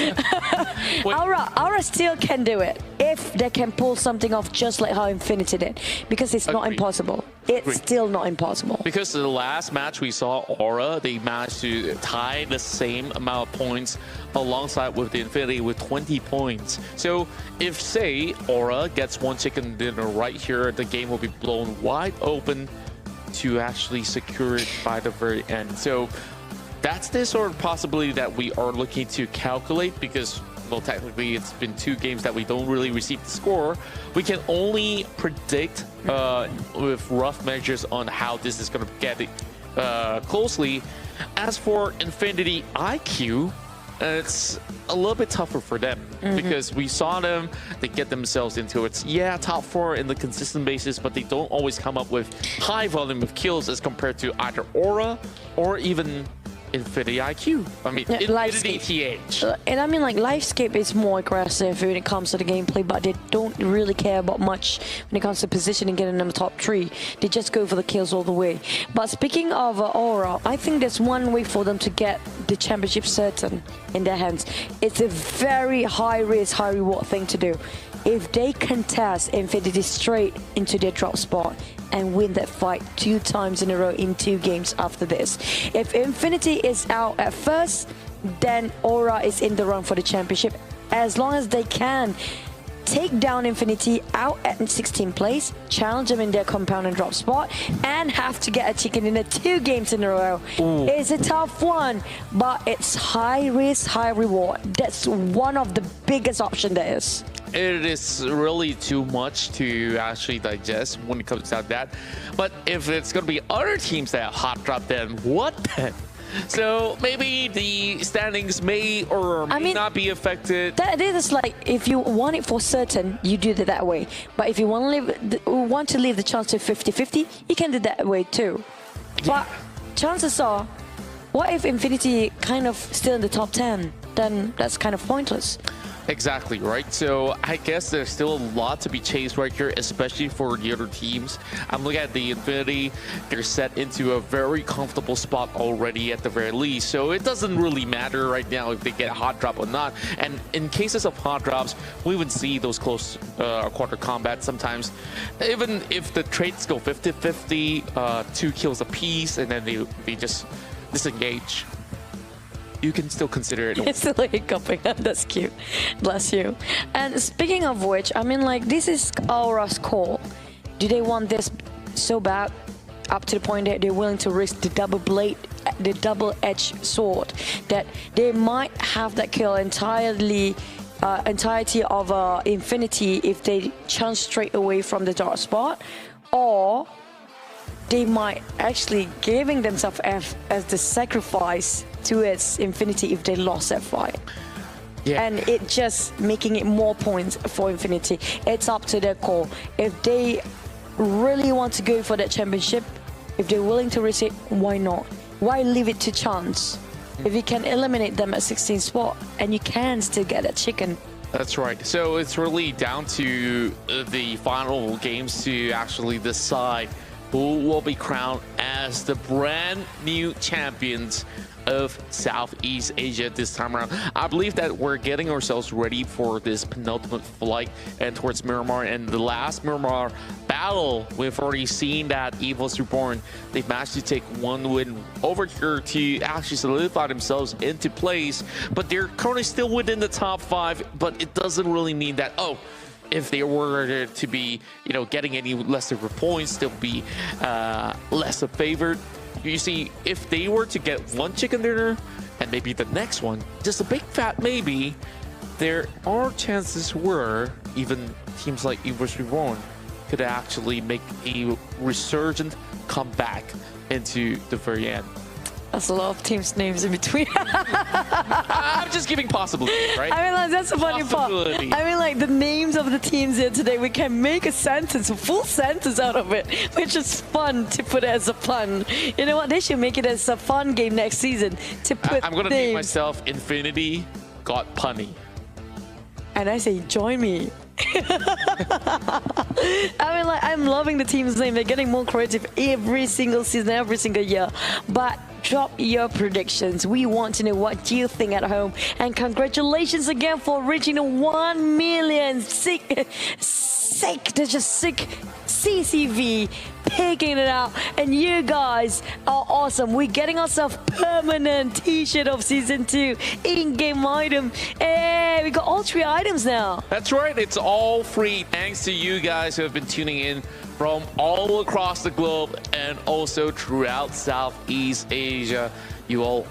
Aura still can do it if they can pull something off just like how Infinity did, because it's not impossible. It's still not impossible. Because the last match we saw Aura, they managed to tie the same amount of points alongside with the Infinity with 20 points. So if, say, Aura gets one chicken dinner right here, the game will be blown wide open to actually secure it by the very end. So that's the sort of possibility that we are looking to calculate, because, well, technically it's been 2 games that we don't really receive the score. We can only predict with rough measures on how this is going to get closely. As for Infinity IQ, it's a little bit tougher for them because we saw them, they get themselves into its top 4 in the consistent basis, but they don't always come up with high volume of kills as compared to either Aura or even Infinity IQ. I mean, Infinity TH. And I mean, like, Lifescape is more aggressive when it comes to the gameplay, but they don't really care about much when it comes to positioning, getting them top 3. They just go for the kills all the way. But speaking of Aura, I think there's one way for them to get the championship certain in their hands. It's a very high risk, high reward thing to do. If they contest Infinity straight into their drop spot and win that fight 2 times in a row in 2 games after this. If Infinity is out at first, then Aura is in the run for the championship. As long as they can take down Infinity out at 16th place, challenge them in their compound and drop spot, and have to get a chicken dinner 2 games in a row. Ooh. It's a tough one, but it's high risk, high reward. That's one of the biggest options there is. It is really too much to actually digest when it comes to that. But if it's going to be other teams that hot drop, then what then? So maybe the standings may or may not be affected. That is like, if you want it for certain, you do it that way. But if you want to leave the chance to 50-50, you can do that way too. But chances are, what if Infinity kind of still in the top 10? Then that's kind of pointless. Exactly, right? So I guess there's still a lot to be chased right here, especially for the other teams. I'm looking at the Infinity. They're set into a very comfortable spot already at the very least. So it doesn't really matter right now if they get a hot drop or not. And in cases of hot drops, we would see those close quarter combat sometimes. Even if the trades go 50-50, 2 kills apiece, and then they just disengage, you can still consider it. It's still hiccuping. That's cute. Bless you. And speaking of which, I mean, like, this is Aura's call. Do they want this so bad, up to the point that they're willing to risk the double-edged sword, that they might have that kill entirety of Infinity if they chance straight away from the dark spot, or they might actually giving themselves as the sacrifice to its Infinity if they lost that fight. Yeah. And it just making it more points for Infinity. It's up to their call. If they really want to go for that championship, if they're willing to risk it, why not? Why leave it to chance? If you can eliminate them at 16th spot, and you can still get that chicken. That's right. So it's really down to the final games to actually decide who will be crowned as the brand new champions of Southeast Asia this time around. I believe that we're getting ourselves ready for this penultimate flight and towards Miramar. And the last Miramar battle, we've already seen that BisdakReborn, they've managed to take 1 win over here to actually solidify themselves into place. But they're currently still within the top 5, but it doesn't really mean that, oh, if they were to be, getting any lesser points, they'll be lesser favored. You see, if they were to get 1 chicken dinner and maybe the next one, just a big fat maybe, there are chances where even teams like BisdakReborn could actually make a resurgent comeback into the very end. That's a lot of teams' names in between. I'm just giving possibilities, right? I mean, like, that's the funny part. I mean, like, the names of the teams here today, we can make a sentence, a full sentence out of it, which is fun to put as a pun. You know what? They should make it as a fun game next season to put I'm going to name myself Infinity Got Punny. And I say, join me. I mean, like, I'm loving the team's name. They're getting more creative every single season, every single year. But drop your predictions. We want to know what you think at home. And congratulations again for reaching the 1 million sick CCV, picking it out. And you guys are awesome. We're getting ourselves permanent t-shirt of season 2, in-game item. Hey, we got all 3 items now. That's right. It's all free thanks to you guys who have been tuning in from all across the globe and also throughout Southeast Asia. You all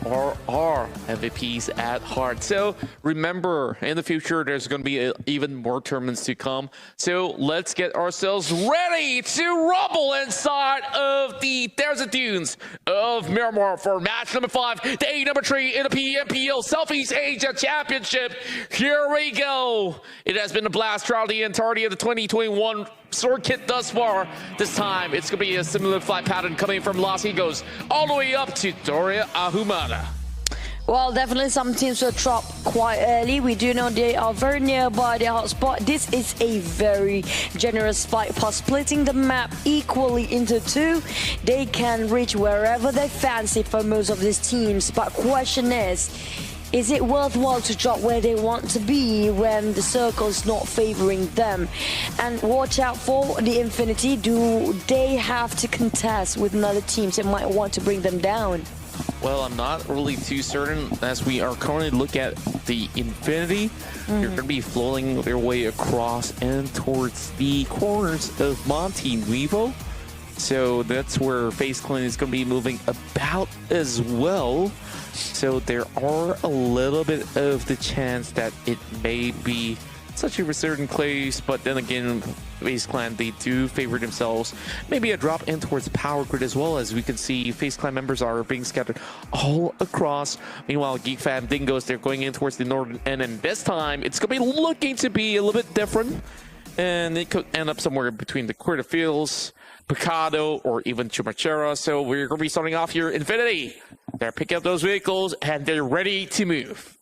are MVPs at heart. So remember, in the future, there's going to be even more tournaments to come. So let's get ourselves ready to rumble inside of the Desert Dunes of Miramar for match number 5, day number 3 in the Pmpl Southeast Asia Championship. Here we go. It has been a blast throughout the entirety of the 2021 sword kit thus far. This time, it's going to be a similar flight pattern coming from Las. He goes all the way up to Doria Ahumada. Well, definitely some teams will drop quite early. We do know they are very nearby their hotspot. This is a very generous fight pass, splitting the map equally into two. They can reach wherever they fancy for most of these teams. But question is it worthwhile to drop where they want to be when the circle is not favoring them? And watch out for the Infinity. Do they have to contest with another teams that might want to bring them down? Well, I'm not really too certain as we are currently looking at the Infinity. They're going to be flowing their way across and towards the corners of Monte Nuevo. So that's where FaZe Clan is going to be moving about as well. So there are a little bit of the chance that it may be such a certain place, but then again, FaZe Clan, they do favor themselves. Maybe a drop in towards Power Grid as well, as we can see FaZe Clan members are being scattered all across. Meanwhile, Geek Fam Dingoes, they're going in towards the northern end, and this time it's going to be looking to be a little bit different. And it could end up somewhere between the Quarter Fields, Picado, or even Chumachera. So we're going to be starting off here. Infinity, they're picking up those vehicles, and they're ready to move.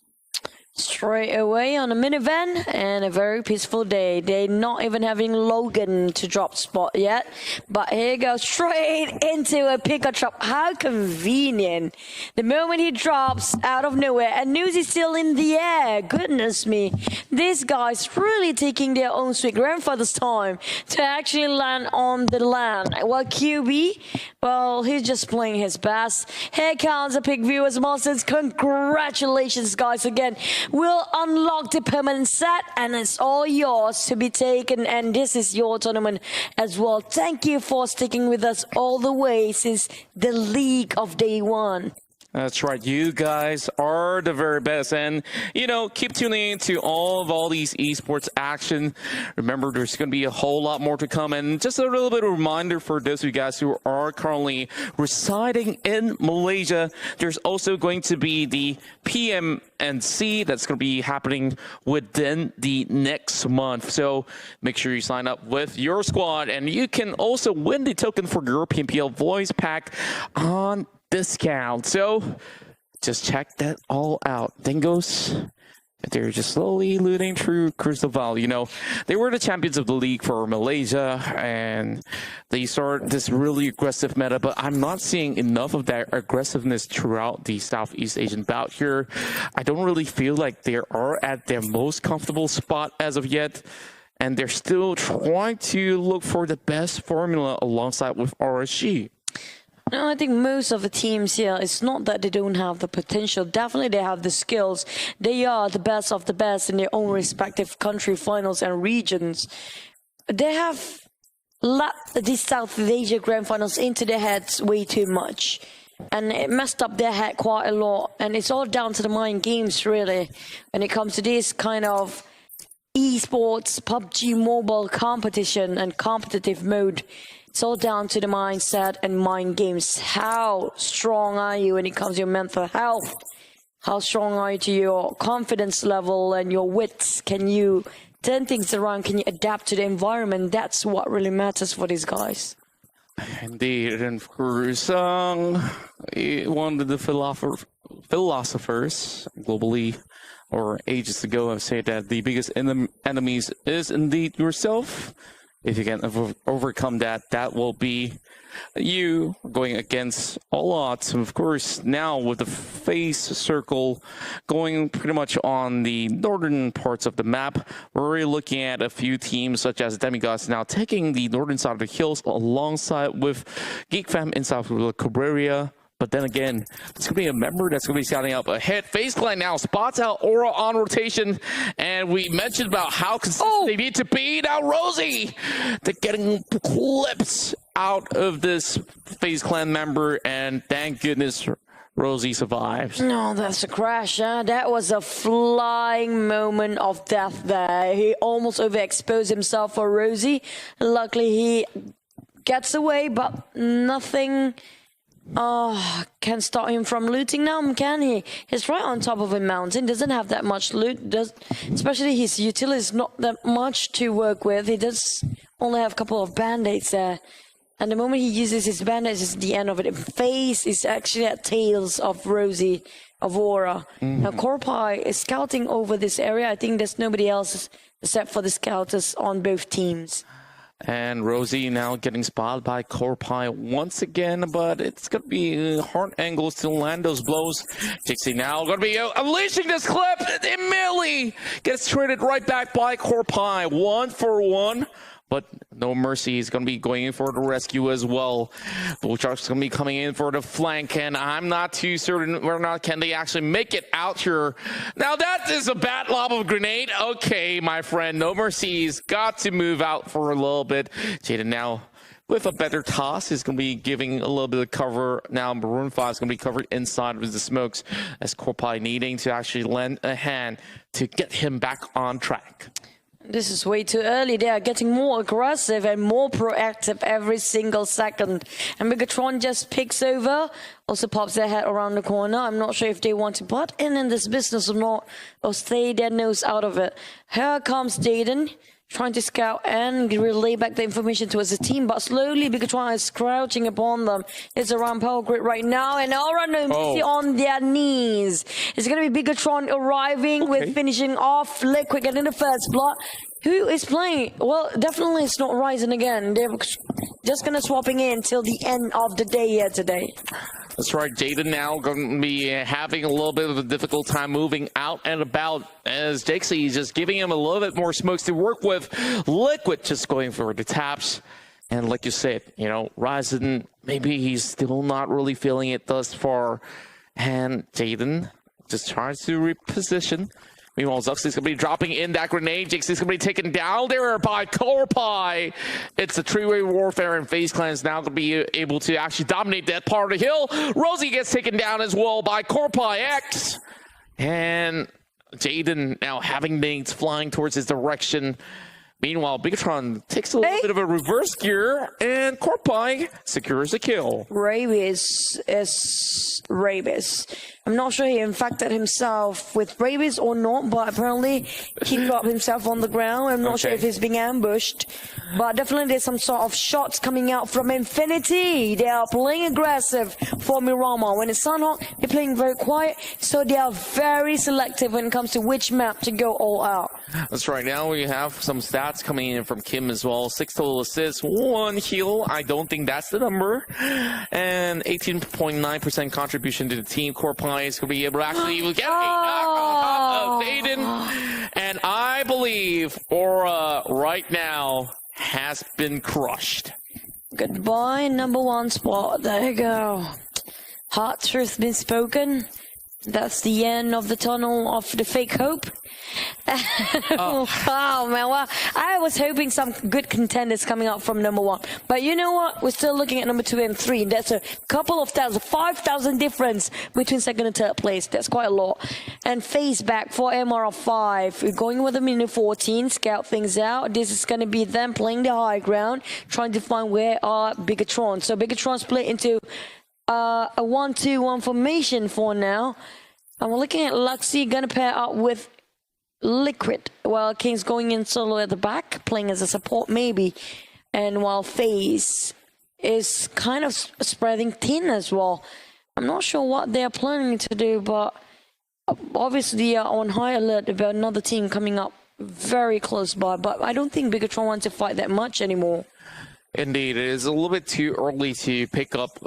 Straight away on a minivan and a very peaceful day. They're not even having Logan to drop spot yet. But here goes straight into a pickup truck. How convenient. The moment he drops out of nowhere and news is still in the air. Goodness me. These guys really taking their own sweet grandfather's time to actually land on the land. While QB, well, he's just playing his best. Here comes the pick viewers Masters. Congratulations, guys, again. We'll unlock the permanent set and it's all yours to be taken, and this is your tournament as well. Thank you for sticking with us all the way since the league of day one. That's right. You guys are the very best. And, you know, keep tuning in to all these esports action. Remember, there's going to be a whole lot more to come. And just a little bit of a reminder for those of you guys who are currently residing in Malaysia, there's also going to be the PMNC that's going to be happening within the next month. So make sure you sign up with your squad. And you can also win the token for your Pmpl voice pack on discount. So just check that all out. Dingoes, they're just slowly looting through Crystal Valley. You know, they were the champions of the league for Malaysia and they started this really aggressive meta, but I'm not seeing enough of that aggressiveness throughout the Southeast Asian bout here. I don't really feel like they are at their most comfortable spot as of yet, and they're still trying to look for the best formula alongside with RSG. No, I think most of the teams here, it's not that they don't have the potential. Definitely they have the skills. They are the best of the best in their own respective country finals and regions. They have let the South Asia Grand Finals into their heads way too much. And it messed up their head quite a lot. And it's all down to the mind games, really, when it comes to this kind of esports, PUBG mobile competition and competitive mode. It's all down to the mindset and mind games. How strong are you when it comes to your mental health? How strong are you to your confidence level and your wits? Can you turn things around? Can you adapt to the environment? That's what really matters for these guys. Indeed, and of course, one of the philosophers globally or ages ago have said that the biggest enemies is indeed yourself. If you can overcome that, that will be you going against all odds. Of course, now with the FaZe circle going pretty much on the northern parts of the map, we're really looking at a few teams such as Demigods now taking the northern side of the hills alongside with Geek Fam in South Cabrera. But then again, it's going to be a member that's going to be scouting up ahead. FaZe Clan now spots out Aura on rotation. And we mentioned about how consistent they need to be. Now Rosie, they're getting clips out of this FaZe Clan member. And thank goodness Rosie survives. No, that's a crash. That was a flying moment of death there. He almost overexposed himself for Rosie. Luckily, he gets away, but nothing can stop him from looting now, can he? He's right on top of a mountain, doesn't have that much loot, especially his utility is not that much to work with. He does only have a couple of band-aids there. And the moment he uses his band-aids, it's the end of it. Face is actually at tails of Rosie, of Aura. Now, Corpai is scouting over this area. I think there's nobody else except for the scouters on both teams. And Rosie now getting spotted by Corpai once again, but it's going to be hard angles to land those blows. Jixie now going to be unleashing this clip. Immediately gets traded right back by Corpai. 1-for-1. But no mercy. He's going to be going in for the rescue as well. Bull Shark's going to be coming in for the flank, and I'm not too certain whether or not can they actually make it out here. Now that is a bad lob of a grenade. Okay, my friend, no mercy's got to move out for a little bit. Jaden now with a better toss is going to be giving a little bit of cover. Now Maroon 5 is going to be covered inside with the smokes as Corpai needing to actually lend a hand to get him back on track. This is way too early. They are getting more aggressive and more proactive every single second. And Megatron just picks over, also pops their head around the corner. I'm not sure if they want to butt in this business or not, or stay their nose out of it. Here comes Jaden, trying to scout and relay back the information towards the team, but slowly Megatron is crouching upon them. It's around power grid right now, and Aura no mercy on their knees. It's going to be Megatron arriving with finishing off Liquid, getting the first blood. Who is playing? Well, definitely it's not Ryzen again. They're just going to swapping in till the end of the day here today. That's right, Jaden now going to be having a little bit of a difficult time moving out and about as Dixie is just giving him a little bit more smokes to work with. Liquid just going for the taps. And like you said, you know, Ryzen, maybe he's still not really feeling it thus far. And Jaden just tries to reposition. Meanwhile, Zuxley's going to be dropping in that grenade. Jixie's going to be taken down there by Corpai. It's a three-way warfare, and FaZe Clan is now going to be able to actually dominate that part of the hill. Rosie gets taken down as well by Corpai X. And Jaden now having nades flying towards his direction. Meanwhile, Bigatron takes a little bit of a reverse gear, and Corpai secures a kill. Rabies is rabies. I'm not sure he infected himself with rabies or not, but apparently he got himself on the ground. I'm not sure if he's being ambushed, but definitely there's some sort of shots coming out from Infinity. They are playing aggressive for Miramar. When it's Sunhawk, they're playing very quiet, so they are very selective when it comes to which map to go all out. That's right. Now we have some stats coming in from Kim as well. 6 total assists, 1 heal. I don't think that's the number. And 18.9% contribution to the team. Corpai is going to be able to actually get a knock on top of Aiden. And I believe Aura right now has been crushed. Goodbye, #1 spot. There you go. Hard truth been spoken. That's the end of the tunnel of the fake hope. Wow, man. Well, I was hoping some good contenders coming out from #1. But you know what? We're still looking at #2 and 3. That's a couple of thousand, 5,000 difference between second and third place. That's quite a lot. And FaZe back for MR5. We're going with them in the 14. Scout things out. This is going to be them playing the high ground, trying to find where are Bigatron. So Bigatron split into a 1-2-1 formation for now. And we're looking at Luxy gonna pair up with Liquid, while King's going in solo at the back, playing as a support maybe. And while FaZe is kind of spreading thin as well. I'm not sure what they're planning to do, but obviously they are on high alert about another team coming up very close by. But I don't think Bigatron wants to fight that much anymore. Indeed, it is a little bit too early to pick up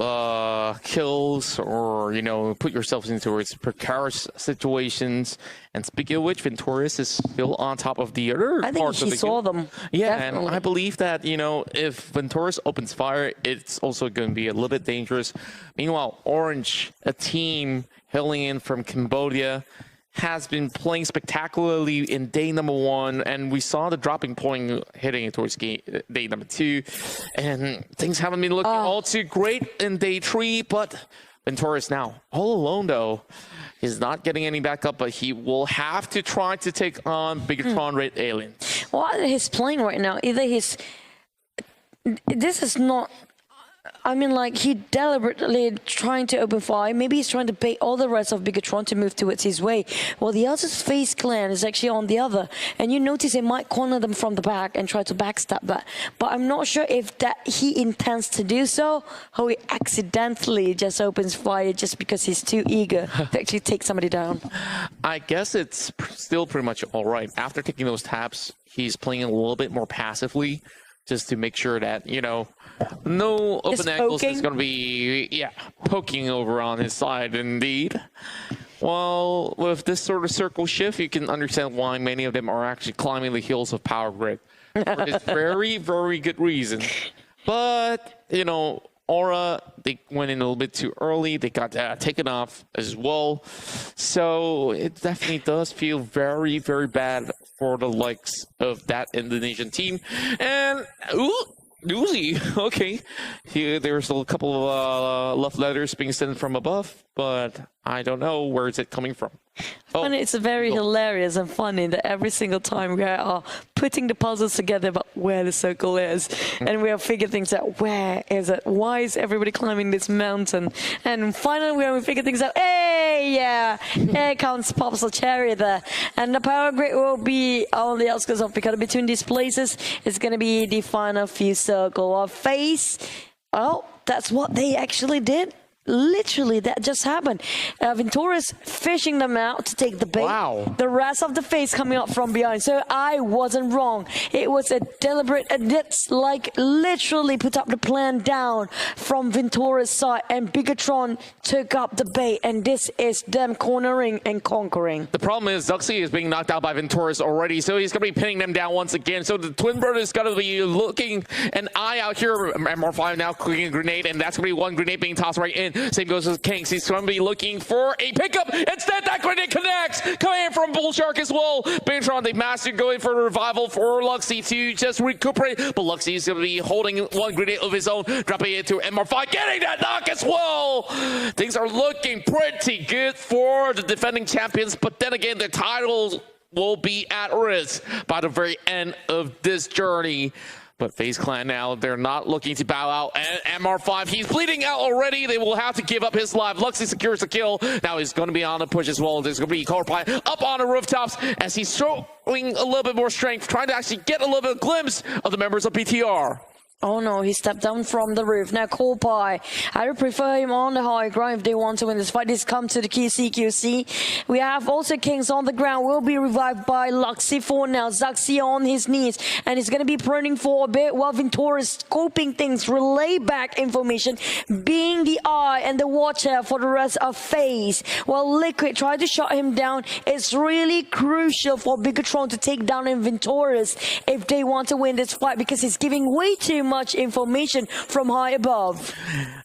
kills or, you know, put yourselves into precarious situations. And speaking of which, Ventorius is still on top of the other I think parts of he the saw kill. them. Yeah, Definitely. and I believe that, you know, if Ventorius opens fire, it's also going to be a little bit dangerous. Meanwhile, Orange, a team hailing in from Cambodia, has been playing spectacularly in day #1, and we saw the dropping point heading towards day #2, and things haven't been looking all too great in day 3, but Ventorius now all alone though. He's not getting any backup, but he will have to try to take on Bigatron Red Alien. What he's playing right now, either he's... This is not I mean, like, he deliberately trying to open fire. Maybe he's trying to bait all the rest of BisdakReborn to move towards his way. Well, the other's FaZe clan is actually on the other. And you notice he might corner them from the back and try to backstab that. But I'm not sure if that he intends to do so, or he accidentally just opens fire just because he's too eager to actually take somebody down. I guess it's still pretty much all right. After taking those taps, he's playing a little bit more passively, just to make sure that, you know, no open angles is going to be, poking over on his side indeed. Well, with this sort of circle shift, you can understand why many of them are actually climbing the hills of Power Grid. For this very, very good reason. But, you know, Aura, they went in a little bit too early. They got taken off as well. So it definitely does feel very, very bad for the likes of that Indonesian team. And, Uzi, okay. There's a couple of love letters being sent from above, but I don't know where is it coming from. And it's very hilarious and funny that every single time we are putting the puzzles together about where the circle is, and we are figuring things out. Where is it? Why is everybody climbing this mountain? And finally, we figure things out. Hey, yeah, here comes Pop's cherry there, and the power grid will be on the outskirts of, because between these places, it's going to be the final few circle of FaZe. Oh, that's what they actually did. Literally, that just happened. Venturas fishing them out to take the bait. Wow. The rest of the FaZe coming up from behind. So I wasn't wrong. It was a deliberate, it's like literally put up the plan down from Ventura's side, and BisdakReborn took up the bait, and this is them cornering and conquering. The problem is Zuxi is being knocked out by Venturas already, so he's going to be pinning them down once again. So the Twin Brothers got to be looking an eye out here. MR5 now clicking a grenade, and that's going to be one grenade being tossed right in. Same goes with Kings. He's going to be looking for a pickup. Instead, that grenade connects. Coming in from Bullshark as well. BisdakReborn, they mastered going for a revival for Luxy to just recuperate. But Luxy is going to be holding one grenade of his own, dropping it to MR5, getting that knock as well. Things are looking pretty good for the defending champions. But then again, the titles will be at risk by the very end of this journey. But FaZe Clan now, they're not looking to bow out. And MR5, he's bleeding out already. They will have to give up his life. Luxy secures the kill. Now he's going to be on the push as well. There's going to be Corpine up on the rooftops as he's showing a little bit more strength, trying to actually get a little bit of glimpse of the members of BTR. Oh no, he stepped down from the roof. Now Corpie, I would prefer him on the high ground if they want to win this fight. This comes to the QC. We have also Kings on the ground, will be revived by Luxy for now. Zuxi on his knees, and he's going to be pruning for a bit while Ventura is scoping things, relay back information, being the eye and the watcher for the rest of FaZe. While Liquid tried to shut him down, it's really crucial for BisdakReborn to take down Venturas if they want to win this fight, because he's giving way too much information from high above.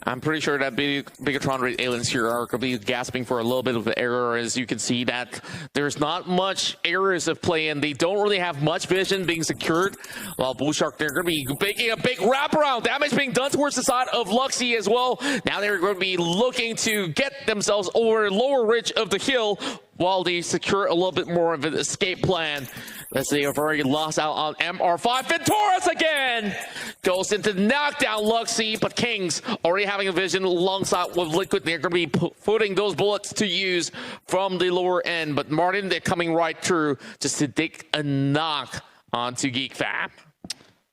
I'm pretty sure that BisdakReborn aliens here are going to be gasping for a little bit of an error. As you can see, that there's not much areas of play, and they don't really have much vision being secured. While Bullshark, they're going to be making a big wraparound. Damage being done towards the side of Luxy as well. Now they're going to be looking to get themselves over the lower ridge of the hill while they secure a little bit more of an escape plan. Let's see, they've already lost out on MR5. Venturas again goes into knockdown Luxy, but Kings already having a vision alongside with Liquid. They're going to be putting those bullets to use from the lower end. But Martin, they're coming right through just to take a knock onto GeekFam.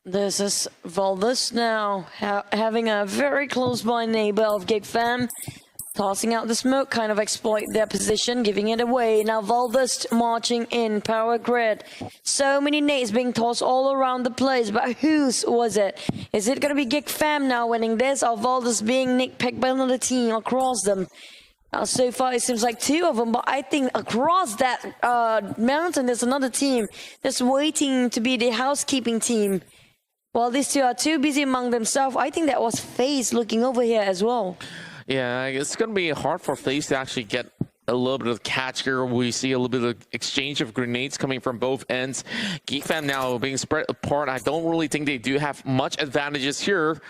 This is Valdez now having a very close by neighbor of GeekFam. Tossing out the smoke, kind of exploit their position, giving it away. Now Valdez marching in, power grid. So many nades being tossed all around the place, but whose was it? Is it going to be GeekFam now winning this, or Valdez being nickpicked by another team across them? So far it seems like two of them, but I think across that mountain there's another team that's waiting to be the housekeeping team. While these two are too busy among themselves, I think that was FaZe looking over here as well. Yeah, it's going to be hard for FaZe to actually get a little bit of catch here. We see a little bit of exchange of grenades coming from both ends. GeekFam now being spread apart. I don't really think they do have much advantages here.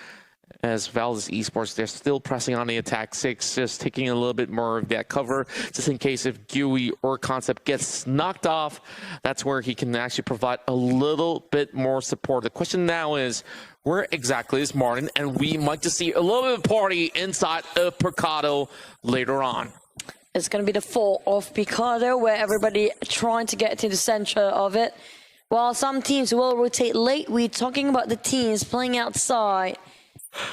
as Valdez Esports, they're still pressing on the attack 6, just taking a little bit more of that cover, just in case if GUI or Concept gets knocked off, that's where he can actually provide a little bit more support. The question now is, where exactly is Martin? And we might just see a little bit of party inside of POCO later on. It's going to be the fall of POCO, where everybody trying to get to the center of it. While some teams will rotate late, we're talking about the teams playing outside.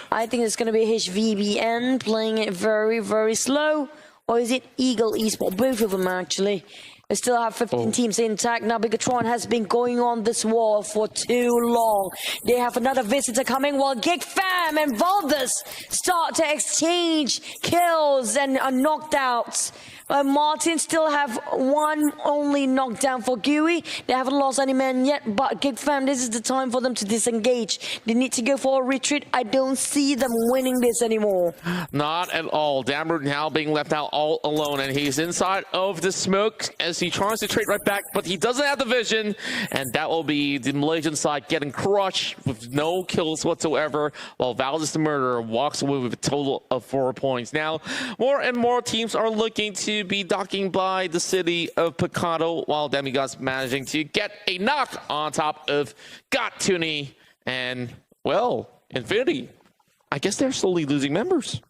I think it's going to be HVBN playing it very, very slow. Or is it Eagle Esports? Both of them, actually. We still have 15 teams intact. Now, Bigatron has been going on this wall for too long. They have another visitor coming while GigFam and Valdez start to exchange kills and knockouts. Martin still have one only knockdown for GUI. They haven't lost any men yet, but GigFam, this is the time for them to disengage. They need to go for a retreat. I don't see them winning this anymore. Not at all. Damroot now being left out all alone, and he's inside of the smoke as he tries to trade right back, but he doesn't have the vision, and that will be the Malaysian side getting crushed with no kills whatsoever, while Valdez the Murderer walks away with a total of 4 points. Now, more and more teams are looking to be docking by the city of POCO, while Demigod's managing to get a knock on top of Gatuni and, well, Infinity. I guess they're slowly losing members.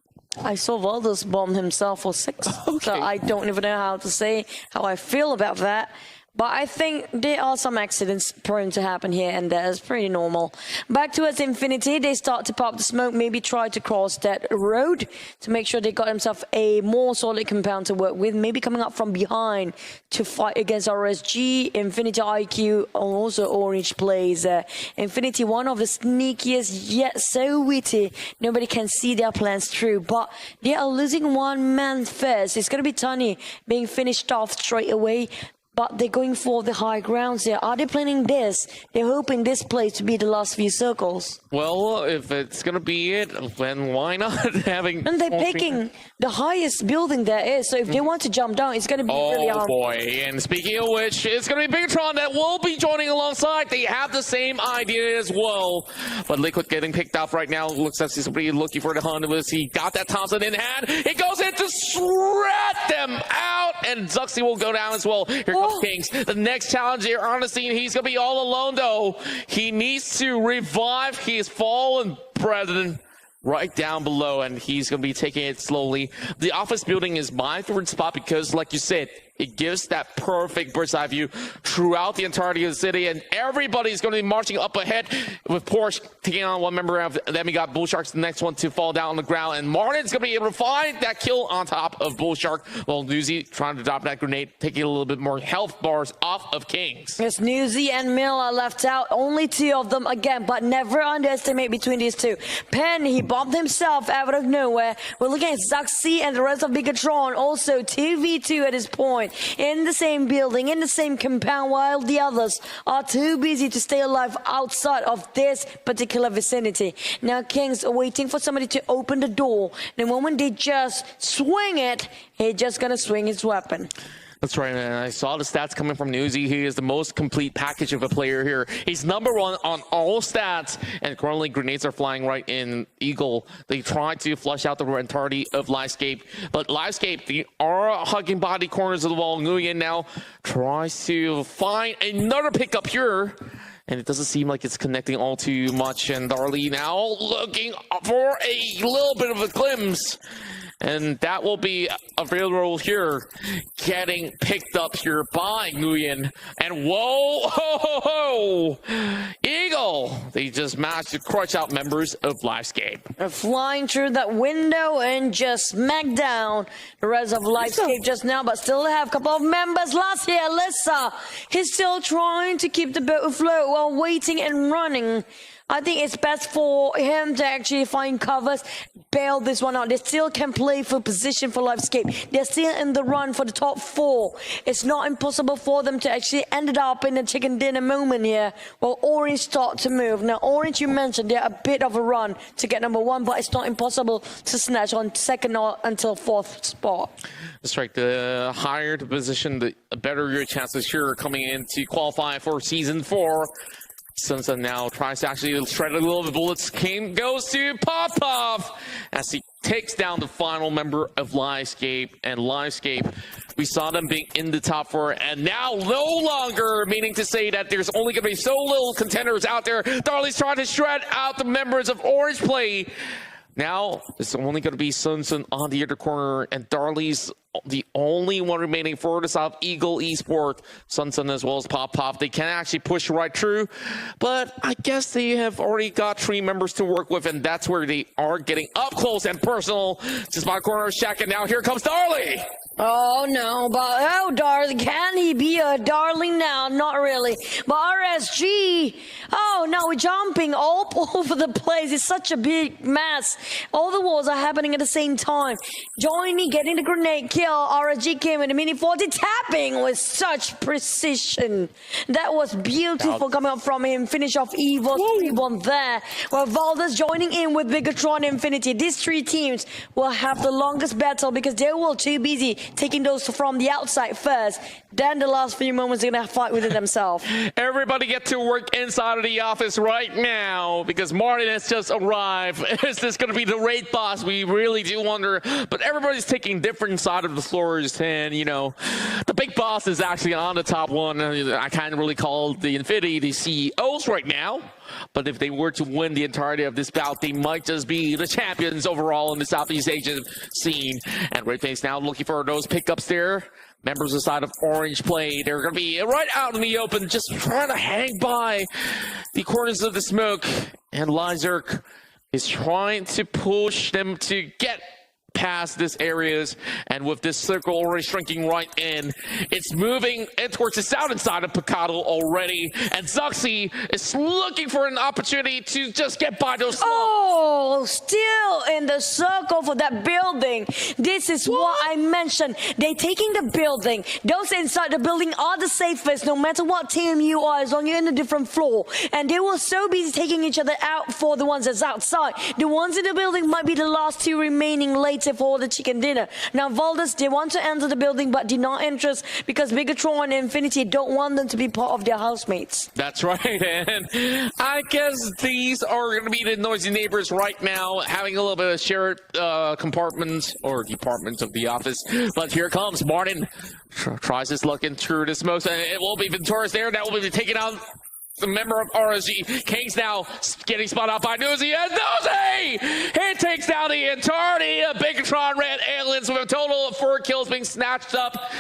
I saw Valdez bomb himself for 6, Okay. so I don't even know how to say how I feel about that. But I think there are some accidents prone to happen here and there. It's pretty normal. Back towards Infinity, they start to pop the smoke, maybe try to cross that road to make sure they got themselves a more solid compound to work with, maybe coming up from behind to fight against RSG, Infinity IQ, also Orange plays. Infinity, one of the sneakiest yet so witty. Nobody can see their plans through, but they are losing one man first. It's going to be Tani being finished off straight away. But they're going for the high grounds here. Are they planning this? They're hoping this place to be the last few circles. Well, if it's going to be it, then why not having... And they're picking the highest building there is. So if they want to jump down, it's going to be really hard. Oh, boy. And speaking of which, it's going to be Bigatron that will be joining alongside. They have the same idea as well. But Liquid getting picked up right now. Looks like he's pretty looking for the Honda. He got that Thompson in hand. It goes in to shred them out. And Zuxi will go down as well. Here comes Kings. The next challenger on the scene. He's going to be all alone, though. He needs to revive his fallen brethren right down below, and he's going to be taking it slowly. The office building is my favorite spot because, like you said, it gives that perfect bird's eye view throughout the entirety of the city, and everybody's going to be marching up ahead with Porsche taking on one member of them. We got Bullshark's the next one to fall down on the ground, and Martin's going to be able to find that kill on top of Bullshark, while Newsy trying to drop that grenade, taking a little bit more health bars off of Kings. Yes, Newsy and Mill are left out. Only 2 of them again, but never underestimate between these two. Penn, he bombed himself out of nowhere. We're looking at Zuxi and the rest of Bigatron, also 2v2 at this point. In the same building, in the same compound, while the others are too busy to stay alive outside of this particular vicinity. Now Kings are waiting for somebody to open the door. The moment they just swing it, he's just gonna swing his weapon. That's right, man. I saw the stats coming from Newsy. He is the most complete package of a player here. He's number 1 on all stats, and currently grenades are flying right in Eagle. They tried to flush out the entirety of Livescape, but Livescape, they are hugging body corners of the wall. Nguyen now tries to find another pickup here, and it doesn't seem like it's connecting all too much. And Darley now looking for a little bit of a glimpse. And that will be a railroad here getting picked up here by Nguyen. And whoa, ho, ho, ho, Eagle. They just managed to crush out members of Livescape. They're flying through that window and just smack down the rest of Livescape just now, but still have a couple of members. Last year, Alyssa, he's still trying to keep the boat afloat while waiting and running. I think it's best for him to actually find covers, bail this one out. They still can play for position for Livescape. They're still in the run for the top 4. It's not impossible for them to actually end up in a chicken dinner moment here while Orange start to move. Now, Orange, you mentioned, they're a bit of a run to get number 1, but it's not impossible to snatch on 2nd or until 4th spot. That's right. The higher the position, the better your chances here coming in to qualify for Season 4. Sunsun now tries to actually shred a little bit. Bullets goes to Pop as he takes down the final member of Livescape. And Livescape, we saw them being in the top 4, and now no longer, meaning to say that there's only going to be so little contenders out there. Darley's trying to shred out the members of Orange Play. Now it's only going to be Sunsun on the other corner, and Darley's the only one remaining for the South Eagle Esports. Sunsun as well as Pop. They can actually push right through, but I guess they have already got 3 members to work with, and that's where they are getting up close and personal. Just by the corner of Shaq, and now here comes Darley. Oh no, but darling, can he be a darling now? Not really. But RSG, oh no, we're jumping all over the place. It's such a big mess. All the wars are happening at the same time. Joining, getting the grenade kill. RSG came in the mini 40, tapping with such precision. That was beautiful coming up from him. Finish off Evil's Reborn there. Well, Valdez joining in with Bigatron Infinity. These 3 teams will have the longest battle because they were too busy taking those from the outside first. Then the last few moments they're gonna fight within themselves. Everybody get to work inside of the office right now because Martin has just arrived. Is this gonna be the raid boss? We really do wonder. But everybody's taking different side of the floors, and you know, the big boss is actually on the top one. I can't really call the Infinity the CEOs right now. But if they were to win the entirety of this bout, they might just be the champions overall in the Southeast Asian scene. And Red Face now looking for those pickups there. Members aside of Orange Play, they're going to be right out in the open, just trying to hang by the corners of the smoke. And Lizerk is trying to push them to get past these areas, and with this circle already shrinking right in, it's moving in towards the southern side of POCO already, and Zuxi is looking for an opportunity to just get by those slumps. Oh, still in the circle for that building. This is what I mentioned. They're taking the building. Those inside the building are the safest, no matter what team you are, as long as you're in a different floor. And they were so busy taking each other out for the ones that's outside. The ones in the building might be the last 2 remaining later for the chicken dinner. Now Valdez, they want to enter the building but did not enter because Bigatron and Infinity don't want them to be part of their housemates. That's right, and I guess these are going to be the noisy neighbors right now, having a little bit of shared compartments or departments of the office. But here comes Martin, tries his luck in through the smoke, and it will be Venturas there. That will be taken out. The member of RSG. King's now getting spot out by Newsy, and Newsy! He takes down the entirety of Bigatron Red Aliens with a total of 4 kills being snatched up.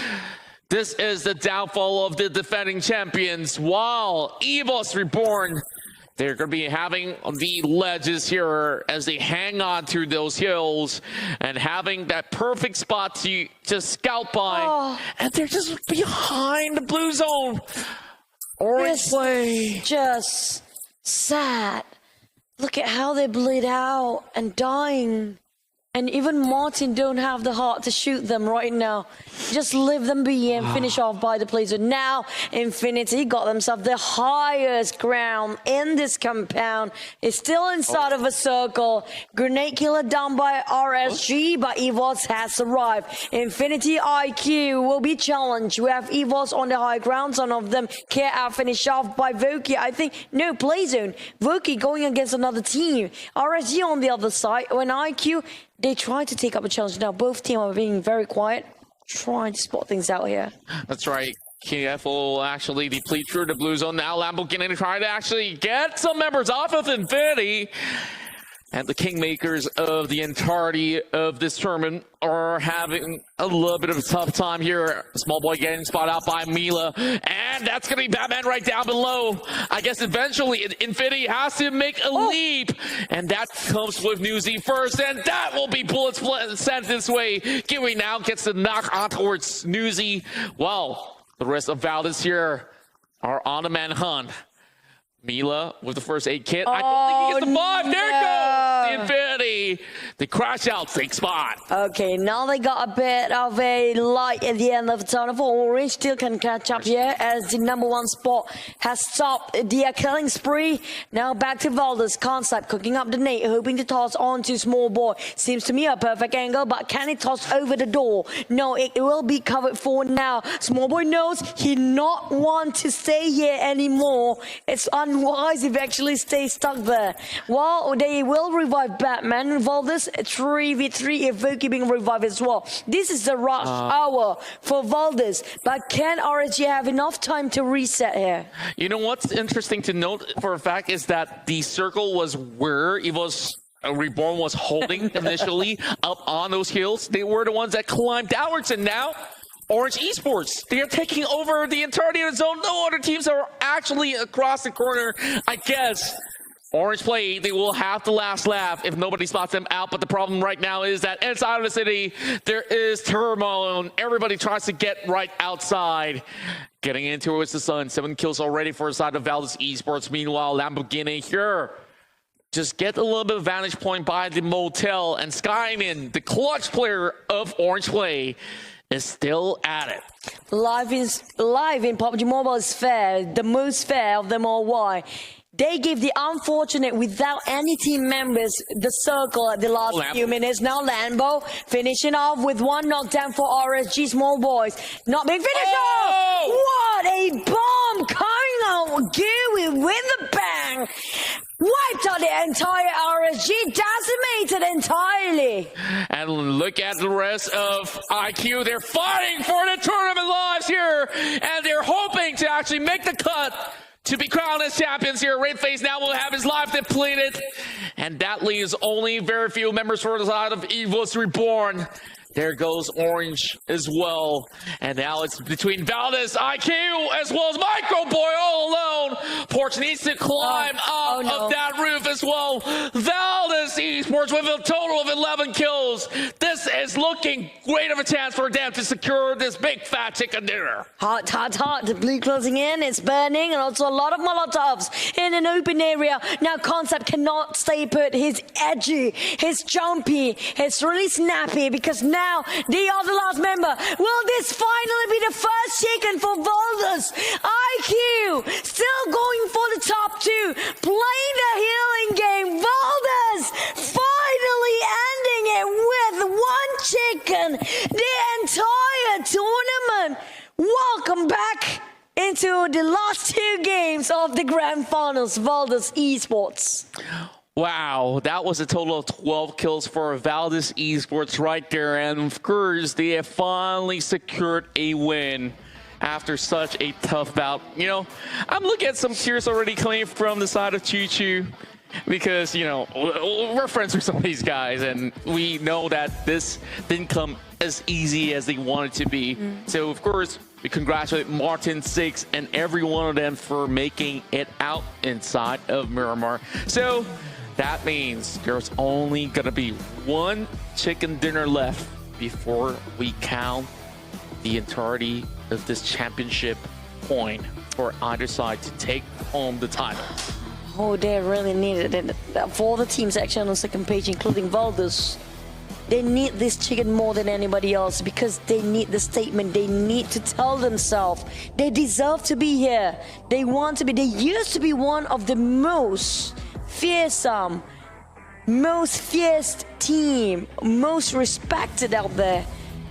This is the downfall of the defending champions. While Evos Reborn, they're going to be having the ledges here as they hang on to those hills and having that perfect spot to just scout by. And they're just behind the blue zone. Orange Play. Just sad. Look at how they bleed out and dying. And even Martin don't have the heart to shoot them right now. Just leave them be and finish off by the placer. Now, Infinity got themselves the highest ground in this compound. It's still inside of a circle. Grenade killer down by RSG, but Evos has arrived. Infinity IQ will be challenged. We have Evos on the high ground. Some of them can't out finish off by Voki. I think, no, play zone. Voki going against another team. RSG on the other side. When IQ, they try to take up a challenge. Now both teams are being very quiet, trying to spot things out here. That's right. KF will actually deplete through the blue zone. Now Lamborghini trying to actually get some members off of Infinity. And the Kingmakers of the entirety of this tournament are having a little bit of a tough time here. Small boy getting spotted out by Mila. And that's going to be Batman right down below. I guess eventually Infinity has to make a leap. And that comes with Newsy first. And that will be bullets sent this way. Kiwi now gets the knock on towards Newsy. Well, the rest of Valdez here are on the manhunt. Mila with the first aid kit. I don't think he gets the 5. There it goes. The Infinity. They crash out. Fake spot. Okay, now they got a bit of a light at the end of the tunnel. Orange still can catch up here as the #1 spot has stopped the killing spree. Now back to Valdez. Concept cooking up the nade, hoping to toss onto Small Boy. Seems to me a perfect angle, but can it toss over the door? No, it will be covered for now. Small Boy knows he not want to stay here anymore. It's And why is it actually stay stuck there? Well, they will revive Batman. Valdez 3v3 Evoke being revived as well. This is the rush hour for Valdez. But can RSG have enough time to reset here? You know what's interesting to note for a fact is that the circle was where it was Reborn was holding initially up on those hills. They were the ones that climbed downwards, and now Orange Esports, they are taking over the entirety of the zone. No other teams are actually across the corner. I guess Orange Play, they will have the last laugh if nobody spots them out. But the problem right now is that inside of the city, there is turmoil, and everybody tries to get right outside. Getting into it with the sun. 7 kills already for the side of Valdez Esports. Meanwhile, Lamborghini here just get a little bit of vantage point by the motel, and Skyman, the clutch player of Orange Play, is still at it. Live in PUBG Mobile is fair, the most fair of them all. Why? They give the unfortunate without any team members the circle at the last few minutes. Now Lambo finishing off with 1 knockdown for RSG Small Boys. Not being finished off! What a bomb coming out Gooey with a bang! Wiped out the entire RSG, decimated entirely. And look at the rest of IQ. They're fighting for the tournament lives here, and they're hoping to actually make the cut to be crowned as champions here. Redface now will have his life depleted, and that leaves only very few members for the side of BisdakReborn. There goes Orange as well. And now it's between Valdez, IQ, as well as Micro Boy all alone. Porch needs to climb up of that roof as well. Valdez Esports with a total of 11 kills. This is looking great of a chance for them to secure this big fat chicken dinner. Hot. The blue closing in, it's burning, and also a lot of Molotovs in an open area. Now Concept cannot stay put. He's edgy, he's jumpy, he's really snappy, because now they are the last member. Will this finally be the first chicken for Valdez? IQ still going for the top 2, playing the healing game. Valdez finally ending it with 1 chicken the entire tournament. Welcome back into the last 2 games of the grand finals, Valdez Esports. Wow, that was a total of 12 kills for Valdez Esports right there. And of course, they have finally secured a win after such a tough bout. You know, I'm looking at some tears already coming from the side of Choo Choo, because, you know, we're friends with some of these guys, and we know that this didn't come as easy as they wanted to be. So, of course, we congratulate Martin, Six, and every one of them for making it out inside of Miramar. So that means there's only gonna be 1 chicken dinner left before we count the entirety of this championship point for either side to take home the title. Oh, they really needed it. For the teams actually on the second page, including Valdez, they need this chicken more than anybody else, because they need the statement. They need to tell themselves they deserve to be here. They want to be. They used to be one of the most fearsome, most fierce team, most respected out there,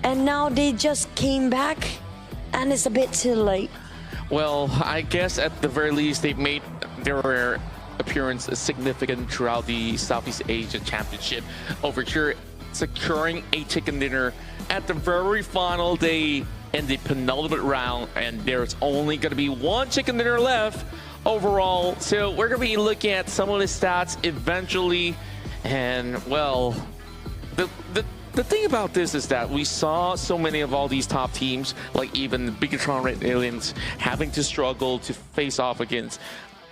and now they just came back, and it's a bit too late. Well, I guess at the very least they made their appearance significant throughout the Southeast Asia Championship over here, securing a chicken dinner at the very final day in the penultimate round, and there's only going to be 1 chicken dinner left overall. So we're going to be looking at some of the stats eventually, and well, the thing about this is that we saw so many of all these top teams, like even the Bigatron Red Aliens, having to struggle to face off against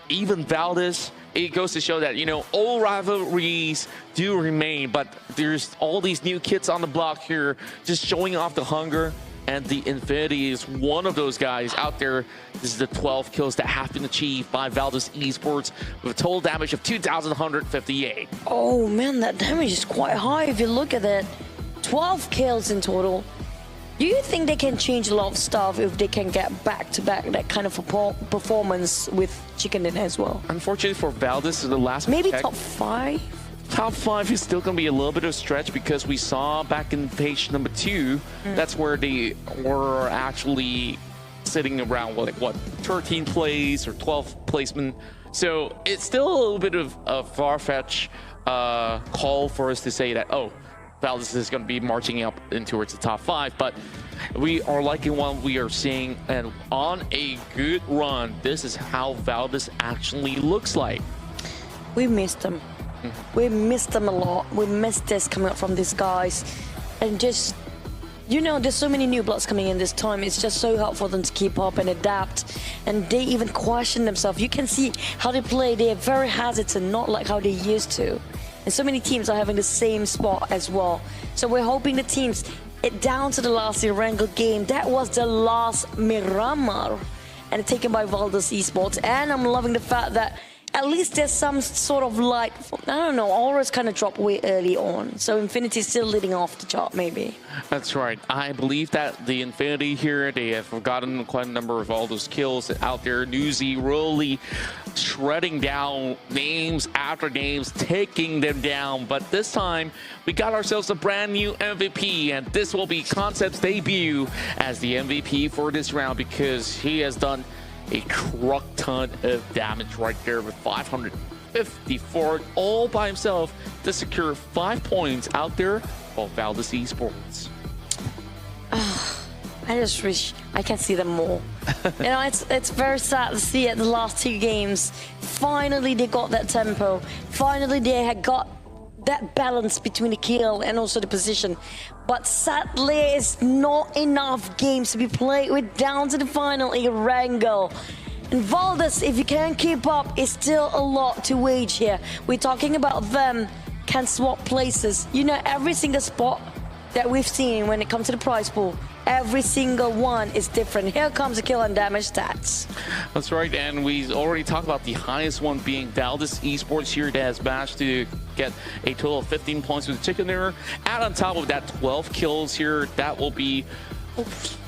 even Valdez. It goes to show that, you know, old rivalries do remain, but there's all these new kids on the block here just showing off the hunger, and the Infinity is one of those guys out there. This is the 12 kills that have been achieved by Valdez Esports with a total damage of 2,158. Oh man, that damage is quite high if you look at it. 12 kills in total. Do you think they can change a lot of stuff if they can get back-to-back that kind of performance with Chicken Dinner as well? Unfortunately for Valdez, the last maybe top 5? Top 5 is still going to be a little bit of a stretch, because we saw back in page number 2, that's where they were actually sitting around, what, 13th place or 12th placement. So it's still a little bit of a far-fetched call for us to say that, oh, Valdez is going to be marching up in towards the top 5, but we are liking what we are seeing, and on a good run, this is how Valdez actually looks like. We missed them. We missed them a lot. We missed this coming up from these guys. And just, you know, there's so many new bloods coming in this time. It's just so hard for them to keep up and adapt. And they even question themselves. You can see how they play. They are very hesitant, not like how they used to. And so many teams are having the same spot as well. So we're hoping the teams, down to the last Erangel game, that was the last Miramar. And taken by Valdez Esports. And I'm loving the fact that at least there's some sort of light. I don't know, Aura's kind of dropped way early on. So Infinity is still leading off the chart, maybe. That's right. I believe that the Infinity here, they have gotten quite a number of all those kills out there. Newsy really shredding down names after names, taking them down. But this time, we got ourselves a brand new MVP, and this will be Concept's debut as the MVP for this round, because he has done a truck ton of damage right there with 554 all by himself to secure 5 points out there for Valdez Esports. I just wish I can see them more. You know, it's very sad to see at the last 2 games. Finally, they got that tempo. Finally, they had got that balance between the kill and also the position. But sadly, it's not enough games to be played. We're down to the final Erangel. And Valdez, if you can't keep up, it's still a lot to wage here. We're talking about them can swap places. You know, every single spot that we've seen when it comes to the prize pool, every single one is different. Here comes the kill and damage stats. That's right, and we already talked about the highest one being Valdez Esports here that has managed to get a total of 15 points with the chicken dinner. Add on top of that 12 kills here, that will be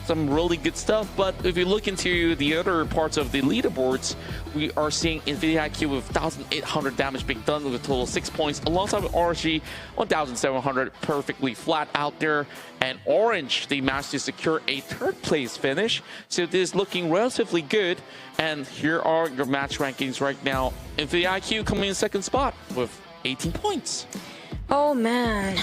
some really good stuff. But if you look into the other parts of the leaderboards, we are seeing Infinity IQ with 1,800 damage being done with a total of 6 points, alongside with RG 1,700 perfectly flat out there. And Orange, they managed to secure a 3rd place finish, so this is looking relatively good. And here are your match rankings right now. Infinity IQ coming in 2nd spot with 18 points. Oh man.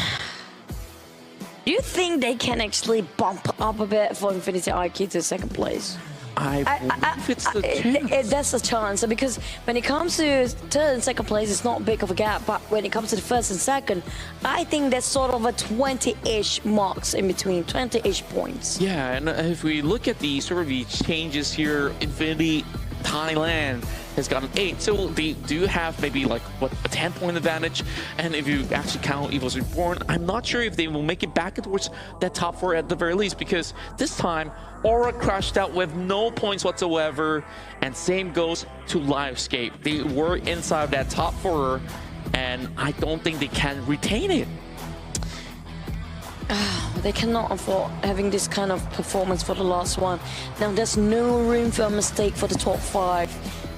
Do you think they can actually bump up a bit for Infinity IQ to 2nd place? I believe it's the chance. That's a chance, because when it comes to 3rd and 2nd place, it's not big of a gap. But when it comes to the 1st and 2nd, I think there's sort of a 20-ish marks in between, 20-ish points. Yeah, and if we look at the sort of the changes here, Infinity Thailand has gotten 8, so they do have maybe like what, a 10-point advantage. And if you actually count Evil's Reborn, I'm not sure if they will make it back towards that top 4 at the very least, because this time Aura crashed out with no points whatsoever, and same goes to Livescape. They were inside of that top 4, and I don't think they can retain it. They cannot afford having this kind of performance for the last one. Now there's no room for a mistake for the top 5,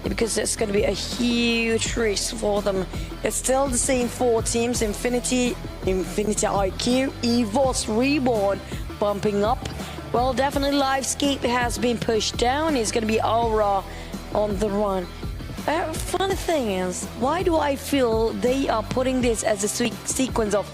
because it's going to be a huge risk for them. It's still the same 4 teams: Infinity IQ, EVOS Reborn bumping up. Well, definitely Livescape has been pushed down. It's going to be Aura on the run. Funny thing is, why do I feel they are putting this as a sequence of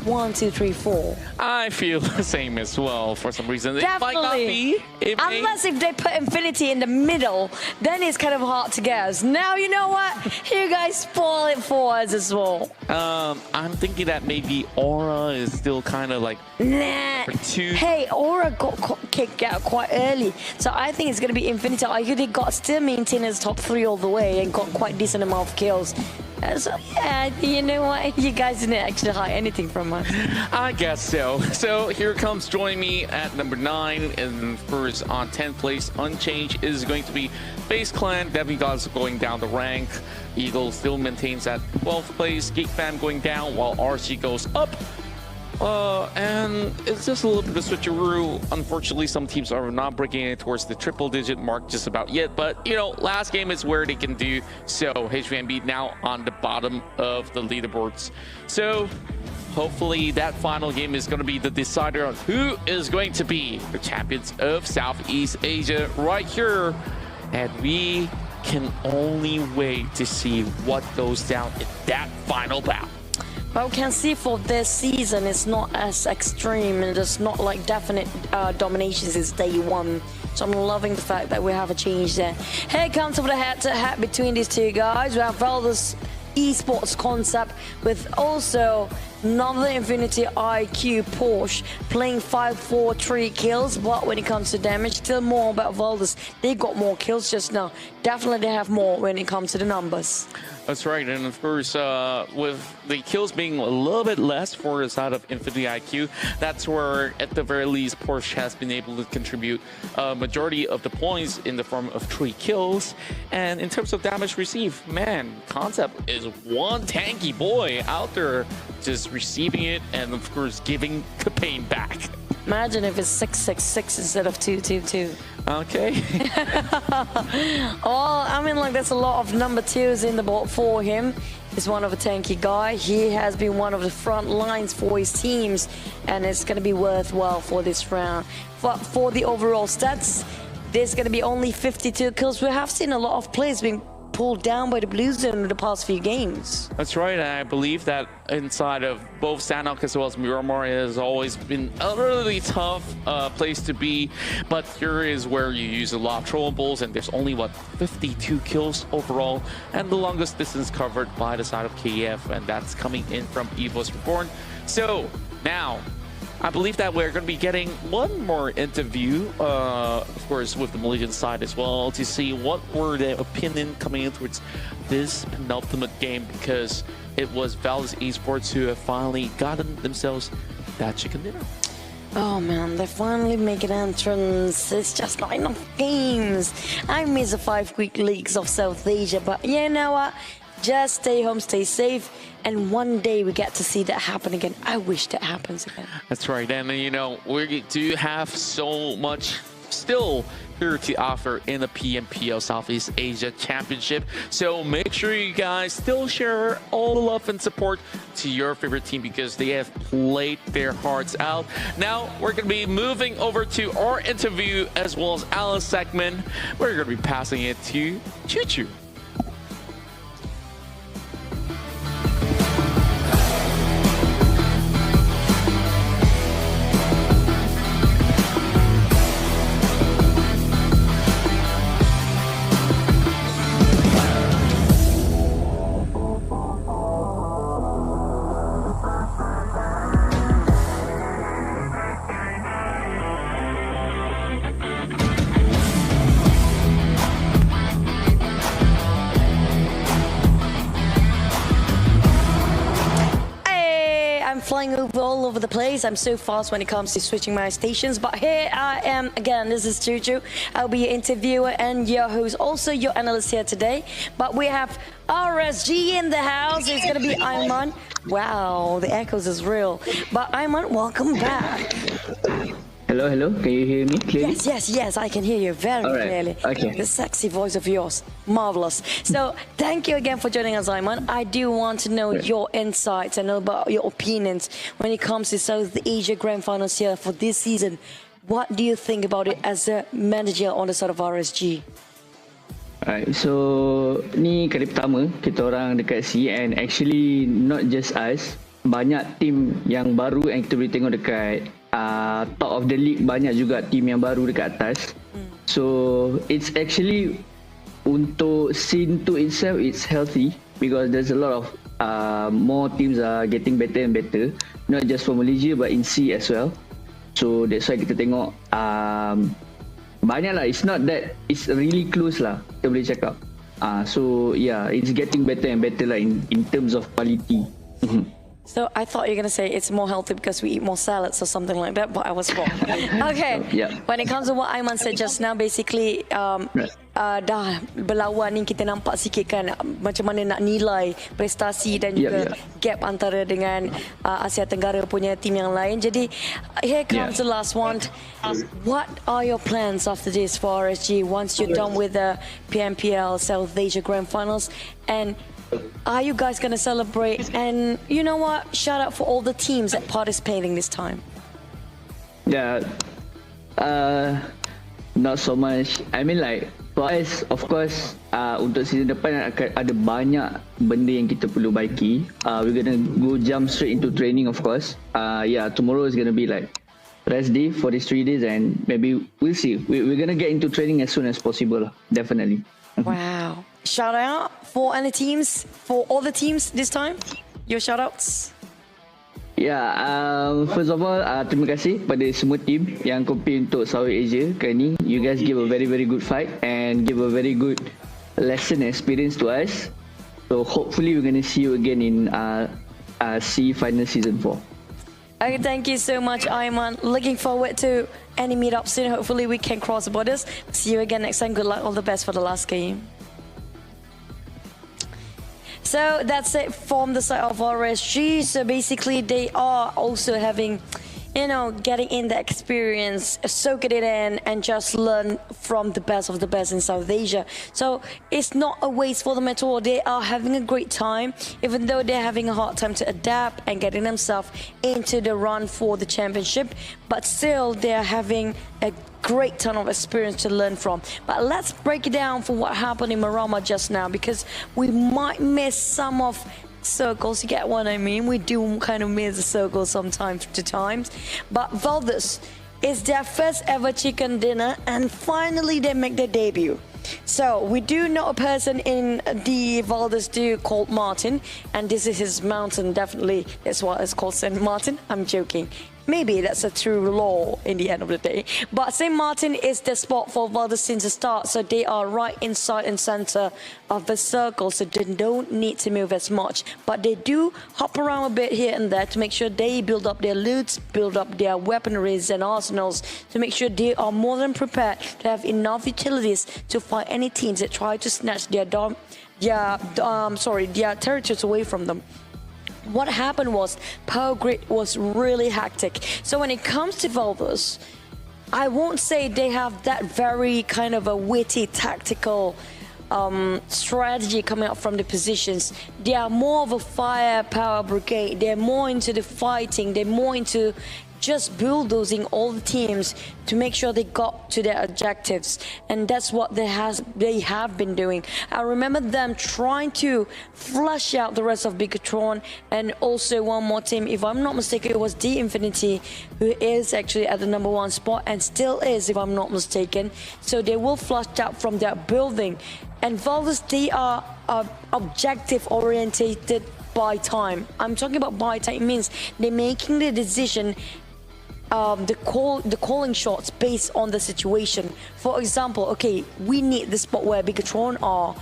1, 2, 3, 4? I feel the same as well for some reason. Definitely. It might not be. Unless if they put Infinity in the middle, then it's kind of hard to guess. Now, you know what? You guys spoil it for us as well. I'm thinking that maybe Aura is still kind of like... Nah. Hey, Aura got kicked out quite early. So I think it's going to be Infinity. They got still maintained as top 3 all the way and got quite decent amount of kills. So yeah, you know what? You guys didn't actually hide anything from us. I guess so. So here comes joining me at number 9, and first on 10th place, unchanged, is going to be Base Clan. Demigods going down the rank. Eagle still maintains at 12th place. Geek Fam going down while RC goes up. And it's just a little bit of a switcheroo. Unfortunately, some teams are not breaking it towards the triple-digit mark just about yet. But, you know, last game is where they can do so. HVMB now on the bottom of the leaderboards. So, hopefully that final game is going to be the decider on who is going to be the champions of Southeast Asia right here. And we can only wait to see what goes down in that final bout. But we can see for this season, it's not as extreme and there's not like definite dominations as day one. So I'm loving the fact that we have a change there. Here comes over the head-to-head between these two guys. We have Valdez esports concept with also another Infinity IQ Porsche playing 5-4-3 kills, but when it comes to damage, still more about Valdez. They got more kills just now. Definitely they have more when it comes to the numbers. That's right, and of course, with the kills being a little bit less for the side of Infinity IQ, that's where, at the very least, Porsche has been able to contribute a majority of the points in the form of 3 kills. And in terms of damage received, man, Concept is one tanky boy out there just receiving it and, of course, giving the pain back. Imagine if it's 666 instead of 222. Okay. Oh, I mean, like, there's a lot of number 2s in the board for him. He's one of a tanky guy. He has been one of the front lines for his teams, and it's going to be worthwhile for this round. But for the overall stats, there's going to be only 52 kills. We have seen a lot of players being pulled down by the Blue Zone in the past few games. That's right, and I believe that inside of both Sanok as well as Miramar has always been a really tough place to be, but here is where you use a lot of throwables, and there's only, what, 52 kills overall, and the longest distance covered by the side of KEF, and that's coming in from BisdakReborn. So, now, I believe that we're going to be getting one more interview, of course, with the Malaysian side as well, to see what were their opinion coming in towards this penultimate game, because it was Valdez Esports who have finally gotten themselves that chicken dinner. Oh man, they finally make an entrance. It's just not enough games. I miss the 5-week leagues of South Asia, but you know what? Just stay home, stay safe, and one day we get to see that happen again. I wish that happens again. That's right, and you know, we do have so much still here to offer in the Pmpl Southeast Asia Championship, so make sure you guys still share all the love and support to your favorite team, because they have played their hearts out. Now we're going to be moving over to our interview as well as Alice segment. We're going to be passing it to Choo Choo. Flying all over the place. I'm so fast when it comes to switching my stations, but here I am again. This is Juju. I'll be your interviewer and your host, also your analyst here today. But we have RSG in the house. It's gonna be Ayman. Wow, the echoes is real. But Ayman, welcome back. Hello, hello. Can you hear me clearly? Yes. I can hear you very clearly. Okay. The sexy voice of yours, marvelous. So thank you again for joining us, Ayman. I do want to know your insights and about your opinions when it comes to South Asia Grand Finals here for this season. What do you think about it as a manager on the side of RSG? Alright, so ni kali pertama kita orang dekat C, and actually not just us, banyak tim yang baru yang kita boleh tengok dekat top of the league, banyak juga tim yang baru dekat atas. So it's actually untuk scene to itself, it's healthy because there's a lot of more teams are getting better and better, not just for Malaysia but in C as well. So that's why kita tengok banyak lah. It's not that it's really close lah, kita boleh cakap. So yeah, it's getting better and better lah in terms of quality. So I thought you were going to say it's more healthy because we eat more salads or something like that, but I was wrong. Okay, when it comes to what Ayman said just now, basically dah berlawan ni kita nampak sikit kan macam mana nak nilai prestasi dan juga gap antara dengan Asia Tenggara punya tim yang lain. Jadi here comes the last one. What are your plans after this for RSG once you're done with the Pmpl South Asia Grand Finals? And are you guys going to celebrate? And you know what? Shout out for all the teams that participating this time. Yeah, not so much. I mean, like, For us, of course, untuk season depan akan ada banyak benda yang kita perlu baiki. We're gonna go jump straight into training, of course. Yeah, tomorrow is gonna be like rest day for these 3 days, and maybe we'll see. We're gonna get into training as soon as possible, definitely. Wow. Shout out for any teams, for all the teams this time. Your shout outs. First of all, terima kasih pada semua team yang compete untuk Southeast Asia kali ni. You guys give a very good fight and give a very good lesson experience to us. So hopefully we're gonna see you again in C Final Season 4. Okay, thank you so much, Aiman. Looking forward to any meetup soon. Hopefully we can cross the borders. See you again next time. Good luck, all the best for the last game. So that's it from the side of RSG. So basically they are also having, you know, getting in the experience, soak it in, and just learn from the best of the best in South Asia. So it's not a waste for them at all. They are having a great time, even though they're having a hard time to adapt and getting themselves into the run for the championship. But still, they're having a great ton of experience to learn from. But let's break it down for what happened in Marama just now, because we might miss some of circles. You get what I mean? We do kind of miss the circles sometimes to times. But Valdez is their first ever chicken dinner, and finally they make their debut. So we do know a person in the Valdez duo called Martin, and this is his mountain. Definitely that's why it's called St. Martin. I'm joking. Maybe that's a true law in the end of the day. But St. Martin is the spot for Valdez since the start, so they are right inside and center of the circle, so they don't need to move as much. But they do hop around a bit here and there to make sure they build up their loots, build up their weaponries and arsenals, to make sure they are more than prepared to have enough utilities to fight any teams that try to snatch their territories away from them. What happened was Power Grid was really hectic. So when it comes to Valdez, I won't say they have that very kind of a witty tactical strategy coming up from the positions. They are more of a firepower brigade. They're more into the fighting. They're more into just bulldozing all the teams to make sure they got to their objectives, and that's what they have been doing. I remember them trying to flush out the rest of Bigatron, and also one more team, if I'm not mistaken, it was D Infinity, who is actually at the #1 spot and still is, if I'm not mistaken. So they will flush out from their building. And Valdez, they are objective orientated by time. I'm talking about by time. It means they're making the decision, the calling shots based on the situation. For example, okay, we need the spot where Bigatron are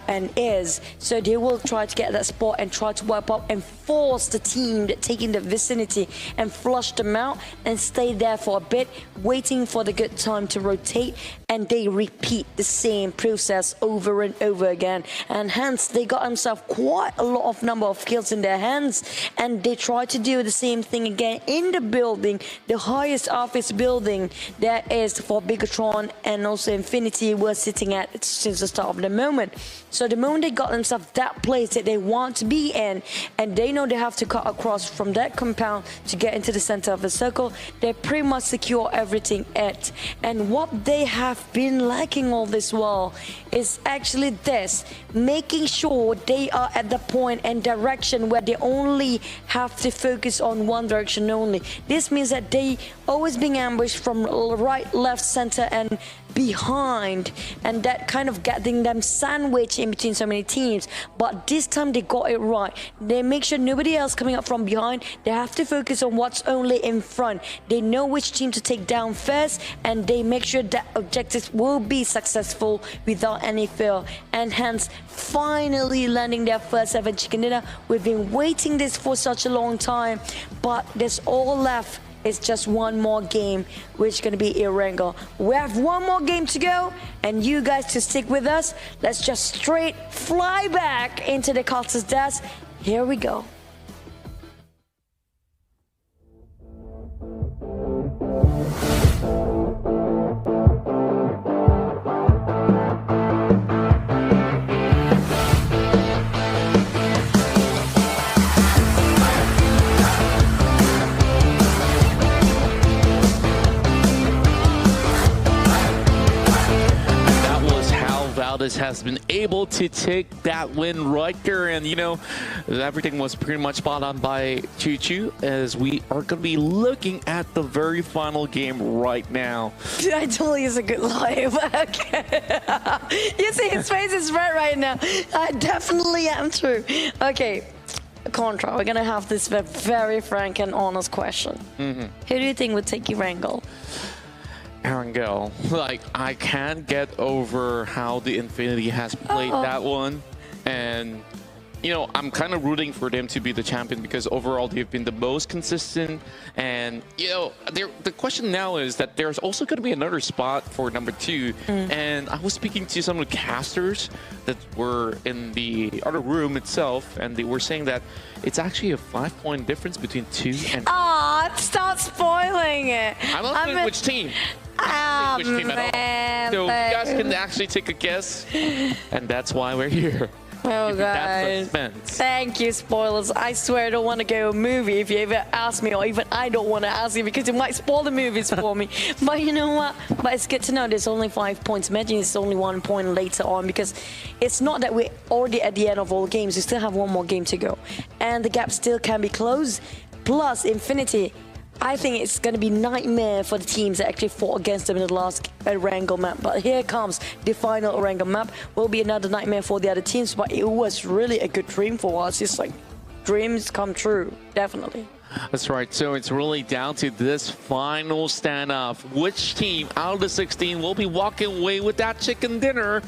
and is, so they will try to get that spot and try to wipe up and force the team that taking the vicinity and flush them out and stay there for a bit, waiting for the good time to rotate, and they repeat the same process over and over again, and hence they got themselves quite a lot of number of kills in their hands, and they try to do the same thing again in the building, the highest office building that is for Bigatron and also Infinity were sitting at since the start of the moment. So the moment they got themselves that place that they want to be in, and they know they have to cut across from that compound to get into the center of the circle, they pretty much secure everything at. And what they have been lacking all this while is actually this, making sure they are at the point and direction where they only have to focus on one direction only. This means that they always being ambushed from right, left, center, and behind, and that kind of getting them sandwiched in between so many teams. But this time they got it right. They make sure nobody else coming up from behind. They have to focus on what's only in front. They know which team to take down first, and they make sure that objectives will be successful without any fail, and hence finally landing their first ever chicken dinner. We've been waiting this for such a long time, but there's all left. It's just one more game, which is going to be Irenga. We have one more game to go, and you guys to stick with us. Let's just straight fly back into the Carter's desk. Here we go. Valdez has been able to take that win right there. And, you know, everything was pretty much spot on by Choo Choo, as we are going to be looking at the very final game right now. I told you it's a good live. Okay. You see his face is red right now. I definitely am true. Okay. Contra, we're gonna have this very frank and honest question. Who do you think would take Erangel? Erangel, like, I can't get over how the Infinity has played that one, and you know, I'm kind of rooting for them to be the champion because overall they've been the most consistent. And you know, the question now is that there's also going to be another spot for number 2. And I was speaking to some of the casters that were in the other room itself, and they were saying that it's actually a 5-point difference between 2 and. Ah, stop spoiling it. I'm not saying which team. Which team at all. So you guys can actually take a guess, and that's why we're here. Oh, guys. Thank you, spoilers. I swear I don't want to go a movie if you ever ask me, or even I don't want to ask you because you might spoil the movies for me. But you know what? But it's good to know there's only 5 points. Imagine it's only 1 point later on, because it's not that we're already at the end of all games. We still have 1 more game to go. And the gap still can be closed. Plus, Infinity, I think it's going to be nightmare for the teams that actually fought against them in the last Erangel map. But here comes the final Erangel map. Will be another nightmare for the other teams, but it was really a good dream for us. It's like dreams come true, definitely. That's right. So it's really down to this final standoff. Which team out of the 16 will be walking away with that chicken dinner?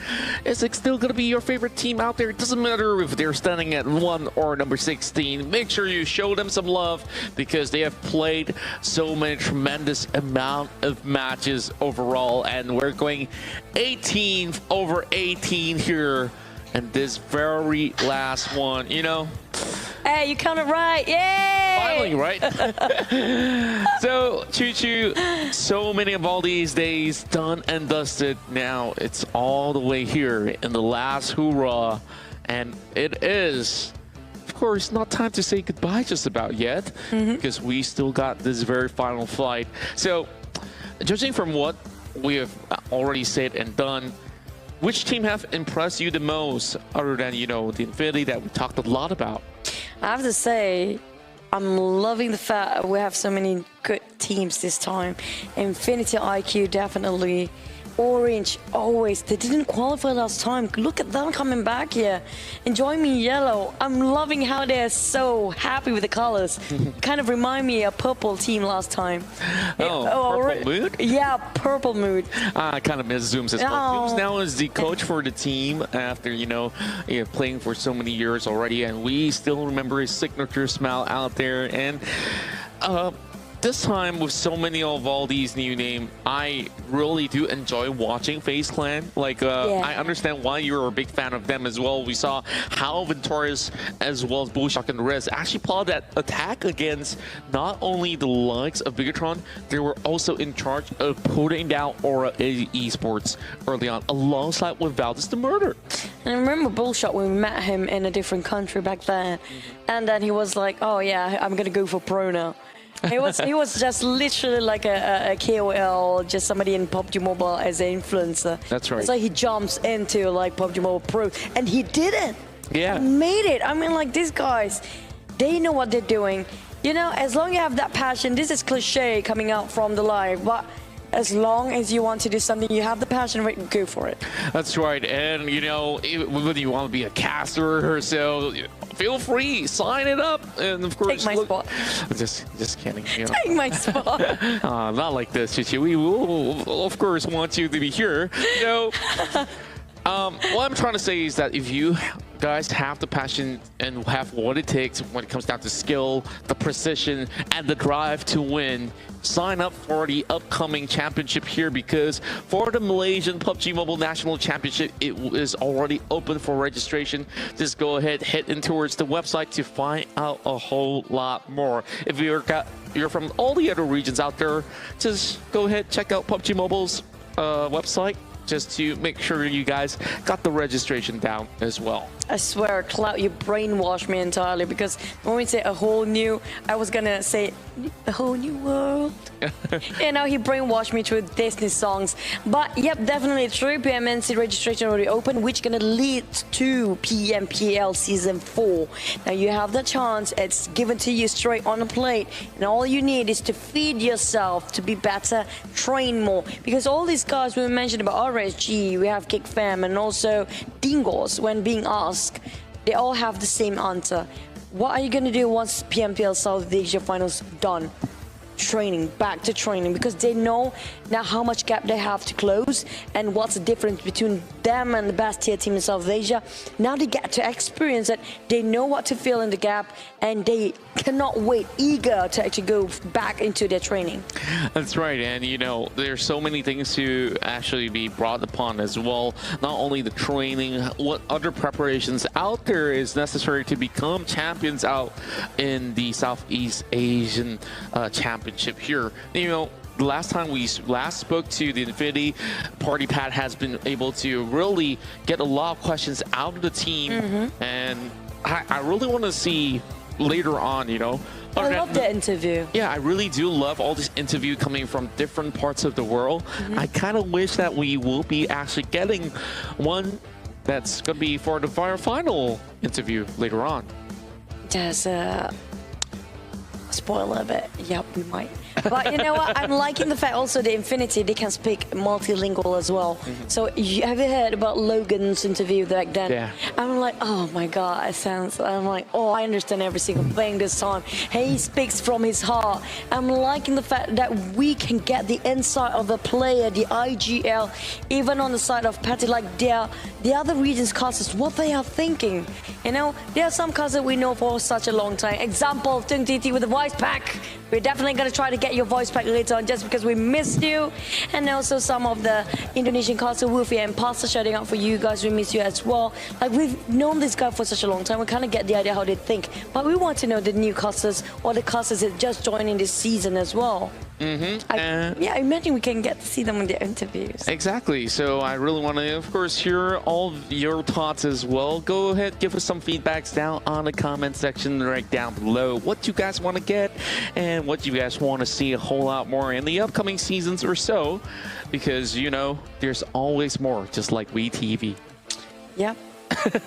Is it still going to be your favorite team out there? It doesn't matter if they're standing at 1 or number 16. Make sure you show them some love because they have played so many tremendous amount of matches overall. And we're going 18 over 18 here. And this very last one, you know. Hey, you counted right. Yay! Finally, right? So, Choo Choo, so many of all these days done and dusted. Now it's all the way here in the last hoorah. And it is, of course, not time to say goodbye just about yet, because we still got this very final flight. So, judging from what we have already said and done, which team have impressed you the most, other than, you know, the Infinity that we talked a lot about? I have to say, I'm loving the fact we have so many good teams this time. Infinity IQ, definitely. Orange, always. They didn't qualify last time. Look at them coming back here. Enjoying me yellow. I'm loving how they're so happy with the colors. Kind of remind me of Purple team last time. Purple Mood? Yeah, Purple Mood. I kind of miss Zooms as well. Zooms now is the coach for the team after, you know, playing for so many years already. And we still remember his signature smile out there. And this time, with so many of all these new names, I really do enjoy watching FaZe Clan. Like, I understand why you're a big fan of them as well. We saw how Ventorious as well as Bullshock and Rez actually plotted that attack against not only the likes of Bigatron, they were also in charge of putting down Aura Esports early on, alongside with Valdez the Murder. And I remember Bullshot when we met him in a different country back then. And then he was like, oh yeah, I'm going to go for pro now. He was just literally like a KOL, just somebody in PUBG Mobile as an influencer. That's right. So he jumps into like PUBG Mobile Pro, and he did it. Yeah. He made it. I mean, like, these guys, they know what they're doing. You know, as long as you have that passion, this is cliche coming out from the live, but as long as you want to do something, you have the passion, right, go for it. That's right. And, you know, whether you want to be a caster or so, feel free, sign it up. And, of course, take my spot. Just kidding. You know. Take my spot. Not like this, Chichi. We will, of course, want you to be here. You know, what I'm trying to say is that if you guys have the passion and have what it takes when it comes down to skill, the precision, and the drive to win, sign up for the upcoming championship here, because for the Malaysian PUBG Mobile National Championship, it is already open for registration. Just go ahead, head in towards the website to find out a whole lot more. If you're from all the other regions out there, just go ahead, check out PUBG Mobile's website. just to make sure you guys got the registration down as well. I swear, Cloud, you brainwashed me entirely, because when we say a whole new, I was gonna say a whole new world. You know, he brainwashed me through Disney songs. But yep, definitely true. PMNC registration already open, which gonna lead to Pmpl Season 4. Now you have the chance, it's given to you straight on a plate, and all you need is to feed yourself to be better, train more. Because all these guys we mentioned about RSG, we have Kick Fam, and also Dingos, when being asked, they all have the same answer. What are you going to do once PMPL South Asia Finals done? Training, back to training, because they know now how much gap they have to close and what's the difference between them and the best tier team in South Asia. Now they get to experience it, they know what to fill in the gap, and they cannot wait, eager to actually go back into their training. That's right, and you know, there's so many things to actually be brought upon as well. Not only the training, what other preparations out there is necessary to become champions out in the Southeast Asian Championship here. You know, the last time we last spoke to the Infinity, Party Pat has been able to really get a lot of questions out of the team, and I really want to see later on, you know. I love the interview. Yeah, I really do love all this interview coming from different parts of the world. I kind of wish that we will be actually getting one that's going to be for the final interview later on. There's a spoiler a bit. Yep, we might. But you know what? I'm liking the fact also the Infinity, they can speak multilingual as well. So have you heard about Logan's interview back then? Yeah. I'm like, oh my God, it sounds, I'm like, oh, I understand every single thing this time. He speaks from his heart. I'm liking the fact that we can get the insight of the player, the IGL, even on the side of Patty, like the other regions casters, what they are thinking. You know, there are some casters we know for such a long time. Example, Tung TT with the voice pack. We're definitely going to try to get your voice pack later on just because we missed you. And also some of the Indonesian casters, Woofy and Pasta, shouting out for you guys. We miss you as well. Like, we've known this guy for such a long time. We kind of get the idea how they think. But we want to know the new casters or the casters that just joining this season as well. Yeah, I imagine we can get to see them in their interviews. Exactly. So I really want to, of course, hear all of your thoughts as well. Go ahead, give us some feedbacks down on the comment section right down below. What you guys want to get and what you guys want to see a whole lot more in the upcoming seasons or so. Because, you know, there's always more, just like WeTV. Yep.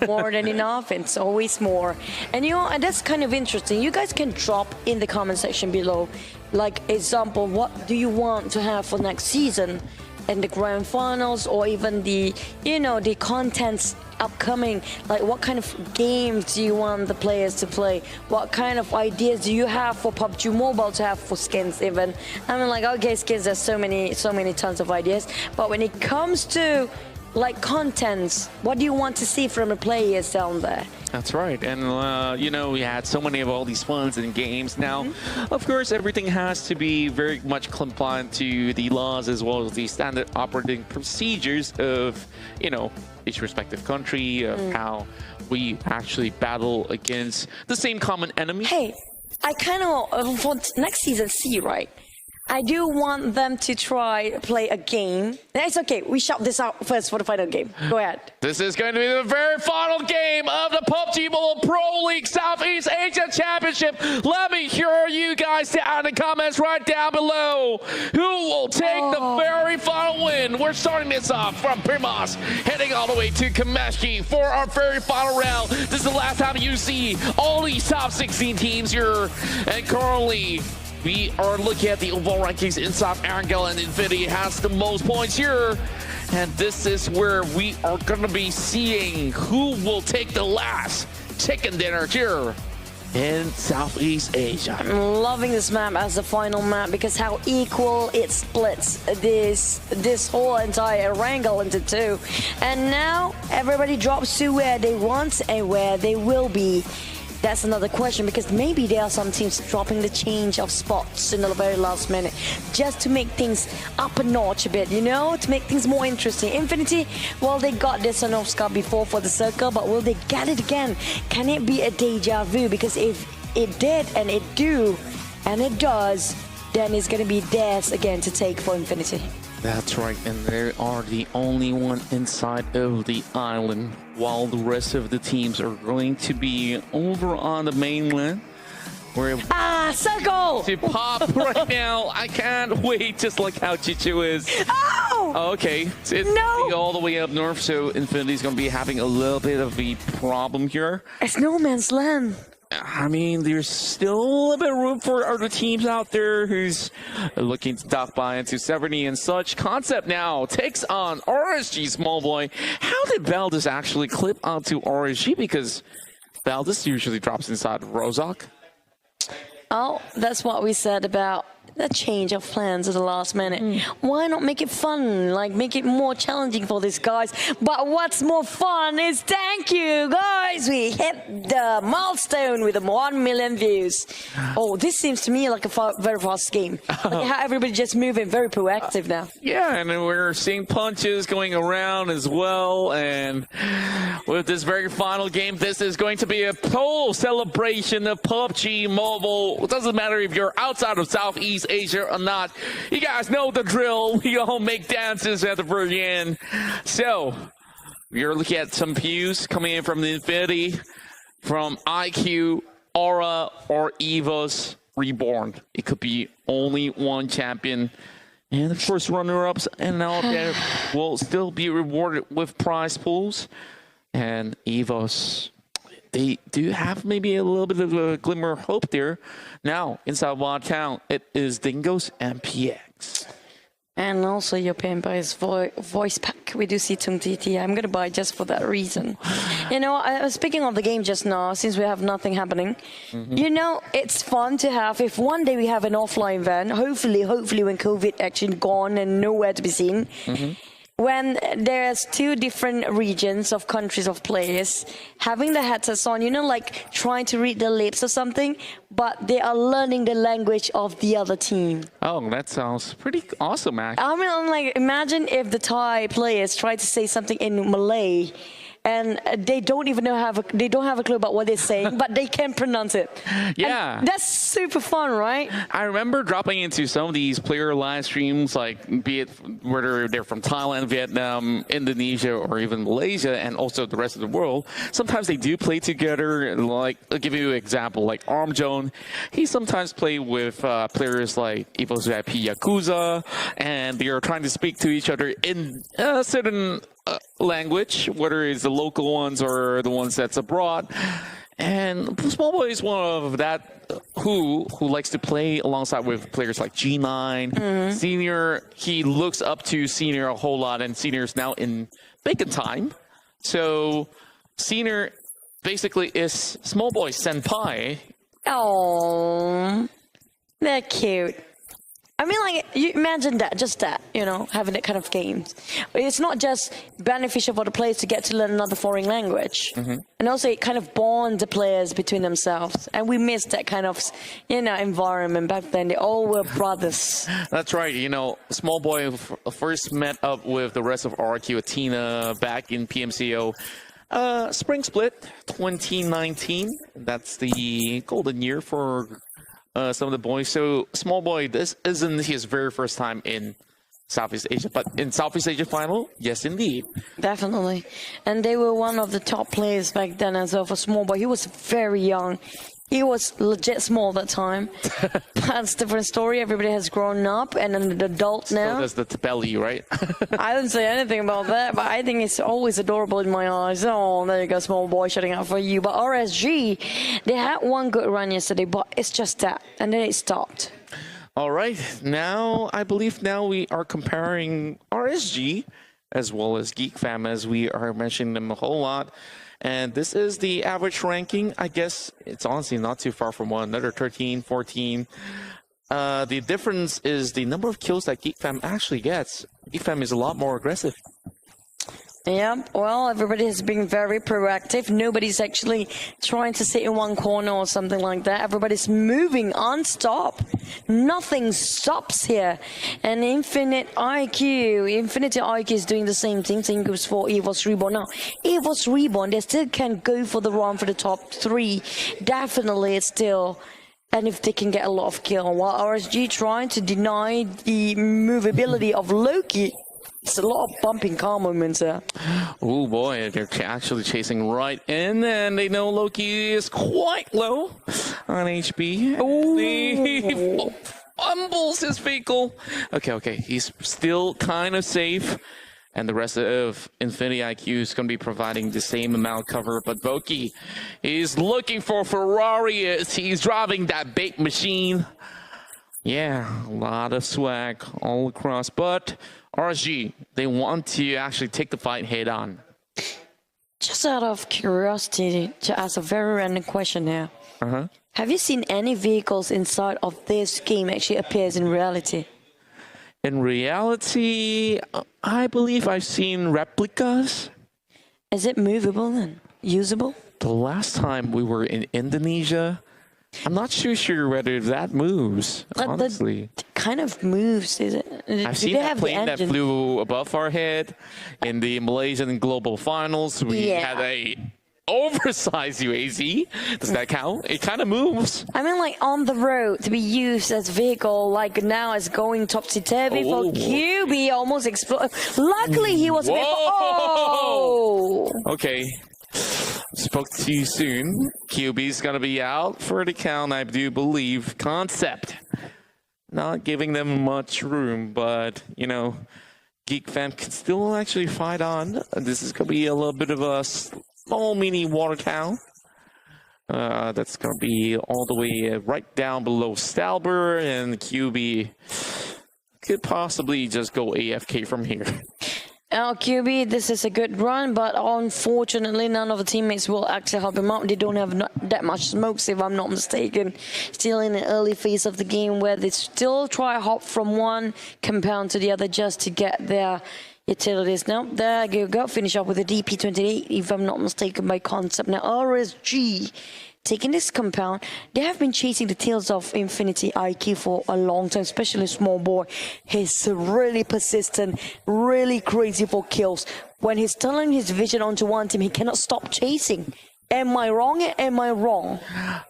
More than enough, it's always more. And you know, and that's kind of interesting. You guys can drop in the comment section below, like example, what do you want to have for next season in the grand finals, or even the, you know, the contents upcoming. Like, what kind of games do you want the players to play? What kind of ideas do you have for PUBG Mobile to have for skins even? I mean, like, okay, skins, there's so many tons of ideas, but when it comes to like contents, what do you want to see from the players down there? That's right. And, you know, we had so many of all these funds and games. Now, of course, everything has to be very much compliant to the laws as well as the standard operating procedures of, you know, each respective country, of how we actually battle against the same common enemy. Hey, I kind of, for next season C, right? I do want them to play a game. It's okay, we shout this out first for the final game. Go ahead. This is going to be the very final game of the PUBG Mobile Pro League Southeast Asia Championship. Let me hear you guys down in the comments right down below. Who will take the very final win? We're starting this off from Primas, heading all the way to Kameshi for our very final round. This is the last time you see all these top 16 teams here. And currently, we are looking at the overall rankings. Inside Arangel and Infinity has the most points here. And this is where we are going to be seeing who will take the last chicken dinner here in Southeast Asia. I'm loving this map as the final map because how equal it splits this whole entire Arangel into two. And now everybody drops to where they want and where they will be. That's another question, because maybe there are some teams dropping the change of spots in the very last minute just to make things up a notch a bit, you know, to make things more interesting. Infinity, well, they got this on Oscar before for the circle, but will they get it again? Can it be a deja vu? Because if it did and it do and it does, then it's going to be theirs again to take for Infinity. That's right, and they are the only one inside of the island, while the rest of the teams are going to be over on the mainland. Where circle! to pop right now. I can't wait, just like how Chichu is. Oh! Okay, so it's No! all the way up north, so Infinity's going to be having a little bit of a problem here. It's no man's land. I mean, there's still a little bit of room for other teams out there who's looking to duck by into 70 and such. Concept now takes on RSG Small Boy. How did Valdez actually clip onto RSG? Because Valdez usually drops inside Rozak. Oh, that's what we said about the change of plans at the last minute. Why not make it fun? Like, make it more challenging for these guys. But what's more fun is, thank you, guys. We hit the milestone with 1 million views. Oh, this seems to me like a very fast game. Like how everybody just moving, very proactive now. Yeah, and then we're seeing punches going around as well. And with this very final game, this is going to be a full celebration of PUBG Mobile. It doesn't matter if you're outside of Southeast Asia or not. You guys know the drill. We all make dances at the very end. So, you're looking at some views coming in from the Infinity, from IQ, Aura, or Evo's Reborn. It could be only one champion. And of course, runner-ups and out there will still be rewarded with prize pools. And Evo's, they do have maybe a little bit of a glimmer of hope there. Now, inside Wild Town, it is Dingoes and PX. And also your Pmpl voice pack. We do see Tung TT. I'm going to buy just for that reason. You know, I was speaking of the game just now, since we have nothing happening. You know, it's fun to have, if one day we have an offline event, hopefully when COVID actually gone and nowhere to be seen, when there's two different regions of countries of players, having the headsets on, you know, like trying to read the lips or something, but they are learning the language of the other team. Oh, that sounds pretty awesome, actually. I mean, I'm like, imagine if the Thai players try to say something in Malay, and they don't even they don't have a clue about what they're saying, but they can pronounce it. Yeah. And that's super fun, right? I remember dropping into some of these player live streams, like be it whether they're from Thailand, Vietnam, Indonesia, or even Malaysia, and also the rest of the world. Sometimes they do play together. Like, I'll give you an example, like Armjone. He sometimes play with players like Evo's VIP Yakuza, and they are trying to speak to each other in a certain language, whether it's the local ones or the ones that's abroad. And Small Boy is one of that who likes to play alongside with players like G9. Senior, he looks up to Senior a whole lot, and Senior is now in Bacon time. So Senior basically is Small Boy senpai. Oh, they're cute. I mean, like, you imagine that, just that, you know, having that kind of games. It's not just beneficial for the players to get to learn another foreign language. And also it kind of bonds the players between themselves. And we missed that kind of, you know, environment back then. They all were brothers. That's right. You know, Small Boy first met up with the rest of RQ Athena back in PMCO. Spring Split 2019. That's the golden year for some of the boys. So Small Boy, this isn't his very first time in Southeast Asia, but in Southeast Asia final, yes indeed. Definitely. And they were one of the top players back then as well for Small Boy. He was very young. He was legit small that time. That's a different story. Everybody has grown up and an adult now. So does the belly, right? I didn't say anything about that, but I think it's always adorable in my eyes. Oh, there you go, Small Boy shutting out for you. But RSG, they had one good run yesterday, but it's just that. And then it stopped. All right. Now, I believe now we are comparing RSG as well as Geek Fam, as we are mentioning them a whole lot. And this is the average ranking. I guess it's honestly not too far from one another, 13, 14. The difference is the number of kills that Geek Fam actually gets. Geek Fam is a lot more aggressive. Yeah, well, everybody has been very proactive. Nobody's actually trying to sit in one corner or something like that. Everybody's moving non-stop. Nothing stops here. And Infinity IQ is doing the same thing. Same goes for Evo's Reborn. Now, Evo's Reborn, they still can go for the run for the top 3. Definitely, it's still and if they can get a lot of kill, while RSG trying to deny the movability of Loki. It's a lot of bumping car moments there. Oh boy, they're actually chasing right in, and they know Loki is quite low on HP. He fumbles his vehicle. Okay, he's still kind of safe. And the rest of Infinity IQ is going to be providing the same amount of cover. But Boki, he's looking for Ferrari as he's driving that big machine. Yeah, a lot of swag all across. But RSG, they want to actually take the fight head on. Just out of curiosity, to ask a very random question here. Have you seen any vehicles inside of this game actually appears in reality? In reality, I believe I've seen replicas. Is it movable then? Usable? The last time we were in Indonesia, I'm not too sure whether that moves, honestly. That kind of moves, is it? I've seen that plane that flew above our head in the Malaysian Global Finals. We had a oversized UAZ. Does that count? It kind of moves. I mean, like on the road to be used as vehicle, like now it's going topsy-turvy for QB, almost explode. Luckily, he was a bit. Oh! Okay. Spoke to you soon. QB's gonna be out for the count, I do believe. Concept. Not giving them much room, but, you know, Geek Fam can still actually fight on. This is gonna be a little bit of a small mini water tower. That's going to be all the way right down below Stalber, and QB could possibly just go AFK from here. Now, QB, this is a good run, but unfortunately, none of the teammates will actually help him out. They don't have that much smokes, if I'm not mistaken. Still in the early phase of the game where they still try hop from one compound to the other just to get their utilities. Now, there you go. Finish up with a DP28, if I'm not mistaken, by Concept. Now, RSG taking this compound. They have been chasing the tails of Infinity IQ for a long time, especially Small Boy. He's really persistent, really crazy for kills. When he's turning his vision onto one team, he cannot stop chasing. Am I wrong? Am I wrong?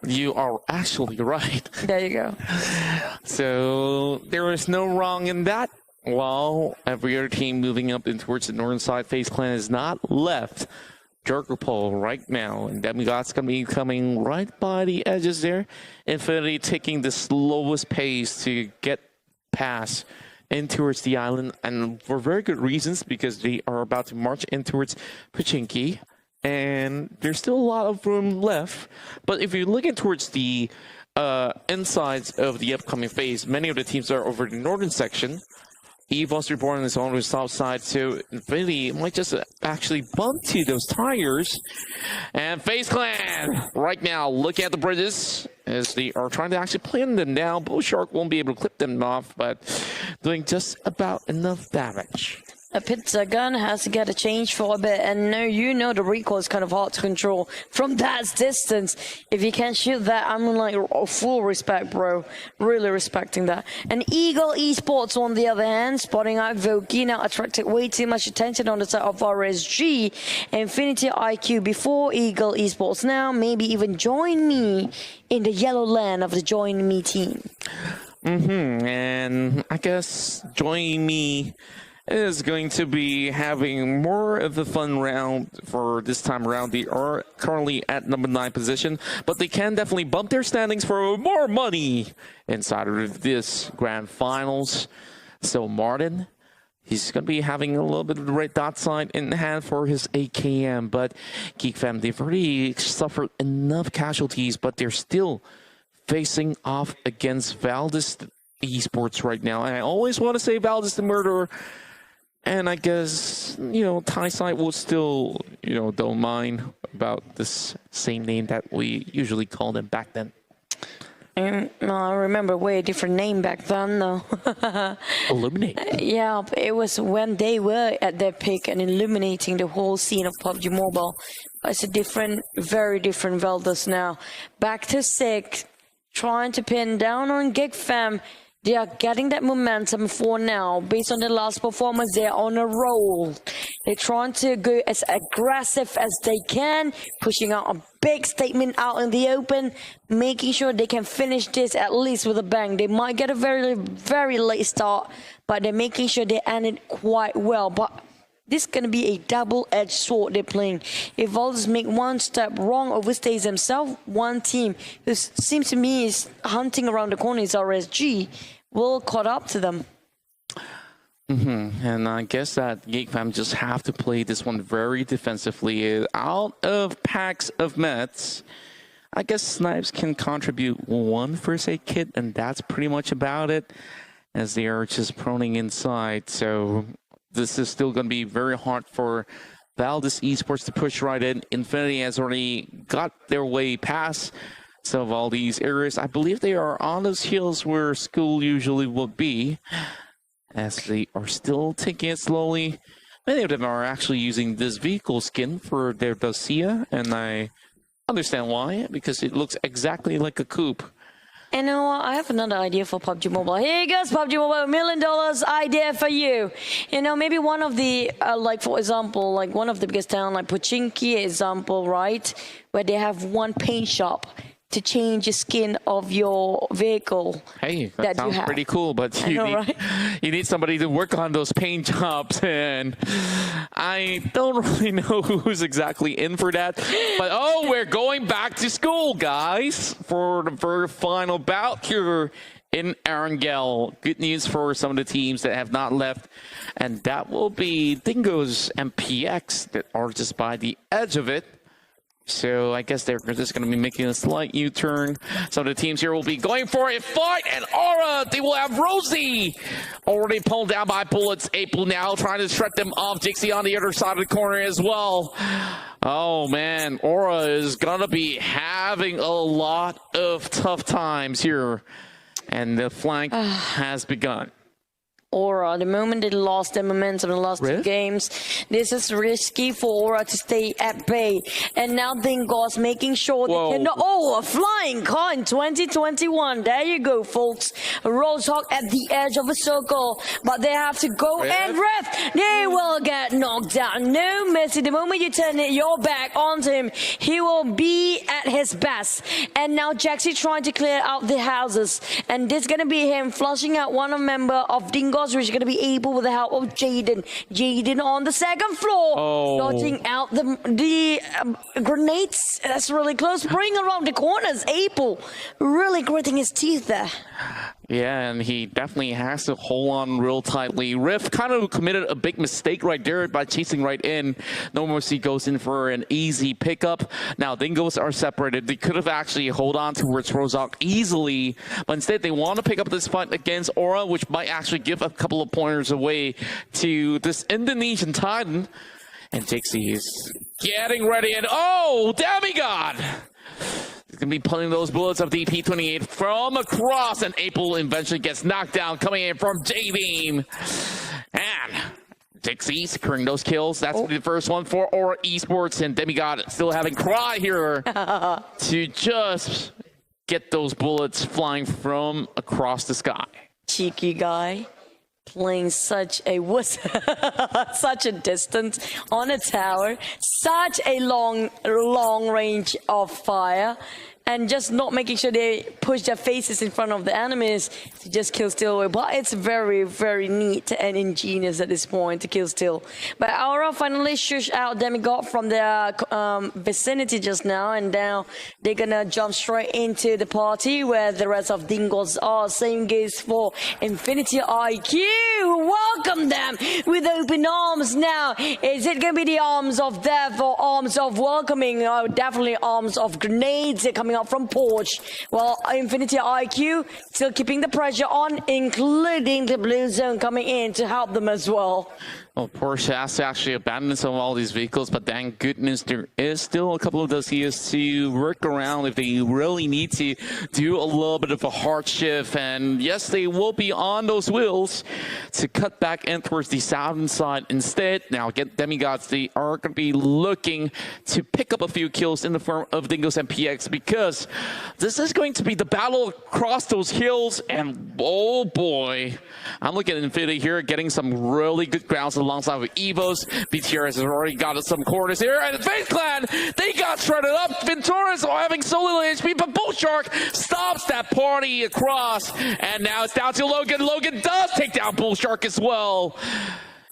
You are actually right. There you go. So, there is no wrong in that. While every other team moving up in towards the northern side, FaZe Clan is not left. Jerkerpole right now, and Demigod's gonna be coming right by the edges there. Infinity taking the slowest pace to get past in towards the island, and for very good reasons, because they are about to march in towards Pachinki, and there's still a lot of room left. But if you're looking towards the insides of the upcoming phase, many of the teams are over the northern section. BisdakReborn is on the south side, so Infinity might just actually bump to those tires. And FaZe Clan, right now, look at the bridges as they are trying to actually plan them down. Bullshark won't be able to clip them off, but doing just about enough damage. A pizza gun has to get a change for a bit, and no, you know the recoil is kind of hard to control from that distance. If you can shoot that, I'm like full respect, bro. Really respecting that. And Eagle Esports, on the other hand, spotting out Voki, now attracted way too much attention on the side of RSG. Infinity IQ before Eagle Esports now, maybe even join me in the yellow land of the Join Me team. And I guess joining me is going to be having more of a fun round for this time around. They are currently at number 9 position, but they can definitely bump their standings for more money inside of this grand finals. So Martin, he's going to be having a little bit of the red dot sign in hand for his AKM, but Geek Fam, they've already suffered enough casualties, but they're still facing off against Valdez Esports right now. And I always want to say Valdez the Murderer, and I guess, you know, Thai side will still, you know, don't mind about this same name that we usually called them back then. I remember way different name back then, though. Illuminate. Yeah, it was when they were at their peak and illuminating the whole scene of PUBG Mobile. It's a different, very different Valdez now. Back to 6, trying to pin down on Geek Fam. They are getting that momentum for now. Based on the last performance, they're on a roll. They're trying to go as aggressive as they can, pushing out a big statement out in the open, making sure they can finish this at least with a bang. They might get a very, very late start, but they're making sure they end it quite well. But this is going to be a double-edged sword they're playing. If Valdez make one step wrong, overstays themselves, one team who seems to me is hunting around the corner is RSG, will caught up to them. And I guess that Geek Fam just have to play this one very defensively. Out of packs of meds, I guess Snipes can contribute one first aid kit, and that's pretty much about it, as they are just proning inside. So this is still going to be very hard for Valdez Esports to push right in. Infinity has already got their way past some of all these areas. I believe they are on those hills where school usually would be, as they are still taking it slowly. Many of them are actually using this vehicle skin for their Dacia, and I understand why, because it looks exactly like a coupe. And you know what? I have another idea for PUBG Mobile. Here goes PUBG Mobile, $1 million idea for you. You know, maybe one of the, like for example, like one of the biggest town, like Pochinki example, right? Where they have one paint shop to change the skin of your vehicle. Hey, that sounds pretty cool, but you need somebody to work on those paint jobs, and I don't really know who's exactly in for that. But oh, we're going back to school, guys, for the very final bout here in Erangel. Good news for some of the teams that have not left, and that will be Dingoes and PX that are just by the edge of it. So I guess they're just going to be making a slight U-turn. Some of the teams here will be going for a fight, and Aura, they will have Rosie already pulled down by bullets. Pmpl now trying to shred them off. Jixie on the other side of the corner as well. Oh man, Aura is going to be having a lot of tough times here, and the flank has begun. Aura, the moment they lost their momentum in the last two games, this is risky for Aura to stay at bay. And now Dingo's making sure they can... Oh, a flying car in 2021. There you go, folks. Roadhog at the edge of a circle, but they have to go and ref. They will get knocked down. No mercy. The moment you turn your back onto him, he will be at his best. And now Jaxie trying to clear out the houses. And this is going to be him flushing out one member of Dingo's, which is going to be able with the help of Jaden. Jaden on the second floor, dodging out the grenades. That's really close. Bring around the corners. Pmpl really gritting his teeth there. Yeah, and he definitely has to hold on real tightly. Riff kind of committed a big mistake right there by chasing right in. No Mercy goes in for an easy pickup. Now, Dingoes are separated. They could have actually hold on towards Rozak easily, but instead they want to pick up this fight against Aura, which might actually give a couple of pointers away to this Indonesian Titan. And Jixie is getting ready, and oh, Demigod! He's going to be pulling those bullets of the P28 from across, and Pmpl eventually gets knocked down, coming in from J-Beam. And Dixie securing those kills. That's the first one for Aura Esports, and Demigod still having Cry here to just get those bullets flying from across the sky. Cheeky guy. Playing such a such a distance on a tower, such a long range of fire, and just not making sure they push their faces in front of the enemies to just kill Still away. But it's very, very neat and ingenious at this point to kill Still. But Aura finally shushed out Demigod from their vicinity just now, and now they're gonna jump straight into the party where the rest of Dingoes are. Same goes for Infinity IQ. Welcome them with open arms now. Is it gonna be the arms of death or arms of welcoming? Oh, definitely arms of grenades. They're coming up from Porch. Well, Infinity IQ still keeping the pressure on, including the blue zone coming in to help them as well. Well, Porsche has to actually abandon some of all these vehicles, but thank goodness there is still a couple of those Dacias to work around if they really need to do a little bit of a hard shift. And yes, they will be on those wheels to cut back in towards the southern side instead. Now, again, Demigods, they are going to be looking to pick up a few kills in the form of Dingoes and PX, because this is going to be the battle across those hills. And oh boy, I'm looking at Infinity here, getting some really good grounds alongside with Evos. BTRS has already got some corners here, and FaZe Clan, they got shredded up. Venturas are having so little HP, but Bullshark stops that party across, and now it's down to Logan. Logan does take down Bullshark as well.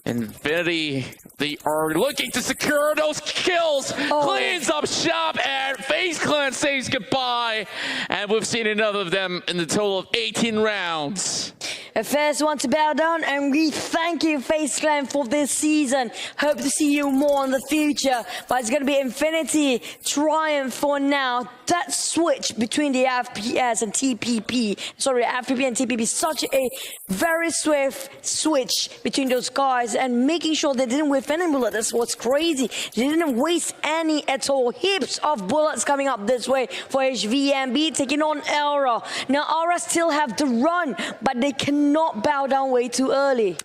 Infinity, they are looking to secure those kills. Cleans up shop, and FaZe Clan says goodbye. And we've seen another of them in the total of 18 rounds. Affairs want to bow down, and we thank you, FaZe Clan, for this season. Hope to see you more in the future. But it's going to be Infinity Triumph for now. That switch between the FPS and TPP, FPP and TPP, such a very swift switch between those guys, and making sure they didn't whiff any bullet. That's what's crazy. They didn't waste any at all. Heaps of bullets coming up this way for HVMB, taking on Aura. Now, Aura still have to run, but they cannot bow down way too early.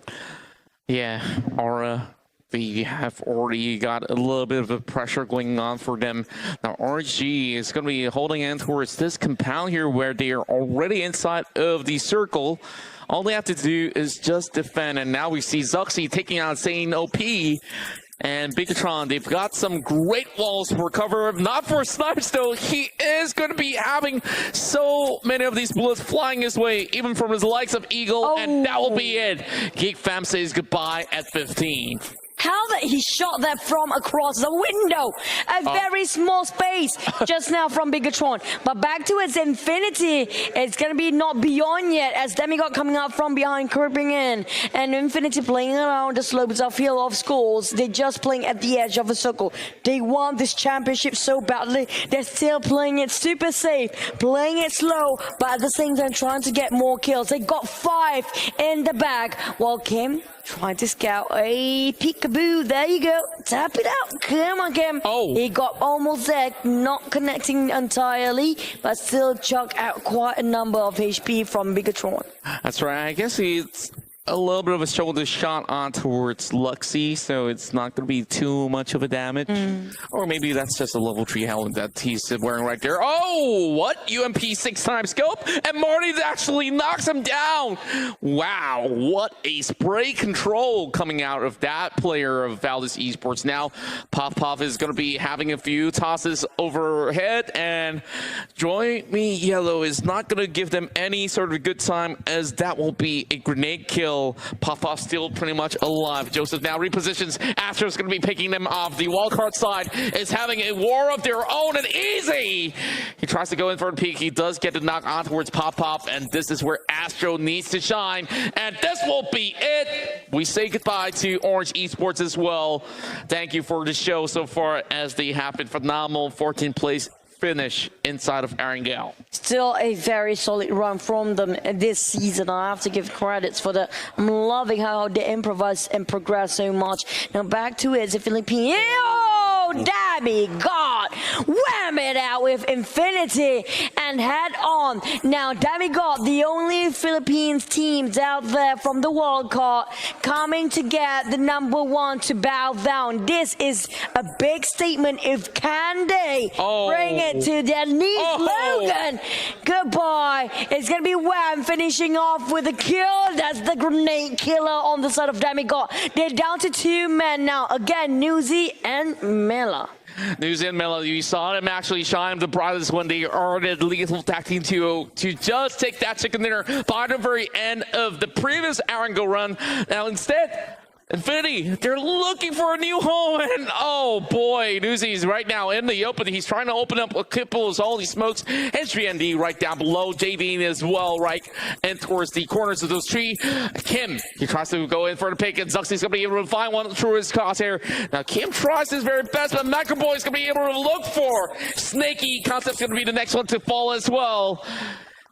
Yeah, Aura, they have already got a little bit of a pressure going on for them. Now, RG is going to be holding in towards this compound here where they are already inside of the circle. All they have to do is just defend, and now we see Zuxi taking out Sane OP. And Bigatron, they've got some great walls for cover. Not for Snipes, though. He is going to be having so many of these bullets flying his way, even from his likes of Eagle, and that will be it. Geek Fam says goodbye at 15. How that he shot that from across the window, a very small space just now from Bigatron. But back to its Infinity, it's gonna be not beyond yet as Demigod coming out from behind, creeping in, and Infinity playing around the slopes of Hill of Skulls. They're just playing at the edge of a circle. They want this championship so badly. They're still playing it super safe, playing it slow, but at the same time trying to get more kills. They got 5 in the bag, while Kim trying to scout a peekaboo. There you go. Tap it out. Come on, Kim. He got almost there. Not connecting entirely, but still chuck out quite a number of HP from Bigatron. That's right. I guess it's a little bit of a shoulder shot on towards Luxie, so it's not going to be too much of a damage. Or maybe that's just a level 3 helmet that he's wearing right there. Oh, what? UMP 6x scope, and Marty actually knocks him down. Wow, what a spray control coming out of that player of Valdez Esports. Now, Pop is going to be having a few tosses overhead, and Join Me Yellow is not going to give them any sort of good time, as that will be a grenade kill. Pop still pretty much alive. Joseph now repositions. Astro's going to be picking them off. The wildcard side is having a war of their own, and easy. He tries to go in for a peek. He does get the knock on towards Pop, and this is where Astro needs to shine. And this will be it. We say goodbye to Orange Esports as well. Thank you for the show so far, as they have been phenomenal. 14th place finish inside of Arangel. Still a very solid run from them this season. I have to give credits for that. I'm loving how they improvise and progress so much. Now back to it, the Philippine. Demigod wham it out with Infinity and head on. Now Demigod, the only Philippines teams out there from the World Cup, coming to get the #1 to bow down. This is a big statement. If can they bring it to their knees. Logan, goodbye. It's gonna be Wham finishing off with a kill. That's the grenade killer on the side of Demigod. They're down to 2 men now. Again, Newsy and Miller. Newsy and Miller, you saw them actually shine the brightest when they earned lethal tag team to just take that chicken dinner by the very end of the previous Arango run. Now instead, Infinity, they're looking for a new home, and oh boy, Newsy's right now in the open. He's trying to open up a couple of holy smokes. HVND right down below, JV as well, right, and towards the corners of those trees. Kim, he tries to go in for the pick, and Zuxi's going to be able to find one through his crosshair. Now Kim tries his very best, but Macroboy's going to be able to look for Snaky. Concept's going to be the next one to fall as well.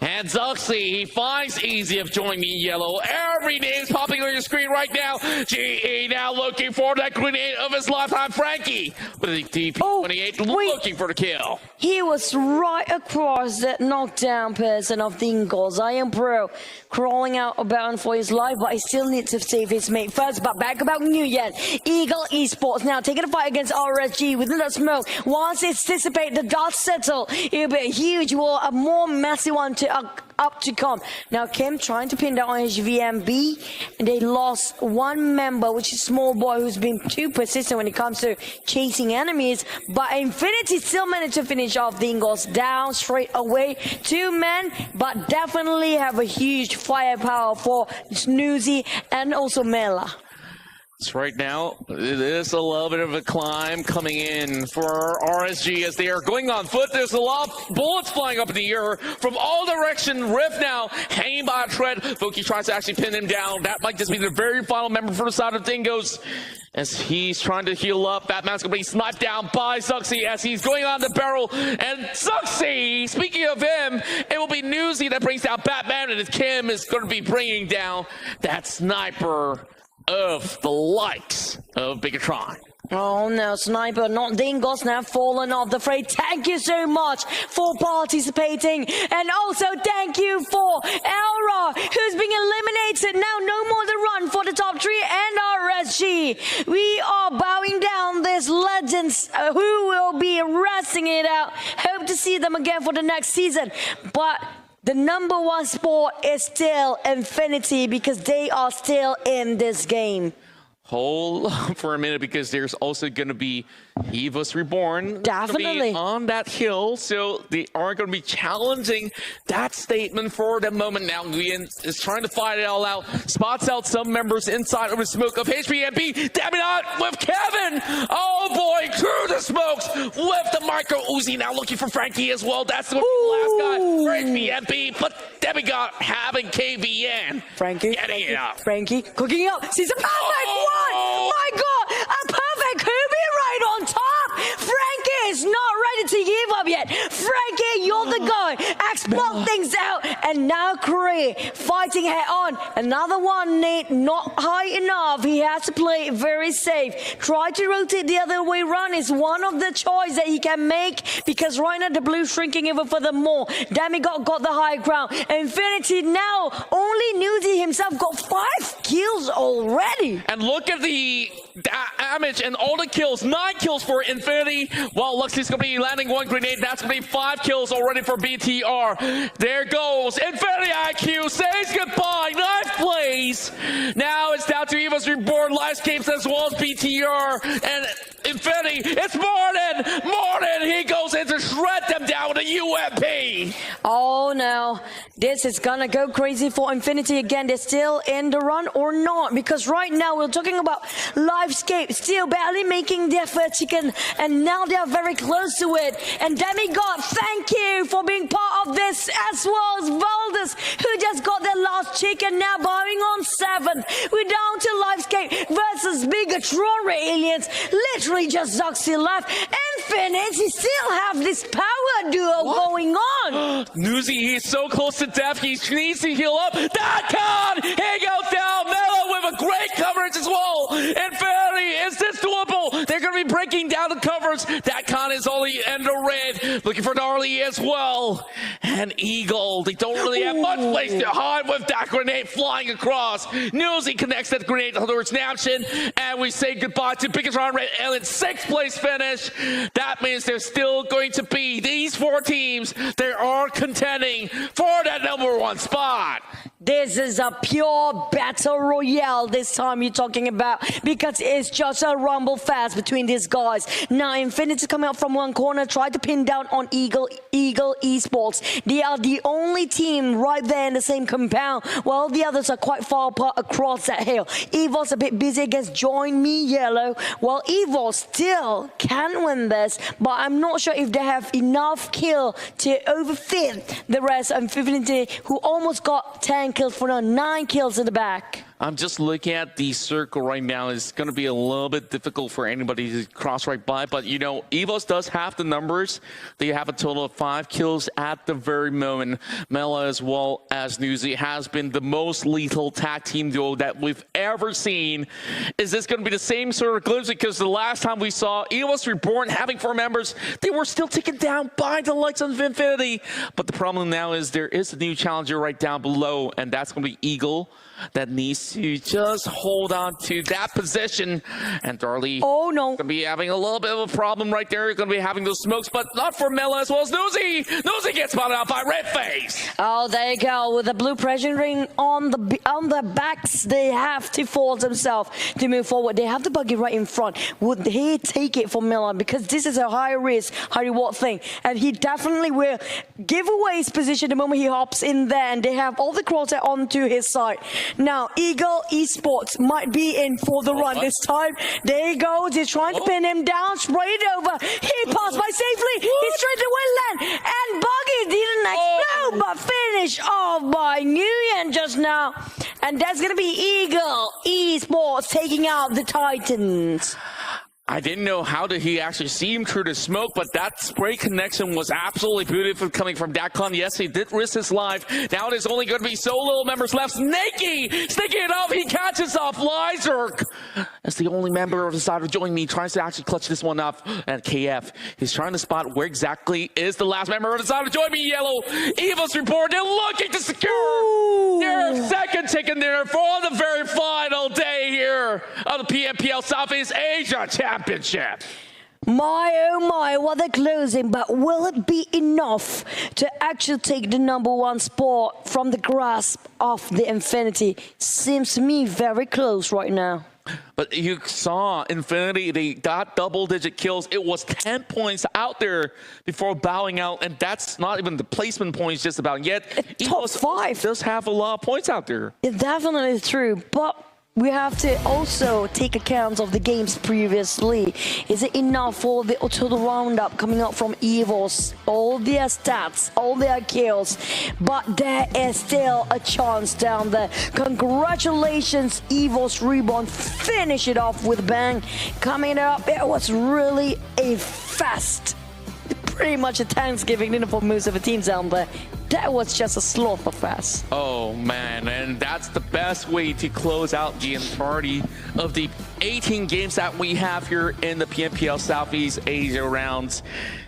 And Zuxi, he finds Easy of Join Me Yellow. Every name's popping on your screen right now. GE now looking for that grenade of his lifetime. Frankie with a DP28 looking for the kill. He was right across that knockdown person of the Ingles. I am Pro crawling out about for his life, but he still needs to save his mate first. But back about New Yen. Eagle Esports now taking a fight against RSG with the smoke. Once it's dissipate, the dust settle. It'll be a huge war, a more massive one to up to come. Now Kim trying to pin down HVMB, and they lost one member, which is Small Boy, who's been too persistent when it comes to chasing enemies. But Infinity still managed to finish off the Ingles down straight away. 2 men, but definitely have a huge firepower for Snoozy and also Mela. So right now, it is a little bit of a climb coming in for RSG as they are going on foot. There's a lot of bullets flying up in the air from all directions. Rift now hanging by a thread. Voki tries to actually pin him down. That might just be the very final member for the side of Dingos. As he's trying to heal up, Batman's going to be sniped down by Zuxi as he's going on the barrel. And Zuxi, speaking of him, it will be Newsy that brings down Batman, and Kim is going to be bringing down that sniper of the likes of Bigatron. Oh no, Sniper, not Dingos now fallen off the fray. Thank you so much for participating. And also thank you for Elra, who's being eliminated. Now no more the run for the top 3 and RSG. We are bowing down these legends who will be resting it out. Hope to see them again for the next season. But the number 1 sport is still Infinity because they are still in this game. Hold for a minute because there's also going to be BisdakReborn Definitely on that hill, so they are going to be challenging that statement for the moment. Now Nguyen is trying to fight it all out, spots out some members inside of the smoke of HBMB. Damn it out with Kevin. Oh boy, through the smokes with the micro Uzi. Now looking for Frankie as well. That's the last guy for HBMB, but Demigod having KVN. Frankie, getting it up. Frankie cooking up. Sees a perfect one. My God, a perfect Hoobie right on top. Frankie is not ready to give up yet. Frankie, you're the guy. Explode things out. And now Cree fighting head on. Another one, Nate, not high enough. He has to play it very safe. Try to rotate the other way around is one of the choice that he can make because right now the blue shrinking even furthermore. Demigod got the high ground. Infinity now, only Newsy himself got 5 kills already. And look at the damage and all the kills. 9 kills for Infinity, while Luxie's going to be landing 1 grenade. That's going to be 5 kills already for BTR. There goes Infinity IQ. Says goodbye. Nice plays. Now it's down to BisdakReborn, Livescapes, as well as BTR. And Infinity, it's Morton. He goes in to shred them down with a UMP. Oh no, this is gonna go crazy for Infinity again. They're still in the run or not, because right now we're talking about Livescape still barely making their first chicken, and now they are very close to it. And Demigod, thank you for being part of this, as well as Valdez, who just got their last chicken, now bowing on 7. We're down to Livescape versus Bigatron aliens. Literally just Zuxi left. Infinity still have this power duo going on. Newsy, he's so close to death. He needs to heal up. That con! He goes down. Mello with a great coverage as well. Infinity, is this doable? They're going to be breaking down the covers. That con is only in the red. Looking for Darley as well. And Eagle, they don't really have much place to hide with that grenade flying across. Newsy connects that grenade towards Napshin. And we say goodbye to Bigatron Red Alien. 6th place finish. That means there's still going to be these 4 teams. They are contending for that number 1 spot. This is a pure battle royale this time you're talking about, because it's just a rumble fast between these guys. Now Infinity coming up from one corner, try to pin down on Eagle Esports. They are the only team right there in the same compound, while the others are quite far apart across that hill. Evil's a bit busy against Join Me Yellow, while Evil still can win this, but I'm not sure if they have enough kill to overfit the rest of Infinity, who almost got 10 kills for now, 9 kills in the back. I'm just looking at the circle right now. It's going to be a little bit difficult for anybody to cross right by. But, you know, Evos does have the numbers. They have a total of 5 kills at the very moment. Mela, as well as Newsy, has been the most lethal tag team duo that we've ever seen. Is this going to be the same sort of glimpse? Because the last time we saw BisdakReborn having 4 members, they were still taken down by the likes of Infinity. But the problem now is there is a new challenger right down below, and that's going to be Eagle that needs to just hold on to that position. And Darley no. going to be having a little bit of a problem right there. Going to be having those smokes, but not for Mela as well as Nosy. Nosy gets spotted out by Redface. Oh, there you go. With the blue pressure ring on the backs, they have to force themselves to move forward. They have the buggy right in front. Would he take it for Mela? Because this is a high risk, high reward thing. And he definitely will give away his position the moment he hops in there. And they have all the quarter onto his side. Now, Eagle Esports might be in for the run this time. There he goes. He's trying to pin him down. Straight over. He passed by safely. He's straight to Windland. And Buggy didn't explode, but finished off by Nguyen just now. And that's going to be Eagle Esports taking out the Titans. I didn't know how did he actually see him through the smoke, but that spray connection was absolutely beautiful coming from Dakon. Yes, he did risk his life. Now there's only going to be so little members left. Snaky sticking it up. He catches off Lyzerk. That's the only member of the side of Join Me. Tries to actually clutch this one up. And KF, he's trying to spot where exactly is the last member of the side of Join Me. Yellow Evil's report. They're looking to secure their second ticket there for the very final day here of the Pmpl Southeast Asia Championship. My oh my, what they're closing, but will it be enough to actually take the #1 spot from the grasp of the Infinity? Seems to me very close right now. But you saw Infinity, they got double-digit kills. It was 10 points out there before bowing out, and that's not even the placement points just about yet. Top 5 does have a lot of points out there. It's definitely true, but we have to also take account of the games previously. Is it enough for the total roundup coming up from Evos? All their stats, all their kills, but there is still a chance down there. Congratulations, Evos Reborn. Finish it off with a bang. Coming up, it was really a fast, pretty much a Thanksgiving dinner for most of the teams down there. That was just a slaughter fest. Oh man, and that's the best way to close out the entirety of the 18 games that we have here in the Pmpl Southeast Asia rounds.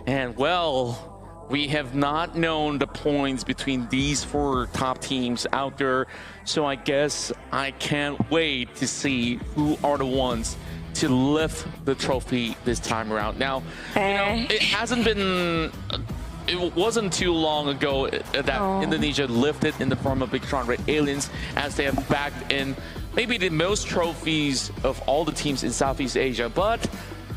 And well, we have not known the points between these 4 top teams out there. So I guess I can't wait to see who are the ones to lift the trophy this time around. Now, you know, it hasn't been... It wasn't too long ago that Indonesia lifted in the form of Bigtron Red Aliens, as they have backed in maybe the most trophies of all the teams in Southeast Asia. But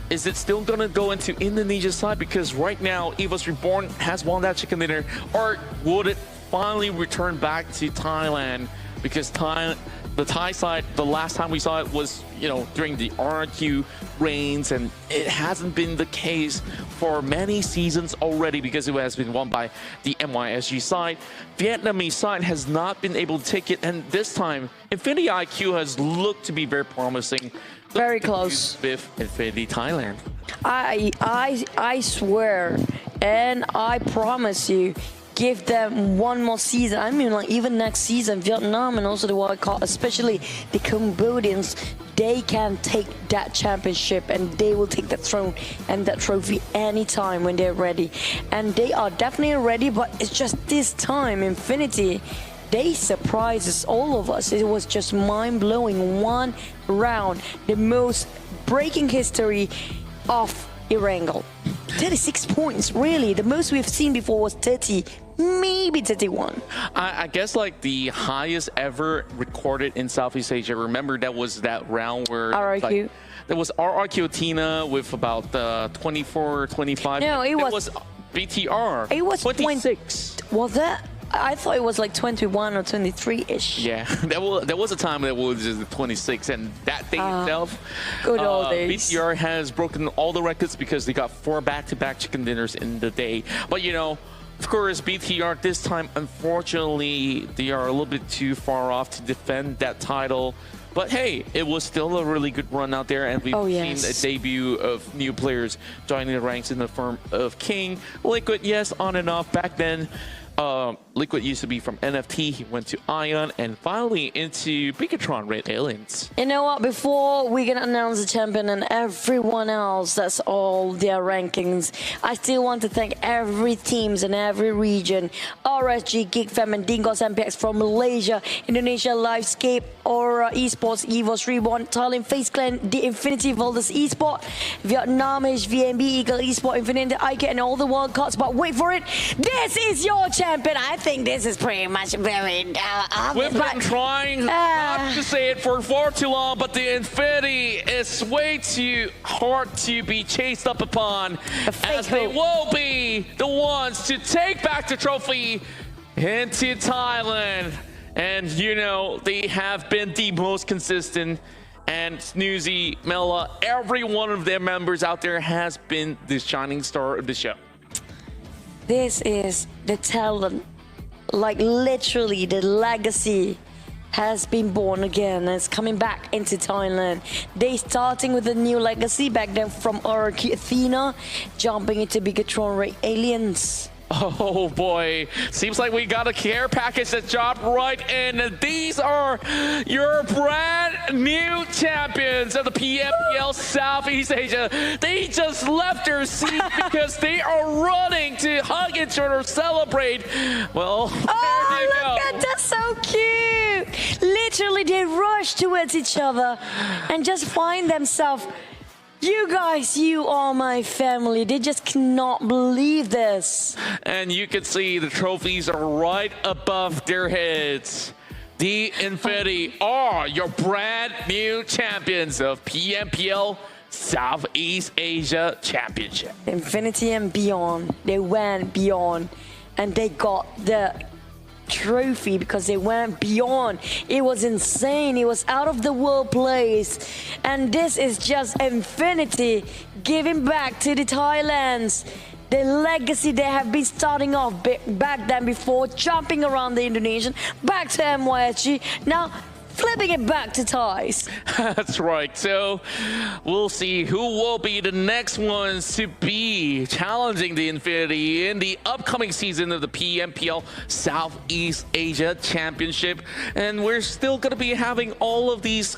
is it still going to go into Indonesia's side? Because right now, Evos Reborn has won that chicken dinner. Or would it finally return back to Thailand? Because the Thai side, the last time we saw it was, you know, during the RRQ reigns, and it hasn't been the case for many seasons already because it has been won by the MYSG side. Vietnamese side has not been able to take it, and this time Infinity IQ has looked to be very promising. Very close with Infinity Thailand. I swear and I promise you, give them one more season. I mean, like, even next season, Vietnam and also the World Cup, especially the Cambodians, they can take that championship and they will take that throne and that trophy anytime when they're ready. And they are definitely ready, but it's just this time, Infinity, they surprises all of us. It was just mind-blowing. One round, the most breaking history of Erangel. 36 points, really. The most we've seen before was 30, maybe 31. I guess like the highest ever recorded in Southeast Asia. Remember, that was that round where RRQ. like, there was RRQ Tina with about 24, 25. No, it was BTR. It was 26. Was that? I thought it was like 21 or 23-ish. Yeah, there was a time that was just 26, and that thing itself, good old days. BTR has broken all the records because they got 4 back-to-back chicken dinners in the day. But you know, of course, BTR this time, unfortunately, they are a little bit too far off to defend that title. But hey, it was still a really good run out there, and we've seen a debut of new players joining the ranks in the form of King, Liquid, yes, on and off. Back then, Liquid used to be from NFT. He went to Ion and finally into Bigatron Red Aliens. You know what? Before we can announce the champion and everyone else, that's all their rankings. I still want to thank every teams in every region. RSG, GeekFam, and Dingos MPX from Malaysia, Indonesia, Livescape, Aura Esports, Evos Reborn, Thailand, Face Clan, The Infinity, Voldas Esport, Vietnam, HVMB, Eagle Esport, Infinity, IK, and all the World Cups. But wait for it. This is your champion. I think this is pretty much very obvious. We've been trying not to say it for far too long, but the Infinity is way too hard to be chased up upon, as they will be the ones to take back the trophy into Thailand. And you know, they have been the most consistent, and Snoozy, Mela, every one of their members out there has been the shining star of the show. This is the talent, like literally the legacy has been born again and it's coming back into Thailand. They starting with a new legacy back then from Araki Athena, jumping into Bigatron Ray Aliens. Oh boy, seems like we got a care package that dropped right in. These are your brand new champions of the PMPL Southeast Asia. They just left their seat because they are running to hug each other, celebrate. Well, there you go. Look at that, so cute. Literally, they rush towards each other and just find themselves. You guys, you are my family. They just cannot believe this. And you can see the trophies are right above their heads. The Infinity are your brand new champions of PMPL Southeast Asia Championship. Infinity and beyond. They went beyond and they got the trophy because they went beyond. It was insane. It was out of the world place, and this is just Infinity giving back to the Thailands the legacy they have been starting off back then, before jumping around the Indonesian, back to MYSG, now flipping it back to Thais. That's right. So we'll see who will be the next ones to be challenging the Infinity in the upcoming season of the PMPL Southeast Asia Championship. And we're still going to be having all of these